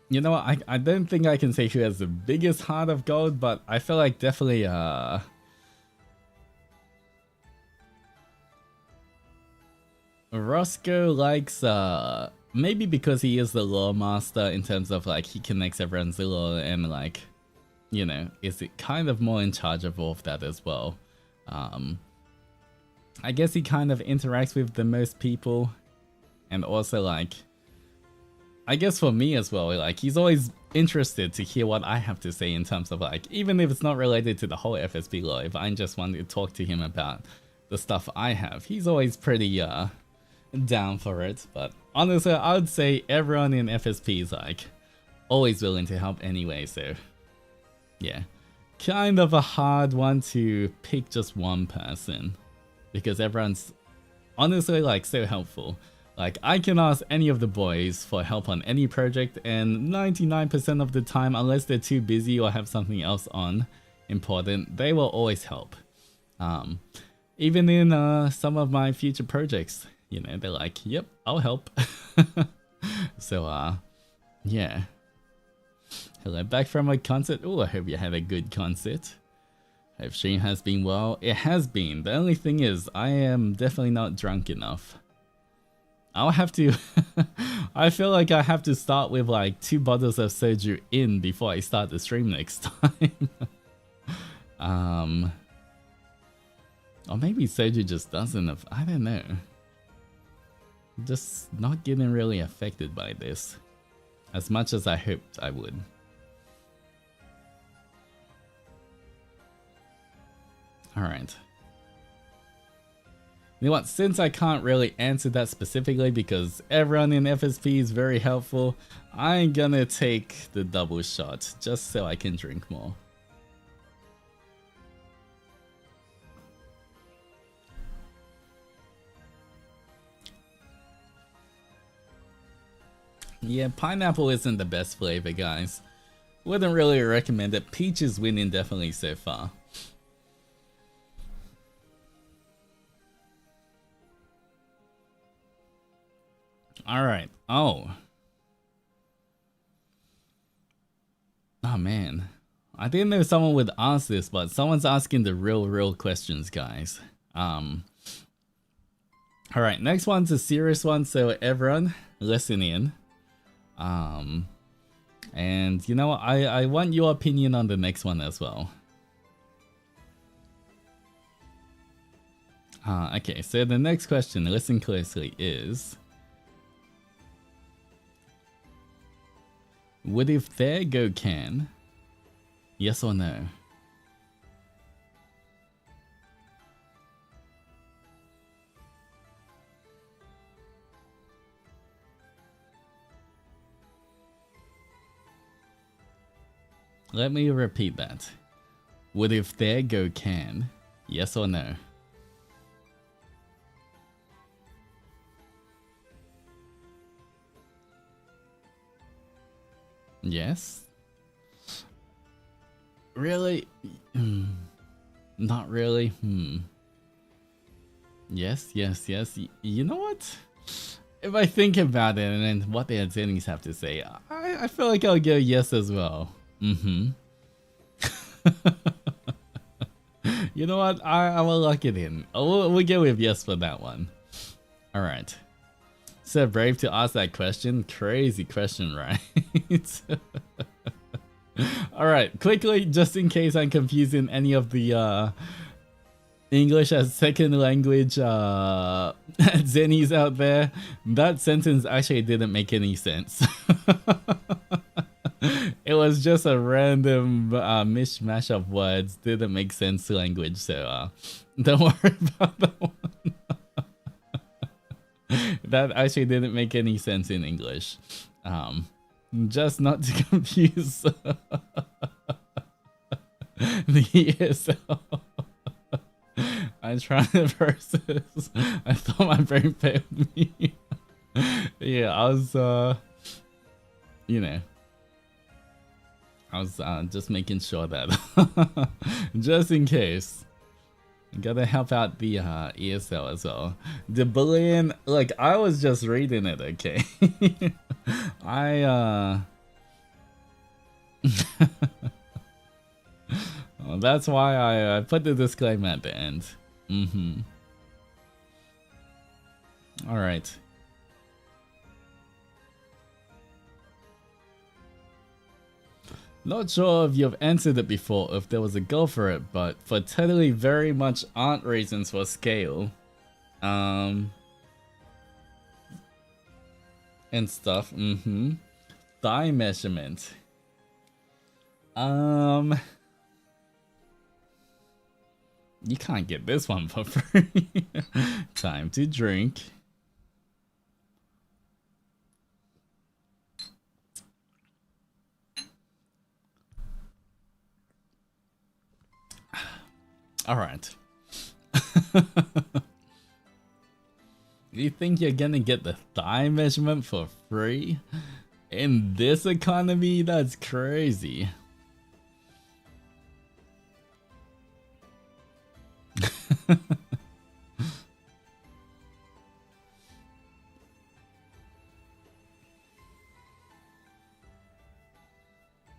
You know what, I don't think I can say who has the biggest heart of gold, but I feel like definitely Roscoe likes maybe because he is the lore master in terms of like he connects everyone's lore and like, you know, is kind of more in charge of all of that as well. I guess he kind of interacts with the most people, and also like, I guess for me as well, like he's always interested to hear what I have to say in terms of like, even if it's not related to the whole FSP lore, if I just want to talk to him about the stuff I have, he's always pretty down for it, but honestly, I would say everyone in FSP is like always willing to help anyway, so yeah. Kind of a hard one to pick just one person because everyone's honestly like so helpful. Like I can ask any of the boys for help on any project and 99% of the time, unless they're too busy or have something else on important, they will always help. Even in some of my future projects, you know, they're like, yep, I'll help. So yeah. Hello, back from a concert. Oh, I hope you had a good concert. Hope stream has been well. It has been. The only thing is, I am definitely not drunk enough. I'll have to... I feel like I have to start with like 2 bottles of soju in before I start the stream next time. Or maybe soju just doesn't have... I don't know. Just not getting really affected by this. As much as I hoped I would. Alright. You know what, since I can't really answer that specifically because everyone in FSP is very helpful, I'm gonna take the double shot just so I can drink more. Yeah, pineapple isn't the best flavor, guys. Wouldn't really recommend it. Peach is winning definitely so far. Alright. Oh man. I didn't know someone would ask this, but someone's asking the real questions, guys. Alright, next one's a serious one, so everyone listen in. And you know what, I want your opinion on the next one as well. Okay, so the next question, listen closely, is would if there go can, yes or no? Let me repeat that. Would if there go can, yes or no? Yes? Really? Not really? Yes. You know what? If I think about it and then what the attendees have to say, I feel like I'll go yes as well. You know what? I will lock it in. We'll go with yes for that one. Alright. So brave to ask that question. Crazy question, right? Alright, quickly, just in case I'm confusing any of the English as second language Zennies out there, that sentence actually didn't make any sense. It was just a random mishmash of words, didn't make sense to language, so don't worry about that one. That actually didn't make any sense in English. Just not to confuse the ESL. I'm trying to versus. I thought my brain failed me. Yeah, I was, you know, I was just making sure that, just in case. Gotta help out the ESL as well. The bullying, like, I was just reading it, okay? Well, that's why I put the disclaimer at the end. Alright. Not sure if you've answered it before, if there was a goal for it, but for totally very much aren't reasons for scale. And stuff, Thigh measurement. You can't get this one for free. Time to drink. Alright. You think you're gonna get the thigh measurement for free? In this economy? That's crazy.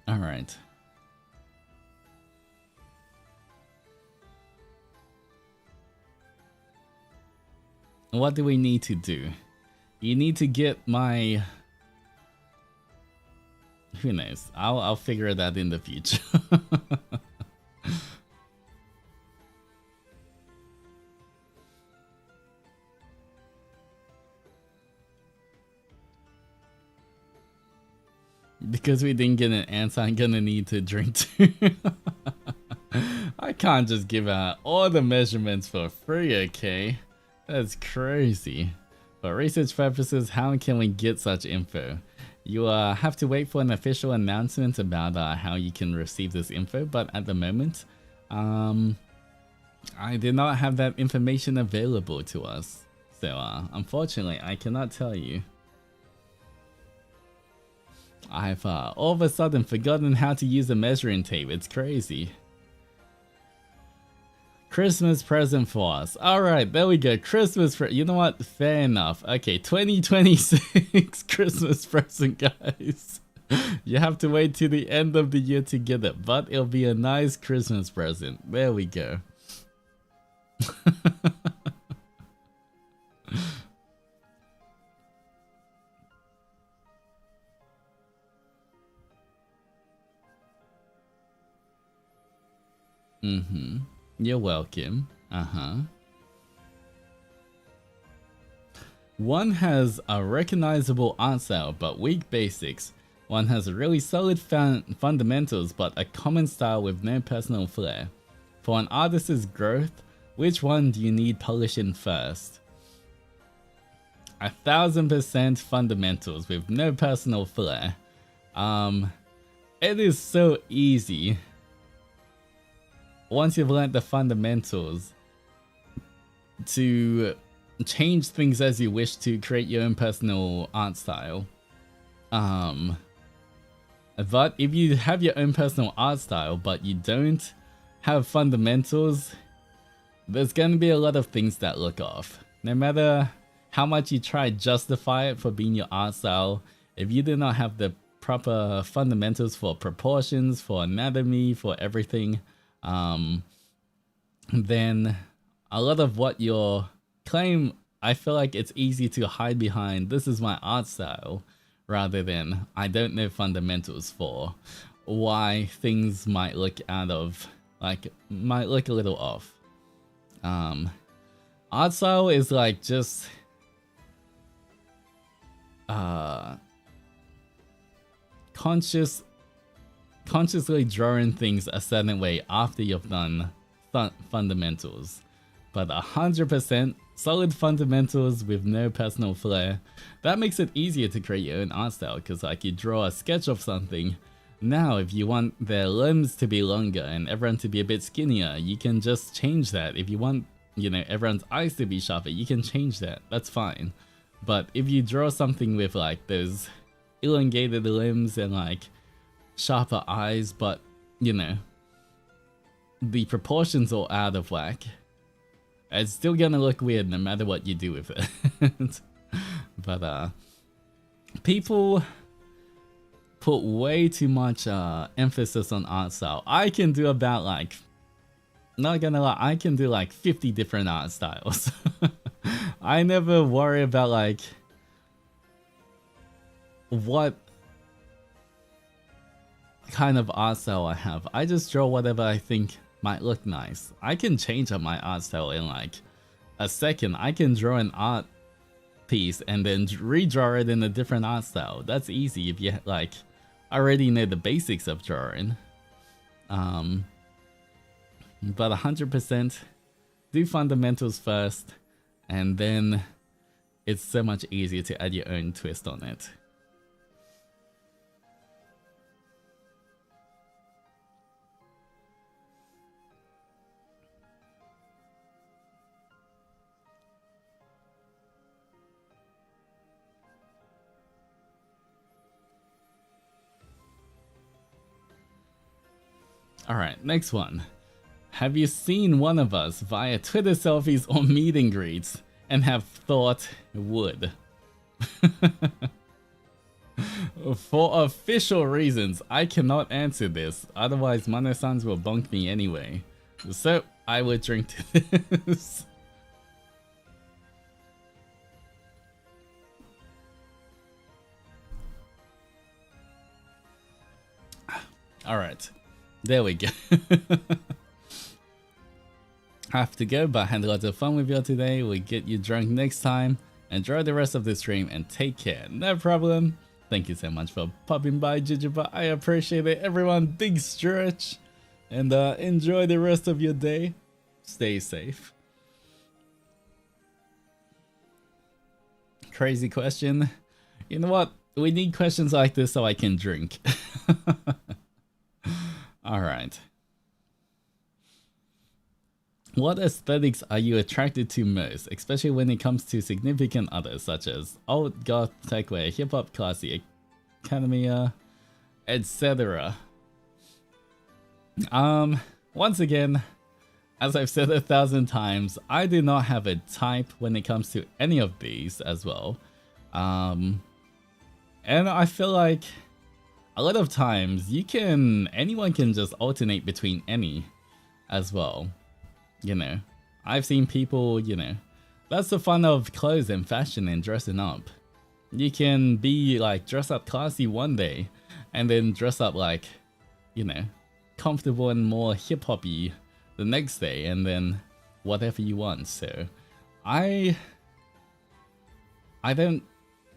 Alright. What do we need to do? You need to get my... Who knows? I'll figure that in the future. Because we didn't get an answer, I'm gonna need to drink too. I can't just give out all the measurements for free, okay? That's crazy. For research purposes, how can we get such info? You have to wait for an official announcement about how you can receive this info, but at the moment, I did not have that information available to us. So unfortunately, I cannot tell you. I've all of a sudden forgotten how to use a measuring tape. It's crazy. Christmas present for us. Alright, there we go. Christmas you know what? Fair enough. Okay, 2026 Christmas present, guys. You have to wait till the end of the year to get it, but it'll be a nice Christmas present. There we go. You're welcome. One has a recognizable art style but weak basics. One has really solid fundamentals but a common style with no personal flair. For an artist's growth, which one do you need polishing first? 1000% fundamentals with no personal flair. It is so easy. Once you've learned the fundamentals, to change things as you wish to create your own personal art style. But if you have your own personal art style but you don't have fundamentals, there's going to be a lot of things that look off. No matter how much you try to justify it for being your art style, if you do not have the proper fundamentals for proportions, for anatomy, for everything, then a lot of what you claim, I feel like it's easy to hide behind this is my art style, rather than I don't know fundamentals for why things might look might look a little off. Art style is like just consciously drawing things a certain way after you've done fundamentals. But 100% solid fundamentals with no personal flair, that makes it easier to create your own art style, because like you draw a sketch of something. Now if you want their limbs to be longer and everyone to be a bit skinnier, you can just change that. If you want, you know, everyone's eyes to be sharper, you can change that. That's fine. But if you draw something with like those elongated limbs and like sharper eyes, but you know, the proportions are out of whack, it's still gonna look weird no matter what you do with it. But people put way too much emphasis on art style. I can do about like, not gonna lie, I can do like 50 different art styles. I never worry about like what kind of art style I have. I just draw whatever I think might look nice. I can change up my art style in like a second. I can draw an art piece and then redraw it in a different art style. That's easy if you like already know the basics of drawing. But 100% do fundamentals first, and then it's so much easier to add your own twist on it. Alright, next one. Have you seen one of us via Twitter selfies or meet and greets and have thought would? For official reasons, I cannot answer this, otherwise Mano-sans will bonk me anyway. So, I would drink to this. Alright, there we go. Have to go, but had lots of fun with you today. We'll get you drunk next time. Enjoy the rest of the stream and take care. No problem. Thank you so much for popping by, Jujubaa. I appreciate it. Everyone, big stretch. And enjoy the rest of your day. Stay safe. Crazy question. You know what? We need questions like this so I can drink. Alright. What aesthetics are you attracted to most, especially when it comes to significant others such as old goth, techwear, hip-hop, classy, academia, etc.? Once again, as I've said 1,000 times, I do not have a type when it comes to any of these as well. And I feel like a lot of times anyone can just alternate between any as well. You know, I've seen people, you know, that's the fun of clothes and fashion and dressing up. You can be like dress up classy one day and then dress up like, you know, comfortable and more hip-hoppy the next day, and then whatever you want. So I don't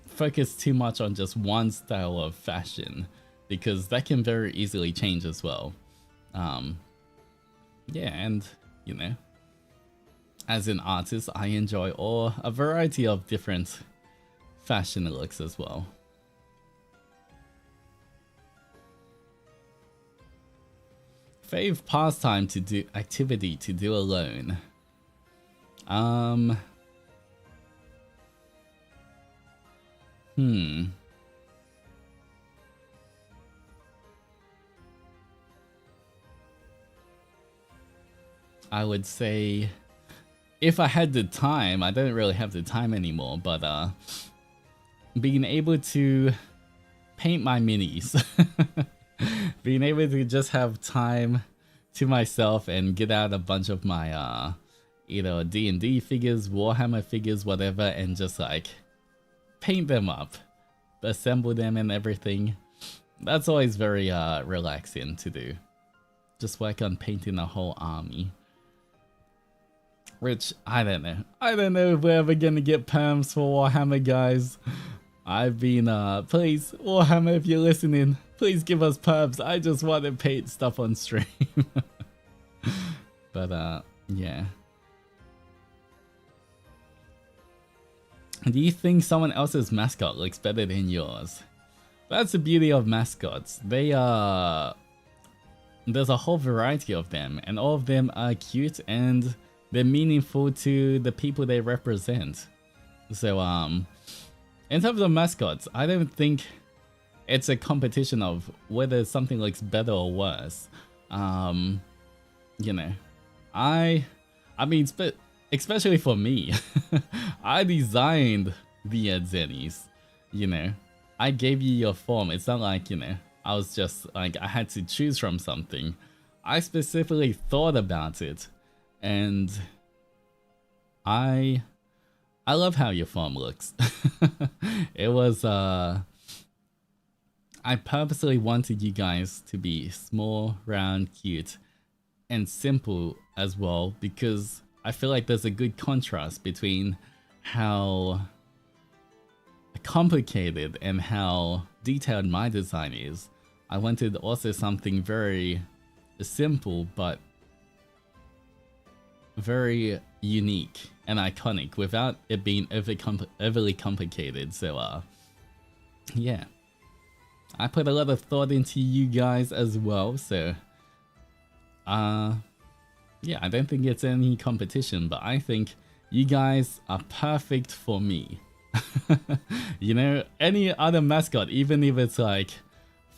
focus too much on just one style of fashion because that can very easily change as well. Yeah, and you know, as an artist, I enjoy a variety of different fashion looks as well. Fave pastime to do, activity to do alone. I would say if I had the time, I don't really have the time anymore, but being able to paint my minis, being able to just have time to myself and get out a bunch of my you know, D&D figures, Warhammer figures, whatever, and just like paint them up, assemble them and everything. That's always very relaxing to do. Just work on painting a whole army. Which, I don't know. I don't know if we're ever gonna get perms for Warhammer, guys. I've been, please, Warhammer, if you're listening, please give us perms. I just want to paint stuff on stream. But, yeah. Do you think someone else's mascot looks better than yours? That's the beauty of mascots. They are... There's a whole variety of them, and all of them are cute and they're meaningful to the people they represent. So, in terms of mascots, I don't think it's a competition of whether something looks better or worse. You know, I mean, especially for me, I designed the Zennies, you know. I gave you your form. It's not like, you know, I was just like, I had to choose from something. I specifically thought about it. And I love how your form looks. It was, I purposely wanted you guys to be small, round, cute, and simple as well, because I feel like there's a good contrast between how complicated and how detailed my design is. I wanted also something very simple, but very unique and iconic without it being overly complicated. So yeah, I put a lot of thought into you guys as well. So yeah, I don't think it's any competition, but I think you guys are perfect for me. You know, any other mascot, even if it's like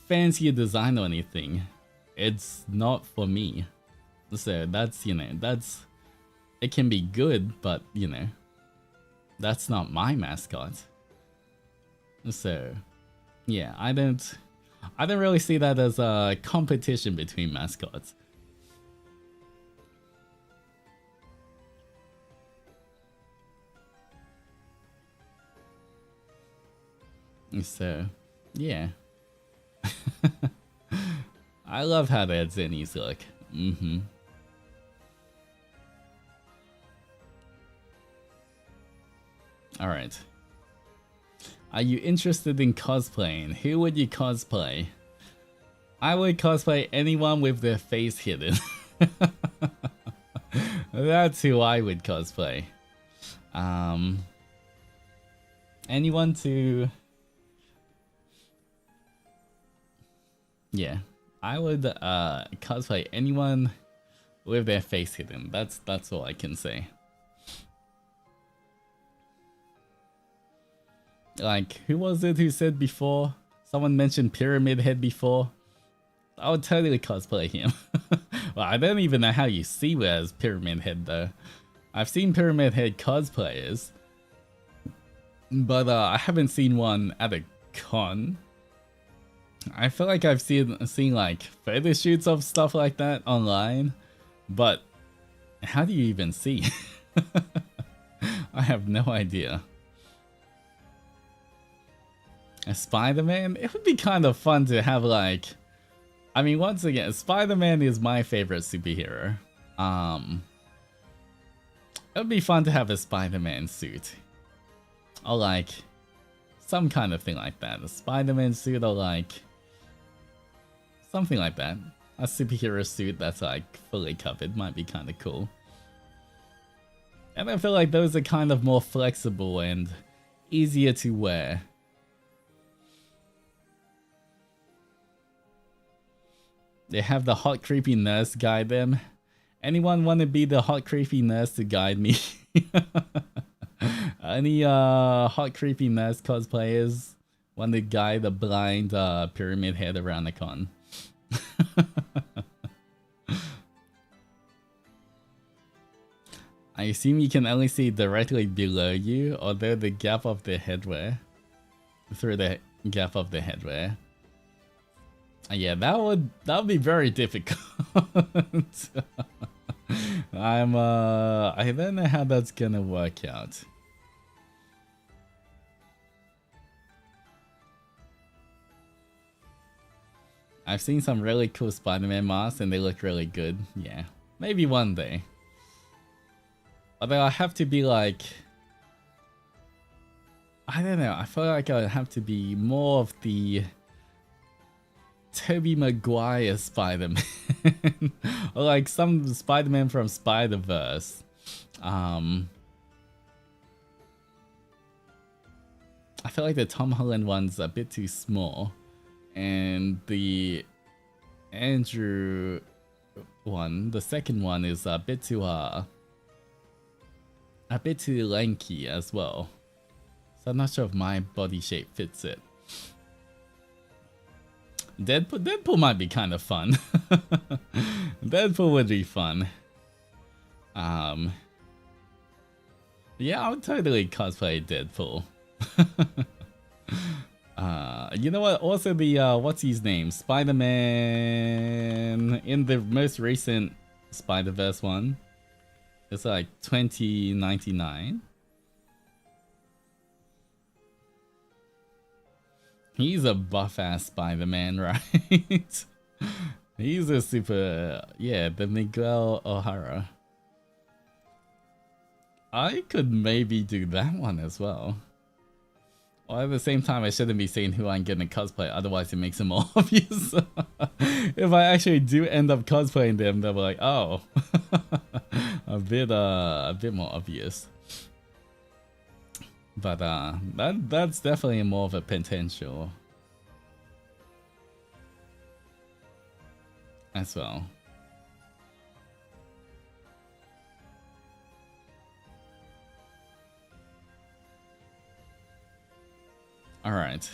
fancier design or anything, it's not for me. So that's, you know, that's, it can be good, but you know, that's not my mascot. So yeah, I don't really see that as a competition between mascots. So yeah. I love how their zennies look. Alright. Are you interested in cosplaying? Who would you cosplay? I would cosplay anyone with their face hidden. That's who I would cosplay. Anyone to... Yeah. I would cosplay anyone with their face hidden. That's all I can say. Like, who was it who said before? Someone mentioned Pyramid Head before. I would totally cosplay him. Well, I don't even know how you see where as Pyramid Head though. I've seen Pyramid Head cosplayers, but I haven't seen one at a con. I feel like I've seen like photo shoots of stuff like that online, but how do you even see? I have no idea. A Spider-Man? It would be kind of fun to have like... I mean, once again, Spider-Man is my favorite superhero. It would be fun to have a Spider-Man suit. Or like, some kind of thing like that. A Spider-Man suit or like... something like that. A superhero suit that's like fully covered might be kind of cool. And I feel like those are kind of more flexible and easier to wear. They have the hot creepy nurse guide them. Anyone want to be the hot creepy nurse to guide me? Any hot creepy nurse cosplayers want to guide the blind Pyramid Head around the con? I assume you can only see directly below you, although the gap of the headwear. Through the gap of the headwear. Yeah, that would be very difficult. I don't know how that's gonna work out. I've seen some really cool Spider-Man masks and they look really good. Yeah, maybe one day. Although I have to be like... I don't know, I feel like I have to be more of the... Tobey Maguire Spider-Man. Or like some Spider-Man from Spider-Verse. I feel like the Tom Holland one's a bit too small. And the Andrew one, the second one, is a bit too lanky as well. So I'm not sure if my body shape fits it. Deadpool might be kind of fun. Deadpool would be fun. Yeah, I would totally cosplay Deadpool. You know what? Also the what's his name? Spider-Man in the most recent Spider-Verse one. It's like 2099. He's a buff-ass Spider-Man, right? He's a super... Yeah, the Miguel O'Hara. I could maybe do that one as well. Or at the same time, I shouldn't be saying who I'm gonna cosplay, otherwise it makes it more obvious. If I actually do end up cosplaying them, they'll be like, oh. a bit more obvious. But that's definitely more of a potential as well. All right.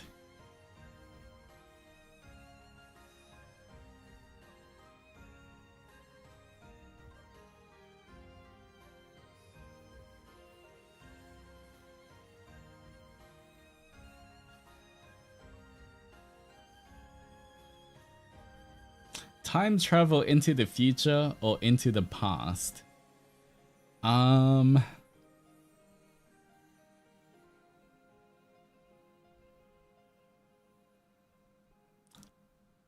time travel into the future or into the past?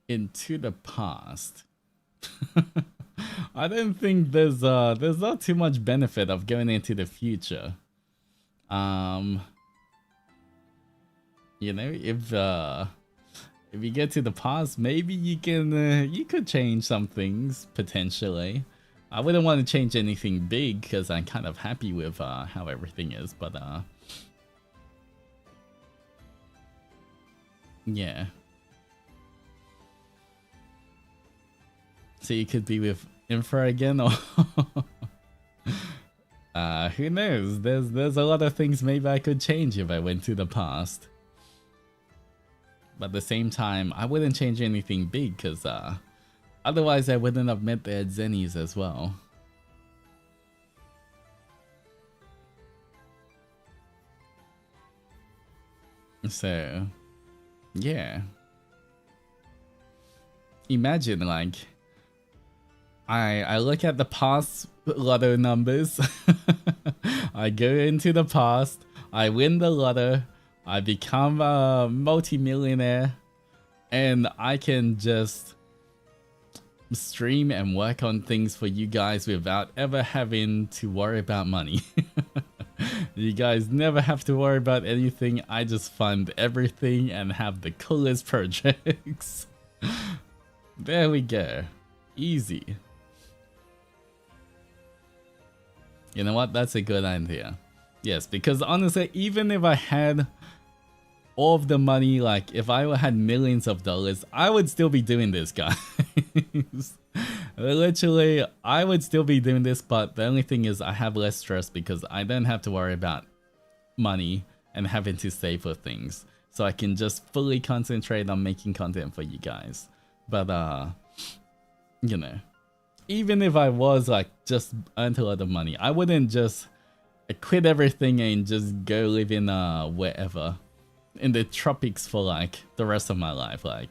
Into the past. I don't think there's not too much benefit of going into the future. You know, if you get to the past, maybe you can you could change some things potentially. I wouldn't want to change anything big because I'm kind of happy with how everything is, but yeah. So you could be with Infra again, or who knows? There's a lot of things maybe I could change if I went to the past. But at the same time, I wouldn't change anything big because otherwise I wouldn't have met the Zennies as well. So, yeah. Imagine like I look at the past lotto numbers. I go into the past, I win the lotto, I become a multi-millionaire, and I can just stream and work on things for you guys without ever having to worry about money. You guys never have to worry about anything. I just fund everything and have the coolest projects. There we go. Easy. You know what? That's a good idea. Yes, because honestly, even if I had all of the money, like if I had millions of dollars, I would still be doing this, guys. Literally, I would still be doing this, but the only thing is I have less stress because I don't have to worry about money and having to save for things. So I can just fully concentrate on making content for you guys. But you know, even if I was like just earned a lot of money, I wouldn't just quit everything and just go live in wherever in the tropics for like the rest of my life. Like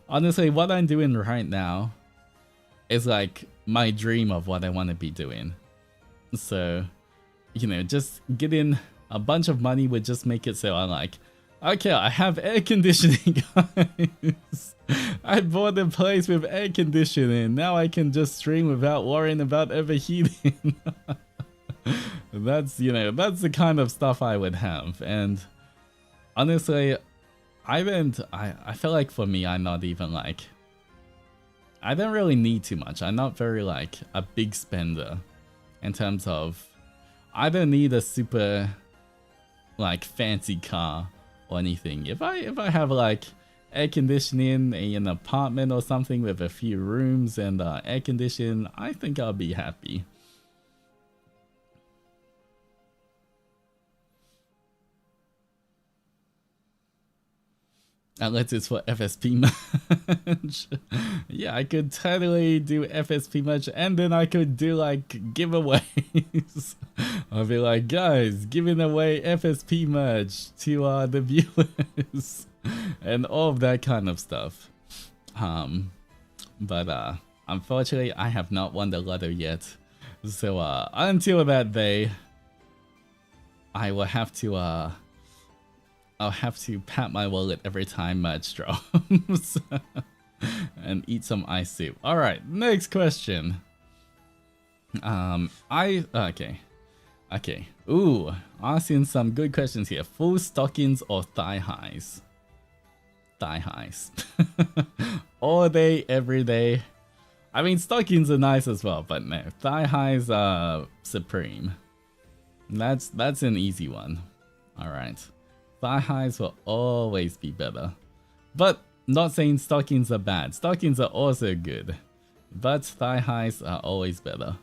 honestly, what I'm doing right now is like my dream of what I want to be doing. So, you know, just getting a bunch of money would just make it so I'm like, okay, I have air conditioning, guys. I bought a place with air conditioning. Now I can just stream without worrying about overheating. That's, you know, that's the kind of stuff I would have. And honestly, I feel like for me, I'm not even like, I don't really need too much. I'm not very like a big spender in terms of, I don't need a super like fancy car or anything. If I have like air conditioning in an apartment or something with a few rooms and air conditioning, I think I'll be happy. Unless it's for FSP merch. Yeah, I could totally do FSP merch and then I could do like giveaways. I'll be like, guys, giving away FSP merch to the viewers and all of that kind of stuff. But unfortunately, I have not won the lotto yet. So until that day, I will have to I'll have to pat my wallet every time merch drops and eat some ice soup. All right, next question. Okay. Ooh, asking some good questions here. Full stockings or thigh highs? Thigh highs. All day, every day. I mean, stockings are nice as well, but no, thigh highs are supreme. That's an easy one. All right. Thigh highs will always be better. But not saying stockings are bad. Stockings are also good. But thigh highs are always better.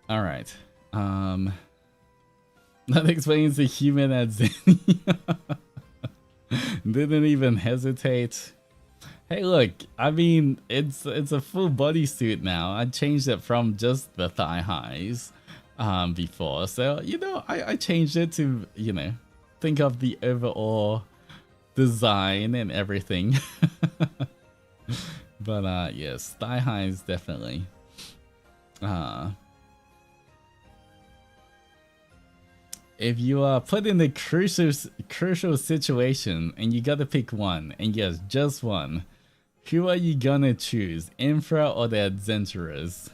Alright. That explains the human at Zenny. Didn't even hesitate. Hey look, I mean, it's a full bodysuit now. I changed it from just the thigh highs. Before, so you know, I changed it to, you know, think of the overall design and everything. But yes, thigh highs definitely. If you are put in a crucial situation and you gotta pick one, and yes, just one, who are you gonna choose, Infra or the Adventurers?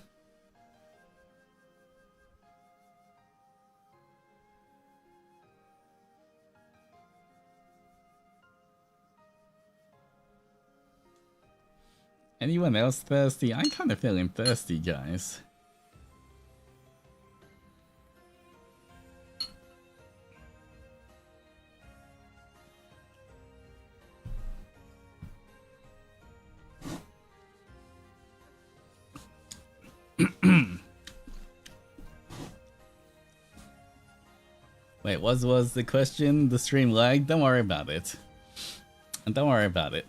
Anyone else thirsty? I'm kind of feeling thirsty, guys. Wait, what was the question? The stream lagged? Don't worry about it. Don't worry about it.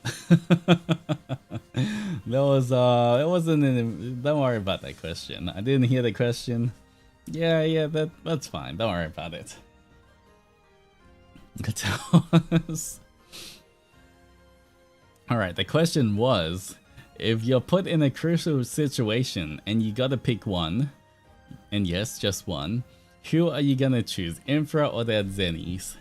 That was it wasn't in, don't worry about that question. I didn't hear the question. Yeah, that's fine. Don't worry about it. Alright, the question was, if you're put in a crucial situation and you gotta pick one, and yes, just one, who are you gonna choose, Infra or the Zennies?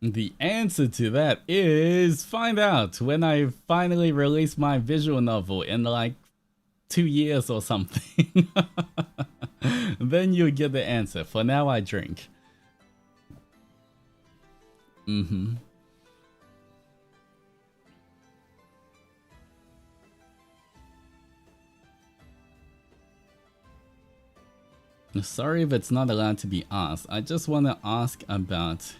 The answer to that is find out when I finally release my visual novel in like 2 years or something. Then you'll get the answer. For now, I drink. Sorry if it's not allowed to be asked. I just want to ask about...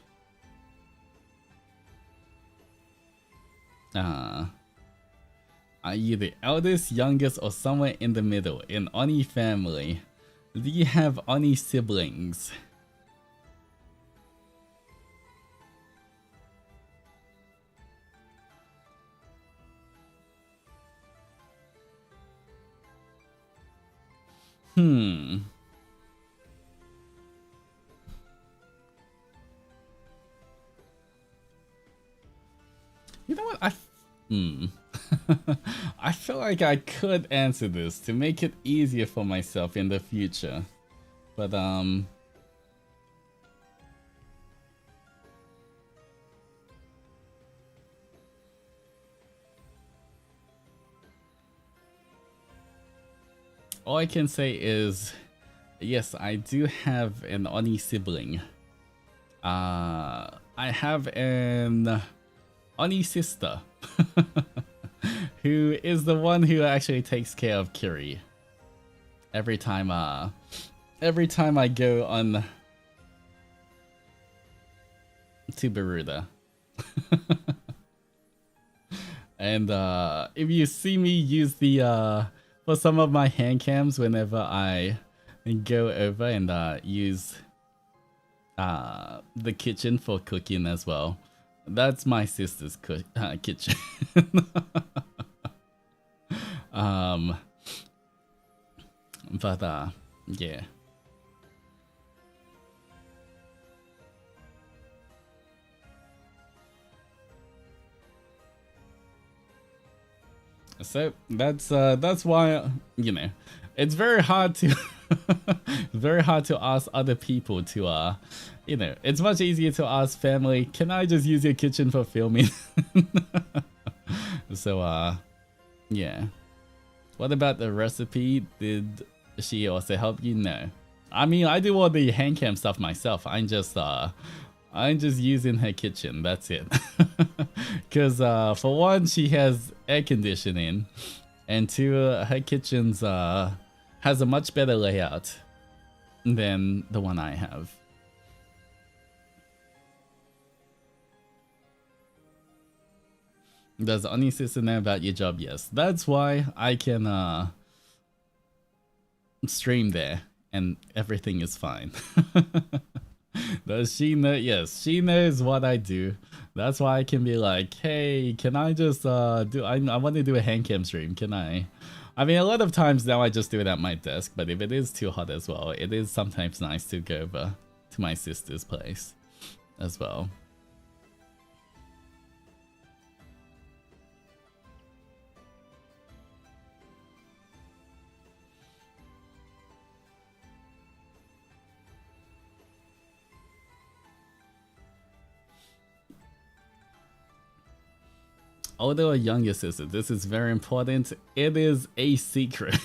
are you the eldest, youngest, or somewhere in the middle in Oni family? Do you have Oni siblings? You know what? I feel like I could answer this to make it easier for myself in the future. But all I can say is, yes, I do have an Oni sibling. I have an Oni sister who is the one who actually takes care of Kiri every time I go on to Baruda. And if you see me use the for some of my hand cams whenever I go over and use the kitchen for cooking as well, that's my sister's kitchen. But yeah. So that's why, you know, it's very hard to very hard to ask other people to you know, it's much easier to ask family, can I just use your kitchen for filming? So yeah. What about the recipe? Did she also help you? No. I mean, I do all the hand cam stuff myself. I'm just using her kitchen, that's it. Because for one, she has air conditioning, and two, her kitchen's has a much better layout than the one I have. Does Oni sister know about your job? Yes. That's why I can stream there and everything is fine. Does she know? Yes, she knows what I do. That's why I can be like, hey, can I just I want to do a hand cam stream. Can I? I mean, a lot of times now I just do it at my desk, but if it is too hot as well, it is sometimes nice to go over to my sister's place as well. Older or younger sister, this is very important. It is a secret.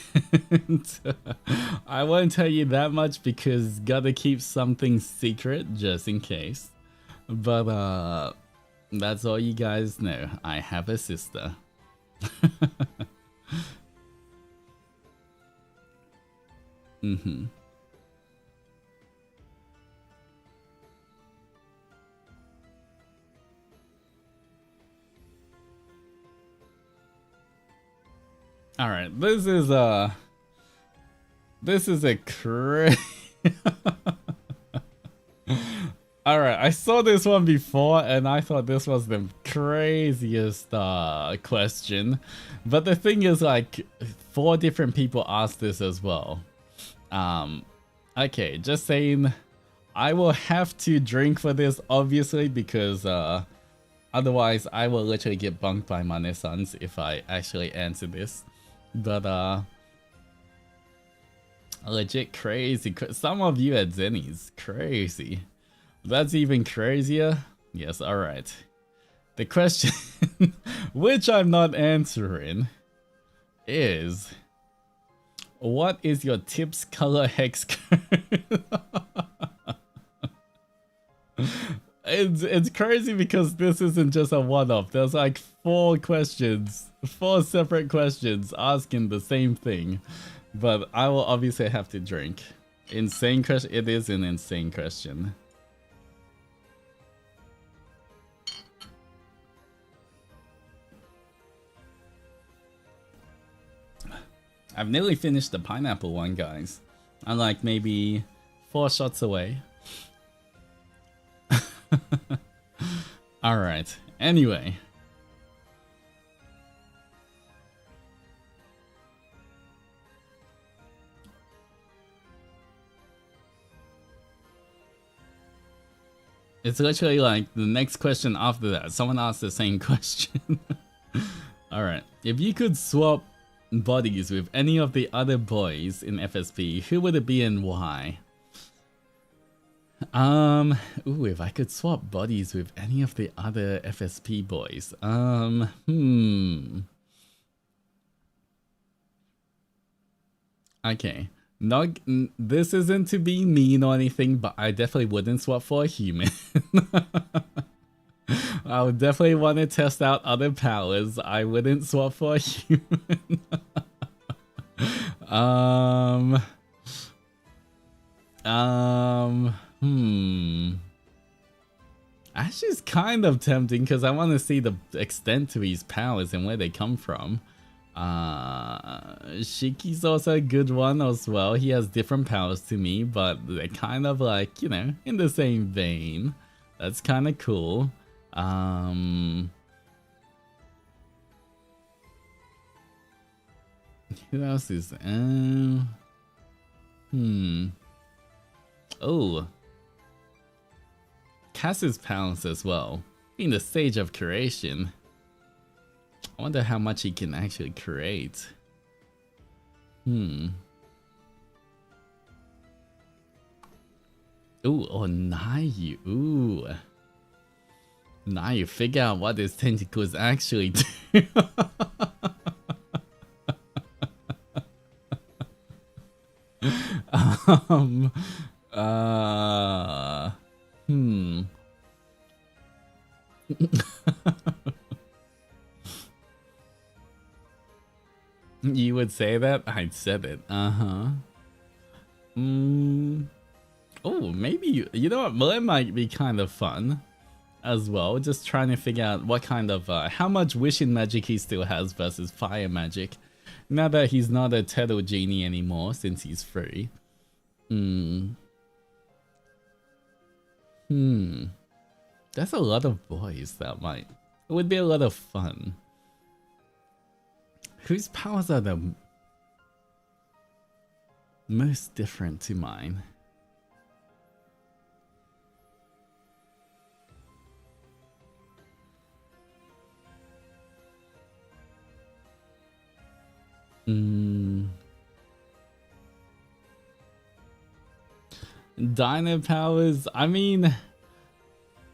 I won't tell you that much because gotta keep something secret just in case. But that's all you guys know. I have a sister. Mm-hmm. All right, this is a crazy. All right, I saw this one before and I thought this was the craziest question, but the thing is, like, 4 different people asked this as well. Okay, just saying, I will have to drink for this obviously because otherwise I will literally get bunked by my Nessans if I actually answer this. But legit crazy. Some of you at Zenny's, crazy. That's even crazier. Yes, alright. The question, which I'm not answering, is what is your tips color hex code? It's crazy because this isn't just a one-off. There's like 4 questions, 4 separate questions asking the same thing. But I will obviously have to drink. Insane question. It is an insane question. I've nearly finished the pineapple one, guys. I'm like maybe 4 shots away. Alright, anyway. It's literally like the next question after that. Someone asked the same question. Alright, if you could swap bodies with any of the other boys in FSP, who would it be and why? Ooh, if I could swap bodies with any of the other FSP boys, okay, this isn't to be mean or anything, but I definitely wouldn't swap for a human. I would definitely want to test out other powers. I wouldn't swap for a human. Actually, it's kind of tempting because I want to see the extent to his powers and where they come from. Shiki's also a good one as well. He has different powers to me, but they're kind of like, you know, in the same vein. That's kind of cool. Who else is oh, Cass's powers as well. Being the stage of creation, I wonder how much he can actually create. Ooh, or Nayu. Ooh, Nayu, figure out what his tentacles actually do. You would say that? I'd said it. Oh, maybe, you know what? Well, it might be kind of fun as well. Just trying to figure out what kind of, how much wishing magic he still has versus fire magic. Now that he's not a Teto Genie anymore since he's free. That's a lot of boys that might. It would be a lot of fun. Whose powers are the most different to mine? Dino powers, I mean,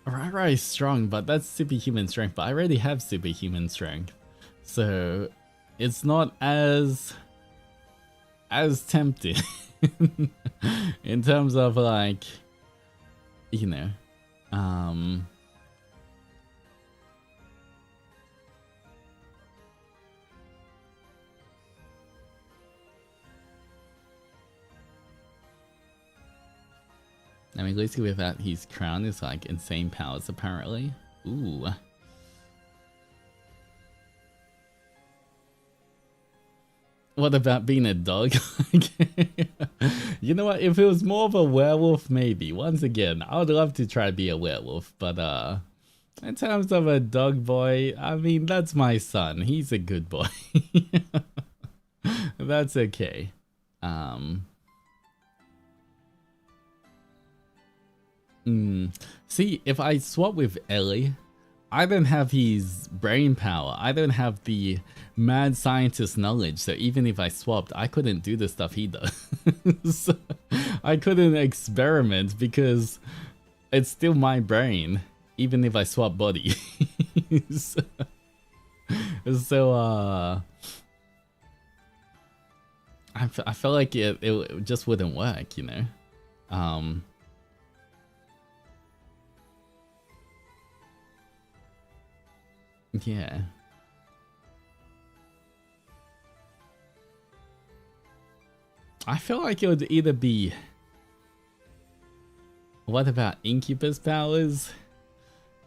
Rara is strong, but that's superhuman strength, but I already have superhuman strength. So it's not as tempting in terms of like, you know, I mean, Lucy without his crown is like insane powers apparently. Ooh. What about being a dog? You know what? If it was more of a werewolf, maybe. Once again, I would love to try to be a werewolf, but in terms of a dog boy, I mean, that's my son. He's a good boy. That's okay. See, if I swap with Ellie, I don't have his brain power. I don't have the mad scientist knowledge. So even if I swapped, I couldn't do the stuff he does. So I couldn't experiment because it's still my brain, even if I swap body. So I felt like it just wouldn't work, you know. Yeah. I feel like it would either be... What about Incubus powers?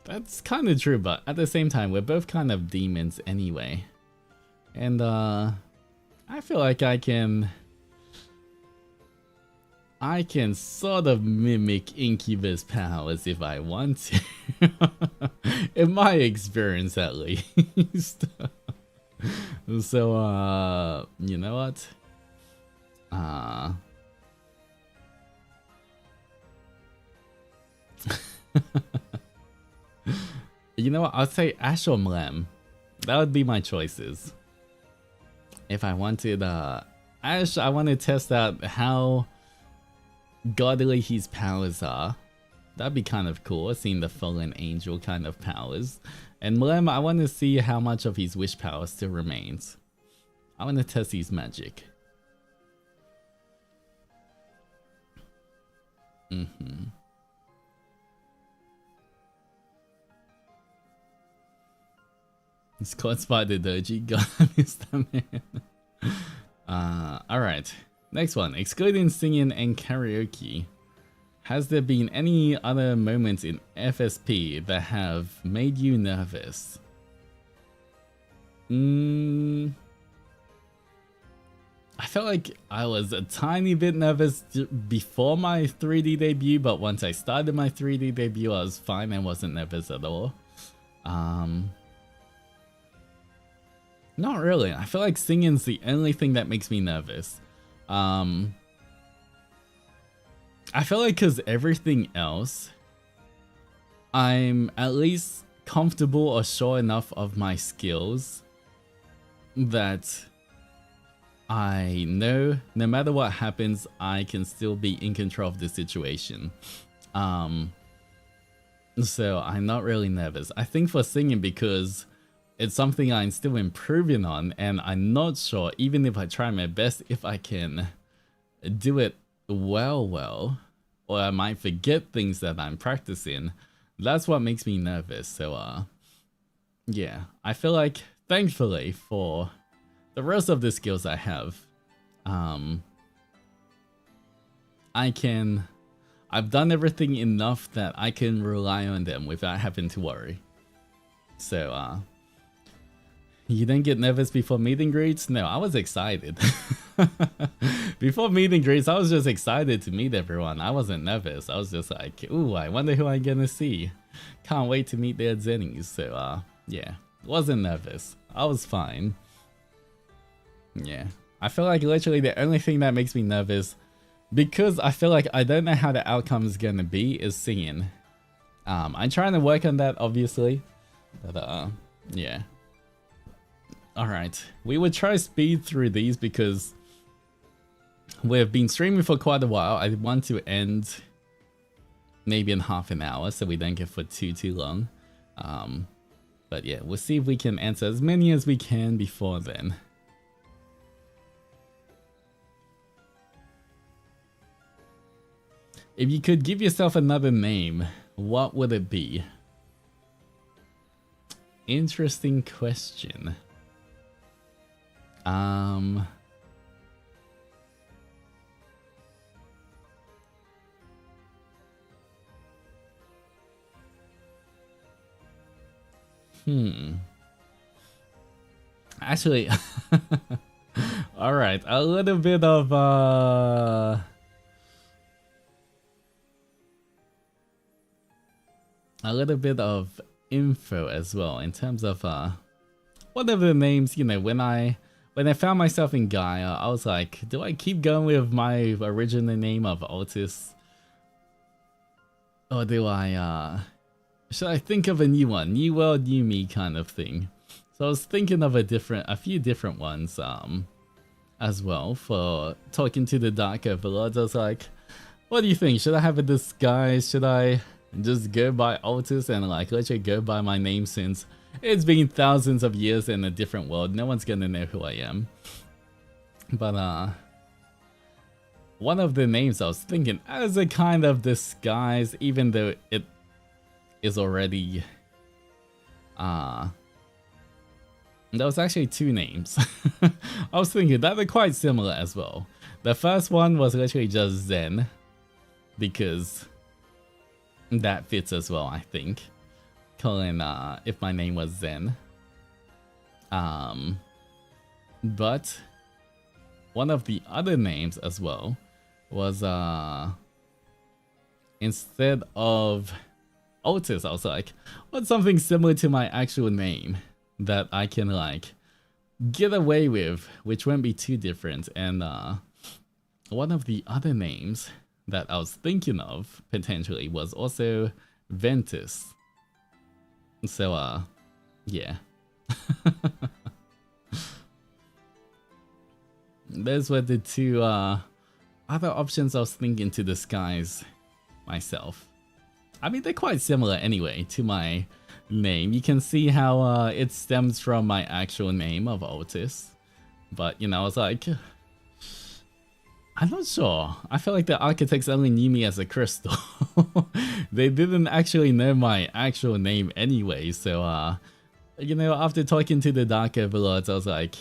That's kind of true, but at the same time, we're both kind of demons anyway. And I feel like I can sort of mimic Incubus powers if I want to. In my experience, at least. So, you know what? You know what? I'll say Ash or Mlem. That would be my choices. If I wanted Ash, I want to test out how godly his powers are. That'd be kind of cool, seeing the fallen angel kind of powers. And Mlem, I want to see how much of his wish power still remains. I want to test his magic. It's caught by the doji. God, is that man. Alright. Next one. Excluding singing and karaoke. Has there been any other moments in FSP that have made you nervous? I felt like I was a tiny bit nervous before my 3D debut, but once I started my 3D debut, I was fine and wasn't nervous at all. Not really. I feel like singing's the only thing that makes me nervous. I feel like because everything else, I'm at least comfortable or sure enough of my skills that I know no matter what happens, I can still be in control of the situation. So I'm not really nervous. I think for singing, because it's something I'm still improving on, and I'm not sure, even if I try my best, if I can do it well, or I might forget things that I'm practicing. That's what makes me nervous. So yeah, I feel like thankfully for the rest of the skills I have, I've done everything enough that I can rely on them without having to worry. So you didn't get nervous before meet and greets? No, I was excited. Before meet and greets, I was just excited to meet everyone. I wasn't nervous. I was just like, ooh, I wonder who I'm gonna see. Can't wait to meet their Zennies. So yeah, wasn't nervous. I was fine. Yeah. I feel like literally the only thing that makes me nervous, because I feel like I don't know how the outcome is gonna be, is singing. I'm trying to work on that, obviously, but yeah. Alright, we would try speed through these because we've been streaming for quite a while. I want to end maybe in half an hour so we don't get for too long. But yeah, we'll see if we can answer as many as we can before then. If you could give yourself another name, what would it be? Interesting question. Actually, alright, a little bit of info as well in terms of one of the names. You know, when I found myself in Gaia, I was like, do I keep going with my original name of Altus, or do I should I think of a new one, new world, new me kind of thing? So I was thinking of a few different ones as well for talking to the Dark Overlords. I was like, what do you think? Should I have a disguise? Should I just go by Altus and like literally go by my name, since it's been thousands of years in a different world? No one's gonna know who I am. But one of the names I was thinking as a kind of disguise, even though it is already there was actually two names. I was thinking that they're quite similar as well. The first one was literally just Zen, because that fits as well, I think. Calling if my name was Zen. But one of the other names as well was instead of Altus, I was like, what's something similar to my actual name that I can like get away with, which won't be too different? And one of the other names that I was thinking of potentially was also Ventus. So yeah. Those were the two other options I was thinking to disguise myself. I mean, they're quite similar anyway to my name. You can see how it stems from my actual name of Altus. But, you know, I was like, I'm not sure. I feel like the architects only knew me as a crystal. They didn't actually know my actual name anyway. So, you know, after talking to the Dark Overlords, I was like,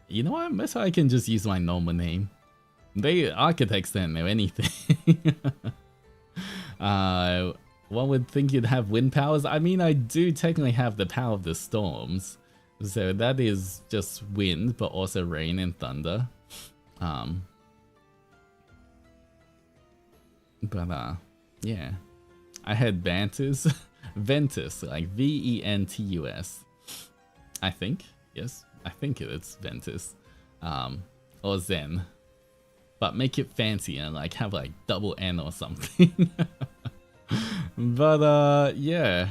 you know what? Maybe I can just use my normal name. The architects don't know anything. One would think you'd have wind powers. I mean, I do technically have the power of the storms. So that is just wind, but also rain and thunder. But yeah. I had Ventus. Ventus, like Ventus. I think. Yes, I think it's Ventus. Or Zen. But make it fancy and like have like double N or something. But yeah,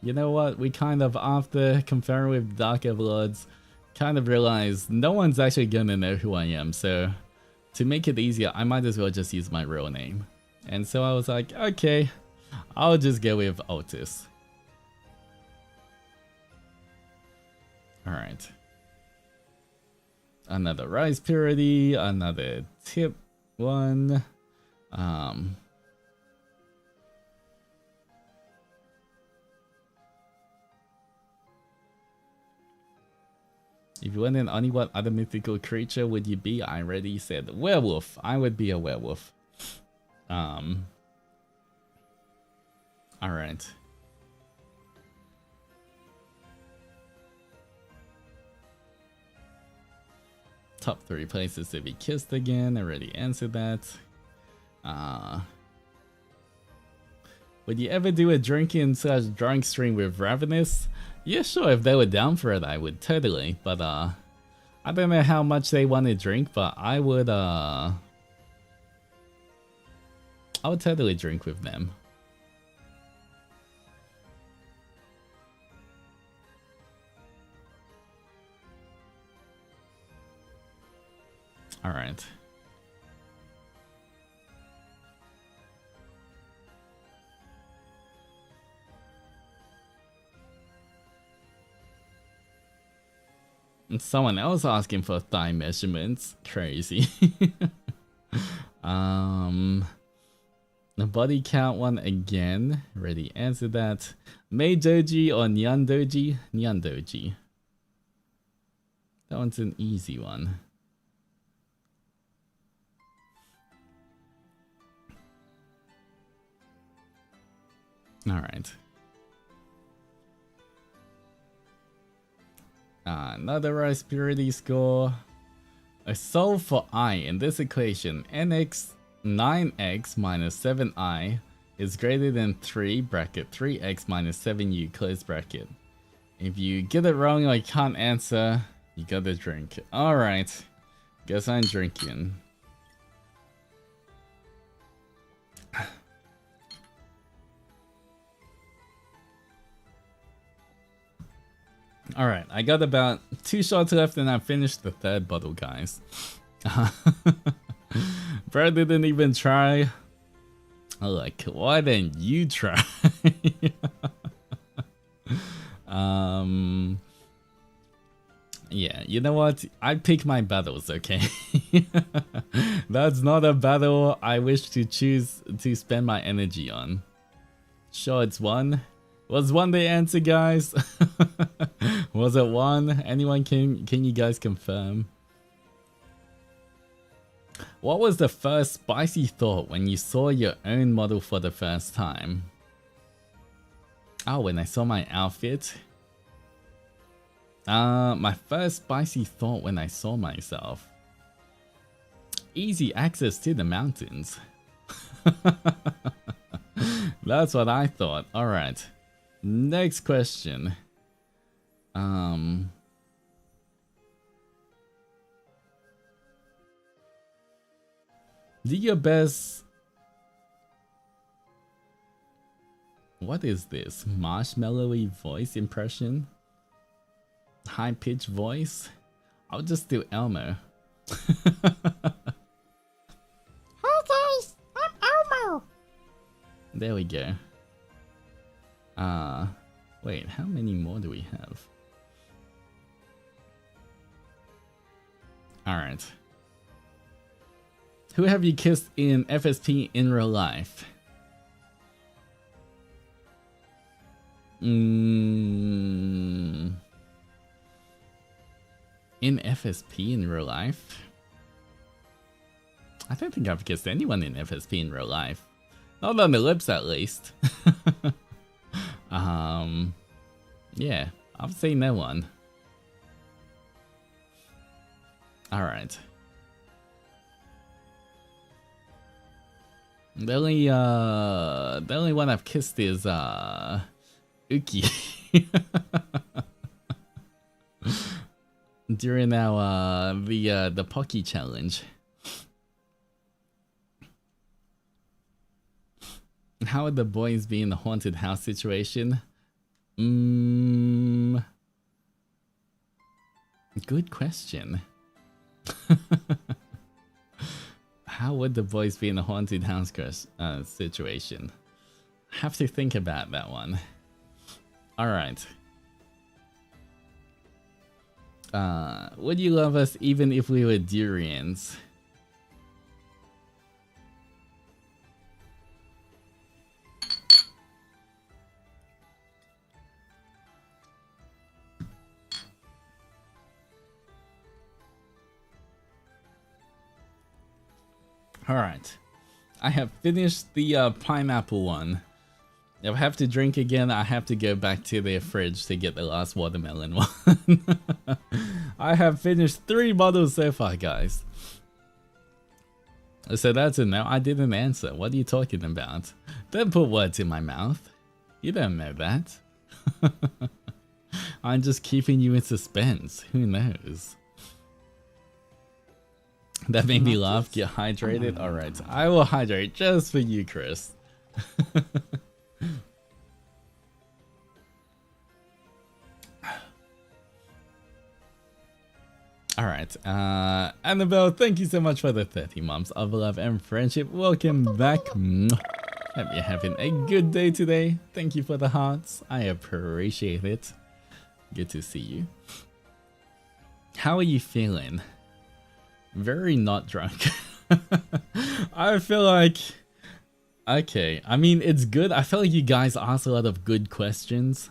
you know what, we kind of, after conferring with Dark Overlords, kind of realized no one's actually gonna know who I am. So to make it easier, I might as well just use my real name. And so I was like, okay, I'll just go with Altus. Alright. Another rise purity, another tip one. If you went in Oni, what other mythical creature would you be? I already said werewolf. I would be a werewolf. Alright. Top 3 places to be kissed again. Already answered that. Would you ever do a drinking / drunk stream with Ravenous? Yeah, sure, if they were down for it, I would totally. But I don't know how much they want to drink, but I would totally drink with them. All right. And someone else asking for thigh measurements. Crazy. The body count one again. Already answered that. Meidoji or Nyandoji? Nyandoji. That one's an easy one. Alright. Another rice purity score. A solve for I in this equation. Nx 9x minus 7i is greater than 3 bracket 3x minus 7u close bracket. If you get it wrong or you can't answer, you gotta drink. Alright. Guess I'm drinking. Alright, I got about 2 shots left and I finished the 3rd bottle, guys. Bro didn't even try. I'm like, why didn't you try? Yeah, you know what? I pick my battles, okay? That's not a battle I wish to choose to spend my energy on. Sure, it's 1. Was 1 the answer, guys? Was it 1? Anyone can you guys confirm? What was the first spicy thought when you saw your own model for the first time? Oh, when I saw my outfit? My first spicy thought when I saw myself. Easy access to the mountains. That's what I thought. Alright. Next question. Do your best. What is this? Marshmallowy voice impression? High pitched voice? I'll just do Elmo. Hey guys, I'm Elmo. There we go. Wait, how many more do we have? Alright. Who have you kissed in FSP in real life? In FSP in real life? I don't think I've kissed anyone in FSP in real life. Not on the lips, at least. Yeah, I've seen no one. Alright. The only one I've kissed is Uki. During our the Pocky challenge. How would the boys be in the haunted house situation? Good question. How would the boys be in the haunted house situation? Have to think about that one. Alright. Would you love us even if we were durians? Alright. I have finished the pineapple one. If I have to drink again, I have to go back to the fridge to get the last watermelon one. I have finished 3 bottles so far, guys. So that's a no. I didn't answer. What are you talking about? Don't put words in my mouth. You don't know that. I'm just keeping you in suspense. Who knows? That made me laugh. Get hydrated. Alright, I will hydrate just for you, Chris. Alright, Annabelle, thank you so much for the 30 months of love and friendship. Welcome back. Hope you're having a good day today. Thank you for the hearts. I appreciate it. Good to see you. How are you feeling? Very not drunk. I feel like... Okay, I mean, it's good. I feel like you guys asked a lot of good questions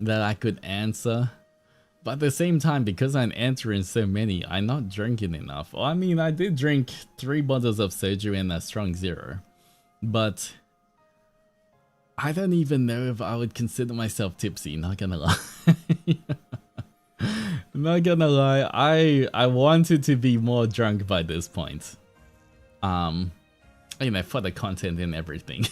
that I could answer. But at the same time, because I'm answering so many, I'm not drinking enough. Well, I mean, I did drink 3 bottles of soju and a strong zero. But I don't even know if I would consider myself tipsy, not gonna lie. Not gonna lie, I wanted to be more drunk by this point. You know, for the content and everything.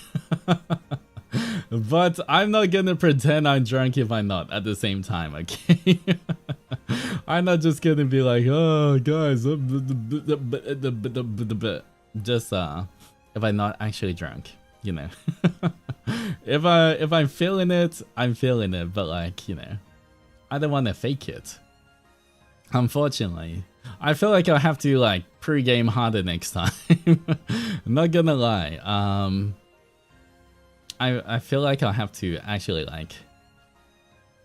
But I'm not gonna pretend I'm drunk if I'm not at the same time, okay? I'm not just gonna be like, oh guys, just if I'm not actually drunk, you know. if I'm feeling it, I'm feeling it, but like, you know, I don't want to fake it. Unfortunately, I feel like I'll have to like pre-game harder next time. I'm not gonna lie. I feel like I'll have to actually like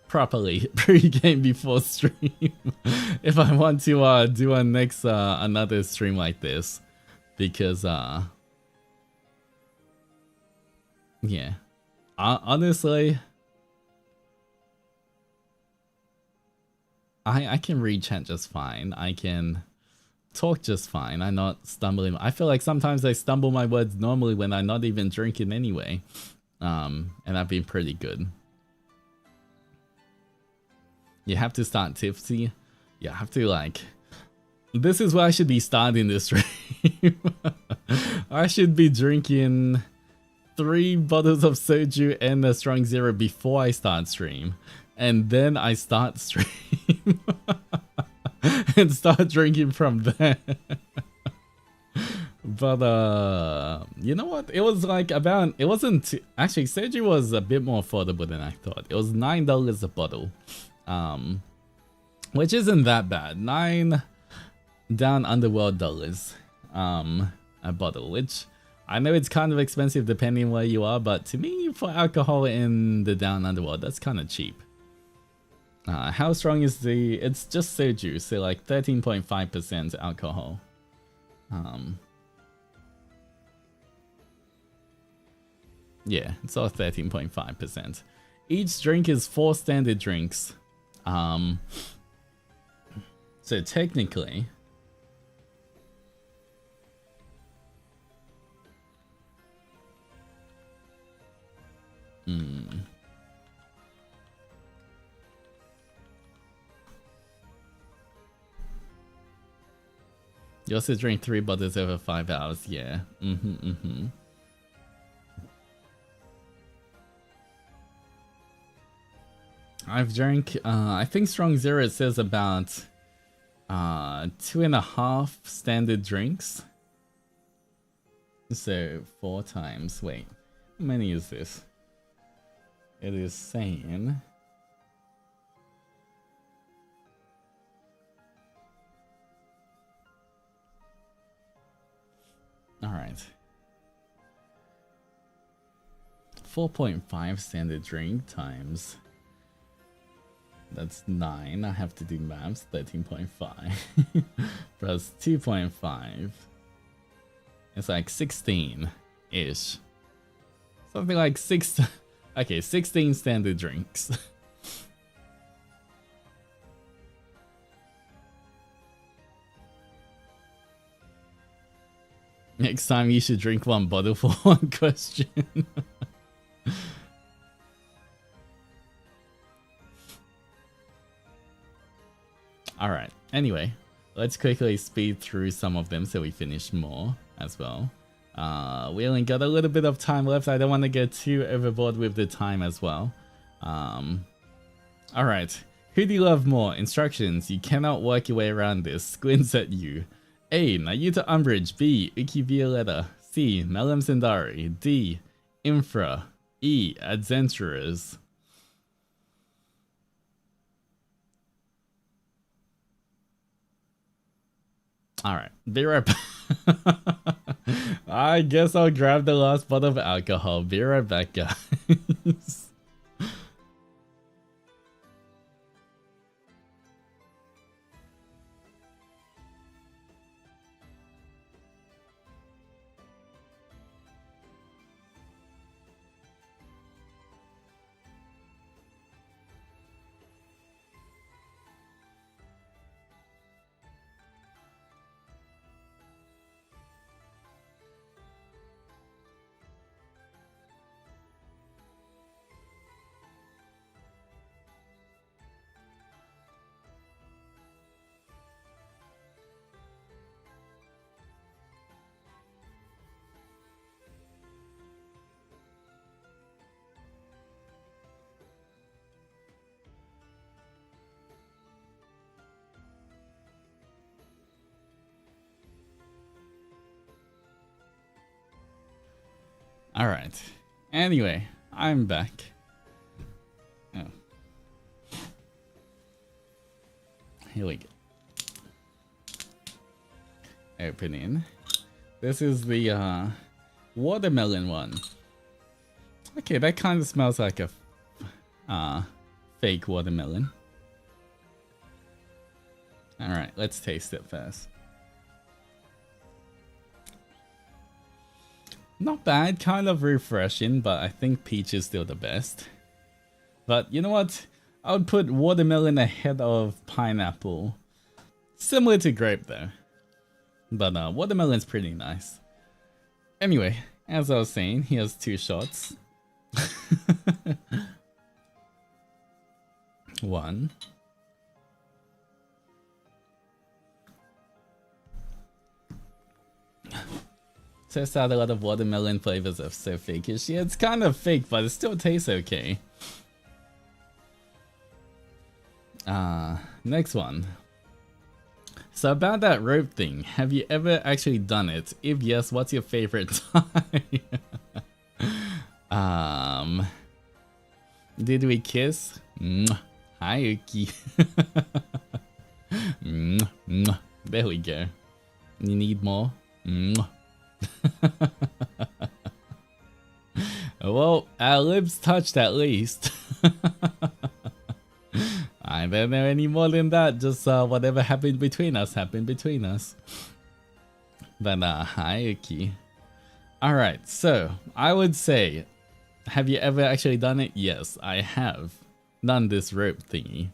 properly pre-game before stream if I want to do a next another stream like this, because yeah, honestly, I can read chat just fine. I can talk just fine. I'm not stumbling. I feel like sometimes I stumble my words normally when I'm not even drinking anyway. And I've been pretty good. You have to start tipsy. You have to like... This is where I should be starting this stream. I should be drinking 3 bottles of soju and a strong zero before I start stream. And then I start stream. And start drinking from there. But you know what? It was like about... It wasn't... Actually, soju was a bit more affordable than I thought. It was $9 a bottle. Which isn't that bad. 9 down underworld dollars a bottle, which I know it's kind of expensive depending where you are, but to me, for alcohol in the down underworld, that's kind of cheap. How strong is the... It's just soju, so like 13.5% alcohol. Yeah, it's all 13.5%. Each drink is 4 standard drinks. So technically... You also drink 3 bottles over 5 hours, yeah. I've drank, I think Strong Zero, it says about 2.5 standard drinks. So 4 times, wait, how many is this? It is saying... Alright. 4.5 standard drink times... That's 9. I have to do maths. 13.5 plus 2.5. It's like 16-ish. Something like 6. Okay, 16 standard drinks. Next time you should drink 1 bottle for 1 question. Alright, anyway, let's quickly speed through some of them so we finish more as well. We only got a little bit of time left. I don't want to get too overboard with the time as well. Alright, who do you love more? Instructions: you cannot work your way around this. Squints at you. A. Nayuta Umbridge. B. Uki Violetta. C. Melem Sendari. D. Infra. E. Adventurers. Alright, be right back. I guess I'll grab the last bottle of alcohol. Be right back, guys. Alright. Anyway, I'm back. Oh. Here we go. Opening. This is the watermelon one. Okay, that kind of smells like a fake watermelon. Alright, let's taste it first. Not bad, kind of refreshing, but I think peach is still the best. But you know what? I would put watermelon ahead of pineapple. Similar to grape though. But watermelon's pretty nice. Anyway, as I was saying, here's 2 shots. 1. Test out a lot of watermelon flavors of so fakeish. Yeah, it's kind of fake, but it still tastes okay. Next one. So about that rope thing, have you ever actually done it? If yes, what's your favorite time? Did we kiss? Hi, Uki. There we go. You need more? Well, our lips touched at least. I don't know any more than that. Just whatever happened between us happened between us. But hi, Uki. Alright, so I would say, have you ever actually done it? Yes, I have done this rope thingy.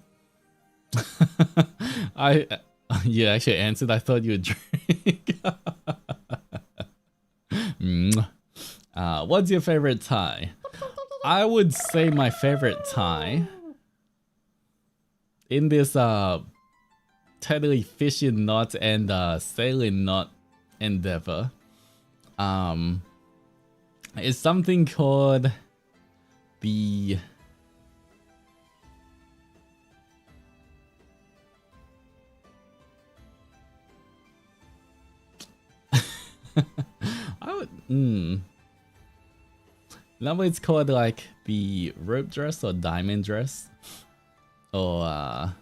You actually answered. I thought you would drink. What's your favorite tie? I would say my favorite tie in this totally fishing knot and sailing knot endeavor is something called the Now it's called like the rope dress or diamond dress or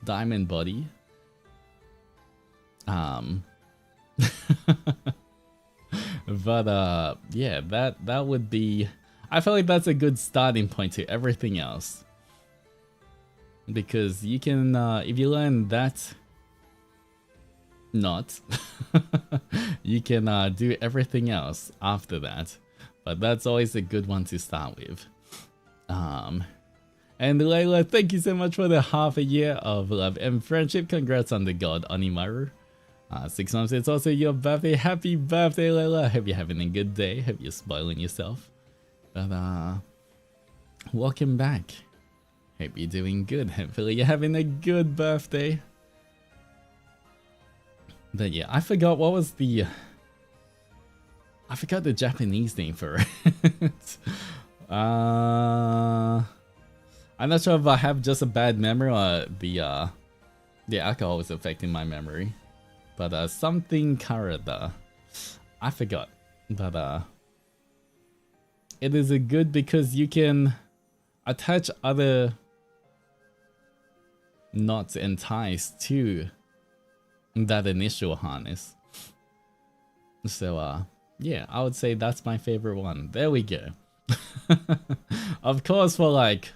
diamond body. But yeah, that would be, I feel like that's a good starting point to everything else. Because you can if you learn that knot, you can do everything else after that. But that's always a good one to start with. And Layla, thank you so much for the half a year of love and friendship. Congrats on the god, Onimaru. 6 months, it's also your birthday. Happy birthday, Layla. Hope you're having a good day. Hope you're spoiling yourself. But welcome back. Hope you're doing good. Hopefully you're having a good birthday. But yeah, I forgot what was the... I forgot the Japanese name for it. I'm not sure if I have just a bad memory or the alcohol is affecting my memory. but something Karada. I forgot, but it is a good because you can attach other knots and ties to that initial harness. So yeah, I would say that's my favorite one. There we go. Of course, for like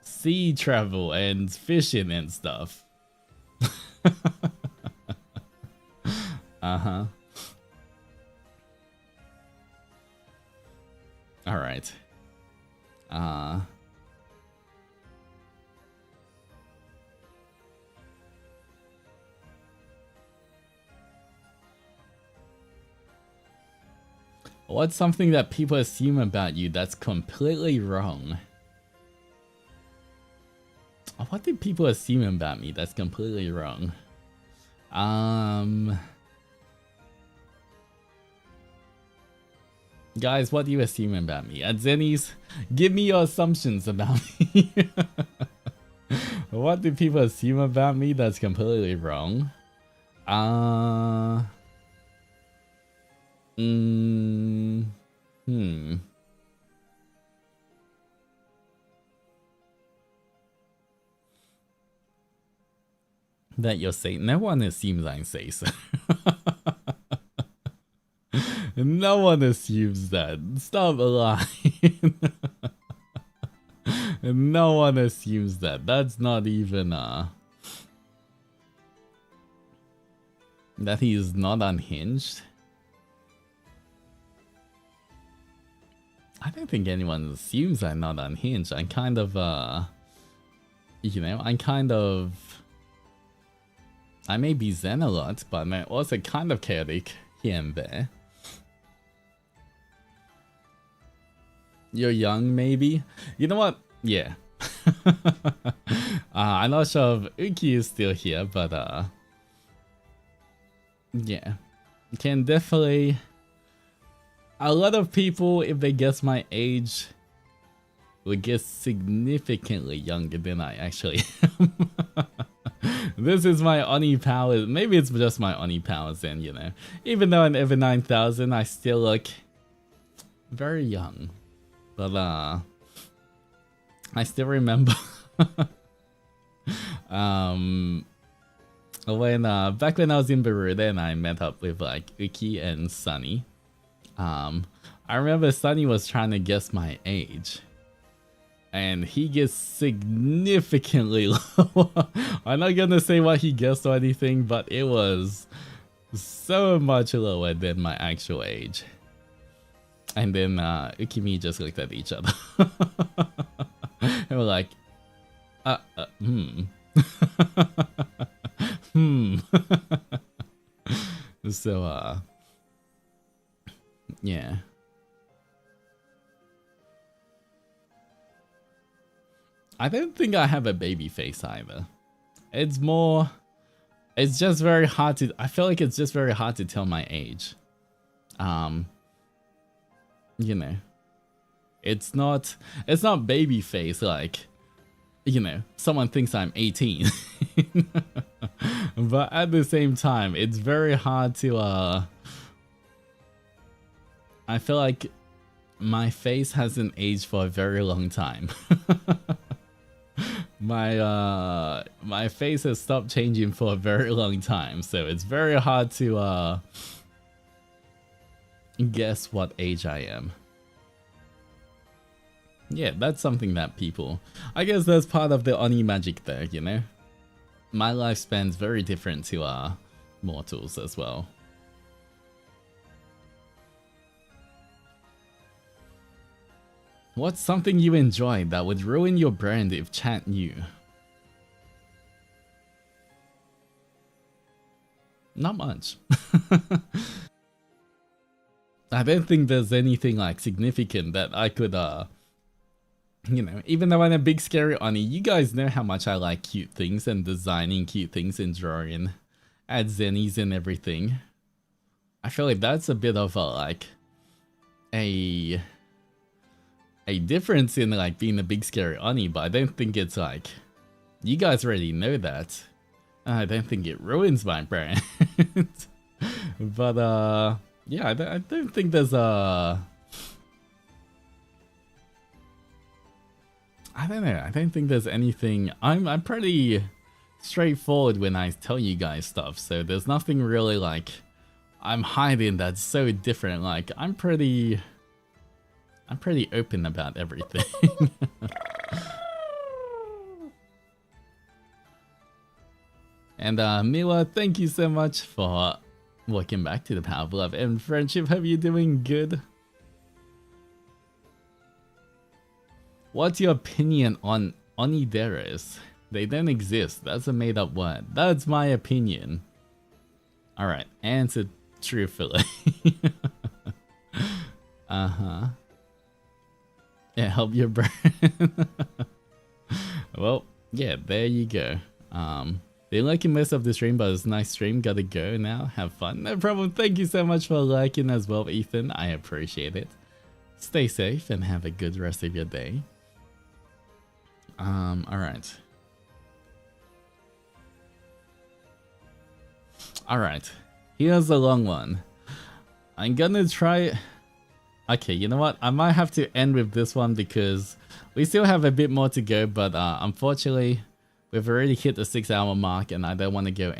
sea travel and fishing and stuff. Uh-huh. All right. What's something that people assume about you that's completely wrong? What did people assume about me that's completely wrong? Guys, what do you assume about me? At Zennies, give me your assumptions about me. What do people assume about me that's completely wrong? That you're saying, no one assumes I say so. No one assumes that. Stop lying. No one assumes that. That's not even that he is not unhinged. I don't think anyone assumes I'm not unhinged. I'm kind of you know, I may be zen a lot, but I'm also kind of chaotic here and there. You're young, maybe? You know what? Yeah. I'm not sure if Uki is still here, but yeah. Can definitely... A lot of people, if they guess my age, would guess significantly younger than I actually am. This is my Oni powers. Maybe it's just my Oni powers then, you know. Even though I'm over 9,000, I still look very young. But I still remember when back when I was in Beruda and I met up with like Uki and Sunny. I remember Sunny was trying to guess my age. And he gets significantly lower. I'm not gonna say what he guessed or anything, but it was so much lower than my actual age. And then Ukimi just looked at each other. And we're like, So, yeah. I don't think I have a baby face either. It's just very hard to, I feel like it's just very hard to tell my age. You know, it's not baby face like, you know, someone thinks I'm 18. But at the same time, it's very hard to, I feel like my face hasn't aged for a very long time. My face has stopped changing for a very long time, so it's very hard to guess what age I am. Yeah, that's something that people, I guess that's part of the Oni magic there, you know? My lifespan's very different to mortals as well. What's something you enjoy that would ruin your brand if chat knew? Not much. I don't think there's anything like significant that I could you know, even though I'm a big scary Oni, you guys know how much I like cute things and designing cute things and drawing at Zennies and everything. I feel like that's a bit of a like a difference in like being a big scary Oni, but I don't think it's like, you guys already know that. I don't think it ruins my brain. But yeah, I don't think there's a... I don't know, I don't think there's anything... I'm pretty straightforward when I tell you guys stuff, so there's nothing really like I'm hiding that's so different. Like I'm pretty open about everything. And Mila, thank you so much for welcome back to the Power of Love and Friendship. Hope you're doing good. What's your opinion on onideres? They don't exist. That's a made-up word. That's my opinion. Alright, answer truthfully. Uh-huh. Yeah, help your brain. Well, yeah, there you go. Been liking most of the stream, but it's a nice stream. Gotta go now. Have fun. No problem. Thank you so much for liking as well, Ethan. I appreciate it. Stay safe and have a good rest of your day. Alright. Alright. Here's a long one. I'm gonna try... Okay, you know what? I might have to end with this one because we still have a bit more to go, but unfortunately, we've already hit the 6-hour mark and I don't want to go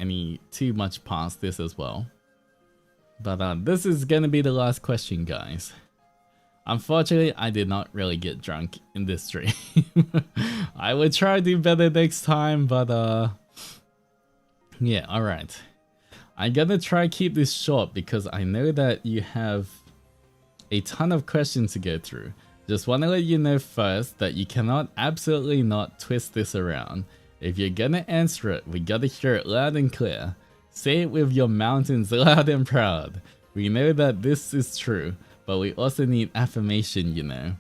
too much past this as well. But this is gonna be the last question, guys. Unfortunately, I did not really get drunk in this stream. I will try to do better next time, but yeah, alright. I'm gonna try keep this short because I know that you have a ton of questions to go through. Just want to let you know first that you cannot absolutely not twist this around. If you're gonna answer it, we gotta hear it loud and clear. Say it with your mountains loud and proud. We know that this is true, but we also need affirmation, you know.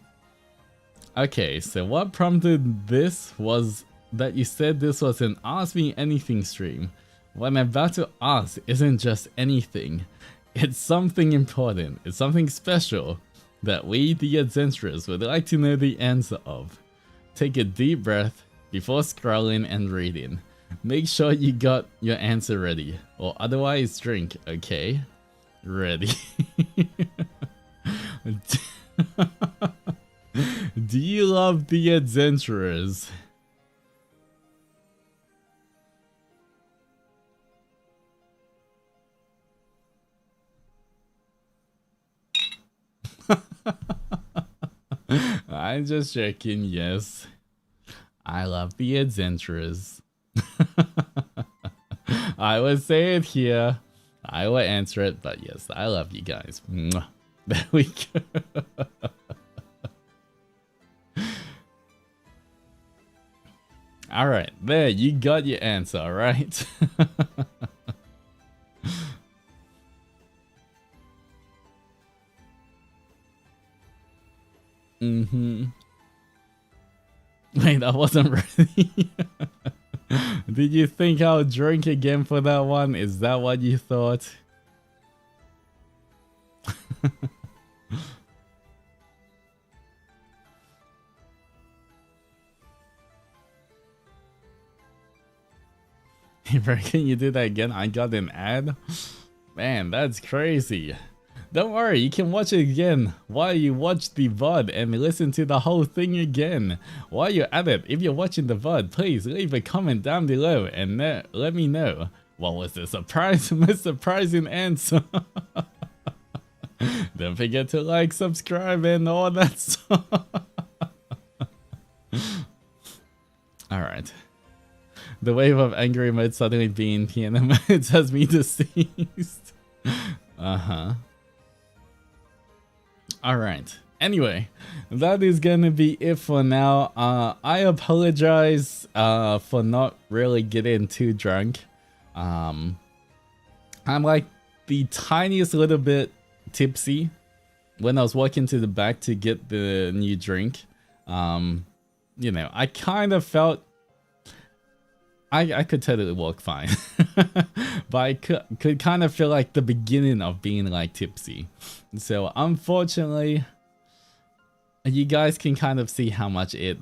Okay, so what prompted this was that you said this was an Ask Me Anything stream. What I'm about to ask isn't just anything. It's something important. It's something special that we, the adventurers, would like to know the answer of. Take a deep breath before scrolling and reading. Make sure you got your answer ready, or otherwise drink, okay? Ready. Do you love the adventurers? I'm just joking, yes. I love the adventurers. I would say it here. I will answer it, but yes, I love you guys. Mwah. There we go. Alright, there, you got your answer, alright? Mm-hmm. Wait, that wasn't ready. Did you think I'll drink again for that one? Is that what you thought? You reckon you did that again? I got an ad? Man, that's crazy. Don't worry, you can watch it again while you watch the VOD and listen to the whole thing again. While you're at it, if you're watching the VOD, please leave a comment down below and let me know what was the most surprising answer. Don't forget to like, subscribe, and all that stuff. Alright. The wave of angry mode suddenly being piano modes has me deceased. Uh-huh. Alright, anyway, that is gonna be it for now. I apologize for not really getting too drunk. I'm like the tiniest little bit tipsy when I was walking to the back to get the new drink. You know, I kind of felt I could totally walk fine, but I could kind of feel like the beginning of being like tipsy. So unfortunately, you guys can kind of see how much it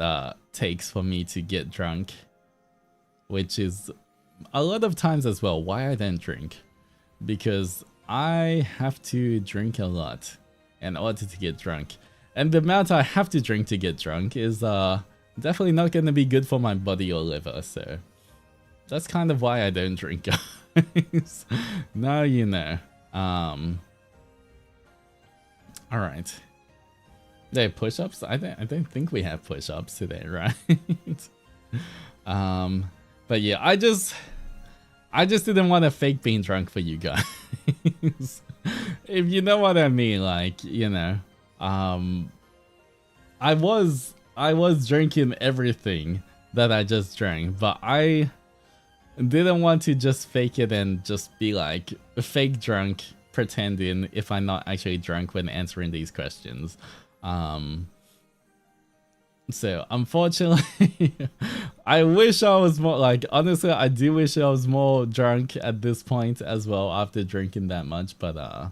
takes for me to get drunk, which is a lot of times as well, why I don't drink, because I have to drink a lot in order to get drunk, and the amount I have to drink to get drunk is definitely not going to be good for my body or liver, so that's kind of why I don't drink, guys. Now you know. Alright. They have push-ups? I don't think we have push-ups today, right? But yeah, I just didn't want to fake being drunk for you guys. If you know what I mean, like, you know. I was drinking everything that I just drank, but I didn't want to just fake it and just be like fake drunk, pretending if I'm not actually drunk when answering these questions. So unfortunately, I wish I was more, like, honestly, I do wish I was more drunk at this point as well after drinking that much, but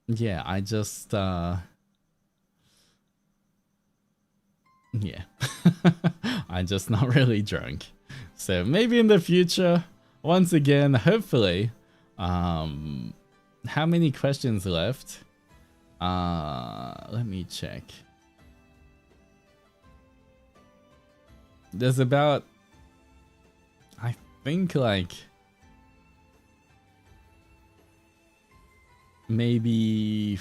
yeah, I just yeah. I'm just not really drunk. So maybe in the future, once again, hopefully. How many questions left? Let me check. There's about, I think, like maybe,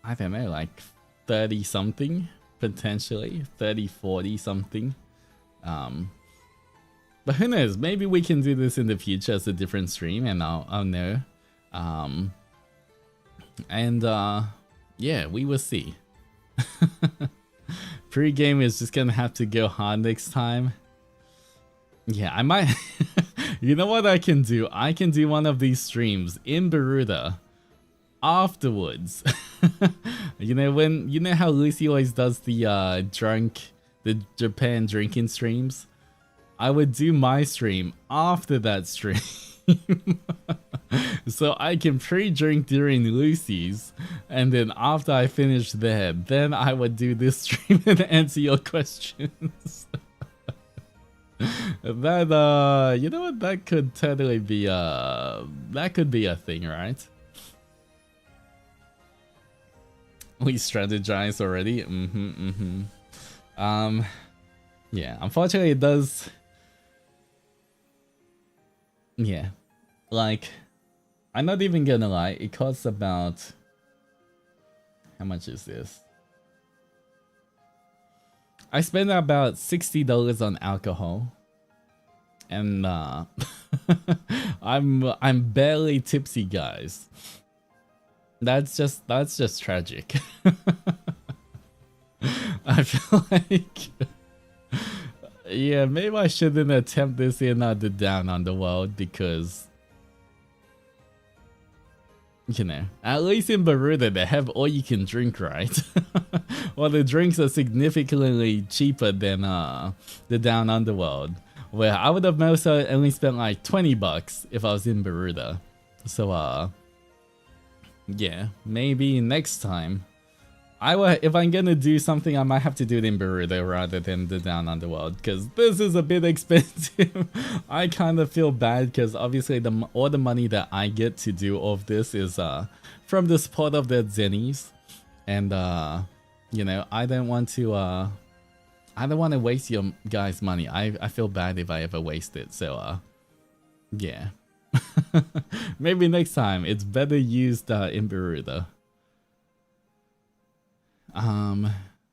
I don't know, like 30 something, potentially 30, 40 something. But who knows, maybe we can do this in the future as a different stream and I'll know. Yeah, we will see. Pre-game is just gonna have to go hard next time. Yeah, I might. You know what I can do? I can do one of these streams in Baruda afterwards. You know how Lucy always does the Japan drinking streams? I would do my stream after that stream. So I can pre-drink during Lucy's, and then after I finish there, then I would do this stream and answer your questions. That you know what, that could totally be that could be a thing, right? We strategize already. Yeah, unfortunately it does. Yeah, like, I'm not even gonna lie, it costs about, how much is this? I spend about $60 on alcohol, and I'm barely tipsy, guys. That's just tragic. I feel like, yeah, maybe I shouldn't attempt this in the Down Underworld, because, you know, at least in Baruda they have all you can drink, right? Well, the drinks are significantly cheaper than the Down Underworld, where I would have most only spent like $20 if I was in Baruda. So yeah, maybe next time. If I'm gonna do something, I might have to do it in Baruda rather than the Down Underworld, because this is a bit expensive. I kind of feel bad because obviously all the money that I get to do all of this is from the support of the Zennies, and you know, I don't want to waste your guys' money. I feel bad if I ever waste it. So yeah, maybe next time it's better used in Baruda.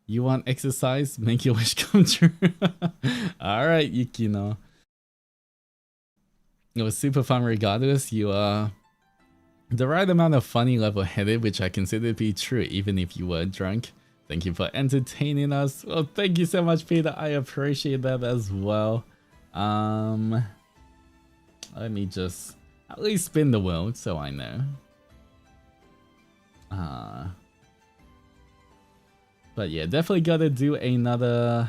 You want exercise? Make your wish come true. Alright, Yukino. It was super fun regardless. You are the right amount of funny, level-headed, which I consider to be true even if you were drunk. Thank you for entertaining us. Well, thank you so much, Peter. I appreciate that as well. Let me just at least spin the wheel so I know. But yeah, definitely gotta do another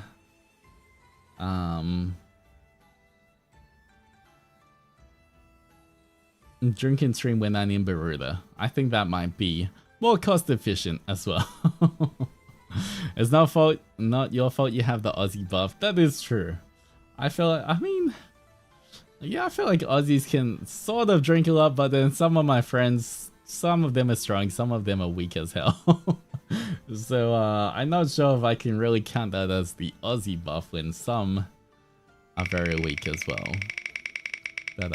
drinking stream when I'm in Baruda. I think that might be more cost efficient as well. It's not your fault you have the Aussie buff. That is true. I feel like, I mean, yeah, I feel like Aussies can sort of drink a lot, but then some of my friends, some of them are strong, some of them are weak as hell. So I'm not sure if I can really count that as the Aussie buff when some are very weak as well. But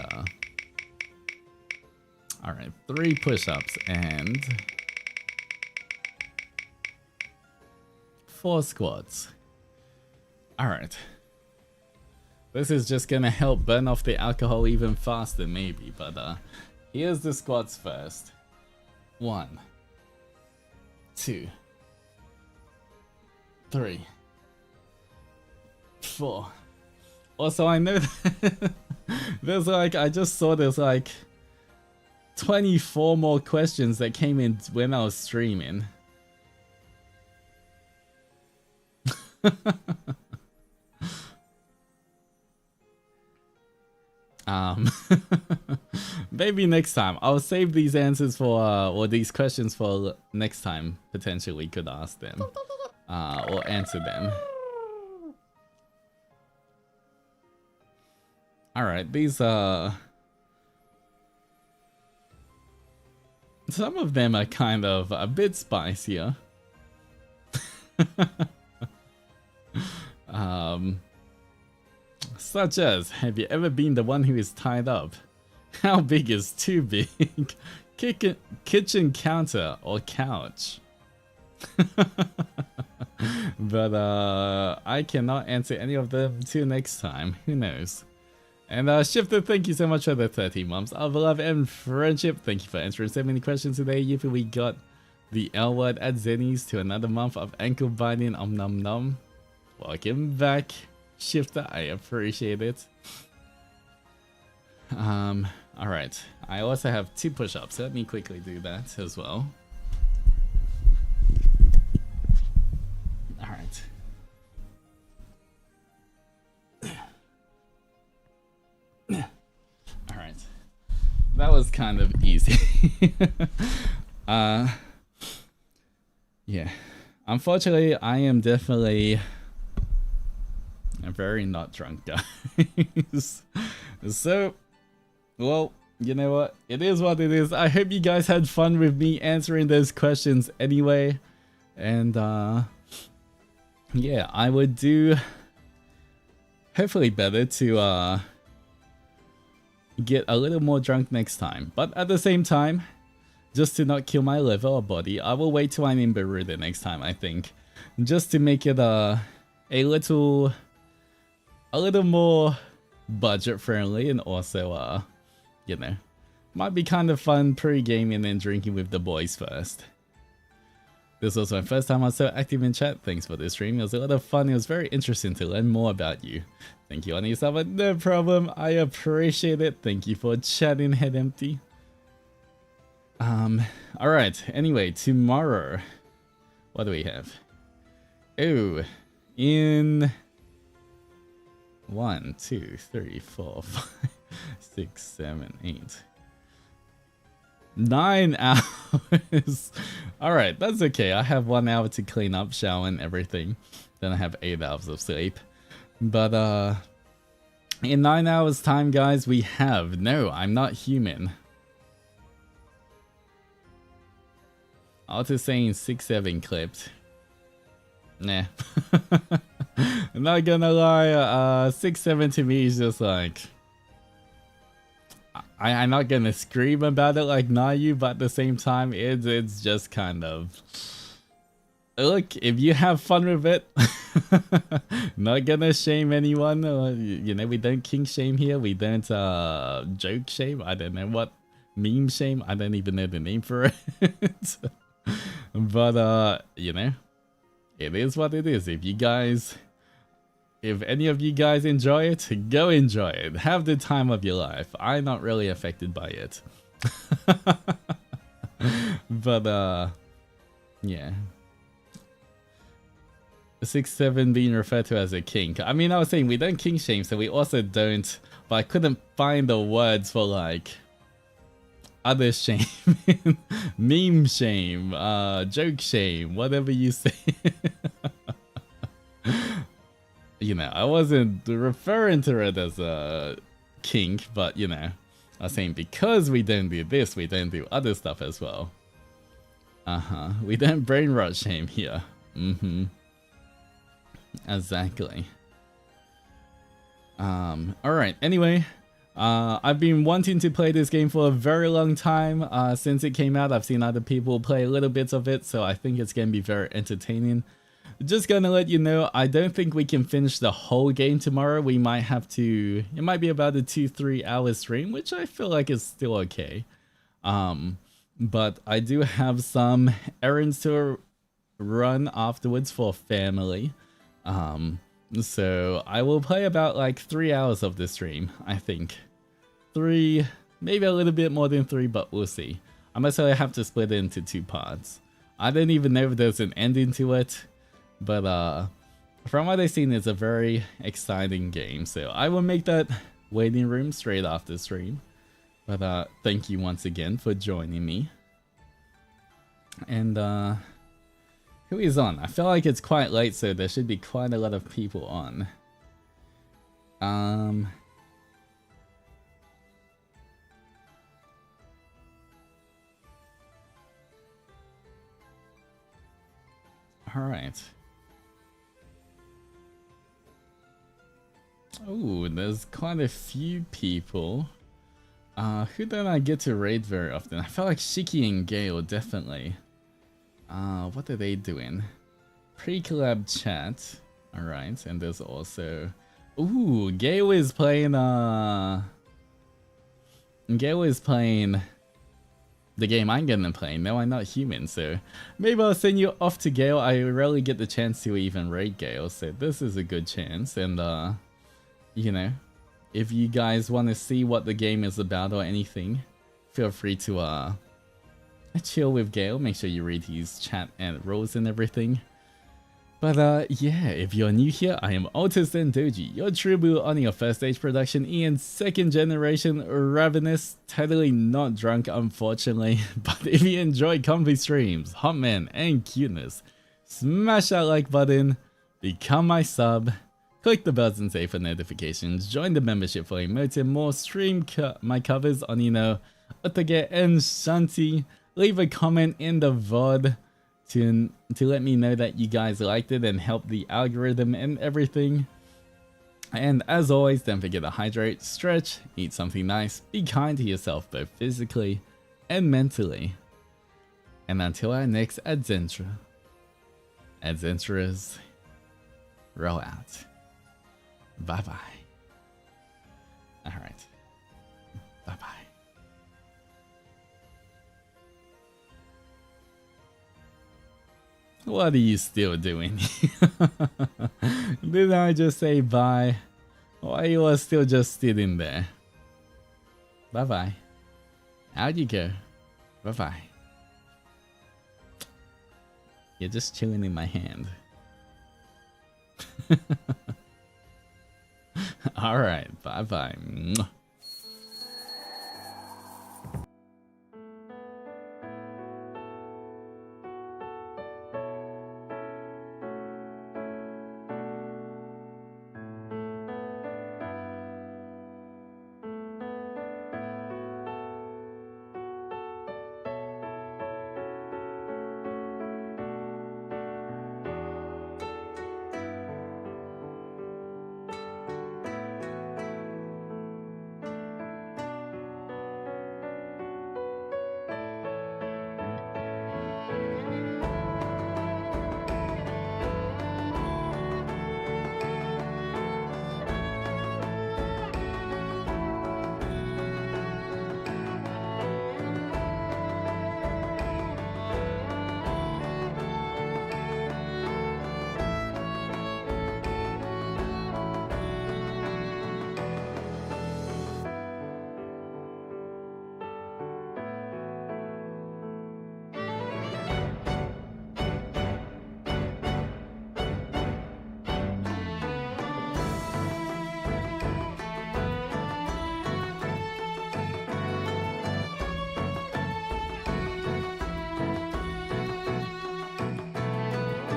alright, 3 push-ups and 4 squats. Alright. This is just gonna help burn off the alcohol even faster maybe, but here's the squats first. 1, 2, 3, 4. Also, I know that there's like, I just saw there's like 24 more questions that came in when I was streaming. Maybe next time. I'll save these answers for, or these questions for next time, potentially could ask them, or answer them. Alright, these some of them are kind of a bit spicier. Such as, have you ever been the one who is tied up? How big is too big? Kitchen counter or couch? But I cannot answer any of them till next time. Who knows? And Shifter, thank you so much for the 13 months of love and friendship. Thank you for answering so many questions today. If we got the L word at Zennies to another month of ankle biting. Nom nom. Welcome back, Shifter. I appreciate it. Alright. I also have 2 push-ups. Let me quickly do that as well. Alright. Alright. That was kind of easy. Yeah. Unfortunately, I am definitely a very not drunk guys. So, well, you know what? It is what it is. I hope you guys had fun with me answering those questions anyway. And yeah, I would do hopefully better to get a little more drunk next time. But at the same time, just to not kill my liver or body, I will wait till I'm in Beruda next time, I think. Just to make it a little more budget friendly, and also you know, might be kind of fun pre-gaming and drinking with the boys first. This was my first time I was so active in chat. Thanks for this stream. It was a lot of fun. It was very interesting to learn more about you. Thank you, Onisama. No problem. I appreciate it. Thank you for chatting, Head Empty. Alright. Anyway, tomorrow, what do we have? Oh, in 1, 2, 3, 4, 5, 6, 7, 8, 9 hours. Alright, that's okay. I have 1 hour to clean up, shower and everything. Then I have 8 hours of sleep. But in 9 hours time, guys, we have No, I'm Not Human. Altus saying 6-7 clipped. Nah. I'm not gonna lie, 6-7 to me is just like, I'm not gonna scream about it like Nayu, but at the same time, it's just kind of, look, if you have fun with it, not gonna shame anyone. You know, we don't kink shame here. We don't joke shame. I don't know what meme shame. I don't even know the name for it. But you know, it is what it is. If any of you guys enjoy it, go enjoy it. Have the time of your life. I'm not really affected by it. But yeah. 6-7 being referred to as a kink. I mean, I was saying we don't kink shame, so we also don't, but I couldn't find the words for like other shame, meme shame, joke shame, whatever you say. You know, I wasn't referring to it as a kink, but you know, I was saying because we don't do this, we don't do other stuff as well. We don't brain rot shame here. Exactly. Alright, anyway. I've been wanting to play this game for a very long time. Since it came out, I've seen other people play little bits of it, so I think it's gonna be very entertaining. Just gonna let you know, I don't think we can finish the whole game tomorrow. We might have to, it might be about a 2-3 hour stream, which I feel like is still okay. But I do have some errands to run afterwards for family. So I will play about like 3 hours of the stream, I think. 3, maybe a little bit more than 3, but we'll see. I must say I have to split it into 2 parts. I don't even know if there's an ending to it, but from what I've seen, it's a very exciting game. So I will make that waiting room straight after stream. But thank you once again for joining me. And who is on? I feel like it's quite late, so there should be quite a lot of people on. Alright. Oh, there's quite a few people. Who don't I get to raid very often? I feel like Shiki and Gale, definitely. What are they doing? Pre-collab chat. Alright, and there's also... Ooh, Gale is playing, Gale is playing the game I'm gonna play. No, I'm not human, so... Maybe I'll send you off to Gale. I rarely get the chance to even raid Gale, so this is a good chance, and you know, if you guys want to see what the game is about or anything, feel free to chill with Gale. Make sure you read his chat and rules and everything. But yeah, if you're new here, I am Altus Zendoji, your true blue on your first stage production Ian, second generation ravenous, totally not drunk unfortunately. But if you enjoy comfy streams, hot men and cuteness, smash that like button, become my sub, click the bells and save for notifications, join the membership for emotes and more, stream my covers on, you know, Otage and Shanti, leave a comment in the VOD to let me know that you guys liked it and help the algorithm and everything. And as always, don't forget to hydrate, stretch, eat something nice, be kind to yourself both physically and mentally. And until our next adventure, adventurers, roll out. Bye bye. Alright. Bye bye. What are you still doing? Didn't I just say bye? Why you are still just sitting there? Bye bye. How'd you go? Bye bye. You're just chilling in my hand. Alright, bye bye.